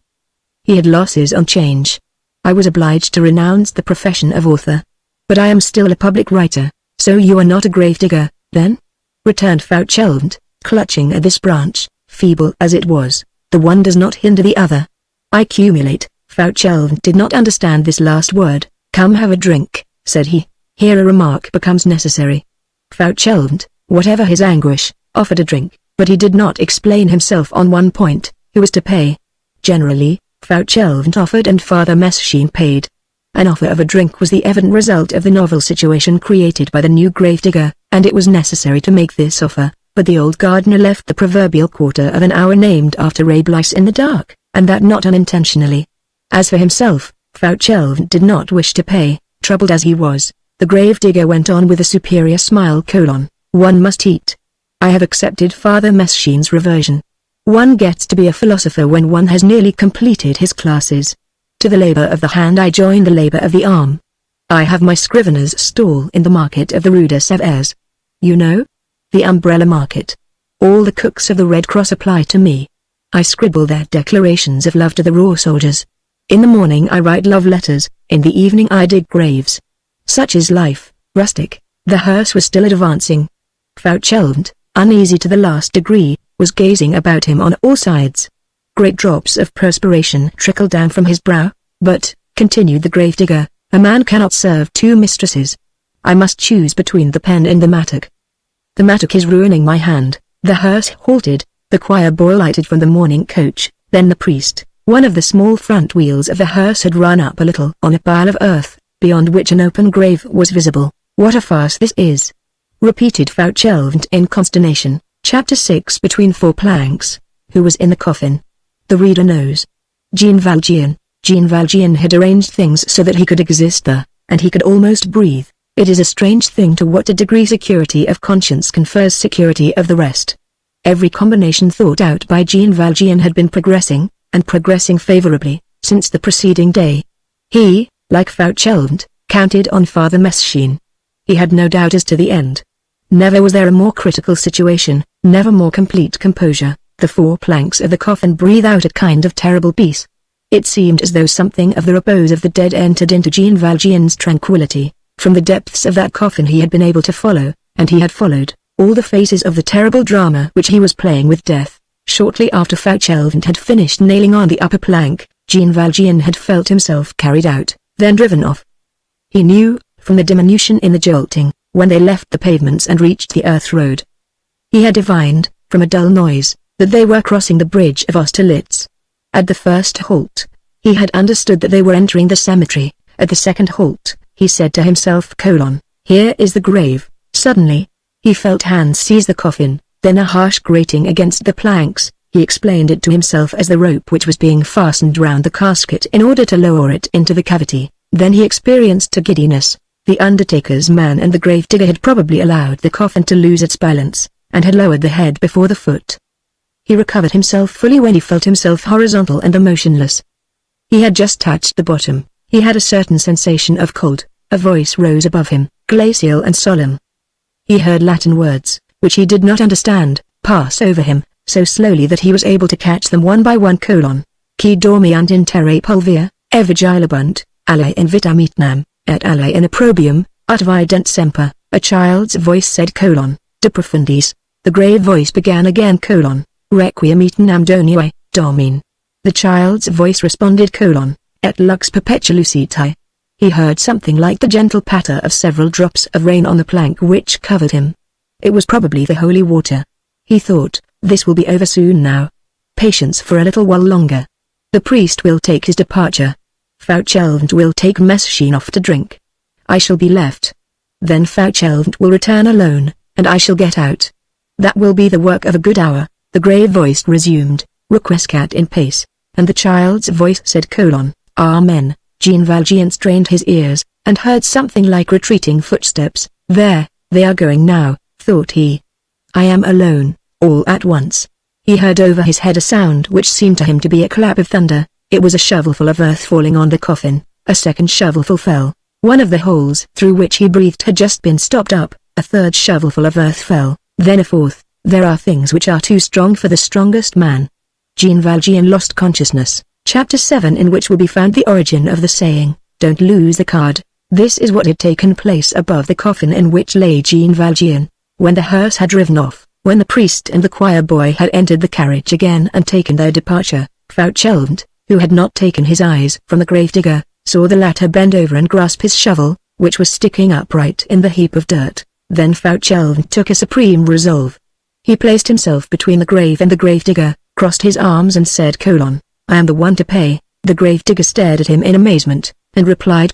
He had losses on change. I was obliged to renounce the profession of author. But I am still a public writer." "So you are not a gravedigger, then?" returned Fauchelevent, clutching at this branch, feeble as it was. "The one does not hinder the other. I accumulate." Fauchelevent did not understand this last word. "Come have a drink," said he. Here a remark becomes necessary. Fauchelevent, whatever his anguish, offered a drink, but he did not explain himself on one point: who was to pay? Generally, Fauchelevent offered and Father Messine paid. An offer of a drink was the evident result of the novel situation created by the new gravedigger, and it was necessary to make this offer. but the old gardener left the proverbial quarter of an hour named after Rabelais in the dark, and that not unintentionally. As for himself, Fauchelevent did not wish to pay, troubled as he was. The gravedigger went on with a superior smile: "One must eat. I have accepted Father Meschin's reversion. One gets to be a philosopher when one has nearly completed his classes. To the labor of the hand I join the labor of the arm. I have my scrivener's stall in the market of the Rue de Sèvres. You know? The umbrella market. All the cooks of the Red Cross apply to me. I scribble their declarations of love to the raw soldiers. In the morning I write love letters, in the evening I dig graves. Such is life, rustic." The hearse was still advancing. Fauchelevent, uneasy to the last degree, was gazing about him on all sides. Great drops of perspiration trickled down from his brow. "But," continued the gravedigger, "a man cannot serve two mistresses. I must choose between the pen and the mattock. The mattock is ruining my hand." The hearse halted, the choir boy lighted from the morning coach, then the priest. One of the small front wheels of the hearse had run up a little on a pile of earth, beyond which an open grave was visible. "What a farce this is!" repeated Fauchelevent in consternation. Chapter 6. Between four planks. Who was in the coffin? The reader knows. Jean Valjean. Jean Valjean had arranged things so that he could exist there, and he could almost breathe. It is a strange thing to what a degree security of conscience confers security of the rest. Every combination thought out by Jean Valjean had been progressing, and progressing favorably, since the preceding day. He, like Fauchelevent, counted on Father Meschin. He had no doubt as to the end. Never was there a more critical situation, never more complete composure. The four planks of the coffin breathe out a kind of terrible peace. It seemed as though something of the repose of the dead entered into Jean Valjean's tranquillity. From the depths of that coffin he had been able to follow, and he had followed, all the phases of the terrible drama which he was playing with death. Shortly after Fauchelevent had finished nailing on the upper plank, Jean Valjean had felt himself carried out, then driven off. He knew, from the diminution in the jolting, when they left the pavements and reached the earth road. He had divined, from a dull noise, that they were crossing the bridge of Austerlitz. At the first halt, he had understood that they were entering the cemetery. At the second halt, he said to himself: "Here is the grave." Suddenly, he felt hands seize the coffin, then a harsh grating against the planks. He explained it to himself as the rope which was being fastened round the casket in order to lower it into the cavity. Then he experienced a giddiness. The undertaker's man and the gravedigger had probably allowed the coffin to lose its balance, and had lowered the head before the foot. He recovered himself fully when he felt himself horizontal and motionless. He had just touched the bottom. He had a certain sensation of cold. A voice rose above him, glacial and solemn. He heard Latin words, which he did not understand, pass over him, so slowly that he was able to catch them one by one: "Qui dormiant in terre pulvia, evigilabunt, alle in vitamitnam, et alle in opprobrium, ut vident semper." A child's voice said: "De profundis." The grave voice began again: "Requiem aeternam Domine, Domine." The child's voice responded: "Et lux perpetuusitae." He heard something like the gentle patter of several drops of rain on the plank which covered him. It was probably the holy water. He thought, "This will be over soon now. Patience for a little while longer. The priest will take his departure. Fauchelevent will take Meschin off to drink. I shall be left. Then Fauchelevent will return alone, and I shall get out. That will be the work of a good hour." The grave voice resumed, "Requiescat in pace," and the child's voice said: "Amen." Jean Valjean strained his ears, and heard something like retreating footsteps. "There, they are going now," thought he. "I am alone." All at once, he heard over his head a sound which seemed to him to be a clap of thunder. It was a shovelful of earth falling on the coffin. A second shovelful fell. One of the holes through which he breathed had just been stopped up. A third shovelful of earth fell, then a fourth. There are things which are too strong for the strongest man. Jean Valjean lost consciousness. Chapter 7, in which will be found the origin of the saying, "Don't lose the card." This is what had taken place above the coffin in which lay Jean Valjean. When the hearse had driven off, when the priest and the choir boy had entered the carriage again and taken their departure, Fauchelevent, who had not taken his eyes from the gravedigger, saw the latter bend over and grasp his shovel, which was sticking upright in the heap of dirt. Then Fauchelevent took a supreme resolve. He placed himself between the grave and the gravedigger, crossed his arms and said: "I am the one to pay." The gravedigger stared at him in amazement, and replied: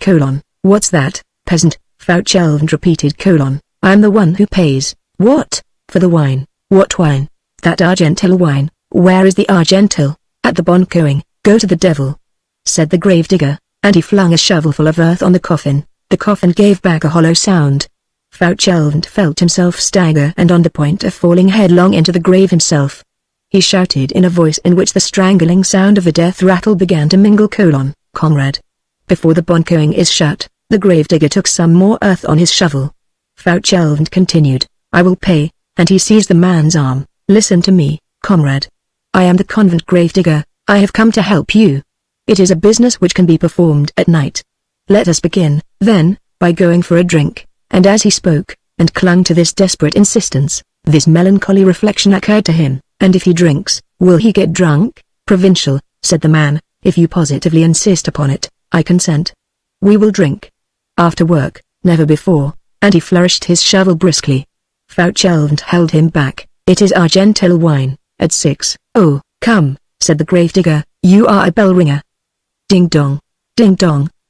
"What's that, peasant?" Fauchelevent repeated: "I am the one who pays." "What, for the wine?" What wine? That Argentile wine. Where is the Argentile? At the boncoing. Go to the devil, said the gravedigger, and he flung a shovelful of earth on the coffin. The coffin gave back a hollow sound. Fauchelevent felt himself stagger and on the point of falling headlong into the grave himself. He shouted in a voice in which the strangling sound of the death rattle began to mingle: "Comrade! Before the boncoing is shut." The gravedigger took some more earth on his shovel. Fauchelevent continued, "I will pay," and he seized the man's arm. "Listen to me, comrade. I am the convent gravedigger. I have come to help you. It is a business which can be performed at night. Let us begin, then, by going for a drink." And as he spoke, and clung to this desperate insistence, this melancholy reflection occurred to him: and if he drinks, will he get drunk? "Provincial," said the man, "if you positively insist upon it, I consent. We will drink. After work, never before," and he flourished his shovel briskly. Fauchelevent held him back. "It is Argentile wine, at 6. "Oh, come," said the gravedigger, "you are a bell ringer. Ding dong,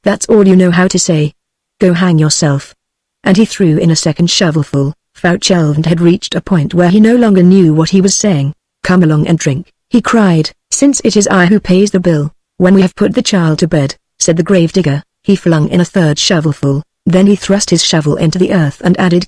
that's all you know how to say. Go hang yourself." And he threw in a second shovelful. Fauchelevent had reached a point where he no longer knew what he was saying. "Come along and drink," he cried, "since it is I who pays the bill." "When we have put the child to bed," said the gravedigger. He flung in a third shovelful, then he thrust his shovel into the earth and added: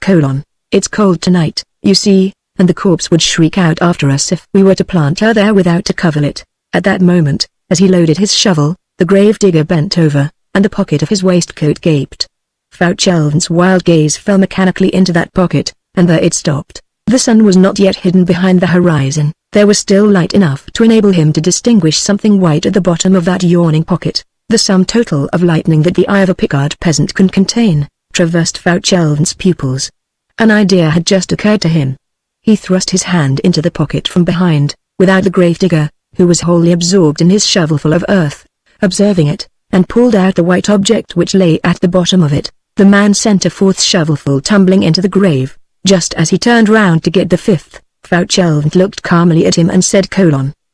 "It's cold tonight, you see, and the corpse would shriek out after us if we were to plant her there without a coverlet." At that moment, as he loaded his shovel, the gravedigger bent over, and the pocket of his waistcoat gaped. Fauchelevent's wild gaze fell mechanically into that pocket, and there it stopped. The sun was not yet hidden behind the horizon. There was still light enough to enable him to distinguish something white at the bottom of that yawning pocket. The sum total of lightning that the eye of a Picard peasant can contain, traversed Fauchelevent's pupils. An idea had just occurred to him. He thrust his hand into the pocket from behind, without the gravedigger, who was wholly absorbed in his shovelful of earth, observing it, and pulled out the white object which lay at the bottom of it. The man sent a fourth shovelful tumbling into the grave. Just as he turned round to get the fifth, Fauchelevent looked calmly at him and said: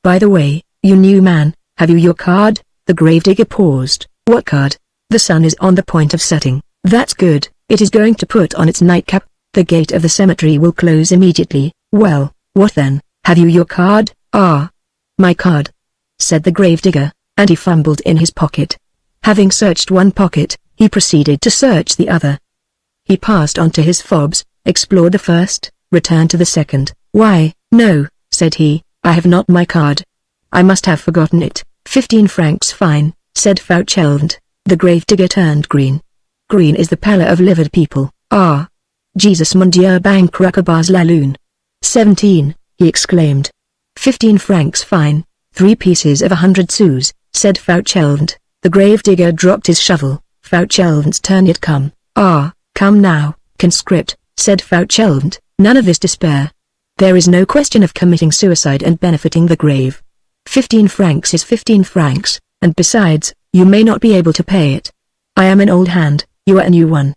"By the way, you new man, have you your card?" The gravedigger paused. "What card?" "The sun is on the point of setting." "That's good, it is going to put on its nightcap. The gate of the cemetery will close immediately." "Well, what then? Have you your card?" "Ah, my card," said the gravedigger, and he fumbled in his pocket. Having searched one pocket, he proceeded to search the other. He passed on to his fobs, explored the first, returned to the second. "Why, no," said he, "I have not my card. I must have forgotten it." 15 francs fine, said Fauchelevent. The gravedigger turned green. "Green is the pallor of livid people." "Ah! Jesus mon Dieu, bancrocabas la lune." 17, he exclaimed. 15 francs fine, 3 pieces of 100 sous, said Fauchelevent. The gravedigger dropped his shovel. Fauchelevent's turn yet come. "Ah, come now, conscript," said Fauchelevent, "none of this despair. There is no question of committing suicide and benefiting the grave. 15 francs is 15 francs, and besides, you may not be able to pay it. I am an old hand, you are a new one.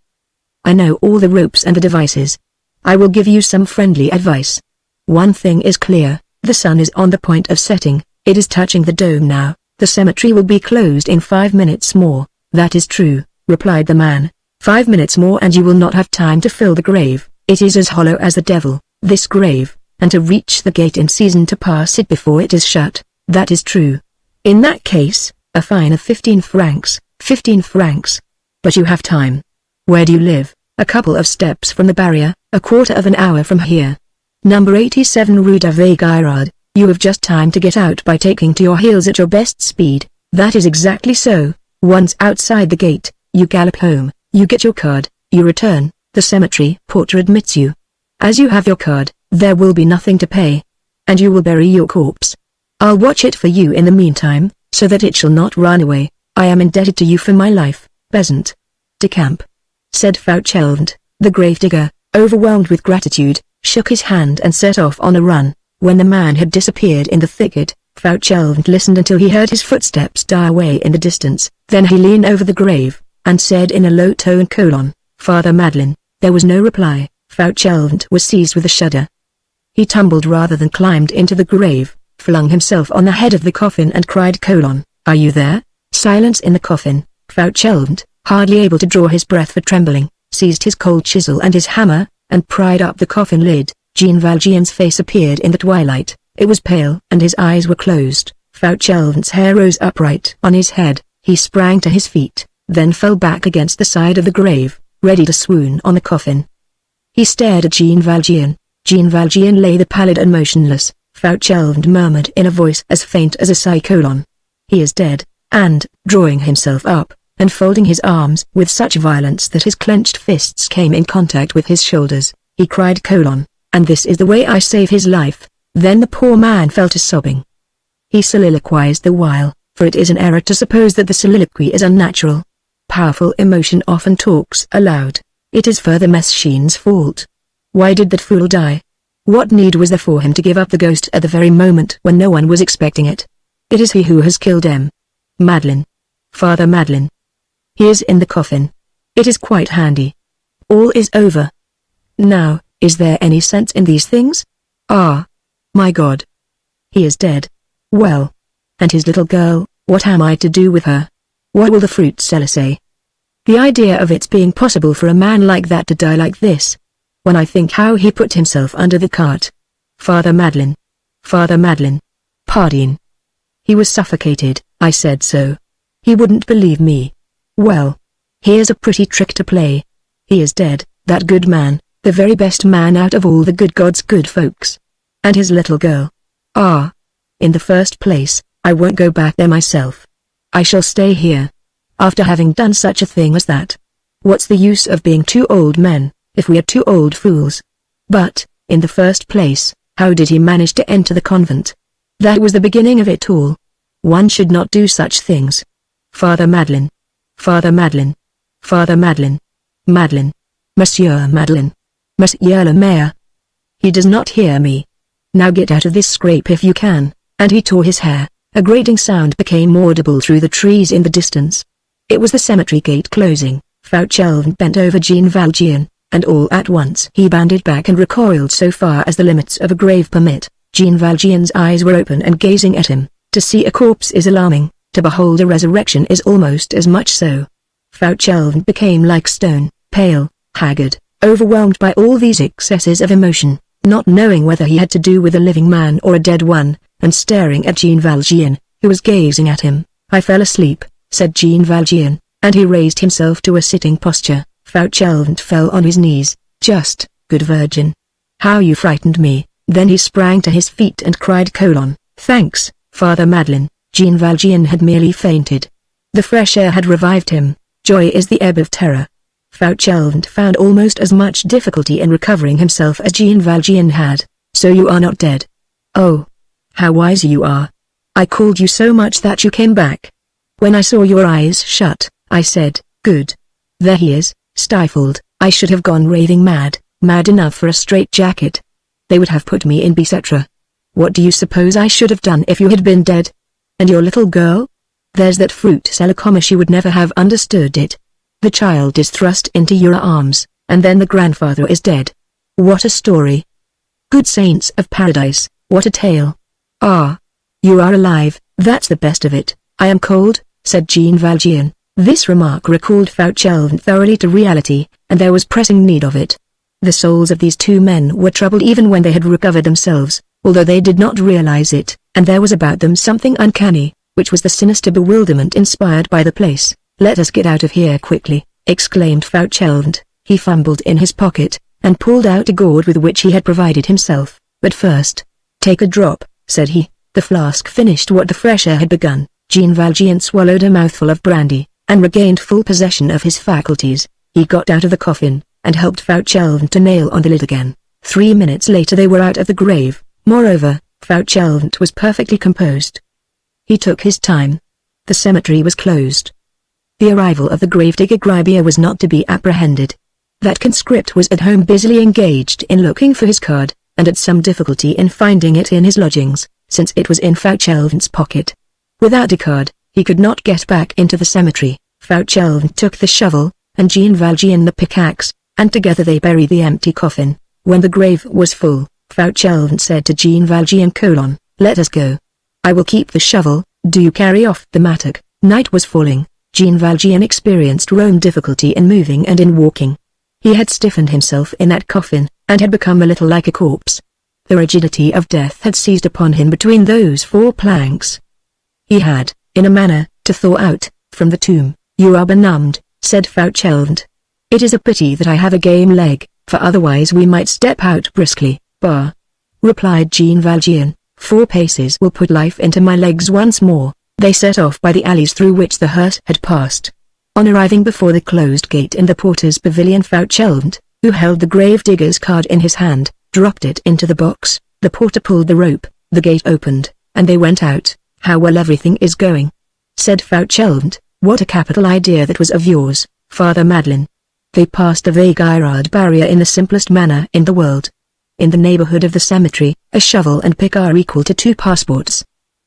I know all the ropes and the devices. I will give you some friendly advice. One thing is clear, the sun is on the point of setting, it is touching the dome now. The cemetery will be closed in 5 minutes more." "That is true," replied the man. 5 minutes more and you will not have time to fill the grave. It is as hollow as the devil, this grave, and to reach the gate in season to pass it before it is shut. "That is true. In that case, a fine of 15 francs. 15 francs. But you have time. Where do you live?" "A couple of steps from the barrier, a quarter of an hour from here. Number 87 Rue de Vaugirard. You have just time to get out by taking to your heels at your best speed." "That is exactly so. Once outside the gate, you gallop home, you get your card, you return, the cemetery porter admits you. As you have your card, there will be nothing to pay. And you will bury your corpse. I'll watch it for you in the meantime, so that it shall not run away. I am indebted to you for my life, peasant." "Decamp," said Fauchelevent. The gravedigger, overwhelmed with gratitude, shook his hand and set off on a run. When the man had disappeared in the thicket, Fauchelevent listened until he heard his footsteps die away in the distance. Then he leaned over the grave, and said in a low tone: "Father Madeleine." There was no reply. Fauchelevent was seized with a shudder. He tumbled rather than climbed into the grave, flung himself on the head of the coffin and cried: "Are you there?" Silence in the coffin. Fauchelevent, hardly able to draw his breath for trembling, seized his cold chisel and his hammer, and pried up the coffin lid. Jean Valjean's face appeared in the twilight. It was pale and his eyes were closed. Fauchelevent's hair rose upright on his head. He sprang to his feet, then fell back against the side of the grave, ready to swoon on the coffin. He stared at Jean Valjean. Jean Valjean lay there pallid and motionless. Fauchelevent murmured in a voice as faint as a cyclone. "He is dead," and, drawing himself up, and folding his arms with such violence that his clenched fists came in contact with his shoulders, he cried, "And this is the way I save his life." Then the poor man fell to sobbing. He soliloquized the while, for it is an error to suppose that the soliloquy is unnatural. Powerful emotion often talks aloud. It is further Messiaen's fault. Why did that fool die? What need was there for him to give up the ghost at the very moment when no one was expecting it? It is he who has killed Madeleine. Father Madeleine. He is in the coffin. It is quite handy. All is over. Now, is there any sense in these things? Ah! My God! He is dead. Well. And his little girl, what am I to do with her? What will the fruit seller say? The idea of its being possible for a man like that to die like this. When I think how he put himself under the cart. Father Madeleine. Father Madeleine. Pardon. He was suffocated. I said so. He wouldn't believe me. Well. Here's a pretty trick to play. He is dead, that good man, the very best man out of all the good God's good folks. And his little girl. Ah. In the first place, I won't go back there myself. I shall stay here. After having done such a thing as that. What's the use of being two old men, if we are two old fools? But, in the first place, how did he manage to enter the convent? That was the beginning of it all. One should not do such things. Father Madeleine. Father Madeleine. Father Madeleine. Madeleine. Monsieur Madeleine. Monsieur le Maire. He does not hear me. Now get out of this scrape if you can. And he tore his hair. A grating sound became audible through the trees in the distance. It was the cemetery gate closing. Fauchelevent bent over Jean Valjean, and all at once he bounded back and recoiled so far as the limits of a grave permit. Jean Valjean's eyes were open and gazing at him. To see a corpse is alarming, to behold a resurrection is almost as much so. Fauchelevent became like stone, pale, haggard, overwhelmed by all these excesses of emotion, not knowing whether he had to do with a living man or a dead one, and staring at Jean Valjean, who was gazing at him. "I fell asleep," said Jean Valjean, and he raised himself to a sitting posture. Fauchelevent fell on his knees. "Just, good Virgin. How you frightened me." Then he sprang to his feet and cried, "Thanks, Father Madeleine." Jean Valjean had merely fainted. The fresh air had revived him. Joy is the ebb of terror. Fauchelevent found almost as much difficulty in recovering himself as Jean Valjean had. "So you are not dead? Oh, how wise you are. I called you so much that you came back. When I saw your eyes shut, I said, good. There he is, stifled. I should have gone raving mad, mad enough for a straitjacket. They would have put me in Bicêtre. What do you suppose I should have done if you had been dead? And your little girl? There's that fruit seller, she would never have understood it. The child is thrust into your arms, and then the grandfather is dead. What a story. Good saints of paradise, what a tale. Ah, you are alive, that's the best of it. I am cold, said Jean Valjean. This remark recalled Fauchelevent thoroughly to reality, and there was pressing need of it. The souls of these two men were troubled even when they had recovered themselves, although they did not realize it, and there was about them something uncanny, which was the sinister bewilderment inspired by the place. Let us get out of here quickly, exclaimed Fauchelevent. He fumbled in his pocket, and pulled out a gourd with which he had provided himself. But first, take a drop, said he. The flask finished what the fresh air had begun. Jean Valjean swallowed a mouthful of brandy, and regained full possession of his faculties. He got out of the coffin, and helped Fauchelevent to nail on the lid again. 3 minutes later they were out of the grave. Moreover, Fauchelevent was perfectly composed. He took his time. The cemetery was closed. The arrival of the gravedigger Gribier was not to be apprehended. That conscript was at home busily engaged in looking for his card, and had some difficulty in finding it in his lodgings, since it was in Fauchelevent's pocket. Without a card, he could not get back into the cemetery. Fauchelevent took the shovel, and Jean Valjean the pickaxe, and together they buried the empty coffin. When the grave was full, Fauchelevent said to Jean Valjean, let us go. I will keep the shovel, do you carry off the mattock. Night was falling. Jean Valjean experienced difficulty in moving and in walking. He had stiffened himself in that coffin, and had become a little like a corpse. The rigidity of death had seized upon him between those four planks. He had, in a manner, to thaw out, from the tomb. "You are benumbed," said Fauchelevent. "It is a pity that I have a game leg, for otherwise we might step out briskly." "Bah!" replied Jean Valjean, "4 paces will put life into my legs once more." They set off by the alleys through which the hearse had passed. On arriving before the closed gate in the porter's pavilion, Fauchelevent, who held the gravedigger's card in his hand, dropped it into the box. The porter pulled the rope, the gate opened, and they went out. "How well everything is going," said Fauchelevent. "What a capital idea that was of yours, Father Madeleine." They passed the Vaugirard barrier in the simplest manner in the world. In the neighborhood of the cemetery, a shovel and pick are equal to 2 passports.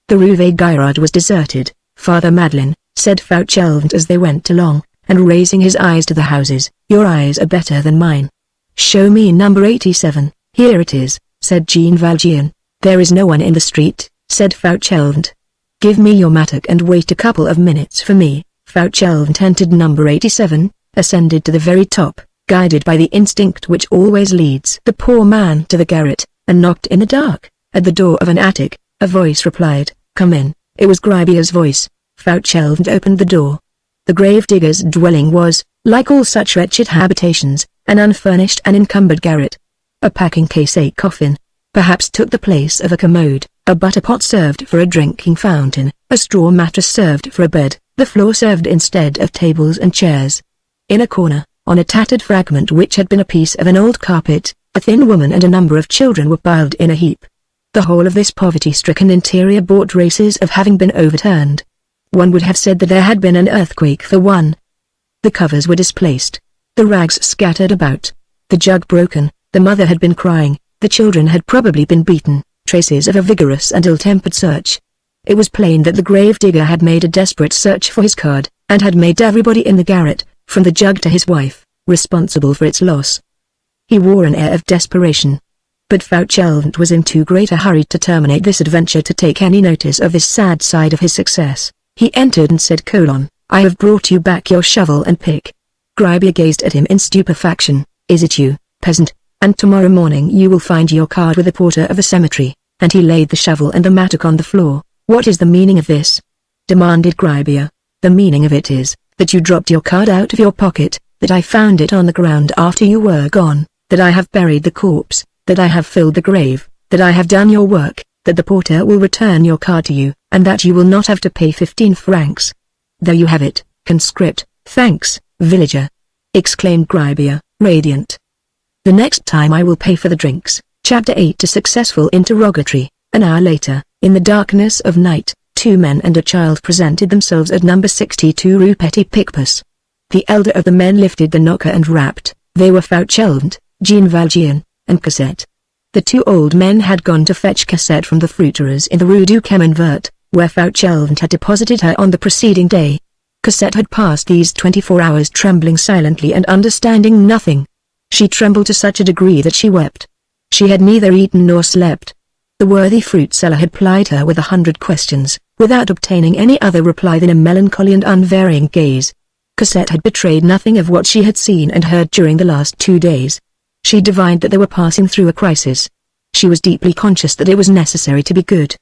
The Rue Vaugirard was deserted. "Father Madeleine," said Fauchelevent as they went along, and raising his eyes to the houses, "your eyes are better than mine. Show me number 87. "Here it is," said Jean Valjean. "There is no one in the street," said Fauchelevent. "Give me your mattock and wait a couple of minutes for me." Fauchelevent entered number 87, ascended to the very top, guided by the instinct which always leads the poor man to the garret, and knocked in the dark. At the door of an attic, a voice replied, "Come in." It was Gribier's voice. Fauchelevent opened the door. The gravedigger's dwelling was, like all such wretched habitations, an unfurnished and encumbered garret. A packing-case coffin, perhaps, took the place of a commode. A butter pot served for a drinking fountain. A straw mattress served for a bed. The floor served instead of tables and chairs. In a corner, on a tattered fragment which had been a piece of an old carpet, a thin woman and a number of children were piled in a heap. The whole of this poverty-stricken interior bore traces of having been overturned. One would have said that there had been an earthquake for one. The covers were displaced, the rags scattered about, the jug broken, the mother had been crying, the children had probably been beaten, traces of a vigorous and ill-tempered search. It was plain that the gravedigger had made a desperate search for his card, and had made everybody in the garret, from the jug to his wife, responsible for its loss. He wore an air of desperation. But Fauchelevent was in too great a hurry to terminate this adventure to take any notice of this sad side of his success. He entered and said, "I have brought you back your shovel and pick." Gribier gazed at him in stupefaction. "Is it you, peasant? And tomorrow morning you will find your card with the porter of the cemetery." And he laid the shovel and the mattock on the floor. "What is the meaning of this?" demanded Gribier. "The meaning of it is, that you dropped your card out of your pocket, that I found it on the ground after you were gone, that I have buried the corpse, that I have filled the grave, that I have done your work, that the porter will return your card to you, and that you will not have to pay 15 francs. There you have it, conscript." "Thanks, villager," exclaimed Gribier, radiant. "The next time I will pay for the drinks." Chapter 8. A successful interrogatory. An hour later, in the darkness of night, 2 men and a child presented themselves at number 62 Rue Petit Picpus. The elder of the men lifted the knocker and rapped. They were Fauchelevent, Jean Valjean, and Cosette. The 2 old men had gone to fetch Cosette from the fruiterer's in the Rue du Chemin Vert, where Fauchelevent had deposited her on the preceding day. Cosette had passed these 24 hours trembling silently and understanding nothing. She trembled to such a degree that she wept. She had neither eaten nor slept. The worthy fruit seller had plied her with 100 questions, without obtaining any other reply than a melancholy and unvarying gaze. Cosette had betrayed nothing of what she had seen and heard during the last 2 days. She divined that they were passing through a crisis. She was deeply conscious that it was necessary to be good.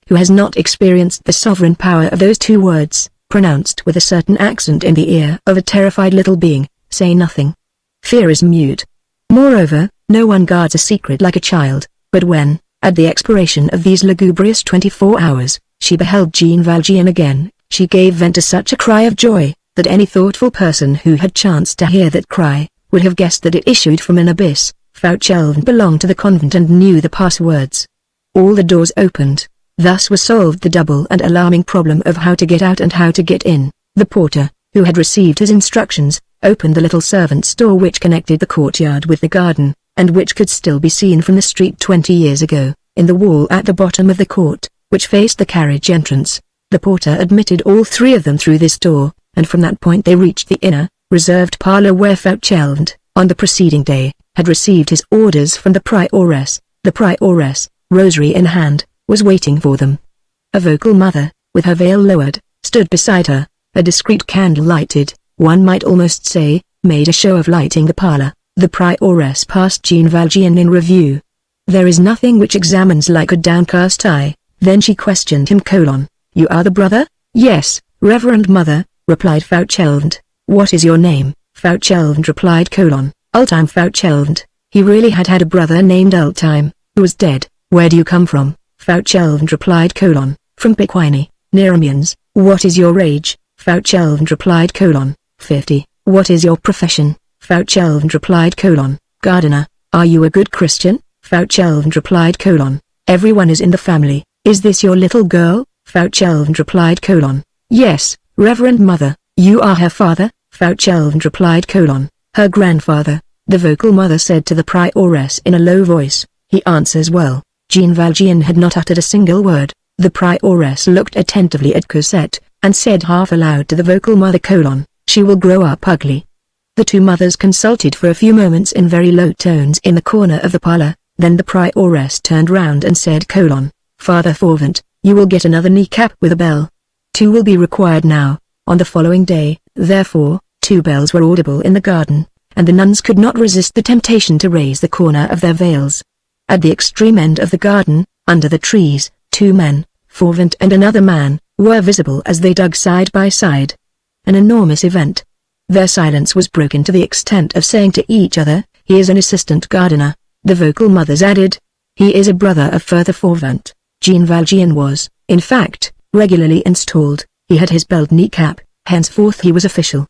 Who has not experienced the sovereign power of those 2 words, pronounced with a certain accent in the ear of a terrified little being, "Say nothing. Fear is mute." Moreover, no one guards a secret like a child, but when, at the expiration of these lugubrious 24 hours, she beheld Jean Valjean again, she gave vent to such a cry of joy, that any thoughtful person who had chanced to hear that cry, would have guessed that it issued from an abyss. Fauchelevent belonged to the convent and knew the passwords. All the doors opened. Thus was solved the double and alarming problem of how to get out and how to get in. The porter, who had received his instructions, opened the little servant's door which connected the courtyard with the garden, and which could still be seen from the street 20 years ago, in the wall at the bottom of the court, which faced the carriage entrance. The porter admitted all 3 of them through this door, and from that point they reached the inner, reserved parlor where Fauchelevent, on the preceding day, had received his orders from the prioress. The prioress, rosary in hand, was waiting for them. A vocal mother, with her veil lowered, stood beside her. A discreet candle lighted, one might almost say, made a show of lighting the parlor. The prioress passed Jean Valjean in review. There is nothing which examines like a downcast eye. Then she questioned him: "You are the brother?" "Yes, Reverend Mother," replied Fauchelevent. "What is your name?" Fauchelevent replied: "Ultime Fauchelevent." He really had a brother named Ultime, who was dead. "Where do you come from?" Fauchelevent replied: "From Piquigny, near Amiens." "What is your age?" Fauchelevent replied: 50. "What is your profession?" Fauchelevent replied: "Gardener." "Are you a good Christian?" Fauchelevent replied: "Everyone is in the family." "Is this your little girl?" Fauchelevent replied: "Yes, Reverend Mother." "You are her father?" Fauchelevent replied: "Her grandfather." The vocal mother said to the prioress in a low voice: "He answers well." Jean Valjean had not uttered a single word. The prioress looked attentively at Cosette, and said half aloud to the vocal mother: "She will grow up ugly." The two mothers consulted for a few moments in very low tones in the corner of the parlor. Then the prioress turned round and said: "Father Fauvent, you will get another kneecap with a bell. 2 will be required now." On the following day, therefore, 2 bells were audible in the garden, and the nuns could not resist the temptation to raise the corner of their veils. At the extreme end of the garden, under the trees, 2 men, Fauvent and another man, were visible as they dug side by side. An enormous event. Their silence was broken to the extent of saying to each other: "He is an assistant gardener." The vocal mothers added: "He is a brother of Father Fauvent." Jean Valjean was, in fact, regularly installed. He had his belled kneecap, henceforth he was official.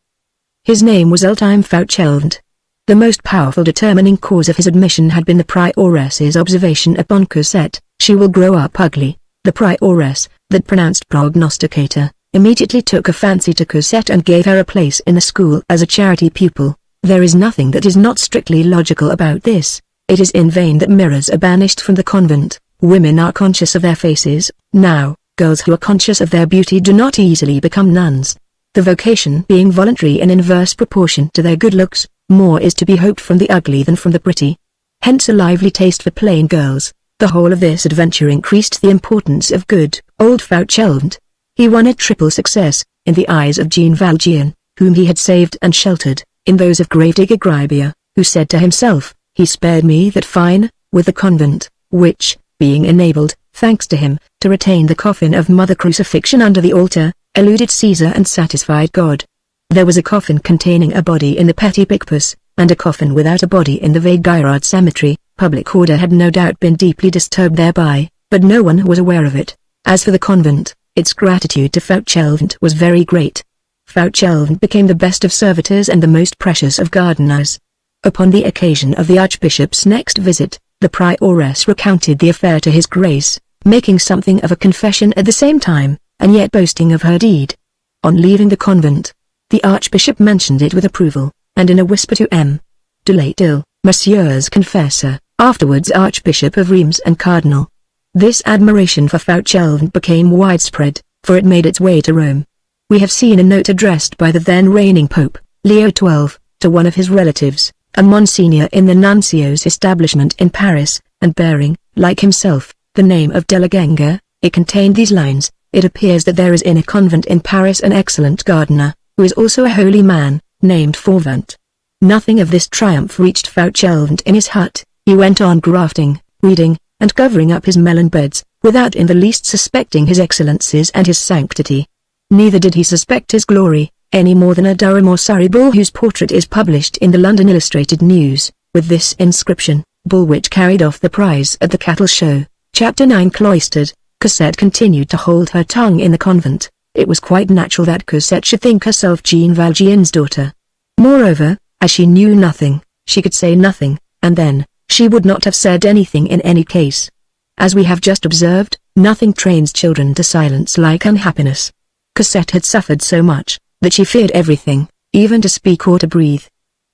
His name was Ultime Fauchelevent. The most powerful determining cause of his admission had been the prioress's observation upon Cosette: "She will grow up ugly." The prioress, that pronounced prognosticator, immediately took a fancy to Cosette and gave her a place in the school as a charity pupil. There is nothing that is not strictly logical about this. It is in vain that mirrors are banished from the convent. Women are conscious of their faces. Now, girls who are conscious of their beauty do not easily become nuns. The vocation being voluntary in inverse proportion to their good looks, more is to be hoped from the ugly than from the pretty. Hence a lively taste for plain girls. The whole of this adventure increased the importance of good, old Fauchelevent. He won a triple success, in the eyes of Jean Valjean, whom he had saved and sheltered, in those of gravedigger Gribier, who said to himself: "He spared me that fine, with the convent," which, being enabled, thanks to him, to retain the coffin of Mother Crucifixion under the altar, eluded Caesar and satisfied God. There was a coffin containing a body in the Petit Picpus, and a coffin without a body in the Vaugirard cemetery. Public order had no doubt been deeply disturbed thereby, but no one was aware of it. As for the convent, its gratitude to Fauchelevent was very great. Fauchelevent became the best of servitors and the most precious of gardeners. Upon the occasion of the archbishop's next visit, the prioress recounted the affair to his grace, making something of a confession at the same time, and yet boasting of her deed. On leaving the convent, the archbishop mentioned it with approval, and in a whisper to M. de Latille, Monsieur's confessor, afterwards Archbishop of Reims and Cardinal. This admiration for Fauchelevent became widespread, for it made its way to Rome. We have seen a note addressed by the then reigning Pope, Leo XII, to one of his relatives, a Monsignor in the Nuncio's establishment in Paris, and bearing, like himself, the name of Delagenger. It contained these lines: "It appears that there is in a convent in Paris an excellent gardener, who is also a holy man, named Fauvent." Nothing of this triumph reached Fauchelevent in his hut. He went on grafting, weeding, and covering up his melon beds, without in the least suspecting his excellencies and his sanctity. Neither did he suspect his glory, any more than a Durham or Surrey bull whose portrait is published in the London Illustrated News, with this inscription: "Bull which carried off the prize at the cattle show." Chapter 9. Cloistered. Cosette continued to hold her tongue in the convent. It was quite natural that Cosette should think herself Jean Valjean's daughter. Moreover, as she knew nothing, she could say nothing, and then, she would not have said anything in any case. As we have just observed, nothing trains children to silence like unhappiness. Cosette had suffered so much, that she feared everything, even to speak or to breathe.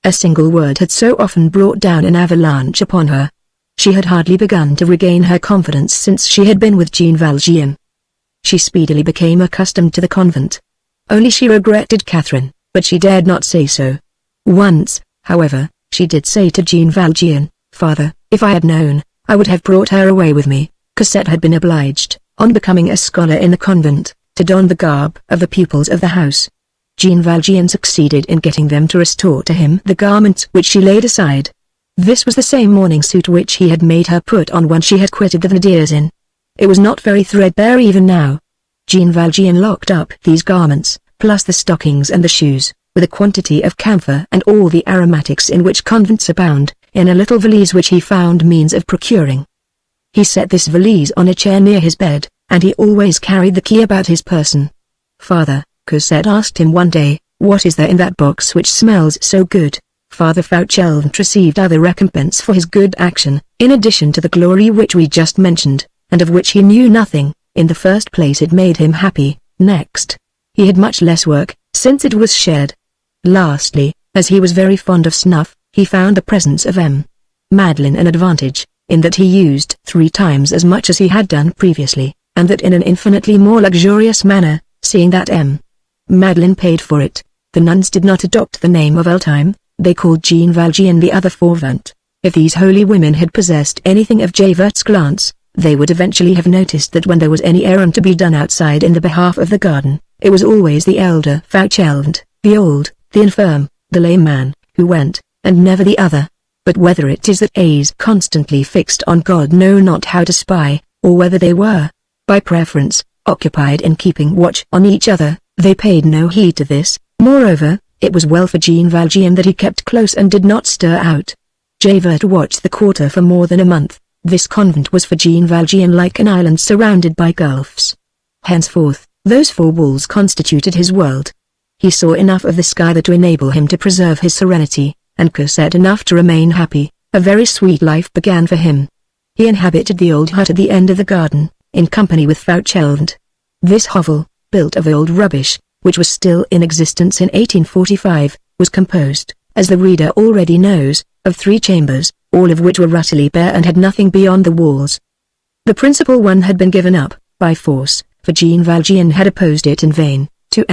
A single word had so often brought down an avalanche upon her. She had hardly begun to regain her confidence since she had been with Jean Valjean. She speedily became accustomed to the convent. Only she regretted Catherine, but she dared not say so. Once, however, she did say to Jean Valjean: "Father, if I had known, I would have brought her away with me." Cosette had been obliged, on becoming a scholar in the convent, to don the garb of the pupils of the house. Jean Valjean succeeded in getting them to restore to him the garments which she laid aside. This was the same morning suit which he had made her put on when she had quitted the Thénardiers inn. It was not very threadbare even now. Jean Valjean locked up these garments, plus the stockings and the shoes, with a quantity of camphor and all the aromatics in which convents abound, in a little valise which he found means of procuring. He set this valise on a chair near his bed, and he always carried the key about his person. "Father," Cosette asked him one day, "what is there in that box which smells so good?" Father Fauchelevent received other recompense for his good action, in addition to the glory which we just mentioned, and of which he knew nothing. In the first place it made him happy, next, he had much less work, since it was shared. Lastly, as he was very fond of snuff, he found the presence of Madeleine an advantage, in that he used 3 times as much as he had done previously, and that in an infinitely more luxurious manner, seeing that Madeleine paid for it. The nuns did not adopt the name of Eltime, they called Jean Valjean the other Fauvent. If these holy women had possessed anything of Javert's glance, they would eventually have noticed that when there was any errand to be done outside in the behalf of the garden, it was always the elder Fauchelevent, the old, the infirm, the lame man, who went, and never the other. But whether it is that A's constantly fixed on God know not how to spy, or whether they were, by preference, occupied in keeping watch on each other, they paid no heed to this. Moreover, it was well for Jean Valjean that he kept close and did not stir out. Javert watched the quarter for more than a month. This convent was for Jean Valjean like an island surrounded by gulfs. Henceforth, those 4 walls constituted his world. He saw enough of the sky there to enable him to preserve his serenity, and Cosette enough to remain happy. A very sweet life began for him. He inhabited the old hut at the end of the garden, in company with Fauchelevent. This hovel, built of old rubbish, which was still in existence in 1845, was composed, as the reader already knows, of 3 chambers, all of which were ruttily bare and had nothing beyond the walls. The principal one had been given up, by force, for Jean Valjean had opposed it in vain, to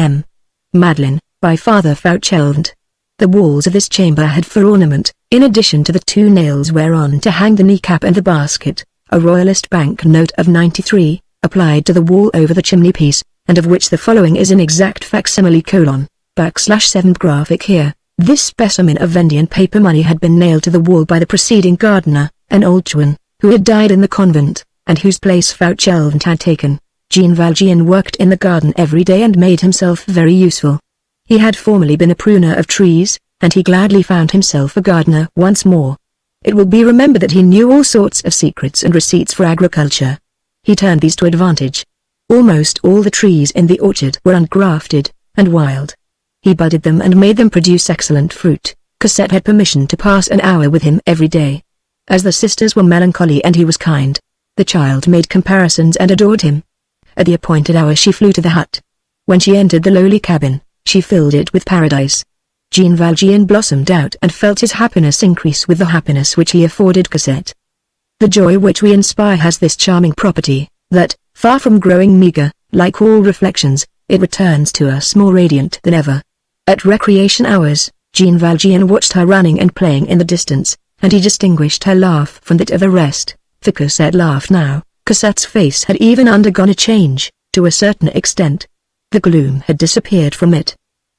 Madeleine, by Father Fauchelevent. The walls of this chamber had for ornament, in addition to the 2 nails whereon to hang the kneecap and the basket, a royalist bank note of 93, applied to the wall over the chimney-piece, and of which the following is an exact facsimile : /7 graphic here. This specimen of Vendean paper money had been nailed to the wall by the preceding gardener, an old chouan, who had died in the convent, and whose place Fauchelevent had taken. Jean Valjean worked in the garden every day and made himself very useful. He had formerly been a pruner of trees, and he gladly found himself a gardener once more. It will be remembered that he knew all sorts of secrets and receipts for agriculture. He turned these to advantage. Almost all the trees in the orchard were ungrafted, and wild. He budded them and made them produce excellent fruit. Cosette had permission to pass an hour with him every day. As the sisters were melancholy and he was kind, the child made comparisons and adored him. At the appointed hour she flew to the hut. When she entered the lowly cabin, she filled it with paradise. Jean Valjean blossomed out and felt his happiness increase with the happiness which he afforded Cosette. The joy which we inspire has this charming property, that, far from growing meager, like all reflections, it returns to us more radiant than ever. At recreation hours, Jean Valjean watched her running and playing in the distance, and he distinguished her laugh from that of the rest, for Cosette laughed now. Cosette's face had even undergone a change, to a certain extent. The gloom had disappeared from it.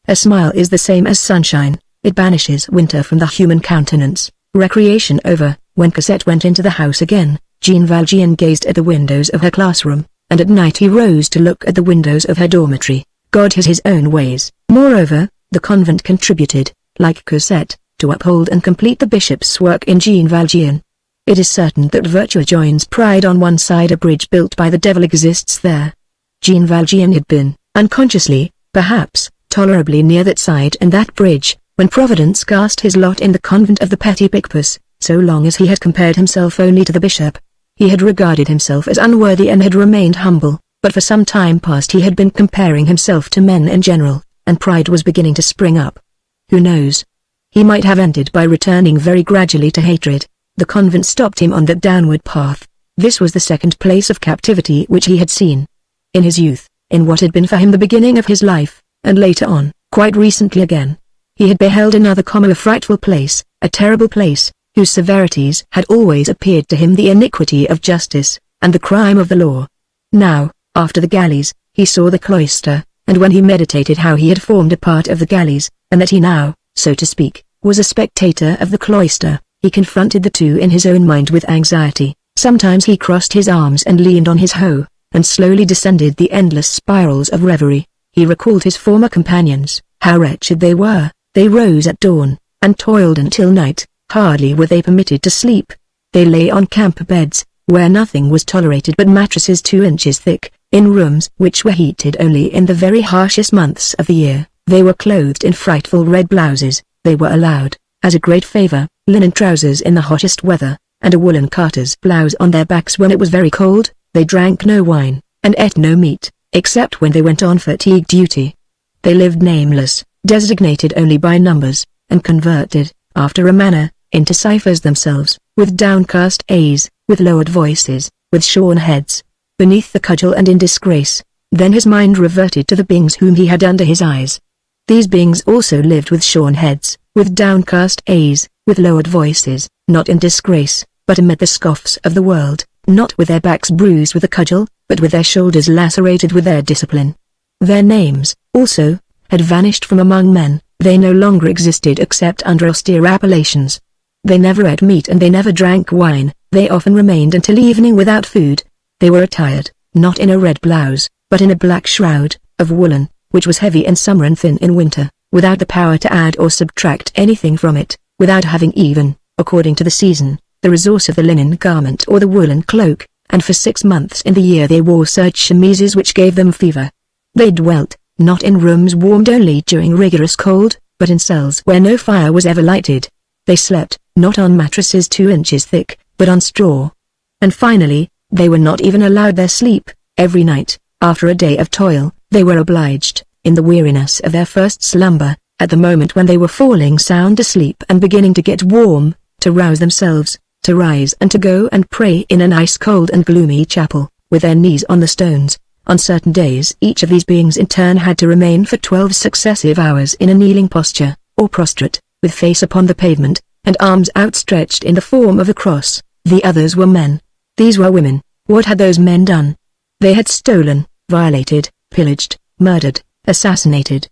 A smile is the same as sunshine, it banishes winter from the human countenance. Recreation over, when Cosette went into the house again, Jean Valjean gazed at the windows of her classroom, and at night he rose to look at the windows of her dormitory. God has his own ways. Moreover, the convent contributed, like Cosette, to uphold and complete the bishop's work in Jean Valjean. It is certain that virtue joins pride on one side. A bridge built by the devil exists there. Jean Valjean had been, unconsciously, perhaps, tolerably near that side and that bridge, when Providence cast his lot in the convent of the Petit Picpus. So long as he had compared himself only to the bishop, he had regarded himself as unworthy and had remained humble, but for some time past he had been comparing himself to men in general, and pride was beginning to spring up. Who knows? He might have ended by returning very gradually to hatred. The convent stopped him on that downward path. This was the second place of captivity which he had seen. In his youth, in what had been for him the beginning of his life, and later on, quite recently again, he had beheld another a frightful place, a terrible place, whose severities had always appeared to him the iniquity of justice, and the crime of the law. Now, after the galleys, he saw the cloister, and when he meditated how he had formed a part of the galleys, and that he now, so to speak, was a spectator of the cloister, he confronted the two in his own mind with anxiety. Sometimes he crossed his arms and leaned on his hoe, and slowly descended the endless spirals of reverie. He recalled his former companions, how wretched they were. They rose at dawn, and toiled until night. Hardly were they permitted to sleep. They lay on camp beds, where nothing was tolerated but mattresses 2 inches thick, in rooms which were heated only in the very harshest months of the year. They were clothed in frightful red blouses. They were allowed, as a great favor, linen trousers in the hottest weather, and a woolen carter's blouse on their backs when it was very cold. They drank no wine, and ate no meat, except when they went on fatigue duty. They lived nameless, designated only by numbers, and converted, after a manner, into ciphers themselves, with downcast eyes, with lowered voices, with shorn heads, beneath the cudgel and in disgrace. Then his mind reverted to the beings whom he had under his eyes. These beings also lived with shorn heads, with downcast eyes, with lowered voices, not in disgrace, but amid the scoffs of the world, not with their backs bruised with a cudgel, but with their shoulders lacerated with their discipline. Their names, also, had vanished from among men. They no longer existed except under austere appellations. They never ate meat and they never drank wine. They often remained until evening without food. They were attired, not in a red blouse, but in a black shroud, of woolen, which was heavy in summer and thin in winter, without the power to add or subtract anything from it, without having even, according to the season, the resource of the linen garment or the woolen cloak, and for 6 months in the year they wore serge chemises which gave them fever. They dwelt, not in rooms warmed only during rigorous cold, but in cells where no fire was ever lighted. They slept, not on mattresses 2 inches thick, but on straw. And finally, they were not even allowed their sleep. Every night, after a day of toil, they were obliged, in the weariness of their first slumber, at the moment when they were falling sound asleep and beginning to get warm, to rouse themselves, to rise and to go and pray in an ice-cold and gloomy chapel, with their knees on the stones. On certain days each of these beings in turn had to remain for 12 successive hours in a kneeling posture, or prostrate, with face upon the pavement, and arms outstretched in the form of a cross. The others were men. These were women. What had those men done? They had stolen, violated, pillaged, murdered, assassinated.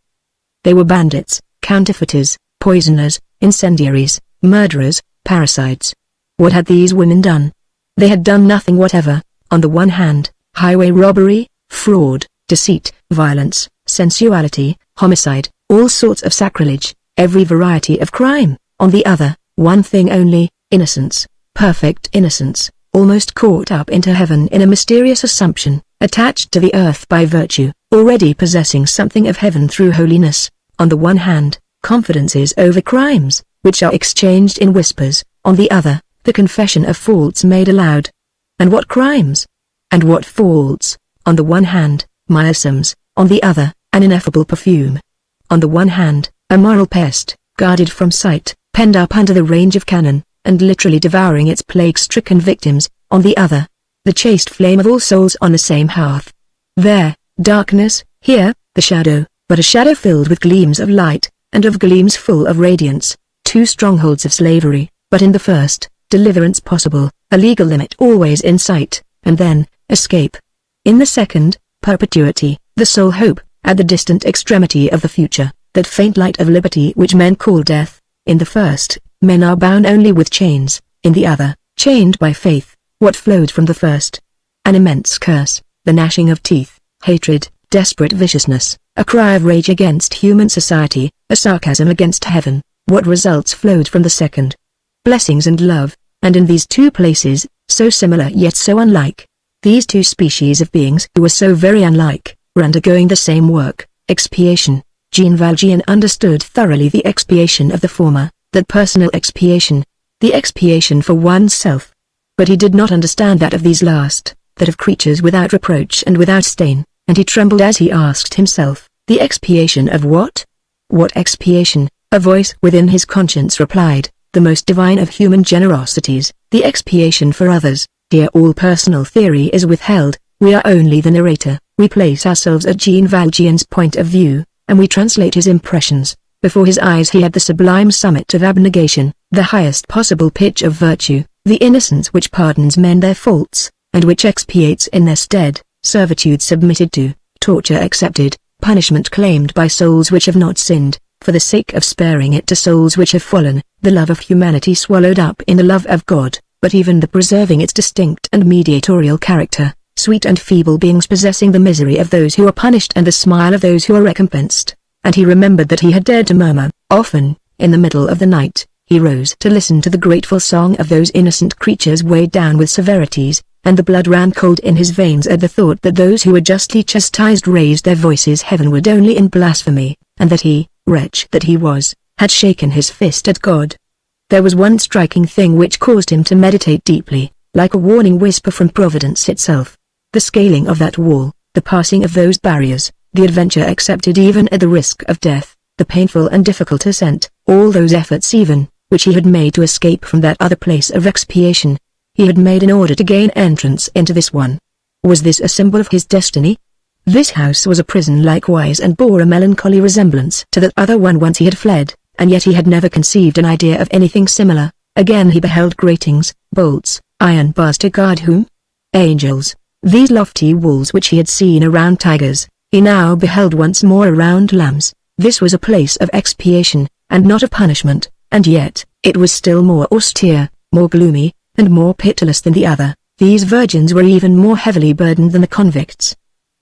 They were bandits, counterfeiters, poisoners, incendiaries, murderers, parasites. What had these women done? They had done nothing whatever. On the one hand, highway robbery, fraud, deceit, violence, sensuality, homicide, all sorts of sacrilege, every variety of crime. On the other, one thing only, innocence, perfect innocence, almost caught up into heaven in a mysterious assumption, attached to the earth by virtue, already possessing something of heaven through holiness. On the one hand, confidences over crimes, which are exchanged in whispers. On the other, the confession of faults made aloud. And what crimes? And what faults? On the one hand, miasms, on the other, an ineffable perfume. On the one hand, a moral pest, guarded from sight, penned up under the range of cannon, and literally devouring its plague-stricken victims. On the other, the chaste flame of all souls on the same hearth. There, darkness; here, the shadow, but a shadow filled with gleams of light, and of gleams full of radiance. 2 strongholds of slavery, but in the first, deliverance possible, a legal limit always in sight, and then, escape. In the second, perpetuity, the sole hope, at the distant extremity of the future, that faint light of liberty which men call death. In the first, men are bound only with chains; in the other, chained by faith. What flowed from the first? An immense curse, the gnashing of teeth, hatred, desperate viciousness, a cry of rage against human society, a sarcasm against heaven. What results flowed from the second? Blessings and love. And in these 2 places, so similar yet so unlike, these 2 species of beings who were so very unlike, were undergoing the same work, expiation. Jean Valjean understood thoroughly the expiation of the former, that personal expiation, the expiation for oneself. But he did not understand that of these last, that of creatures without reproach and without stain, and he trembled as he asked himself, the expiation of what? What expiation? A voice within his conscience replied, the most divine of human generosities, the expiation for others. Here all personal theory is withheld, we are only the narrator, we place ourselves at Jean Valjean's point of view, and we translate his impressions. Before his eyes he had the sublime summit of abnegation, the highest possible pitch of virtue, the innocence which pardons men their faults, and which expiates in their stead, servitude submitted to, torture accepted, punishment claimed by souls which have not sinned, for the sake of sparing it to souls which have fallen, the love of humanity swallowed up in the love of God, but even the preserving its distinct and mediatorial character, sweet and feeble beings possessing the misery of those who are punished and the smile of those who are recompensed. And he remembered that he had dared to murmur. Often, in the middle of the night, he rose to listen to the grateful song of those innocent creatures weighed down with severities, and the blood ran cold in his veins at the thought that those who were justly chastised raised their voices heavenward only in blasphemy, and that he, wretch that he was, had shaken his fist at God. There was one striking thing which caused him to meditate deeply, like a warning whisper from Providence itself. The scaling of that wall, the passing of those barriers, the adventure accepted even at the risk of death, the painful and difficult ascent, all those efforts even, which he had made to escape from that other place of expiation, he had made in order to gain entrance into this one. Was this a symbol of his destiny? This house was a prison likewise and bore a melancholy resemblance to that other one whence he had fled, and yet he had never conceived an idea of anything similar. Again he beheld gratings, bolts, iron bars to guard whom? Angels. These lofty walls which he had seen around tigers, he now beheld once more around lambs. This was a place of expiation, and not of punishment, and yet, it was still more austere, more gloomy, and more pitiless than the other. These virgins were even more heavily burdened than the convicts.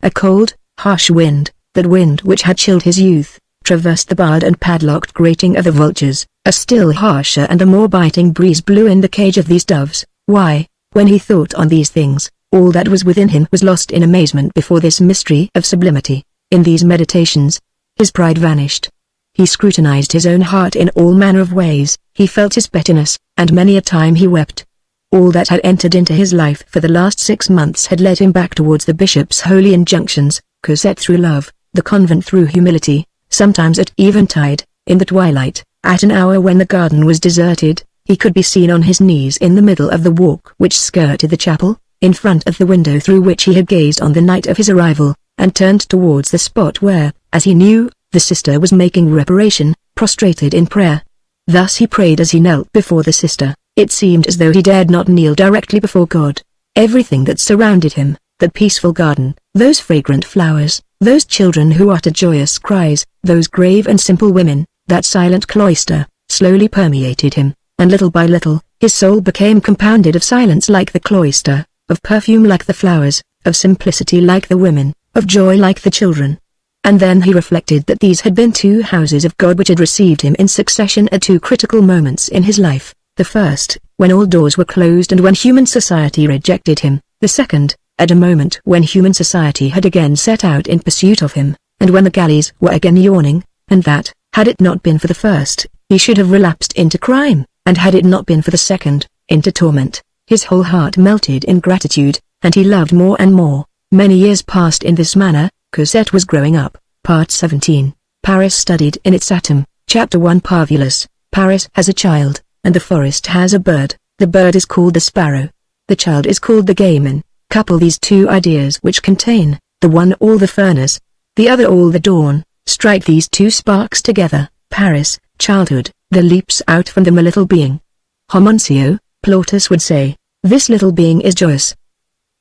A cold, harsh wind, that wind which had chilled his youth, traversed the barred and padlocked grating of the vultures. A still harsher and a more biting breeze blew in the cage of these doves. Why, when he thought on these things, all that was within him was lost in amazement before this mystery of sublimity. In these meditations, his pride vanished. He scrutinized his own heart in all manner of ways. He felt his pettiness, and many a time he wept. All that had entered into his life for the last 6 months had led him back towards the bishop's holy injunctions, Cosette through love, the convent through humility. Sometimes at eventide, in the twilight, at an hour when the garden was deserted, he could be seen on his knees in the middle of the walk which skirted the chapel, in front of the window through which he had gazed on the night of his arrival, and turned towards the spot where, as he knew, the sister was making reparation, prostrated in prayer. Thus he prayed as he knelt before the sister. It seemed as though he dared not kneel directly before God. Everything that surrounded him, that peaceful garden, those fragrant flowers, those children who uttered joyous cries, those grave and simple women, that silent cloister, slowly permeated him, and little by little, his soul became compounded of silence like the cloister, of perfume like the flowers, of simplicity like the women, of joy like the children. And then he reflected that these had been 2 houses of God which had received him in succession at 2 critical moments in his life. The first, when all doors were closed and when human society rejected him. The second, at a moment when human society had again set out in pursuit of him, and when the galleys were again yawning, and that, had it not been for the first, he should have relapsed into crime, and had it not been for the second, into torment. His whole heart melted in gratitude, and he loved more and more. Many years passed in this manner. Cosette was growing up. Part 17. Paris studied in its atom. Chapter 1. Parvulus. Paris has a child, and the forest has a bird. The bird is called the sparrow. The child is called the gayman. Couple these 2 ideas which contain, the one all the furnace, the other all the dawn. Strike these 2 sparks together. Paris, childhood, there leaps out from them a little being. Homuncio, Plautus would say, this little being is joyous.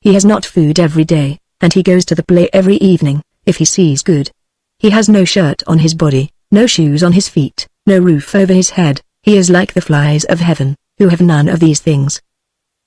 He has not food every day, and he goes to the play every evening, if he sees good. He has no shirt on his body, no shoes on his feet, no roof over his head. He is like the flies of heaven, who have none of these things.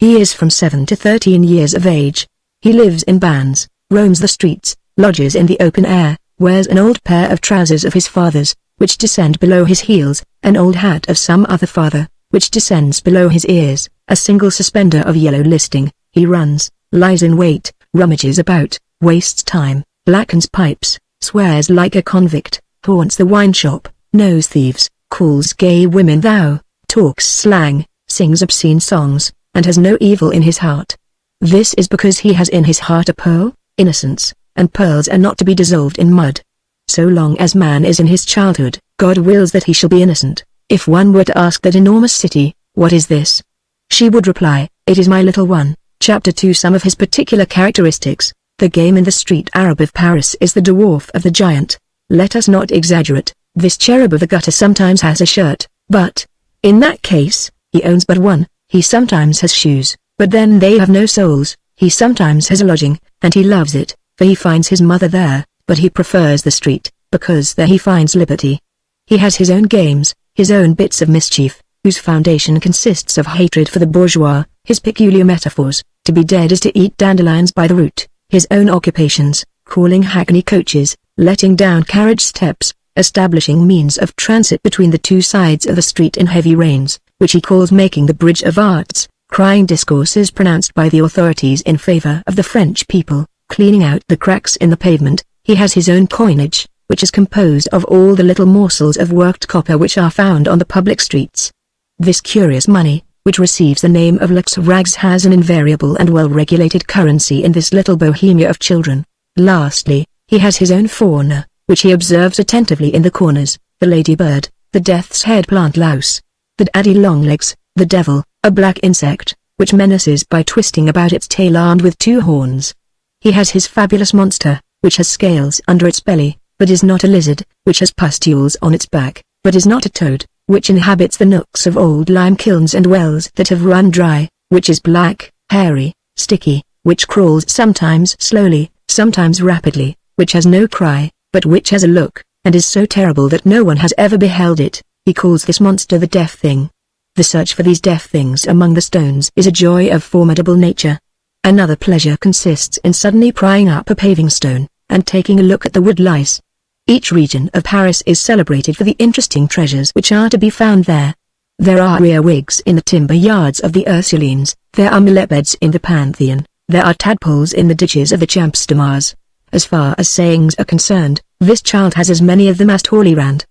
He is from 7 to 13 years of age. He lives in bands, roams the streets, lodges in the open air, wears an old pair of trousers of his father's, which descend below his heels, an old hat of some other father, which descends below his ears, a single suspender of yellow listing. He runs, lies in wait, rummages about, wastes time, blackens pipes, swears like a convict, haunts the wine shop, knows thieves, calls gay women thou, talks slang, sings obscene songs, and has no evil in his heart. This is because he has in his heart a pearl, innocence, and pearls are not to be dissolved in mud. So long as man is in his childhood, God wills that he shall be innocent. If one were to ask that enormous city, what is this? She would reply, it is my little one. Chapter 2. Some of his particular characteristics. The game in the street Arab of Paris is the dwarf of the giant. Let us not exaggerate. This cherub of the gutter sometimes has a shirt, but, in that case, he owns but one. He sometimes has shoes, but then they have no soles. He sometimes has a lodging, and he loves it, for he finds his mother there, but he prefers the street, because there he finds liberty. He has his own games, his own bits of mischief, whose foundation consists of hatred for the bourgeois, his peculiar metaphors, to be dead is to eat dandelions by the root, his own occupations, calling hackney coaches, letting down carriage steps, establishing means of transit between the two sides of the street in heavy rains, which he calls making the bridge of arts, crying discourses pronounced by the authorities in favor of the French people, cleaning out the cracks in the pavement. He has his own coinage, which is composed of all the little morsels of worked copper which are found on the public streets. This curious money, which receives the name of lax rags, has an invariable and well-regulated currency in this little bohemia of children. Lastly, he has his own fauna, which he observes attentively in the corners, the ladybird, the death's head plant louse, the daddy longlegs, the devil, a black insect, which menaces by twisting about its tail armed with 2 horns. He has his fabulous monster, which has scales under its belly, but is not a lizard, which has pustules on its back, but is not a toad, which inhabits the nooks of old lime kilns and wells that have run dry, which is black, hairy, sticky, which crawls sometimes slowly, sometimes rapidly, which has no cry, but which has a look, and is so terrible that no one has ever beheld it. He calls this monster the deaf thing. The search for these deaf things among the stones is a joy of formidable nature. Another pleasure consists in suddenly prying up a paving stone, and taking a look at the wood lice. Each region of Paris is celebrated for the interesting treasures which are to be found there. There are earwigs in the timber yards of the Ursulines, there are millet beds in the Pantheon, there are tadpoles in the ditches of the Champs de Mars. As far as sayings are concerned, this child has as many of them as Talleyrand.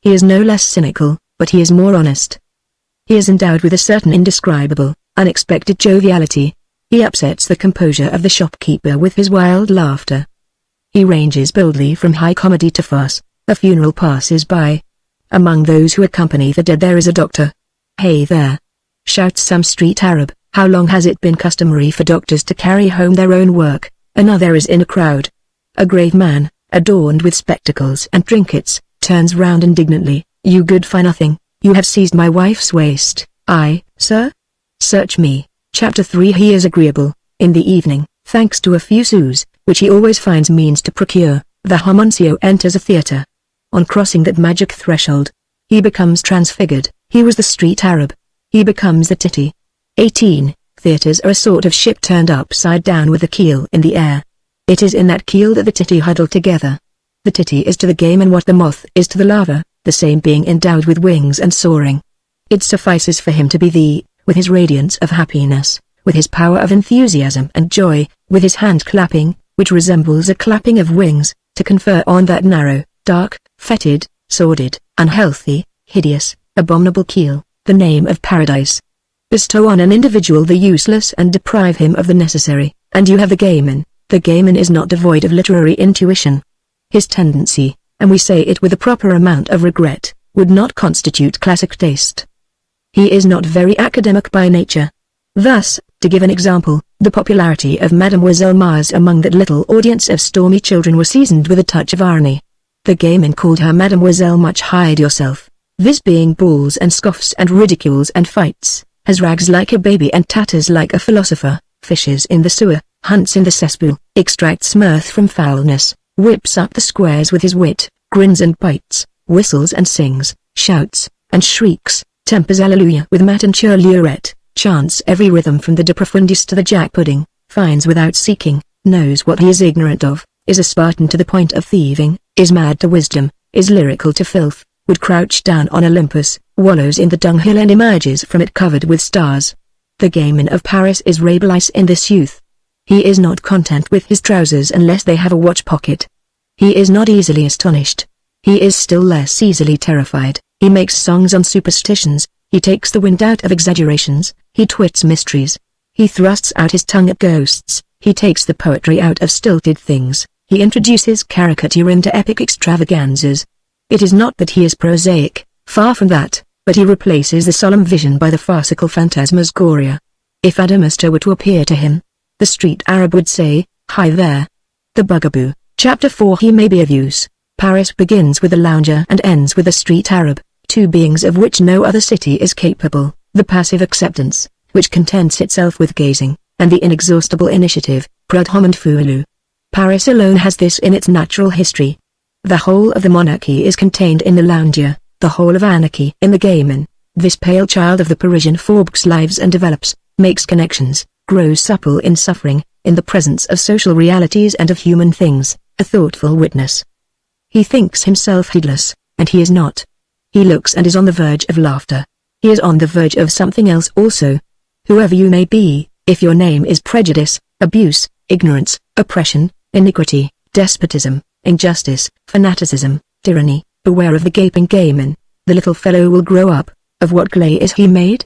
He is no less cynical, but he is more honest. He is endowed with a certain indescribable, unexpected joviality. He upsets the composure of the shopkeeper with his wild laughter. He ranges boldly from high comedy to farce. A funeral passes by. Among those who accompany the dead there is a doctor. "Hey there!" shouts some street Arab. "How long has it been customary for doctors to carry home their own work?" Another is in a crowd. A grave man, adorned with spectacles and trinkets, turns round indignantly. "You good-for-nothing, you have seized my wife's waist." "I, sir? Search me." Chapter 3. He is agreeable. In the evening, thanks to a few sous, which he always finds means to procure, the homuncio enters a theatre. On crossing that magic threshold, he becomes transfigured. He was the street Arab. He becomes the titty. 18. Theatres are a sort of ship turned upside down with a keel in the air. It is in that keel that the titty huddle together. The titty is to the game and what the moth is to the larva, the same being endowed with wings and soaring. It suffices for him to be with his radiance of happiness, with his power of enthusiasm and joy, with his hand clapping, which resembles a clapping of wings, to confer on that narrow, dark, fetid, sordid, unhealthy, hideous, abominable keel, the name of paradise. Bestow on an individual the useless and deprive him of the necessary, and you have the gamin. The gamin is not devoid of literary intuition. His tendency, and we say it with a proper amount of regret, would not constitute classic taste. He is not very academic by nature. Thus, to give an example, the popularity of Mademoiselle Mars among that little audience of stormy children was seasoned with a touch of irony. The gamin called her Mademoiselle Much Hide Yourself, this being balls and scoffs and ridicules and fights, has rags like a baby and tatters like a philosopher, fishes in the sewer, hunts in the cesspool, extracts mirth from foulness, whips up the squares with his wit, grins and bites, whistles and sings, shouts, and shrieks, tempers alleluia with matinture lurette, chants every rhythm from the de profundis to the jack pudding, finds without seeking, knows what he is ignorant of, is a Spartan to the point of thieving, is mad to wisdom, is lyrical to filth, would crouch down on Olympus, wallows in the dunghill and emerges from it covered with stars. The gamin of Paris is Rabelais in this youth. He is not content with his trousers unless they have a watch pocket. He is not easily astonished. He is still less easily terrified. He makes songs on superstitions, he takes the wind out of exaggerations, he twits mysteries. He thrusts out his tongue at ghosts, he takes the poetry out of stilted things, he introduces caricature into epic extravaganzas. It is not that he is prosaic, far from that, but he replaces the solemn vision by the farcical phantasmagoria. If Adamastor were to appear to him, the street Arab would say, "Hi there." The bugaboo. Chapter 4. He may be of use. Paris begins with the lounger and ends with the street Arab, two beings of which no other city is capable, the passive acceptance, which contents itself with gazing, and the inexhaustible initiative, prud'homme and fouilloux. Paris alone has this in its natural history. The whole of the monarchy is contained in the loungier, the whole of anarchy in the gayman. This pale child of the Parisian faubourgs lives and develops, makes connections, grows supple in suffering, in the presence of social realities and of human things, a thoughtful witness. He thinks himself heedless, and he is not. He looks and is on the verge of laughter. He is on the verge of something else also. Whoever you may be, if your name is prejudice, abuse, ignorance, oppression, iniquity, despotism, injustice, fanaticism, tyranny, beware of the gaping gayman. The little fellow will grow up. Of what clay is he made?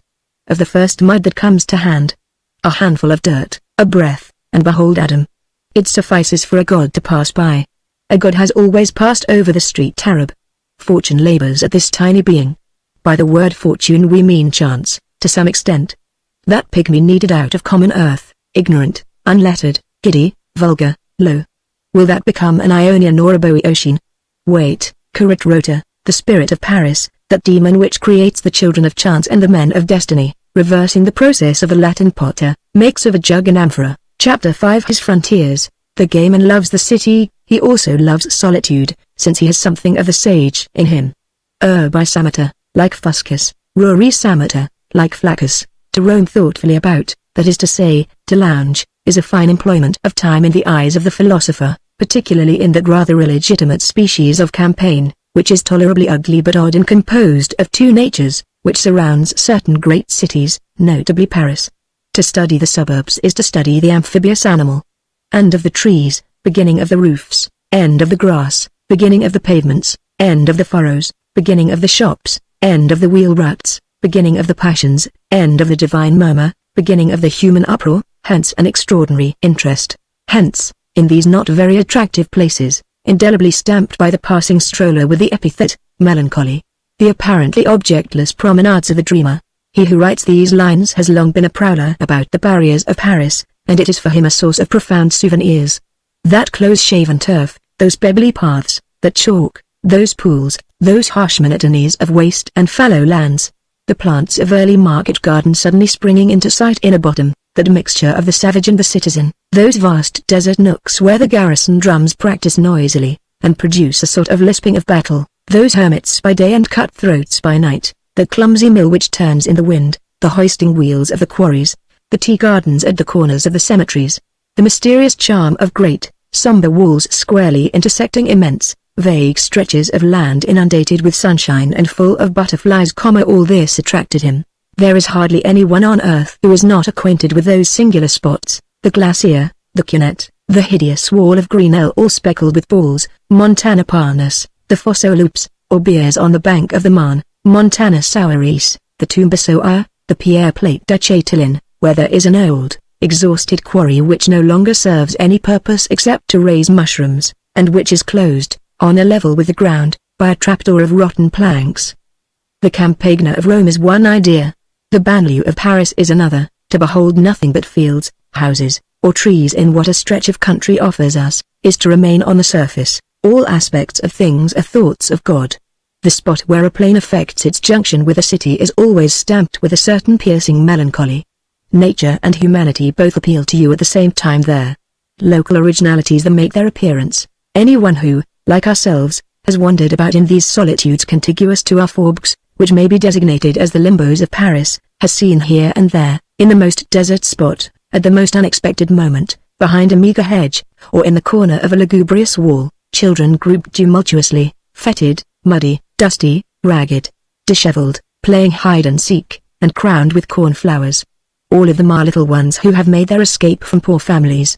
Of the first mud that comes to hand. A handful of dirt, a breath, and behold Adam. It suffices for a god to pass by. A god has always passed over the street Arab. Fortune labors at this tiny being. By the word fortune we mean chance, to some extent. That pygmy kneaded out of common earth, ignorant, unlettered, giddy, vulgar, low. Will that become an Ionian or a Boeotian? Wait, Curate Rota, the spirit of Paris, that demon which creates the children of chance and the men of destiny, reversing the process of the Latin potter, makes of a jug an amphora. Chapter 5 His frontiers. The gayman loves the city, he also loves solitude, since he has something of the sage in him. Urbi Samata, like Fuscus, Ruri Samata, like Flaccus, to roam thoughtfully about, that is to say, to lounge, is a fine employment of time in the eyes of the philosopher, particularly in that rather illegitimate species of campaign, which is tolerably ugly but odd and composed of two natures, which surrounds certain great cities, notably Paris. To study the suburbs is to study the amphibious animal. End of the trees, beginning of the roofs, end of the grass, beginning of the pavements, end of the furrows, beginning of the shops, end of the wheel ruts, beginning of the passions, end of the divine murmur, beginning of the human uproar, hence an extraordinary interest. Hence, in these not very attractive places, indelibly stamped by the passing stroller with the epithet, melancholy, the apparently objectless promenades of the dreamer. He who writes these lines has long been a prowler about the barriers of Paris, and it is for him a source of profound souvenirs. That close-shaven turf, those pebbly paths, that chalk, those pools, those harsh monotonies of waste and fallow lands, the plants of early market gardens suddenly springing into sight in a bottom, that mixture of the savage and the citizen, those vast desert nooks where the garrison drums practice noisily, and produce a sort of lisping of battle, those hermits by day and cutthroats by night, the clumsy mill which turns in the wind, the hoisting wheels of the quarries, the tea gardens at the corners of the cemeteries, the mysterious charm of great, somber walls squarely intersecting immense, vague stretches of land inundated with sunshine and full of butterflies, all this attracted him. There is hardly anyone on earth who is not acquainted with those singular spots, the glacier, the cunette, the hideous wall of green all speckled with balls, Montana Parnasse, the Fosso Loops, or Biers on the bank of the Marne, Montana Souris, the Tombassoa, the Pierre Plate du Châtelain, where there is an old, exhausted quarry which no longer serves any purpose except to raise mushrooms, and which is closed, on a level with the ground, by a trapdoor of rotten planks. The Campagna of Rome is one idea. The banlieue of Paris is another, to behold nothing but fields, houses, or trees in what a stretch of country offers us, is to remain on the surface. All aspects of things are thoughts of God. The spot where a plain affects its junction with a city is always stamped with a certain piercing melancholy. Nature and humanity both appeal to you at the same time there. Local originalities that make their appearance. Anyone who, like ourselves, has wandered about in these solitudes contiguous to our faubourgs, which may be designated as the limbos of Paris, has seen here and there, in the most desert spot, at the most unexpected moment, behind a meagre hedge, or in the corner of a lugubrious wall, children grouped tumultuously, fetid, muddy, dusty, ragged, disheveled, playing hide-and-seek, and crowned with cornflowers. All of them are little ones who have made their escape from poor families.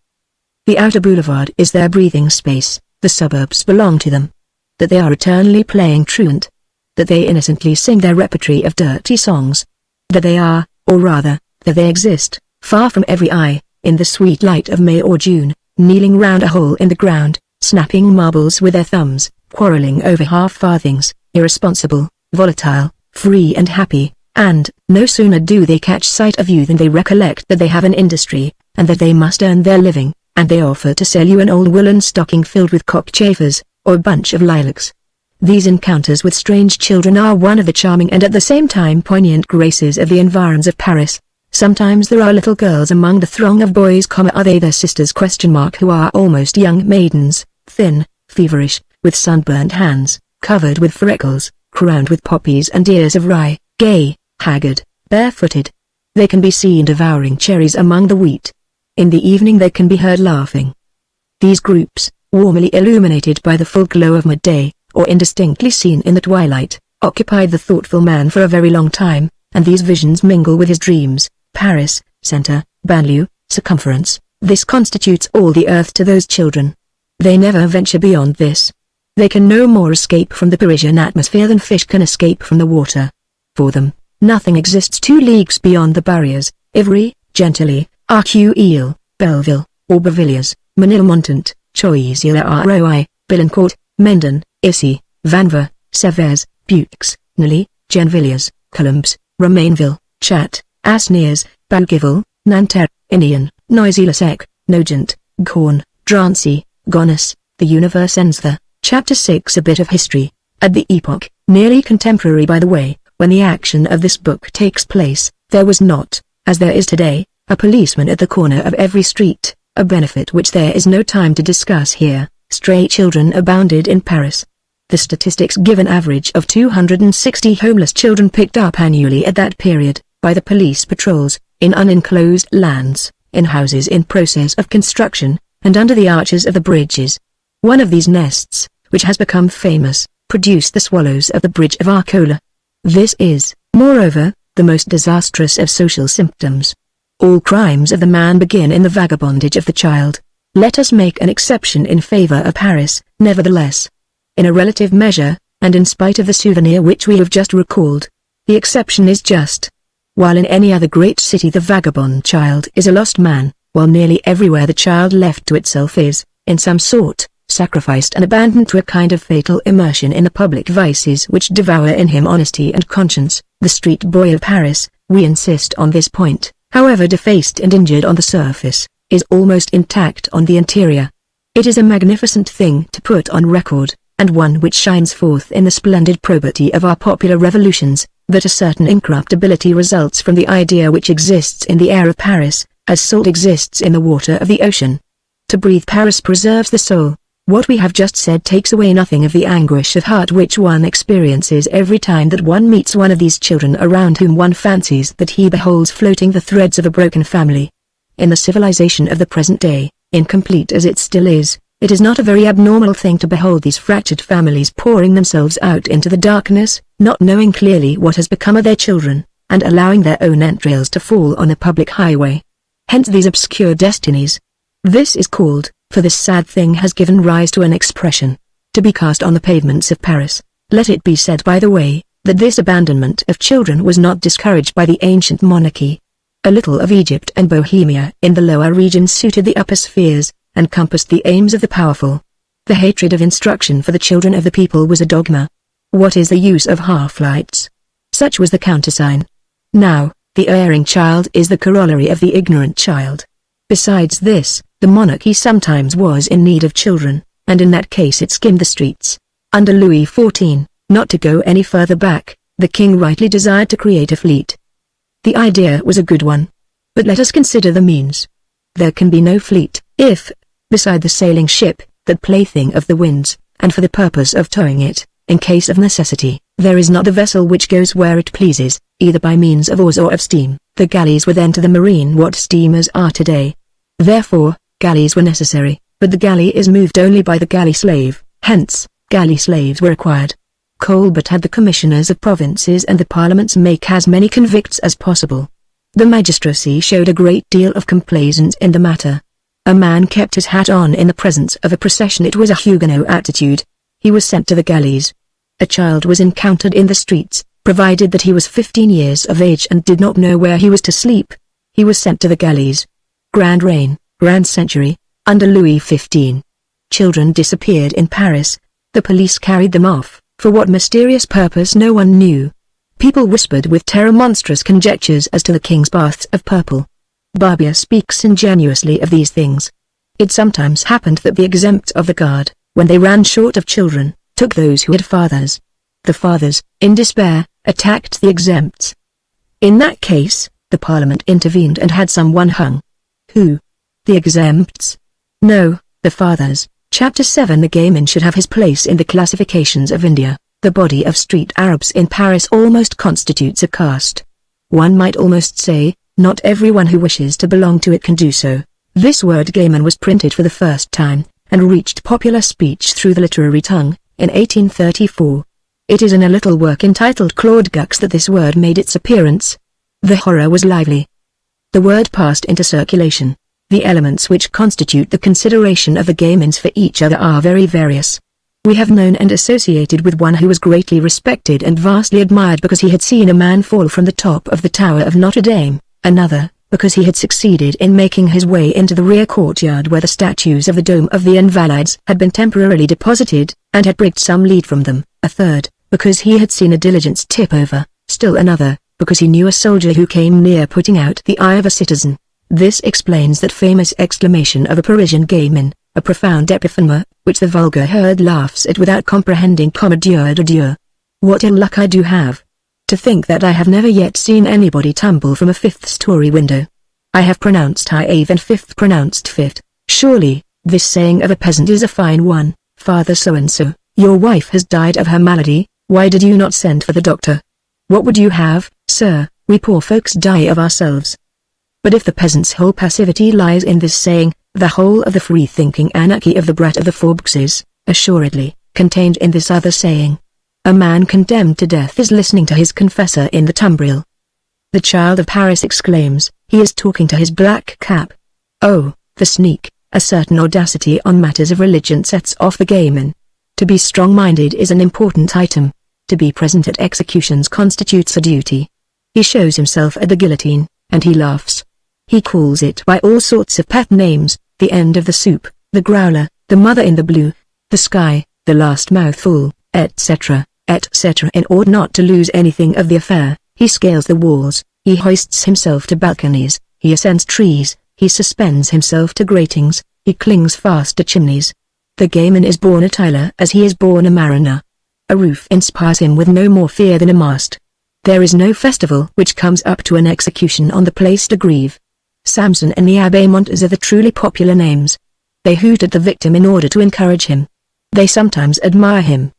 The outer boulevard is their breathing space, the suburbs belong to them. That they are eternally playing truant. That they innocently sing their repertory of dirty songs. That they are, or rather, that they exist, far from every eye, in the sweet light of May or June, kneeling round a hole in the ground, snapping marbles with their thumbs, quarrelling over half-farthings, irresponsible, volatile, free and happy, and, no sooner do they catch sight of you than they recollect that they have an industry, and that they must earn their living, and they offer to sell you an old woolen stocking filled with cockchafers, or a bunch of lilacs. These encounters with strange children are one of the charming and at the same time poignant graces of the environs of Paris. Sometimes there are little girls among the throng of boys, are they their sisters? Who are almost young maidens, thin, feverish, with sunburnt hands, covered with freckles, crowned with poppies and ears of rye, gay, haggard, barefooted. They can be seen devouring cherries among the wheat. In the evening they can be heard laughing. These groups, warmly illuminated by the full glow of midday, or indistinctly seen in the twilight, occupied the thoughtful man for a very long time, and these visions mingle with his dreams. Paris, center, banlieue, circumference, this constitutes all the earth to those children. They never venture beyond this. They can no more escape from the Parisian atmosphere than fish can escape from the water. For them, nothing exists 2 leagues beyond the barriers. Ivry, Gentilly, Arcueil, Belleville, Aubervilliers, Menilmontant, Choisy-le-Roi, Billancourt, Mendon, Issy, Vanver, Severs, Buttes, Neuilly, Genvilliers, Colombes, Romainville, Chat, Asnières, Bougival, Nanterre, Inian, Noisy-le-Sec, Nogent, Corn, Drancy, Gonesse. The universe ends there. Chapter 6. A bit of history. At the epoch, nearly contemporary by the way, when the action of this book takes place, there was not, as there is today, a policeman at the corner of every street, a benefit which there is no time to discuss here. Stray children abounded in Paris. The statistics give an average of 260 homeless children picked up annually at that period, by the police patrols, in unenclosed lands, in houses in process of construction, and under the arches of the bridges. One of these nests, which has become famous, produced the swallows of the bridge of Arcola. This is, moreover, the most disastrous of social symptoms. All crimes of the man begin in the vagabondage of the child. Let us make an exception in favor of Paris, nevertheless. In a relative measure, and in spite of the souvenir which we have just recalled, the exception is just. While in any other great city the vagabond child is a lost man, while nearly everywhere the child left to itself is, in some sort, sacrificed and abandoned to a kind of fatal immersion in the public vices which devour in him honesty and conscience, the street boy of Paris, we insist on this point, however defaced and injured on the surface, is almost intact on the interior. It is a magnificent thing to put on record, and one which shines forth in the splendid probity of our popular revolutions, that a certain incorruptibility results from the idea which exists in the air of Paris, as salt exists in the water of the ocean. To breathe Paris preserves the soul. What we have just said takes away nothing of the anguish of heart which one experiences every time that one meets one of these children around whom one fancies that he beholds floating the threads of a broken family. In the civilization of the present day, incomplete as it still is, it is not a very abnormal thing to behold these fractured families pouring themselves out into the darkness, not knowing clearly what has become of their children, and allowing their own entrails to fall on a public highway. Hence these obscure destinies. This is called, for this sad thing has given rise to an expression, to be cast on the pavements of Paris. Let it be said by the way, that this abandonment of children was not discouraged by the ancient monarchy. A little of Egypt and Bohemia in the lower regions suited the upper spheres, and compassed the aims of the powerful. The hatred of instruction for the children of the people was a dogma. What is the use of half-lights? Such was the countersign. Now, the erring child is the corollary of the ignorant child. Besides this, the monarchy sometimes was in need of children, and in that case it skimmed the streets. Under Louis XIV, not to go any further back, the king rightly desired to create a fleet. The idea was a good one. But let us consider the means. There can be no fleet, if, beside the sailing ship, that plaything of the winds, and for the purpose of towing it, in case of necessity, there is not a vessel which goes where it pleases, either by means of oars or of steam. The galleys were then to the marine what steamers are today. Therefore, galleys were necessary, but the galley is moved only by the galley slave, hence, galley slaves were required. Colbert had the commissioners of provinces and the parliaments make as many convicts as possible. The magistracy showed a great deal of complaisance in the matter. A man kept his hat on in the presence of a procession. It was a Huguenot attitude. He was sent to the galleys. A child was encountered in the streets, provided that he was 15 years of age and did not know where he was to sleep. He was sent to the galleys. Grand reign, grand century, under Louis XV. Children disappeared in Paris. The police carried them off, for what mysterious purpose no one knew. People whispered with terror monstrous conjectures as to the king's baths of purple. Barbier speaks ingenuously of these things. It sometimes happened that the exempt of the guard, when they ran short of children, took those who had fathers. The fathers, in despair, attacked the exempts. In that case, The Parliament intervened and had someone hung. Who? The exempts? No, the fathers. Chapter 7. The Gaiman should have his place in the classifications of India. The body of street Arabs in Paris almost constitutes a caste. One might almost say, not everyone who wishes to belong to it can do so. This word Gaiman was printed for the first time, and reached popular speech through the literary tongue, in 1834. It is in a little work entitled Claude Gux that this word made its appearance. The horror was lively. The word passed into circulation. The elements which constitute the consideration of the Gaimans for each other are very various. We have known and associated with one who was greatly respected and vastly admired because he had seen a man fall from the top of the Tower of Notre Dame, another, because he had succeeded in making his way into the rear courtyard where the statues of the Dome of the Invalides had been temporarily deposited, and had pricked some lead from them, a third, because he had seen a diligence tip over, still another, because he knew a soldier who came near putting out the eye of a citizen. This explains that famous exclamation of a Parisian Gaiman, a profound epiphema, which the vulgar herd laughs at without comprehending. Dieu de Dieu. What ill luck I do have. To think that I have never yet seen anybody tumble from a fifth-story window. I have pronounced high and fifth pronounced fifth. Surely, this saying of a peasant is a fine one. Father so-and-so, your wife has died of her malady, why did you not send for the doctor? What would you have, sir, we poor folks die of ourselves. But if the peasant's whole passivity lies in this saying, the whole of the free-thinking anarchy of the brat of the Faubourgs is, assuredly, contained in this other saying. A man condemned to death is listening to his confessor in the tumbril. The child of Paris exclaims, he is talking to his black cap. Oh, the sneak, a certain audacity on matters of religion sets off the Gaiman. To be strong-minded is an important item. To be present at executions constitutes a duty. He shows himself at the guillotine, and he laughs. He calls it by all sorts of pet names, the end of the soup, the growler, the mother in the blue, the sky, the last mouthful, etc., etc. In order not to lose anything of the affair, he scales the walls, he hoists himself to balconies, he ascends trees, he suspends himself to gratings, he clings fast to chimneys. The Gaiman is born a tiler as he is born a mariner. A roof inspires him with no more fear than a mast. There is no festival which comes up to an execution on the Place de Grève. Samson and the Abbé Montez are the truly popular names. They hoot at the victim in order to encourage him. They sometimes admire him.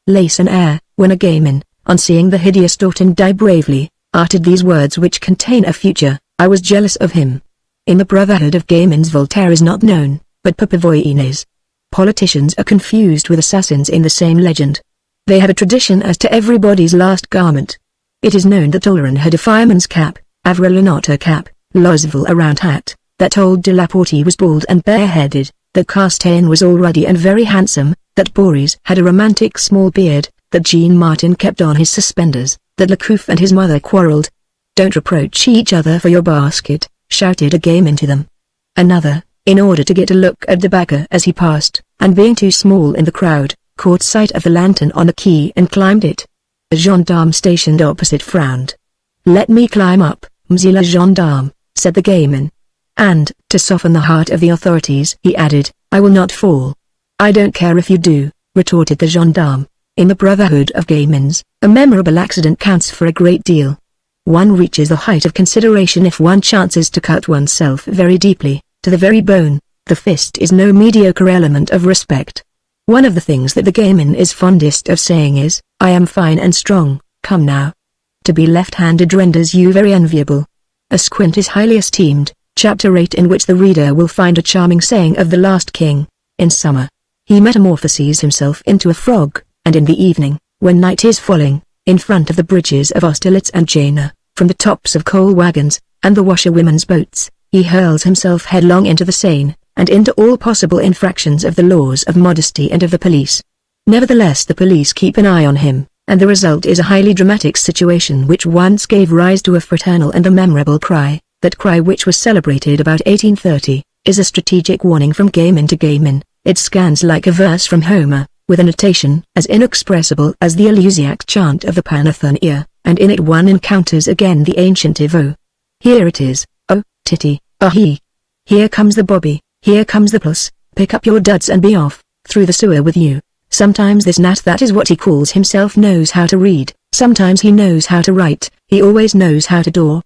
Lacenaire, when a Gaiman, on seeing the hideous Dautin die bravely, uttered these words which contain a future, I was jealous of him. In the brotherhood of Gaimans Voltaire is not known, but Papavoine is. Politicians are confused with assassins in the same legend. They have a tradition as to everybody's last garment. It is known that Oleron had a fireman's cap, Avril an otter cap, Lozeville a round hat, that old de Laporte was bald and bareheaded, that Castaing was all ruddy and very handsome, that Boris had a romantic small beard, that Jean Martin kept on his suspenders, that Lecouf and his mother quarrelled. Don't reproach each other for your basket, shouted a Gaiman to them. Another, in order to get a look at the bagger as he passed, and being too small in the crowd, caught sight of the lantern on the quay and climbed it. A gendarme stationed opposite frowned. Let me climb up, monsieur le gendarme, said the Gaiman. And, to soften the heart of the authorities, he added, I will not fall. I don't care if you do, retorted the gendarme. In the brotherhood of Gaimans, a memorable accident counts for a great deal. One reaches the height of consideration if one chances to cut oneself very deeply, to the very bone. The fist is no mediocre element of respect. One of the things that the Gaiman is fondest of saying is, I am fine and strong, come now. To be left-handed renders you very enviable. A squint is highly esteemed, chapter 8, in which the reader will find a charming saying of the last king. In summer, he metamorphoses himself into a frog, and in the evening, when night is falling, in front of the bridges of Austerlitz and Jena, from the tops of coal wagons, and the washerwomen's boats, he hurls himself headlong into the Seine, and into all possible infractions of the laws of modesty and of the police. Nevertheless, the police keep an eye on him, and the result is a highly dramatic situation which once gave rise to a fraternal and a memorable cry. That cry, which was celebrated about 1830, is a strategic warning from Gaiman to Gaiman. It scans like a verse from Homer, with a notation as inexpressible as the Eleusiniac chant of the Panathenea, and in it one encounters again the ancient Evo. Here it is, oh, titty, ah he. Here comes the bobby, here comes the puss, pick up your duds and be off, through the sewer with you. Sometimes this gnat, that is what he calls himself, knows how to read, sometimes he knows how to write, he always knows how to dorp.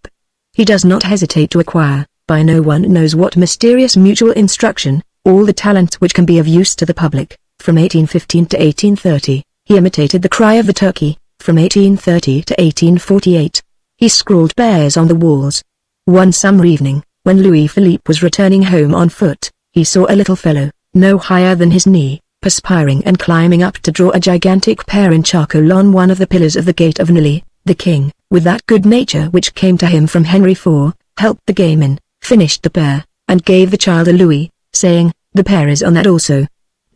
he does not hesitate to acquire, by no one knows what mysterious mutual instruction, all the talents which can be of use to the public. From 1815 to 1830, he imitated the cry of the turkey. From 1830 to 1848, he scrawled bears on the walls. One summer evening, when Louis-Philippe was returning home on foot, he saw a little fellow, no higher than his knee, perspiring and climbing up to draw a gigantic pear in charcoal on one of the pillars of the gate of Neuilly. The king, with that good nature which came to him from Henry IV, helped the gamin, finished the pear, and gave the child a louis, saying, "The pear is on that also."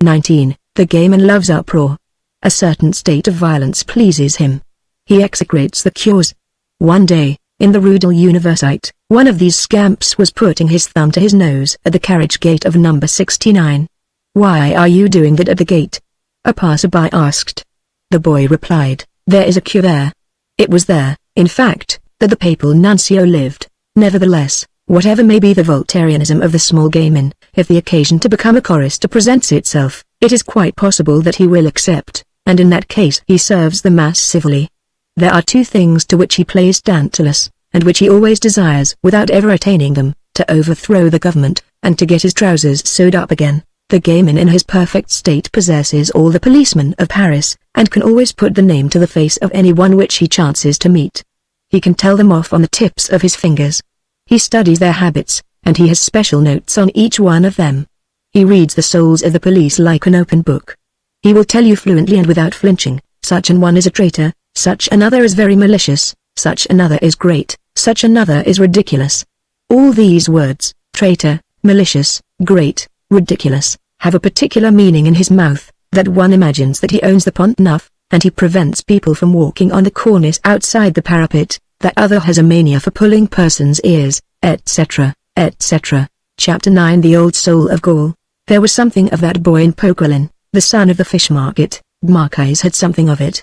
19. The gamin loves uproar. A certain state of violence pleases him. He execrates the cures. One day, in the Rue de l'Université, one of these scamps was putting his thumb to his nose at the carriage gate of number 69. "Why are you doing that at the gate?" a passerby asked. The boy replied, "There is a cure there." It was there, in fact, that the papal nuncio lived. Nevertheless, whatever may be the Voltairianism of the small gamin, if the occasion to become a chorister presents itself, it is quite possible that he will accept, and in that case he serves the mass civilly. There are two things to which he plays Tantalus, and which he always desires without ever attaining them, to overthrow the government, and to get his trousers sewed up again. The gamin in his perfect state possesses all the policemen of Paris, and can always put the name to the face of anyone which he chances to meet. He can tell them off on the tips of his fingers. He studies their habits, and he has special notes on each one of them. He reads the souls of the police like an open book. He will tell you fluently and without flinching, such an one is a traitor, such another is very malicious, such another is great, such another is ridiculous. All these words, traitor, malicious, great, ridiculous, have a particular meaning in his mouth, that one imagines that he owns the Pont Neuf, and he prevents people from walking on the cornice outside the parapet, that other has a mania for pulling persons' ears, etc., etc. Chapter 9. The Old Soul of Gaul. There was something of that boy in Poquelin, the son of the fish market. Marquise had something of it.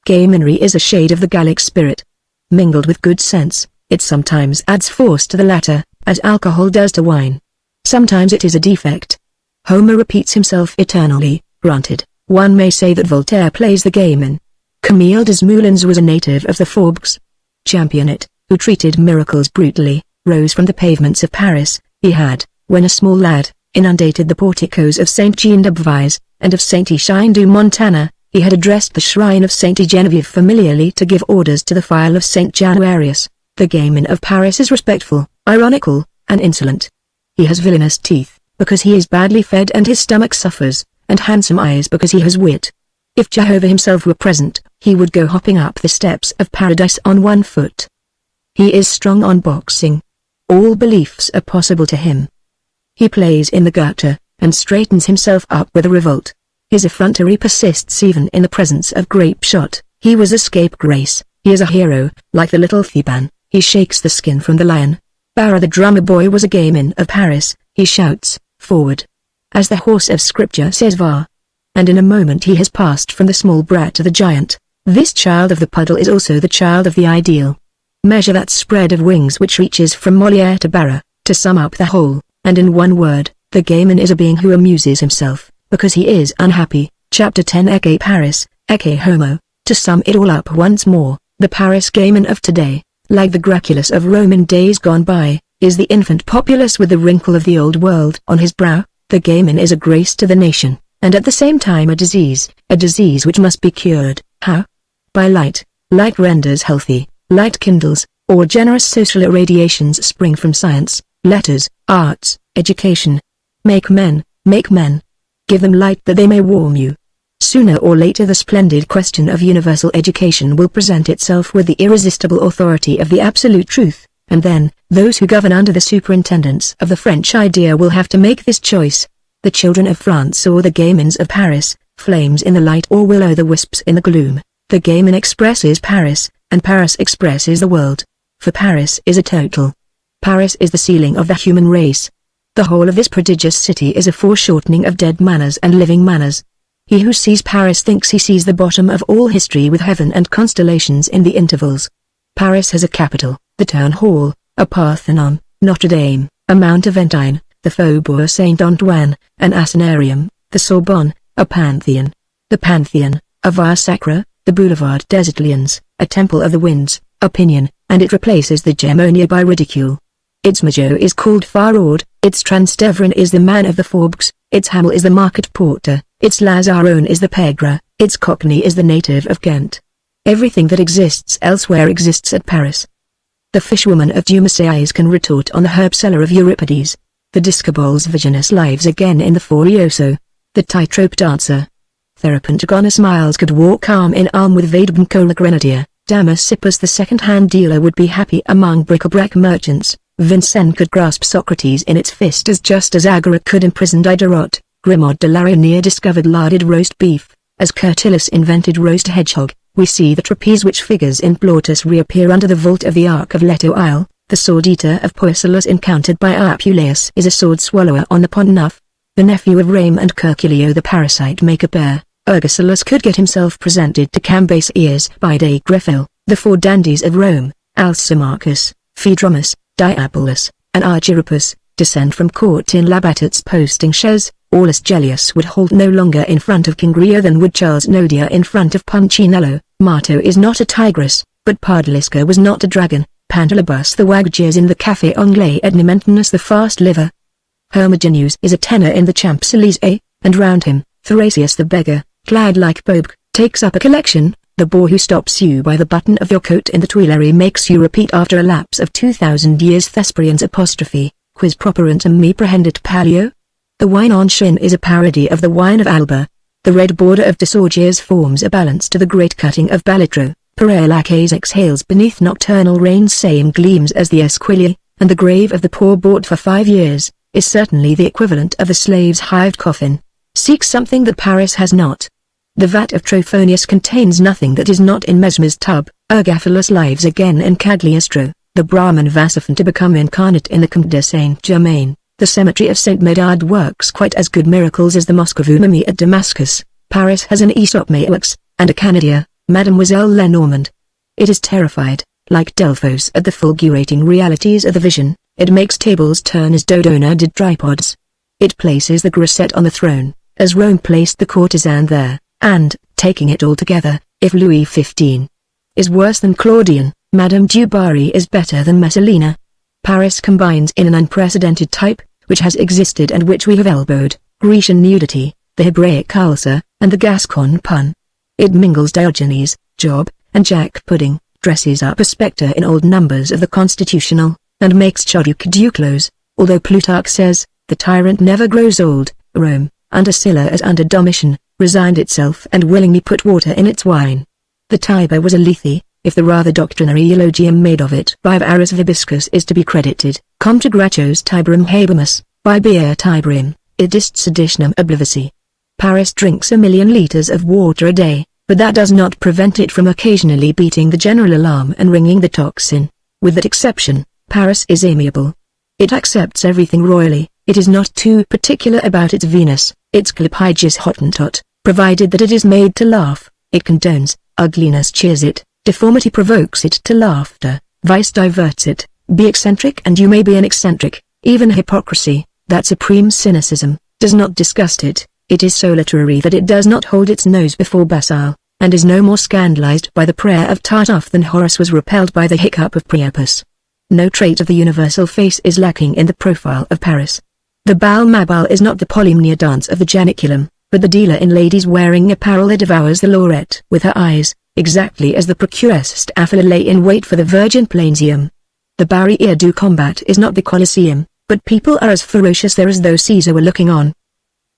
Gaminery is a shade of the Gallic spirit. Mingled with good sense, it sometimes adds force to the latter, as alcohol does to wine. Sometimes it is a defect. Homer repeats himself eternally, granted. One may say that Voltaire plays the gamin. Camille Desmoulins was a native of the Faubourgs. Championnet, who treated miracles brutally, rose from the pavements of Paris. He had, when a small lad, inundated the porticos of Saint Jean d'Abvise, and of Saint Etienne du Montana. He had addressed the shrine of Saint Genevieve familiarly to give orders to the file of Saint Januarius. The gamin of Paris is respectful, ironical, and insolent. He has villainous teeth, because he is badly fed and his stomach suffers, and handsome eyes because he has wit. If Jehovah himself were present, he would go hopping up the steps of paradise on one foot. He is strong on boxing. All beliefs are possible to him. He plays in the gutter, and straightens himself up with a revolt. His effrontery persists even in the presence of grape shot. He was a scapegrace. He is a hero, like the little Theban. He shakes the skin from the lion. Barra the drummer boy was a gamin of Paris. He shouts, "Forward!" as the horse of scripture says va. And in a moment he has passed from the small brat to the giant. This child of the puddle is also the child of the ideal. Measure that spread of wings which reaches from Molière to Barra, to sum up the whole, and in one word, the gamin is a being who amuses himself, because he is unhappy. Chapter 10. Ecce Paris, Ecce Homo. To sum it all up once more, the Paris gamin of today, like the Graculus of Roman days gone by, is the infant populace with the wrinkle of the old world on his brow. The gamin is a grace to the nation, and at the same time a disease which must be cured. How? By light. Light renders healthy, light kindles, or generous social irradiations spring from science, letters, arts, education. Make men. Give them light that they may warm you. Sooner or later the splendid question of universal education will present itself with the irresistible authority of the absolute truth, and then, those who govern under the superintendence of the French idea will have to make this choice. The children of France or the gamins of Paris, flames in the light or will-o'-the-wisps in the gloom. The gamin expresses Paris, and Paris expresses the world. For Paris is a total. Paris is the ceiling of the human race. The whole of this prodigious city is a foreshortening of dead manners and living manners. He who sees Paris thinks he sees the bottom of all history with heaven and constellations in the intervals. Paris has a capital, the town hall, a Parthenon, Notre Dame, a Mount Aventine, the Faubourg Saint-Antoine, an Asinarium, the Sorbonne, a Pantheon. The Pantheon, a Via Sacra, the Boulevard des Italiens, a Temple of the Winds, opinion, and it replaces the Gemonia by ridicule. Its Majo is called Farord, its Transteverin is the man of the Forbes, its Hamel is the market porter, its Lazarone is the Pegra, its Cockney is the native of Ghent. Everything that exists elsewhere exists at Paris. The fishwoman of Dumas can retort on the herb seller of Euripides. The Discabol's visionless lives again in the Furioso. The tightrope dancer. Therapentagona Miles could walk arm in arm with Vadebencola Grenadier. Damasippus the second-hand dealer would be happy among bric-a-brac merchants. Vincennes could grasp Socrates in its fist as just as Agora could imprison Diderot. Grimaud de Larinière discovered larded roast beef. As Curtillus invented roast hedgehog, we see the trapeze which figures in Plautus reappear under the vault of the Ark of Leto Isle. The sword-eater of Poesilus encountered by Apuleius is a sword-swallower on the Pont Neuf. The nephew of Rame and Curculio the parasite maker bear, Ergosalus could get himself presented to Cambyses by De Greffel. The four dandies of Rome, Alcimachus, Phaedromus, Diabolus, and Argyrippus, descend from court in Labatt's posting chaise. Aulus Gellius would hold no longer in front of King Grio than would Charles Nodier in front of Punchinello. Marto is not a tigress, but Pardalisca was not a dragon. Pantalabus the wag jeers in the Café Anglais at Nementinus the fast liver. Hermogeneus is a tenor in the Champs-Élysées, and round him, Therasias the beggar, clad like Bob, takes up a collection. The boor who stops you by the button of your coat in the Tuileries makes you repeat after a lapse of 2,000 years Thesprian's apostrophe, quis properentum me prehendit Palio? The wine on Shin is a parody of the wine of Alba. The red border of Desorgiers forms a balance to the great cutting of Balitro. Parallax exhales beneath nocturnal rain, same gleams as the Esquilier, and the grave of the poor bought for 5 years, is certainly the equivalent of the slave's hived coffin. Seek something that Paris has not. The vat of Trophonius contains nothing that is not in Mesmer's tub. Ergaphilas lives again in Cagliostro, the Brahman Vasaphon to become incarnate in the Comte de Saint-Germain. The cemetery of Saint Medard works quite as good miracles as the Moscovite mummy at Damascus. Paris has an Aesop Maeux, and a Canadia, Mademoiselle Lenormand. It is terrified, like Delphos at the fulgurating realities of the vision. It makes tables turn as Dodona did tripods. It places the grisette on the throne, as Rome placed the courtesan there, and, taking it all together, if Louis XV is worse than Claudian, Madame du Barry is better than Messalina. Paris combines in an unprecedented type, which has existed and which we have elbowed, Grecian nudity, the Hebraic ulcer, and the Gascon pun. It mingles Diogenes, Job, and Jack Pudding, dresses up a spectre in old numbers of the Constitutional, and makes Choduk Duclos. Although Plutarch says, the tyrant never grows old, Rome, under Sylla as under Domitian, resigned itself and willingly put water in its wine. The Tiber was a Lethe, if the rather doctrinary eulogium made of it by Varus Vibiscus is to be credited. Cum to Gratios Tiberum habemus, by Beer Tiberim, idist seditionum oblivici. Paris drinks 1,000,000 liters of water a day, but that does not prevent it from occasionally beating the general alarm and ringing the tocsin. With that exception, Paris is amiable. It accepts everything royally. It is not too particular about its Venus, its Clypygis Hottentot, provided that it is made to laugh. It condones, ugliness cheers it, deformity provokes it to laughter, vice diverts it. Be eccentric and you may be an eccentric. Even hypocrisy, that supreme cynicism, does not disgust it. It is so literary that it does not hold its nose before Basile, and is no more scandalized by the prayer of Tartuffe than Horace was repelled by the hiccup of Priapus. No trait of the universal face is lacking in the profile of Paris. The Bal Mabal is not the Polymnia dance of the Janiculum, but the dealer in ladies wearing apparel that devours the lorette with her eyes, exactly as the procuress Staphyla lay in wait for the virgin Plainsium. The Barriere du Combat is not the Colosseum, but people are as ferocious there as though Caesar were looking on.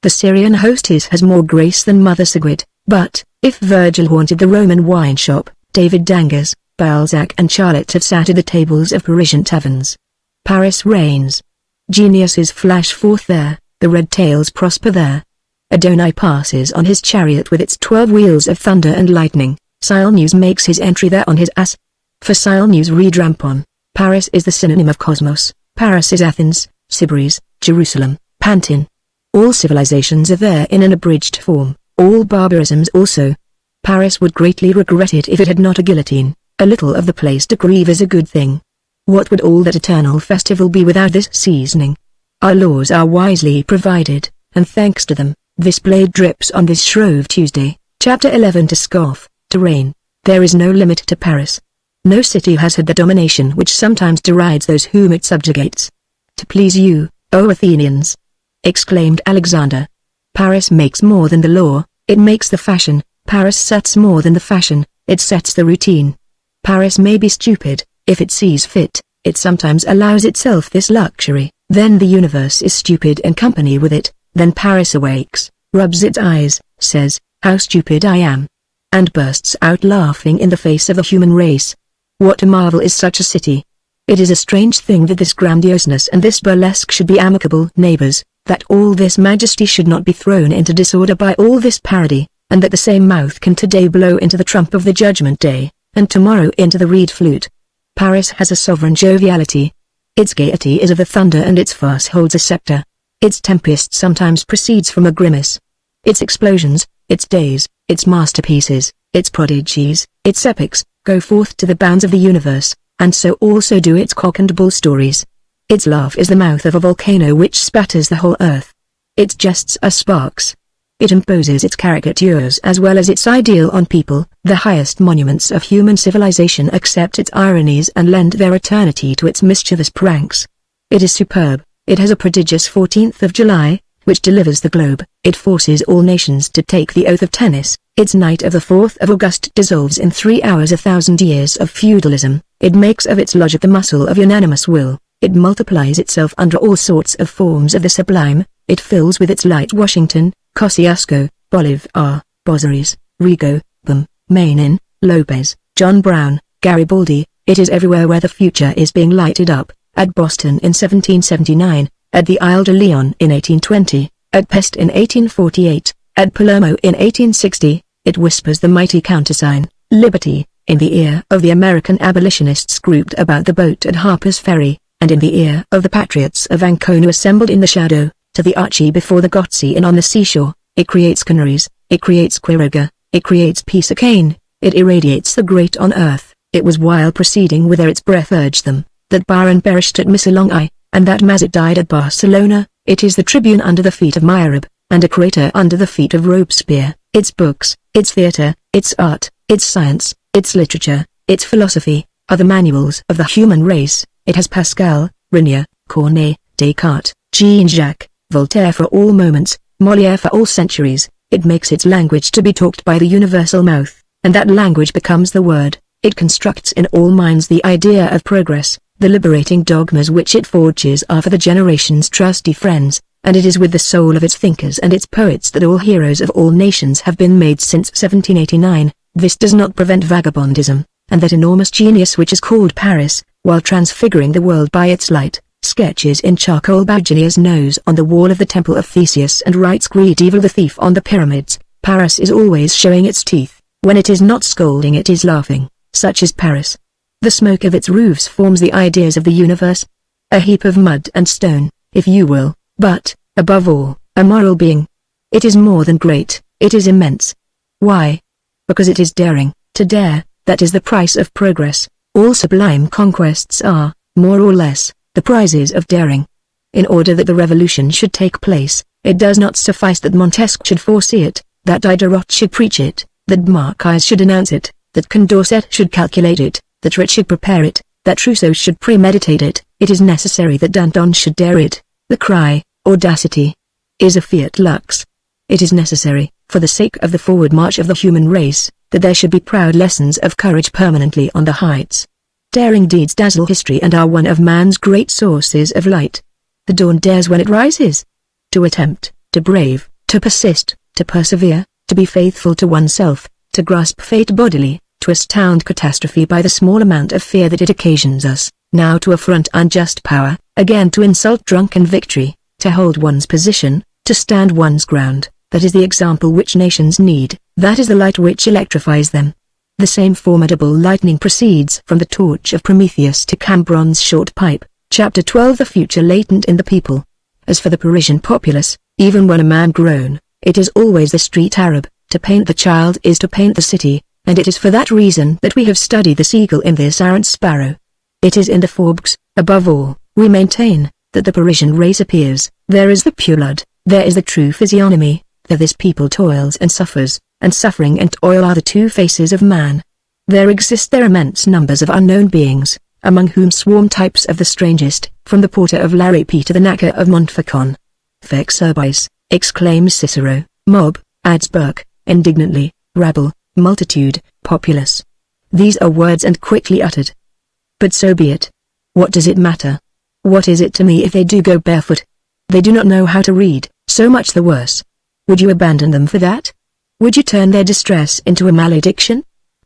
The Syrian hostess has more grace than Mother Sigrid, but, if Virgil haunted the Roman wine shop, David Danges, Balzac and Charlotte have sat at the tables of Parisian taverns. Paris reigns. Geniuses flash forth there, the red tails prosper there. Adonai passes on his chariot with its 12 wheels of thunder and lightning. Silneus makes his entry there on his ass. For Silneus read Rampon, Paris is the synonym of cosmos. Paris is Athens, Sybaris, Jerusalem, Pantin. All civilizations are there in an abridged form, all barbarisms also. Paris would greatly regret it if it had not a guillotine. A little of the place de Grève is a good thing. What would all that eternal festival be without this seasoning? Our laws are wisely provided, and thanks to them, this blade drips on this Shrove Tuesday. Chapter 11. To scoff, to reign, there is no limit to Paris. No city has had the domination which sometimes derides those whom it subjugates. To please you, O Athenians!" exclaimed Alexander. "Paris makes more than the law, it makes the fashion. Paris sets more than the fashion, it sets the routine. Paris may be stupid, if it sees fit, it sometimes allows itself this luxury. Then the universe is stupid in company with it, then Paris awakes, rubs its eyes, says, 'How stupid I am!' and bursts out laughing in the face of the human race. What a marvel is such a city! It is a strange thing that this grandioseness and this burlesque should be amicable neighbors, that all this majesty should not be thrown into disorder by all this parody, and that the same mouth can today blow into the trump of the judgment day, and tomorrow into the reed flute. Paris has a sovereign joviality. Its gaiety is of the thunder and its farce holds a scepter. Its tempest sometimes proceeds from a grimace. Its explosions, its days, its masterpieces, its prodigies, its epics, go forth to the bounds of the universe, and so also do its cock and bull stories. Its laugh is the mouth of a volcano which spatters the whole earth. Its jests are sparks. It imposes its caricatures as well as its ideal on people. The highest monuments of human civilization accept its ironies and lend their eternity to its mischievous pranks. It is superb. It has a prodigious 14th of July, which delivers the globe. It forces all nations to take the oath of tennis. Its night of the 4th of August dissolves in 3 hours 1,000 years of feudalism. It makes of its logic the muscle of unanimous will. It multiplies itself under all sorts of forms of the sublime. It fills with its light Washington, Kosciuszko, Bolivar, Bozzaris, Rigo, Bum, Manin, Lopez, John Brown, Garibaldi. It is everywhere where the future is being lighted up, at Boston in 1779, at the Isle de Leon in 1820, at Pest in 1848, at Palermo in 1860, it whispers the mighty countersign, Liberty, in the ear of the American abolitionists grouped about the boat at Harper's Ferry, and in the ear of the patriots of Ancona assembled in the shadow, to the Archie before the Gotzi Inn on the seashore. It creates Canaries, it creates Quiroga, it creates Pisacane, it irradiates the great on earth. It was while proceeding whither its breath urged them, that Byron perished at Missolonghi, and that Mazet died at Barcelona. It is the tribune under the feet of Meyerab, and a crater under the feet of Robespierre. Its books, its theatre, its art, its science, its literature, its philosophy, are the manuals of the human race. It has Pascal, Regnier, Corneille, Descartes, Jean-Jacques, Voltaire for all moments, Molière for all centuries. It makes its language to be talked by the universal mouth, and that language becomes the word. It constructs in all minds the idea of progress. The liberating dogmas which it forges are for the generation's trusty friends, and it is with the soul of its thinkers and its poets that all heroes of all nations have been made since 1789. This does not prevent vagabondism, and that enormous genius which is called Paris, while transfiguring the world by its light, sketches in charcoal Baugilier's nose on the wall of the temple of Theseus and writes Greed Evil the thief on the pyramids. Paris is always showing its teeth. When it is not scolding it is laughing. Such is Paris. The smoke of its roofs forms the ideas of the universe. A heap of mud and stone, if you will, but, above all, a moral being. It is more than great, it is immense. Why? Because it is daring. To dare, that is the price of progress. All sublime conquests are, more or less, the prizes of daring. In order that the revolution should take place, it does not suffice that Montesquieu should foresee it, that Diderot should preach it, that Marquise should announce it, that Condorcet should calculate it, that Rich should prepare it, that Trousseau should premeditate it. It is necessary that Danton should dare it. The cry, audacity, is a fiat lux. It is necessary, for the sake of the forward march of the human race, that there should be proud lessons of courage permanently on the heights. Daring deeds dazzle history and are one of man's great sources of light. The dawn dares when it rises. To attempt, to brave, to persist, to persevere, to be faithful to oneself, to grasp fate bodily, to astound catastrophe by the small amount of fear that it occasions us, now to affront unjust power, again to insult drunken victory, to hold one's position, to stand one's ground. That is the example which nations need, that is the light which electrifies them. The same formidable lightning proceeds from the torch of Prometheus to Cambronne's short pipe. Chapter 12. The future latent in the people. As for the Parisian populace, even when a man grown, it is always the street Arab. To paint the child is to paint the city, and it is for that reason that we have studied the seagull in this errant sparrow. It is in the Forbes, above all, we maintain, that the Parisian race appears. There is the pure blood, there is the true physiognomy, there this people toils and suffers, and suffering and toil are the two faces of man. There exist there immense numbers of unknown beings, among whom swarm types of the strangest, from the porter of Laripe to the knacker of Montfaucon. Fex urbis, exclaims Cicero. Mob, adds Burke, indignantly. Rabble, multitude, populace. These are words and quickly uttered. But so be it. What does it matter? What is it to me if they do go barefoot? They do not know how to read, so much the worse. Would you abandon them for that? Would you turn their distress into a malediction?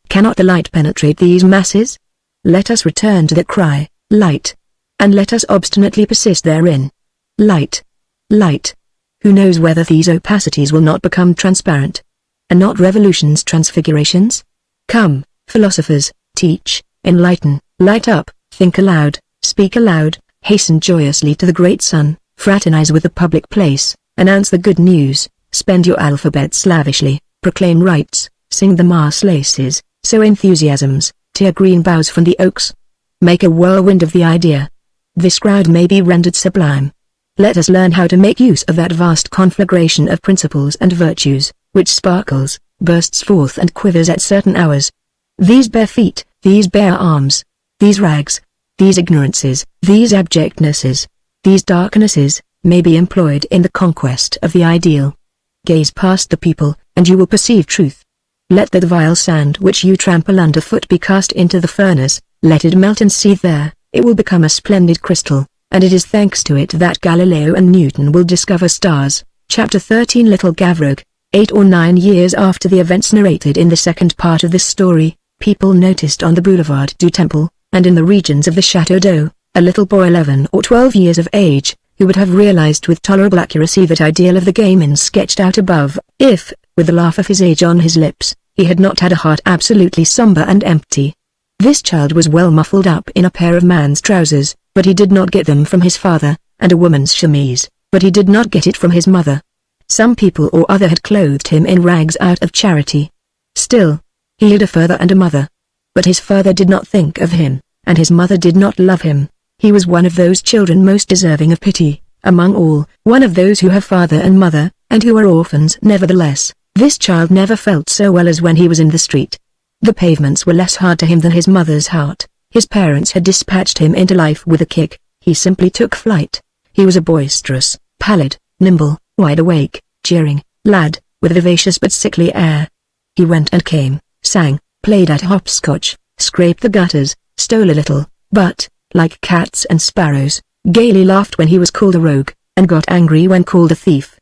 Cannot the light penetrate these masses? Let us return to that cry, light. And let us obstinately persist therein. Light. Light. Who knows whether these opacities will not become transparent? And not revolutions transfigurations? Come, philosophers, teach, enlighten, light up, think aloud, speak aloud, hasten joyously to the great sun, fraternize with the public place, announce the good news, spend your alphabets lavishly, proclaim rights, sing the Marslaises, sow enthusiasms, tear green boughs from the oaks. Make a whirlwind of the idea. This crowd may be rendered sublime. Let us learn how to make use of that vast conflagration of principles and virtues, which sparkles, bursts forth and quivers at certain hours. These bare feet, these bare arms, these rags, these ignorances, these abjectnesses, these darknesses, may be employed in the conquest of the ideal. Gaze past the people, and you will perceive truth. Let the vile sand which you trample underfoot be cast into the furnace, let it melt and seethe there, it will become a splendid crystal, and it is thanks to it that Galileo and Newton will discover stars. Chapter 13. Little Gavroche. 8 or 9 years after the events narrated in the second part of this story, people noticed on the Boulevard du Temple, and in the regions of the Château d'Eau, a little boy 11 or 12 years of age, who would have realized with tolerable accuracy that ideal of the gamin sketched out above, if, with the laugh of his age on his lips, he had not had a heart absolutely somber and empty. This child was well muffled up in a pair of man's trousers, but he did not get them from his father, and a woman's chemise, but he did not get it from his mother. Some people or other had clothed him in rags out of charity. Still, he had a father and a mother. But his father did not think of him, and his mother did not love him. He was one of those children most deserving of pity, among all, one of those who have father and mother, and who are orphans nevertheless. This child never felt so well as when he was in the street. The pavements were less hard to him than his mother's heart. His parents had dispatched him into life with a kick. He simply took flight. He was a boisterous, pallid, nimble, wide awake, cheering lad, with a vivacious but sickly air. He went and came, sang, played at hopscotch, scraped the gutters, stole a little, but, like cats and sparrows, gaily laughed when he was called a rogue, and got angry when called a thief.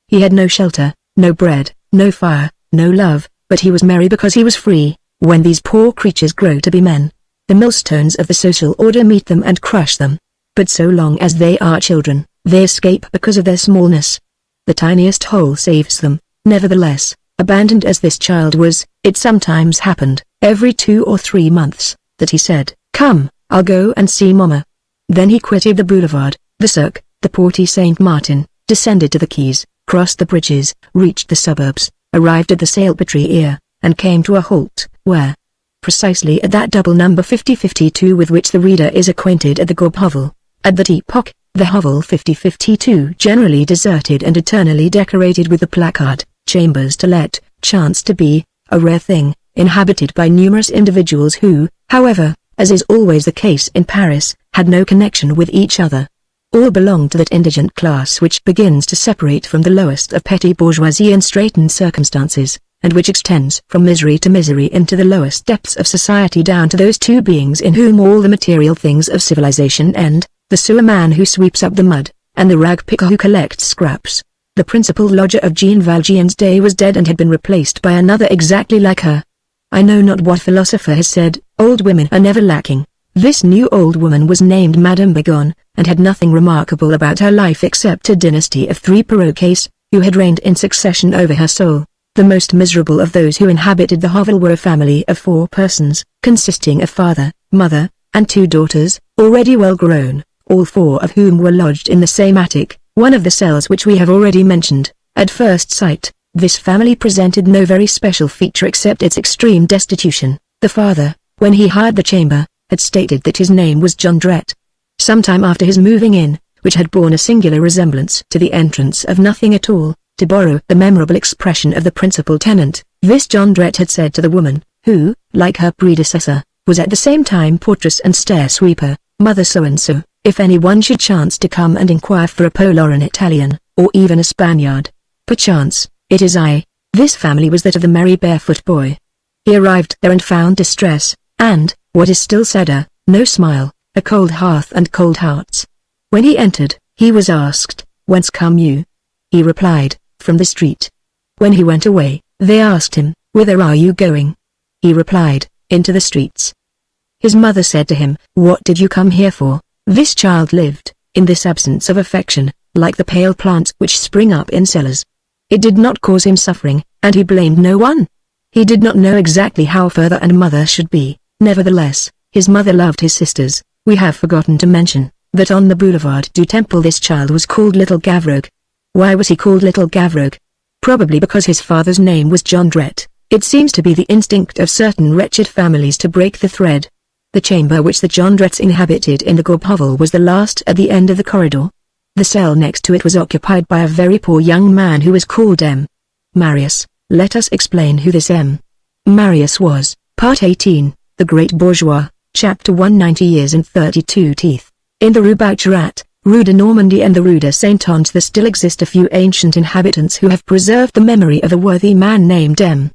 He had no shelter, no bread, no fire, no love, but he was merry because he was free. When these poor creatures grow to be men, the millstones of the social order meet them and crush them. But so long as they are children, they escape because of their smallness. The tiniest hole saves them. Nevertheless, abandoned as this child was, it sometimes happened, every 2 or 3 months, that he said, "Come, I'll go and see Mama." Then he quitted the boulevard, the Cirque, the Porte Saint-Martin, descended to the quays, crossed the bridges, reached the suburbs, arrived at the Salpêtrière, and came to a halt, where, precisely at that double number 5052 with which the reader is acquainted at the Gob Hovel, at that epoch, the Hovel 5052 generally deserted and eternally decorated with the placard, "Chambers to let," chanced to be, a rare thing, inhabited by numerous individuals who, however, as is always the case in Paris, had no connection with each other. All belonged to that indigent class which begins to separate from the lowest of petty bourgeoisie in straitened circumstances, and which extends from misery to misery into the lowest depths of society down to those two beings in whom all the material things of civilization end, the sewer man who sweeps up the mud, and the rag picker who collects scraps. The principal lodger of Jean Valjean's day was dead and had been replaced by another exactly like her. I know not what philosopher has said, old women are never lacking. This new old woman was named Madame Bagon, and had nothing remarkable about her life except a dynasty of 3 perroquets, who had reigned in succession over her soul. The most miserable of those who inhabited the hovel were a family of 4 persons, consisting of father, mother, and 2 daughters, already well grown, all 4 of whom were lodged in the same attic, one of the cells which we have already mentioned. At first sight, this family presented no very special feature except its extreme destitution. The father, when he hired the chamber, had stated that his name was Jondrette. Some time after his moving in, which had borne a singular resemblance to the entrance of nothing at all, to borrow the memorable expression of the principal tenant, this Jondrette had said to the woman, who, like her predecessor, was at the same time portress and stair-sweeper, Mother so-and-so. If anyone should chance to come and inquire for a Pole or an Italian, or even a Spaniard, perchance, it is I. This family was that of the merry barefoot boy. He arrived there and found distress, and, what is still sadder, no smile, a cold hearth and cold hearts. When he entered, he was asked, "Whence come you?" He replied, "From the street." When he went away, they asked him, "Whither are you going?" He replied, "Into the streets." His mother said to him, "What did you come here for?" This child lived, in this absence of affection, like the pale plants which spring up in cellars. It did not cause him suffering, and he blamed no one. He did not know exactly how father and mother should be. Nevertheless, his mother loved his sisters. We have forgotten to mention, that on the Boulevard du Temple this child was called Little Gavroche. Why was he called Little Gavroche? Probably because his father's name was Jondrette. It seems to be the instinct of certain wretched families to break the thread. The chamber which the Jondrettes inhabited in the Gorbe hovel was the last at the end of the corridor. The cell next to it was occupied by a very poor young man who was called M. Marius. Let us explain who this M. Marius was. Part 18, The Great Bourgeois, Chapter 190 Years and 32 Teeth. In the Rue Boucherat, Rue de Normandie and the Rue de Saint-Ange there still exist a few ancient inhabitants who have preserved the memory of a worthy man named M.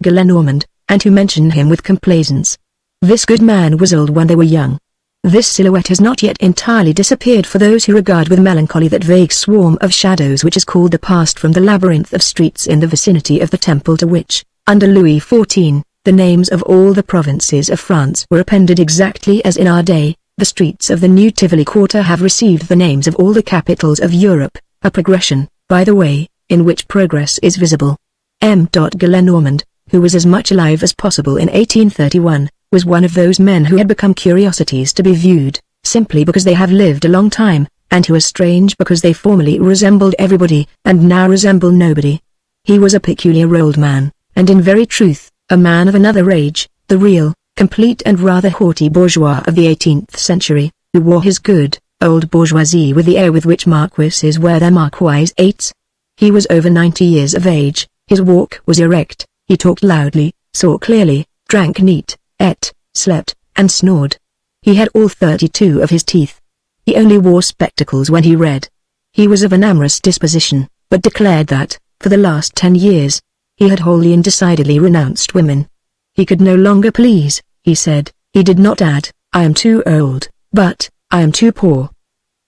Gillenormand, and who mention him with complaisance. This good man was old when they were young. This silhouette has not yet entirely disappeared for those who regard with melancholy that vague swarm of shadows which is called the past from the labyrinth of streets in the vicinity of the temple to which, under Louis XIV, the names of all the provinces of France were appended exactly as in our day. The streets of the new Tivoli quarter have received the names of all the capitals of Europe, a progression, by the way, in which progress is visible. M. Gillenormand, who was as much alive as possible in 1831, was one of those men who had become curiosities to be viewed, simply because they have lived a long time, and who are strange because they formerly resembled everybody, and now resemble nobody. He was a peculiar old man, and in very truth, a man of another age, the real, complete and rather haughty bourgeois of the 18th century, who wore his good, old bourgeoisie with the air with which marquises wear their marquisates. He was over 90 years of age, his walk was erect, he talked loudly, saw clearly, drank neat, ate, slept, and snored. He had all 32 of his teeth. He only wore spectacles when he read. He was of an amorous disposition, but declared that, for the last 10 years, he had wholly and decidedly renounced women. He could no longer please, he said. He did not add, "I am too old, but, I am too poor."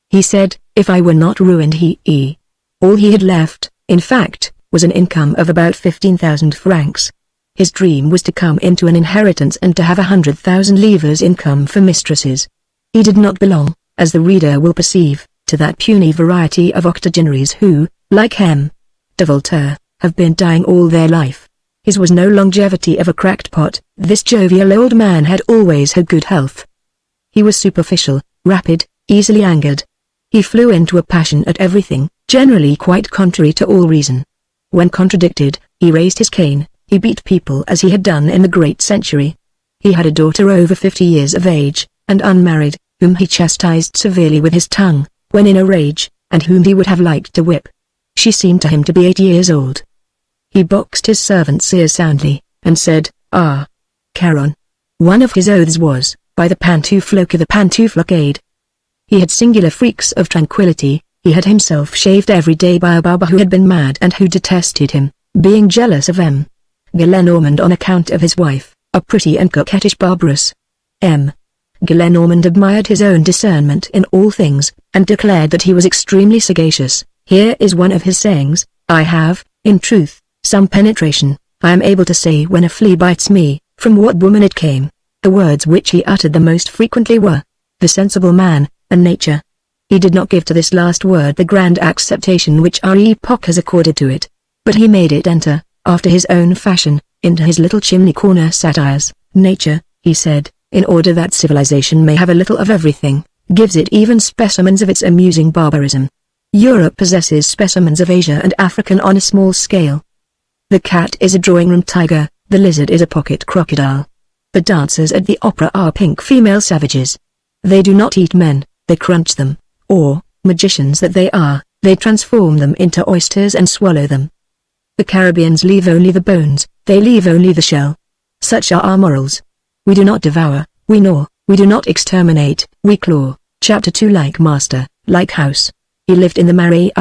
He said, if I were not ruined all he had left, in fact, was an income of about 15,000 francs. His dream was to come into an inheritance and to have 100,000 livres income for mistresses. He did not belong, as the reader will perceive, to that puny variety of octogenaries who, like M. de Voltaire, have been dying all their life. His was no longevity of a cracked pot. This jovial old man had always had good health. He was superficial, rapid, easily angered. He flew into a passion at everything, generally quite contrary to all reason. When contradicted, he raised his cane, he beat people as he had done in the great century. He had a daughter over 50 years of age, and unmarried, whom he chastised severely with his tongue, when in a rage, and whom he would have liked to whip. She seemed to him to be 8 years old. He boxed his servant's ear soundly, and said, "Ah, Caron." One of his oaths was, by the pantoufloque of the pantouflocade. He had singular freaks of tranquility. He had himself shaved every day by a barber who had been mad and who detested him, being jealous of M. Gillenormand on account of his wife, a pretty and coquettish barberess. M. Gillenormand admired his own discernment in all things, and declared that he was extremely sagacious. Here is one of his sayings: "I have, in truth, some penetration. I am able to say when a flea bites me, from what woman it came." The words which he uttered the most frequently were, "the sensible man, and nature." He did not give to this last word the grand acceptation which our epoch has accorded to it, but he made it enter, after his own fashion, into his little chimney-corner satires. "Nature," he said, "in order that civilization may have a little of everything, gives it even specimens of its amusing barbarism. Europe possesses specimens of Asia and African on a small scale. The cat is a drawing-room tiger, the lizard is a pocket crocodile. The dancers at the opera are pink female savages. They do not eat men, they crunch them, or, magicians that they are, they transform them into oysters and swallow them. The Caribbeans leave only the bones, they leave only the shell. Such are our morals. We do not devour, we gnaw, we do not exterminate, we claw. Chapter 2. Like master, like house. He lived in the Marais,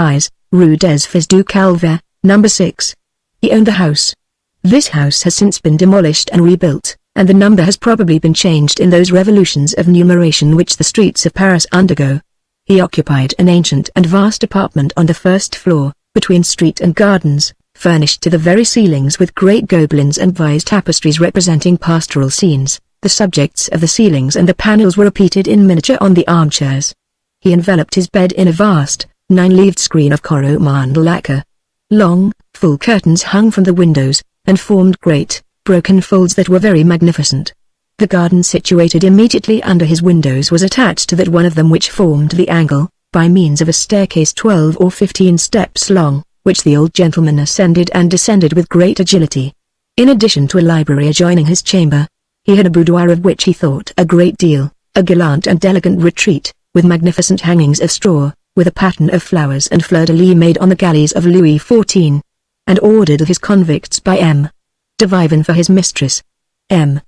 Rue des Fils du Calvaire, number 6. He owned the house. This house has since been demolished and rebuilt, and the number has probably been changed in those revolutions of numeration which the streets of Paris undergo. He occupied an ancient and vast apartment on the first floor, between street and gardens, furnished to the very ceilings with great gobelins and vase tapestries representing pastoral scenes. The subjects of the ceilings and the panels were repeated in miniature on the armchairs. He enveloped his bed in a vast, 9-leaved screen of coromandel lacquer. Long, full curtains hung from the windows, and formed great, broken folds that were very magnificent. The garden situated immediately under his windows was attached to that one of them which formed the angle, by means of a staircase 12 or 15 steps long, which the old gentleman ascended and descended with great agility. In addition to a library adjoining his chamber, he had a boudoir of which he thought a great deal, a gallant and elegant retreat, with magnificent hangings of straw, with a pattern of flowers and fleur-de-lis made on the galleys of Louis XIV, and ordered of his convicts by M. de Vivan for his mistress. M.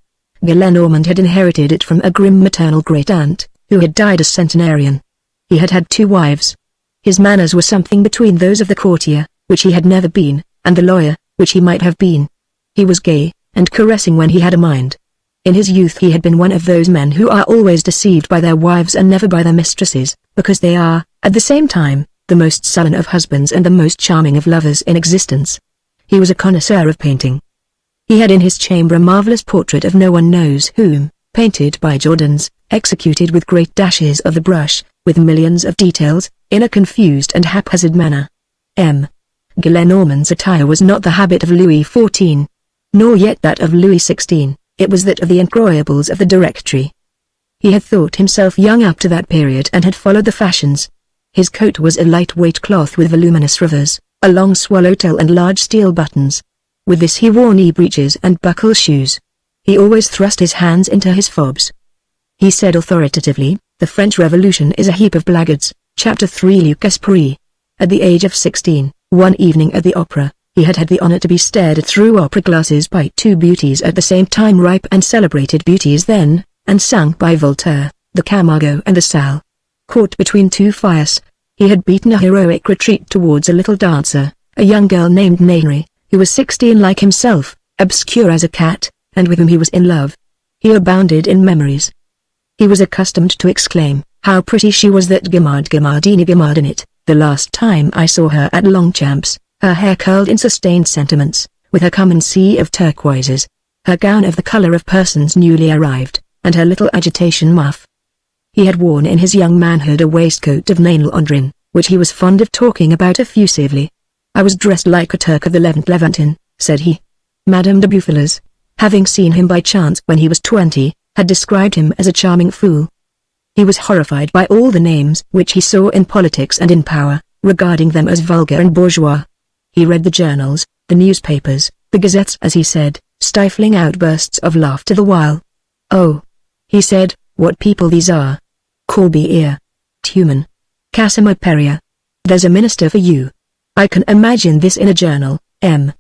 Gillenormand had inherited it from a grim maternal great-aunt, who had died a centenarian. He had had 2 wives. His manners were something between those of the courtier, which he had never been, and the lawyer, which he might have been. He was gay, and caressing when he had a mind. In his youth he had been one of those men who are always deceived by their wives and never by their mistresses, because they are, at the same time, the most sullen of husbands and the most charming of lovers in existence. He was a connoisseur of painting. He had in his chamber a marvelous portrait of no one knows whom, painted by Jordans, executed with great dashes of the brush, with millions of details, in a confused and haphazard manner. M. Gillenormand's attire was not the habit of Louis XIV, nor yet that of Louis XVI. It was that of the incroyables of the Directory. He had thought himself young up to that period and had followed the fashions. His coat was a light-weight cloth with voluminous rivers, a long swallowtail and large steel buttons. With this he wore knee breeches and buckle shoes. He always thrust his hands into his fobs. He said authoritatively, "The French Revolution is a heap of blackguards." Chapter 3. Luc Esprit. At the age of 16, one evening at the opera, he had had the honor to be stared at through opera glasses by 2 beauties at the same time, ripe and celebrated beauties then, and sung by Voltaire, the Camargo and the Salle. Caught between 2 fires, he had beaten a heroic retreat towards a little dancer, a young girl named Nahri, who was 16 like himself, obscure as a cat, and with whom he was in love. He abounded in memories. He was accustomed to exclaim, "How pretty she was, that Gimardini, the last time I saw her at Longchamps, her hair curled in sustained sentiments, with her common sea of turquoises, her gown of the color of persons newly arrived, and her little agitation muff." He had worn in his young manhood a waistcoat of Nain-Londrin, which he was fond of talking about effusively. "I was dressed like a Turk of the Levantin," said he. Madame de Boufflers, having seen him by chance when he was 20, had described him as a charming fool. He was horrified by all the names which he saw in politics and in power, regarding them as vulgar and bourgeois. He read the journals, the newspapers, the gazettes as he said, stifling outbursts of laughter the while. "Oh," he said, "what people these are! Corbière, Tuman, Casimir Peria. There's a minister for you. I can imagine this in a journal, M.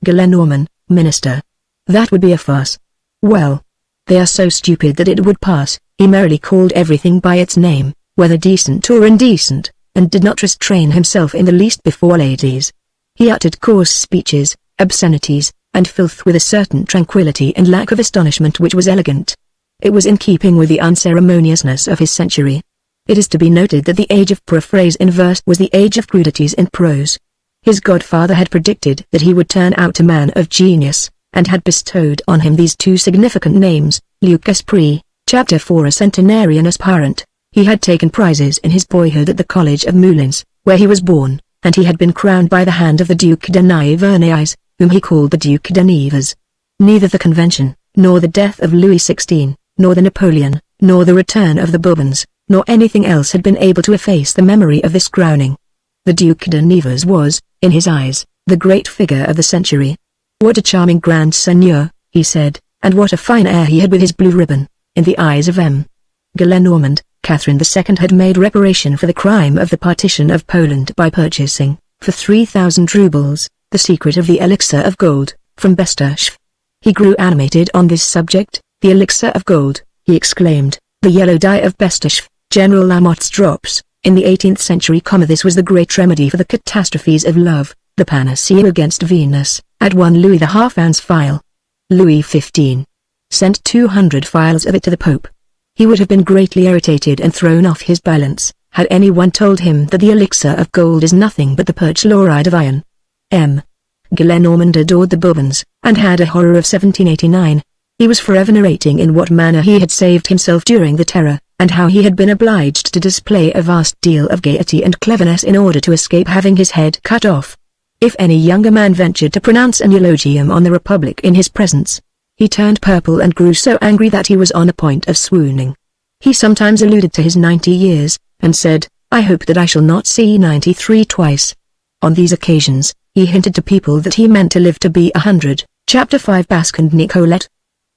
Gillenormand, minister. That would be a farce. Well, they are so stupid that it would pass." He merely called everything by its name, whether decent or indecent, and did not restrain himself in the least before ladies. He uttered coarse speeches, obscenities, and filth with a certain tranquility and lack of astonishment which was elegant. It was in keeping with the unceremoniousness of his century. It is to be noted that the age of paraphrase in verse was the age of crudities in prose. His godfather had predicted that he would turn out a man of genius, and had bestowed on him these 2 significant names, Luc Esprit. Chapter 4. A centenarian aspirant. He had taken prizes in his boyhood at the College of Moulins, where he was born, and he had been crowned by the hand of the Duc de Nivernais, whom he called the Duc de Nevers. Neither the Convention, nor the death of Louis XVI, nor the Napoleon, nor the return of the Bourbons, nor anything else had been able to efface the memory of this crowning. The Duc de Nevers was, in his eyes, the great figure of the century. "What a charming Grand Seigneur," he said, "and what a fine air he had with his blue ribbon." In the eyes of M. Gillenormand, Catherine II had made reparation for the crime of the partition of Poland by purchasing, for 3,000 roubles, the secret of the elixir of gold, from Bestuchev. He grew animated on this subject. "The elixir of gold," he exclaimed, "the yellow dye of Bestechef, General Lamotte's drops. In the 18th century, this was the great remedy for the catastrophes of love, the panacea against Venus." At 1 Louis the half-ounce phial. Louis XV sent 200 phials of it to the Pope. He would have been greatly irritated and thrown off his balance, had anyone told him that the elixir of gold is nothing but the perchloride of iron. M. Gillenormand adored the Bourbons, and had a horror of 1789. He was forever narrating in what manner he had saved himself during the Terror, and how he had been obliged to display a vast deal of gaiety and cleverness in order to escape having his head cut off. If any younger man ventured to pronounce an eulogium on the Republic in his presence, he turned purple and grew so angry that he was on the point of swooning. He sometimes alluded to his 90 years, and said, "I hope that I shall not see 93 twice." On these occasions, he hinted to people that he meant to live to be 100. Chapter 5. Basque and Nicolette.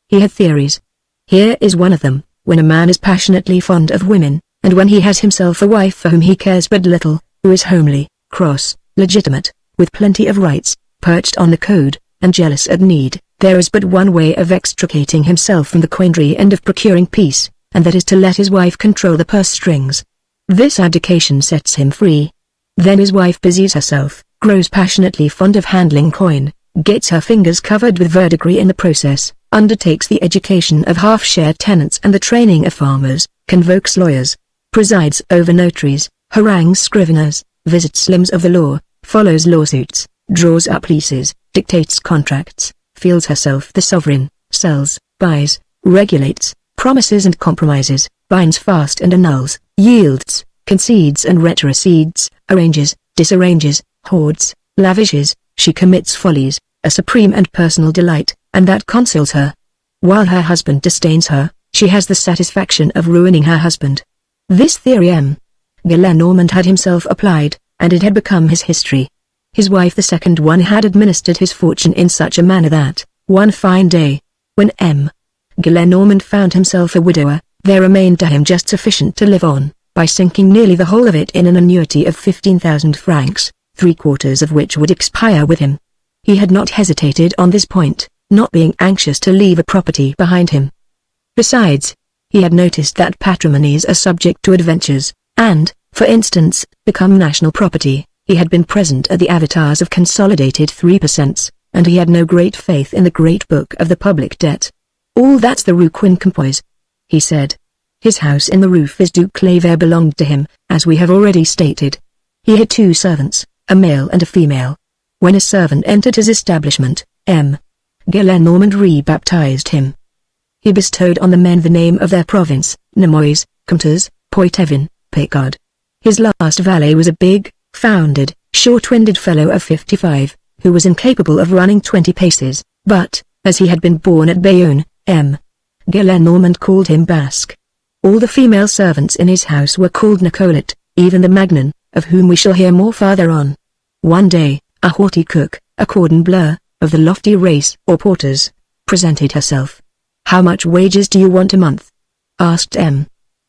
He had theories. Here is one of them: when a man is passionately fond of women, and when he has himself a wife for whom he cares but little, who is homely, cross, legitimate, with plenty of rights, perched on the code, and jealous at need, there is but one way of extricating himself from the quandary and of procuring peace, and that is to let his wife control the purse strings. This abdication sets him free. Then his wife busies herself, grows passionately fond of handling coin, gets her fingers covered with verdigris in the process, undertakes the education of half-share tenants and the training of farmers, convokes lawyers, presides over notaries, harangues scriveners, visits limbs of the law, follows lawsuits, draws up leases, dictates contracts, feels herself the sovereign, sells, buys, regulates, promises and compromises, binds fast and annuls, yields, concedes and retrocedes, arranges, disarranges, hoards, lavishes. She commits follies, a supreme and personal delight, and that consoles her. While her husband disdains her, she has the satisfaction of ruining her husband. This theory M. Gillenormand had himself applied, and it had become his history. His wife, the second one, had administered his fortune in such a manner that, one fine day, when M. Gillenormand found himself a widower, there remained to him just sufficient to live on, by sinking nearly the whole of it in an annuity of 15,000 francs, 3/4 of which would expire with him. He had not hesitated on this point, not being anxious to leave a property behind him. Besides, he had noticed that patrimonies are subject to adventures, and, for instance, become national property. He had been present at the avatars of consolidated 3%, and he had no great faith in the great book of the public debt. "All that's the Rue Quincampoix," he said. His house in the Rue Fils du Claver belonged to him, as we have already stated. He had 2 servants, a male and a female. When a servant entered his establishment, M. Gillenormand rebaptized him. He bestowed on the men the name of their province, Nemours, Comtesse, Poitevin, Picard. His last valet was a big, founded, short-winded fellow of 55, who was incapable of running 20 paces, but, as he had been born at Bayonne, M. Gillenormand called him Basque. All the female servants in his house were called Nicolette, even the Magnon, of whom we shall hear more farther on. One day, a haughty cook, a cordon bleu, of the lofty race or porters, presented herself. "How much wages do you want a month?" asked M.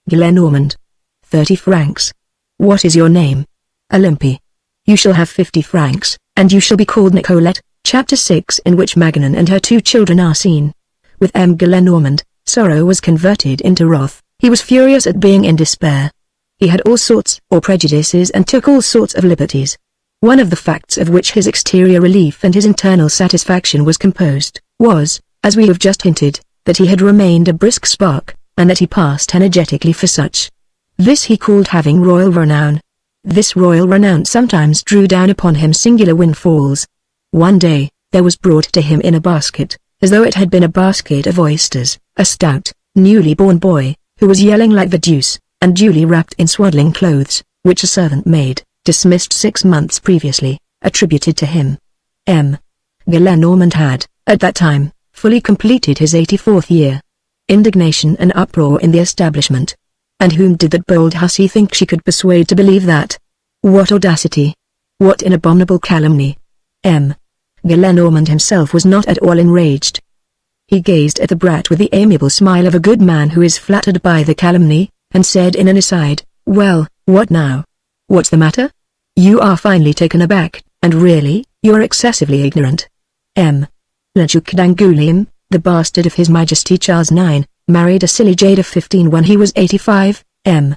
Gillenormand. 30 francs. "What is your name?" "Olympie." "You shall have 50 francs, and you shall be called Nicolette." Chapter 6, in which Magnon and her 2 children are seen. With M. Gillenormand, sorrow was converted into wrath. He was furious at being in despair. He had all sorts of prejudices and took all sorts of liberties. One of the facts of which his exterior relief and his internal satisfaction was composed, was, as we have just hinted, that he had remained a brisk spark, and that he passed energetically for such. This he called having royal renown. This royal renown sometimes drew down upon him singular windfalls. One day, there was brought to him in a basket, as though it had been a basket of oysters, a stout, newly born boy, who was yelling like the deuce, and duly wrapped in swaddling clothes, which a servant maid, dismissed 6 months previously, attributed to him. M. Gillenormand had, at that time, fully completed his 84th year. Indignation and uproar in the establishment. And whom did that bold hussy think she could persuade to believe that? What audacity! What an abominable calumny! M. Gillenormand himself was not at all enraged. He gazed at the brat with the amiable smile of a good man who is flattered by the calumny, and said in an aside, "Well, what now? What's the matter? You are finely taken aback, and really, you're excessively ignorant." M. Le Duc d'Angoulême, the bastard of His Majesty Charles IX, married a silly jade of 15 when he was 85, M.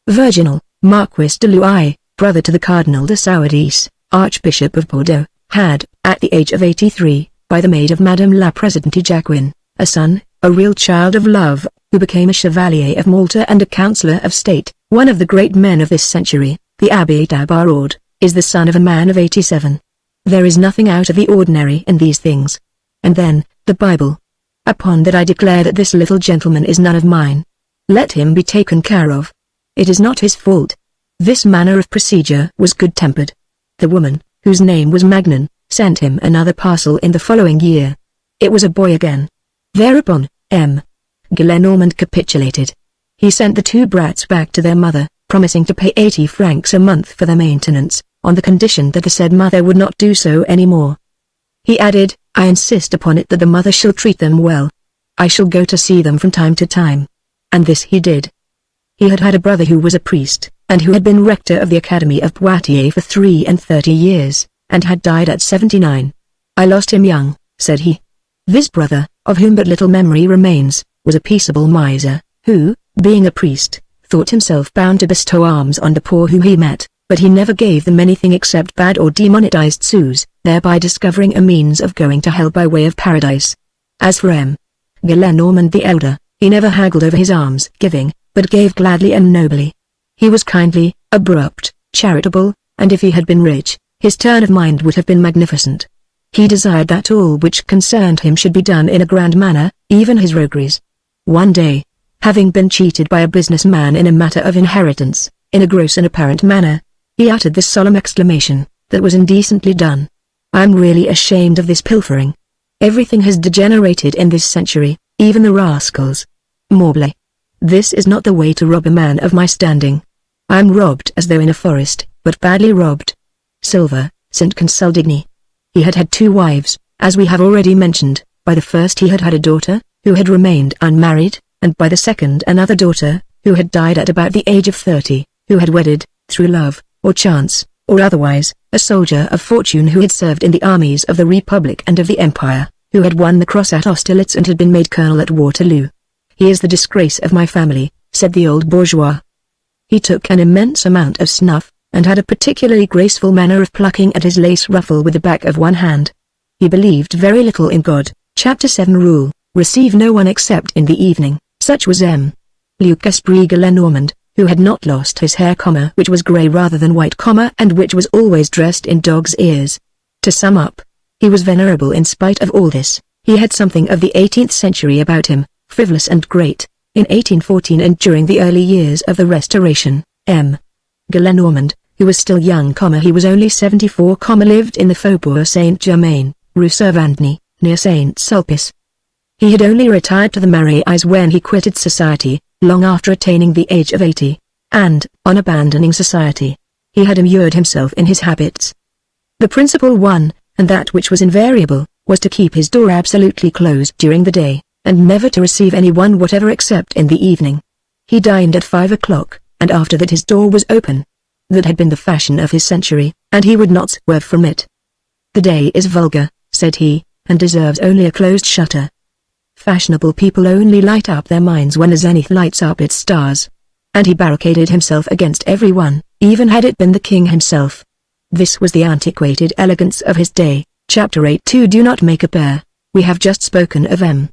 Virginal, Marquis de Louis, brother to the Cardinal de Sourdis, Archbishop of Bordeaux, had, at the age of 83, by the maid of Madame la Présidente Jacqueline, a son, a real child of love, who became a Chevalier of Malta and a Councillor of State. One of the great men of this century, the Abbé d'Abarod, is the son of a man of 87. There is nothing out of the ordinary in these things. And then, the Bible. Upon that I declare that this little gentleman is none of mine. Let him be taken care of. It is not his fault. This manner of procedure was good-tempered. The woman, whose name was Magnon, sent him another parcel in the following year. It was a boy again. Thereupon, M. Gillenormand capitulated. He sent the two brats back to their mother, promising to pay 80 francs a month for their maintenance, on the condition that the said mother would not do so any more. He added, I insist upon it that the mother shall treat them well. I shall go to see them from time to time. And this he did. He had had a brother who was a priest, and who had been rector of the Academy of Poitiers for 33 years, and had died at 79. I lost him young, said he. This brother, of whom but little memory remains, was a peaceable miser, who, being a priest, thought himself bound to bestow alms on the poor whom he met, but he never gave them anything except bad or demonetized sous, thereby discovering a means of going to hell by way of paradise. As for M. Gillenormand the elder, he never haggled over his alms giving, but gave gladly and nobly. He was kindly, abrupt, charitable, and if he had been rich, his turn of mind would have been magnificent. He desired that all which concerned him should be done in a grand manner, even his rogueries. One day, having been cheated by a businessman in a matter of inheritance, in a gross and apparent manner, he uttered this solemn exclamation, that was indecently done. I am really ashamed of this pilfering. Everything has degenerated in this century, even the rascals. Morbleu. This is not the way to rob a man of my standing. I am robbed as though in a forest, but badly robbed. Silver, St. Consuldigny. He had had 2 wives, as we have already mentioned. By the first he had had a daughter, who had remained unmarried, and by the second another daughter, who had died at about the age of 30, who had wedded, through love, or chance, or otherwise, a soldier of fortune who had served in the armies of the Republic and of the Empire, who had won the cross at Austerlitz and had been made colonel at Waterloo. He is the disgrace of my family, said the old bourgeois. He took an immense amount of snuff, and had a particularly graceful manner of plucking at his lace ruffle with the back of one hand. He believed very little in God. Chapter 7 Rule, receive no one except in the evening. Such was M. Luc Esprit Gillenormand, who had not lost his hair, which was grey rather than white, and which was always dressed in dog's ears. To sum up, he was venerable in spite of all this. He had something of the 18th century about him, frivolous and great. In 1814 and during the early years of the Restoration, M. Gillenormand, who was still young, he was only 74, lived in the Faubourg Saint-Germain, Rue Servandny, near Saint-Sulpice. He had only retired to the Marais when he quitted society, long after attaining the age of 80, and, on abandoning society, he had immured himself in his habits. The principal one, and that which was invariable, was to keep his door absolutely closed during the day, and never to receive anyone whatever except in the evening. He dined at 5 o'clock, and after that his door was open. That had been the fashion of his century, and he would not swerve from it. The day is vulgar, said he, and deserves only a closed shutter. Fashionable people only light up their minds when the zenith lights up its stars. And he barricaded himself against everyone, even had it been the king himself. This was the antiquated elegance of his day. Chapter 8 2 Do not make a pair. We have just spoken of M.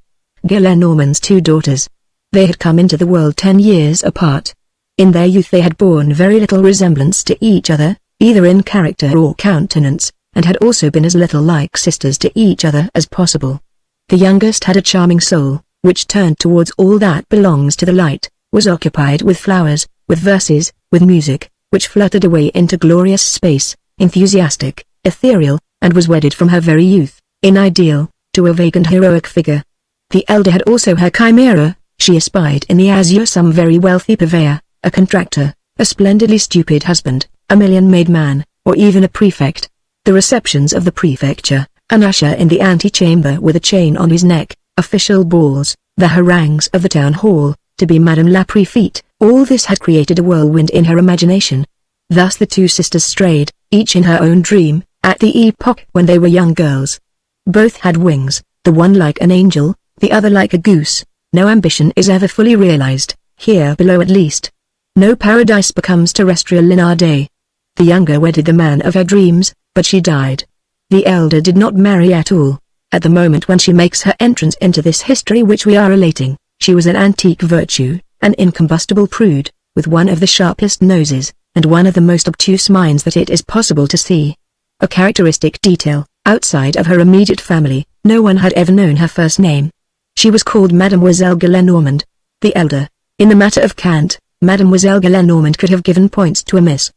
Gillenormand's 2 daughters. They had come into the world 10 years apart. In their youth they had borne very little resemblance to each other, either in character or countenance, and had also been as little like sisters to each other as possible. The youngest had a charming soul, which turned towards all that belongs to the light, was occupied with flowers, with verses, with music, which fluttered away into glorious space, enthusiastic, ethereal, and was wedded from her very youth, in ideal, to a vague and heroic figure. The elder had also her chimera. She espied in the azure some very wealthy purveyor, a contractor, a splendidly stupid husband, a million-made man, or even a prefect. The receptions of the prefecture, an usher in the antechamber with a chain on his neck, official balls, the harangues of the town hall, to be Madame la Préfète, all this had created a whirlwind in her imagination. Thus the 2 sisters strayed, each in her own dream, at the epoch when they were young girls. Both had wings, the one like an angel, the other like a goose. No ambition is ever fully realized, here below at least. No paradise becomes terrestrial in our day. The younger wedded the man of her dreams, but she died. The elder did not marry at all. At the moment when she makes her entrance into this history which we are relating, she was an antique virtue, an incombustible prude, with one of the sharpest noses, and one of the most obtuse minds that it is possible to see. A characteristic detail, outside of her immediate family, no one had ever known her first name. She was called Mademoiselle Gillenormand, the elder. In the matter of cant, Mademoiselle Gillenormand could have given points to a miss.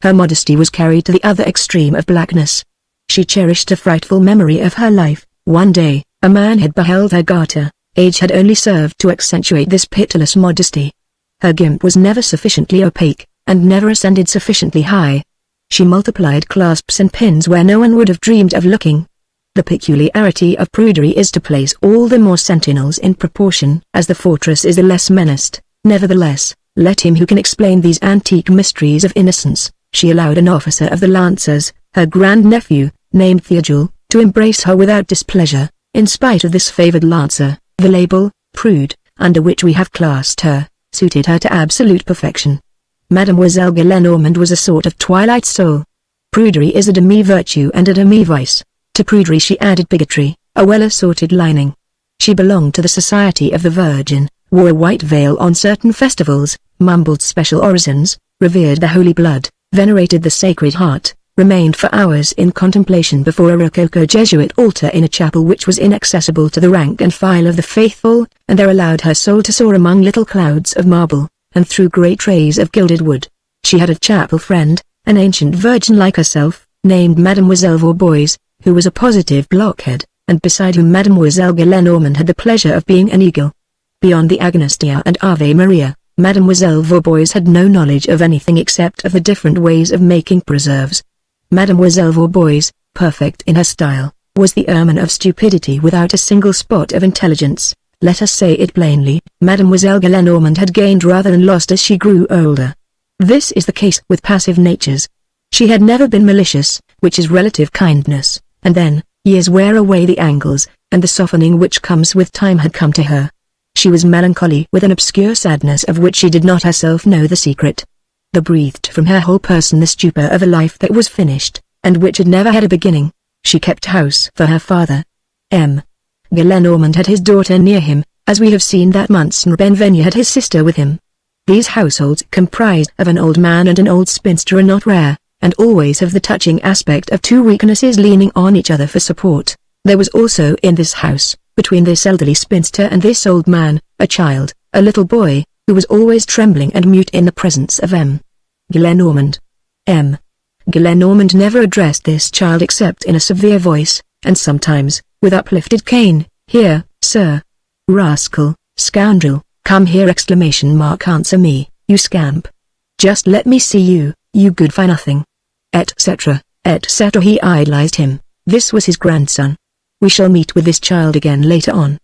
Her modesty was carried to the other extreme of blackness. She cherished a frightful memory of her life. One day, a man had beheld her garter. Age had only served to accentuate this pitiless modesty. Her gimp was never sufficiently opaque, and never ascended sufficiently high. She multiplied clasps and pins where no one would have dreamed of looking. The peculiarity of prudery is to place all the more sentinels in proportion as the fortress is the less menaced. Nevertheless, let him who can explain these antique mysteries of innocence. She allowed an officer of the Lancers, her grand-nephew, named Theodule, to embrace her without displeasure. In spite of this favored Lancer, the label, prude, under which we have classed her, suited her to absolute perfection. Mademoiselle Gillenormand was a sort of twilight soul. Prudery is a demi-virtue and a demi-vice. To prudery she added bigotry, a well-assorted lining. She belonged to the Society of the Virgin, wore a white veil on certain festivals, mumbled special orisons, revered the Holy Blood, venerated the Sacred Heart, remained for hours in contemplation before a Rococo Jesuit altar in a chapel which was inaccessible to the rank and file of the faithful, and there allowed her soul to soar among little clouds of marble, and through great trays of gilded wood. She had a chapel friend, an ancient virgin like herself, named Mademoiselle Vaubois, who was a positive blockhead, and beside whom Mademoiselle Gillenormand had the pleasure of being an eagle. Beyond the Agnestia and Ave Maria, Mademoiselle Vaubois had no knowledge of anything except of the different ways of making preserves. Mademoiselle Vaubois, perfect in her style, was the ermine of stupidity without a single spot of intelligence. Let us say it plainly, Mademoiselle Gillenormand had gained rather than lost as she grew older. This is the case with passive natures. She had never been malicious, which is relative kindness, and then, years wear away the angles, and the softening which comes with time had come to her. She was melancholy with an obscure sadness of which she did not herself know the secret. There breathed from her whole person the stupor of a life that was finished, and which had never had a beginning. She kept house for her father. M. Gillenormand had his daughter near him, as we have seen that Monsieur Benvenu had his sister with him. These households comprised of an old man and an old spinster are not rare, and always have the touching aspect of two weaknesses leaning on each other for support. There was also in this house, between this elderly spinster and this old man, a child, a little boy, who was always trembling and mute in the presence of M. Gillenormand. M. Gillenormand never addressed this child except in a severe voice, and sometimes, with uplifted cane, "Here, sir. Rascal, scoundrel, come here!" Answer me, you scamp. Just let me see you, you good-for-nothing. Etc., etc. He idolized him. This was his grandson. We shall meet with this child again later on.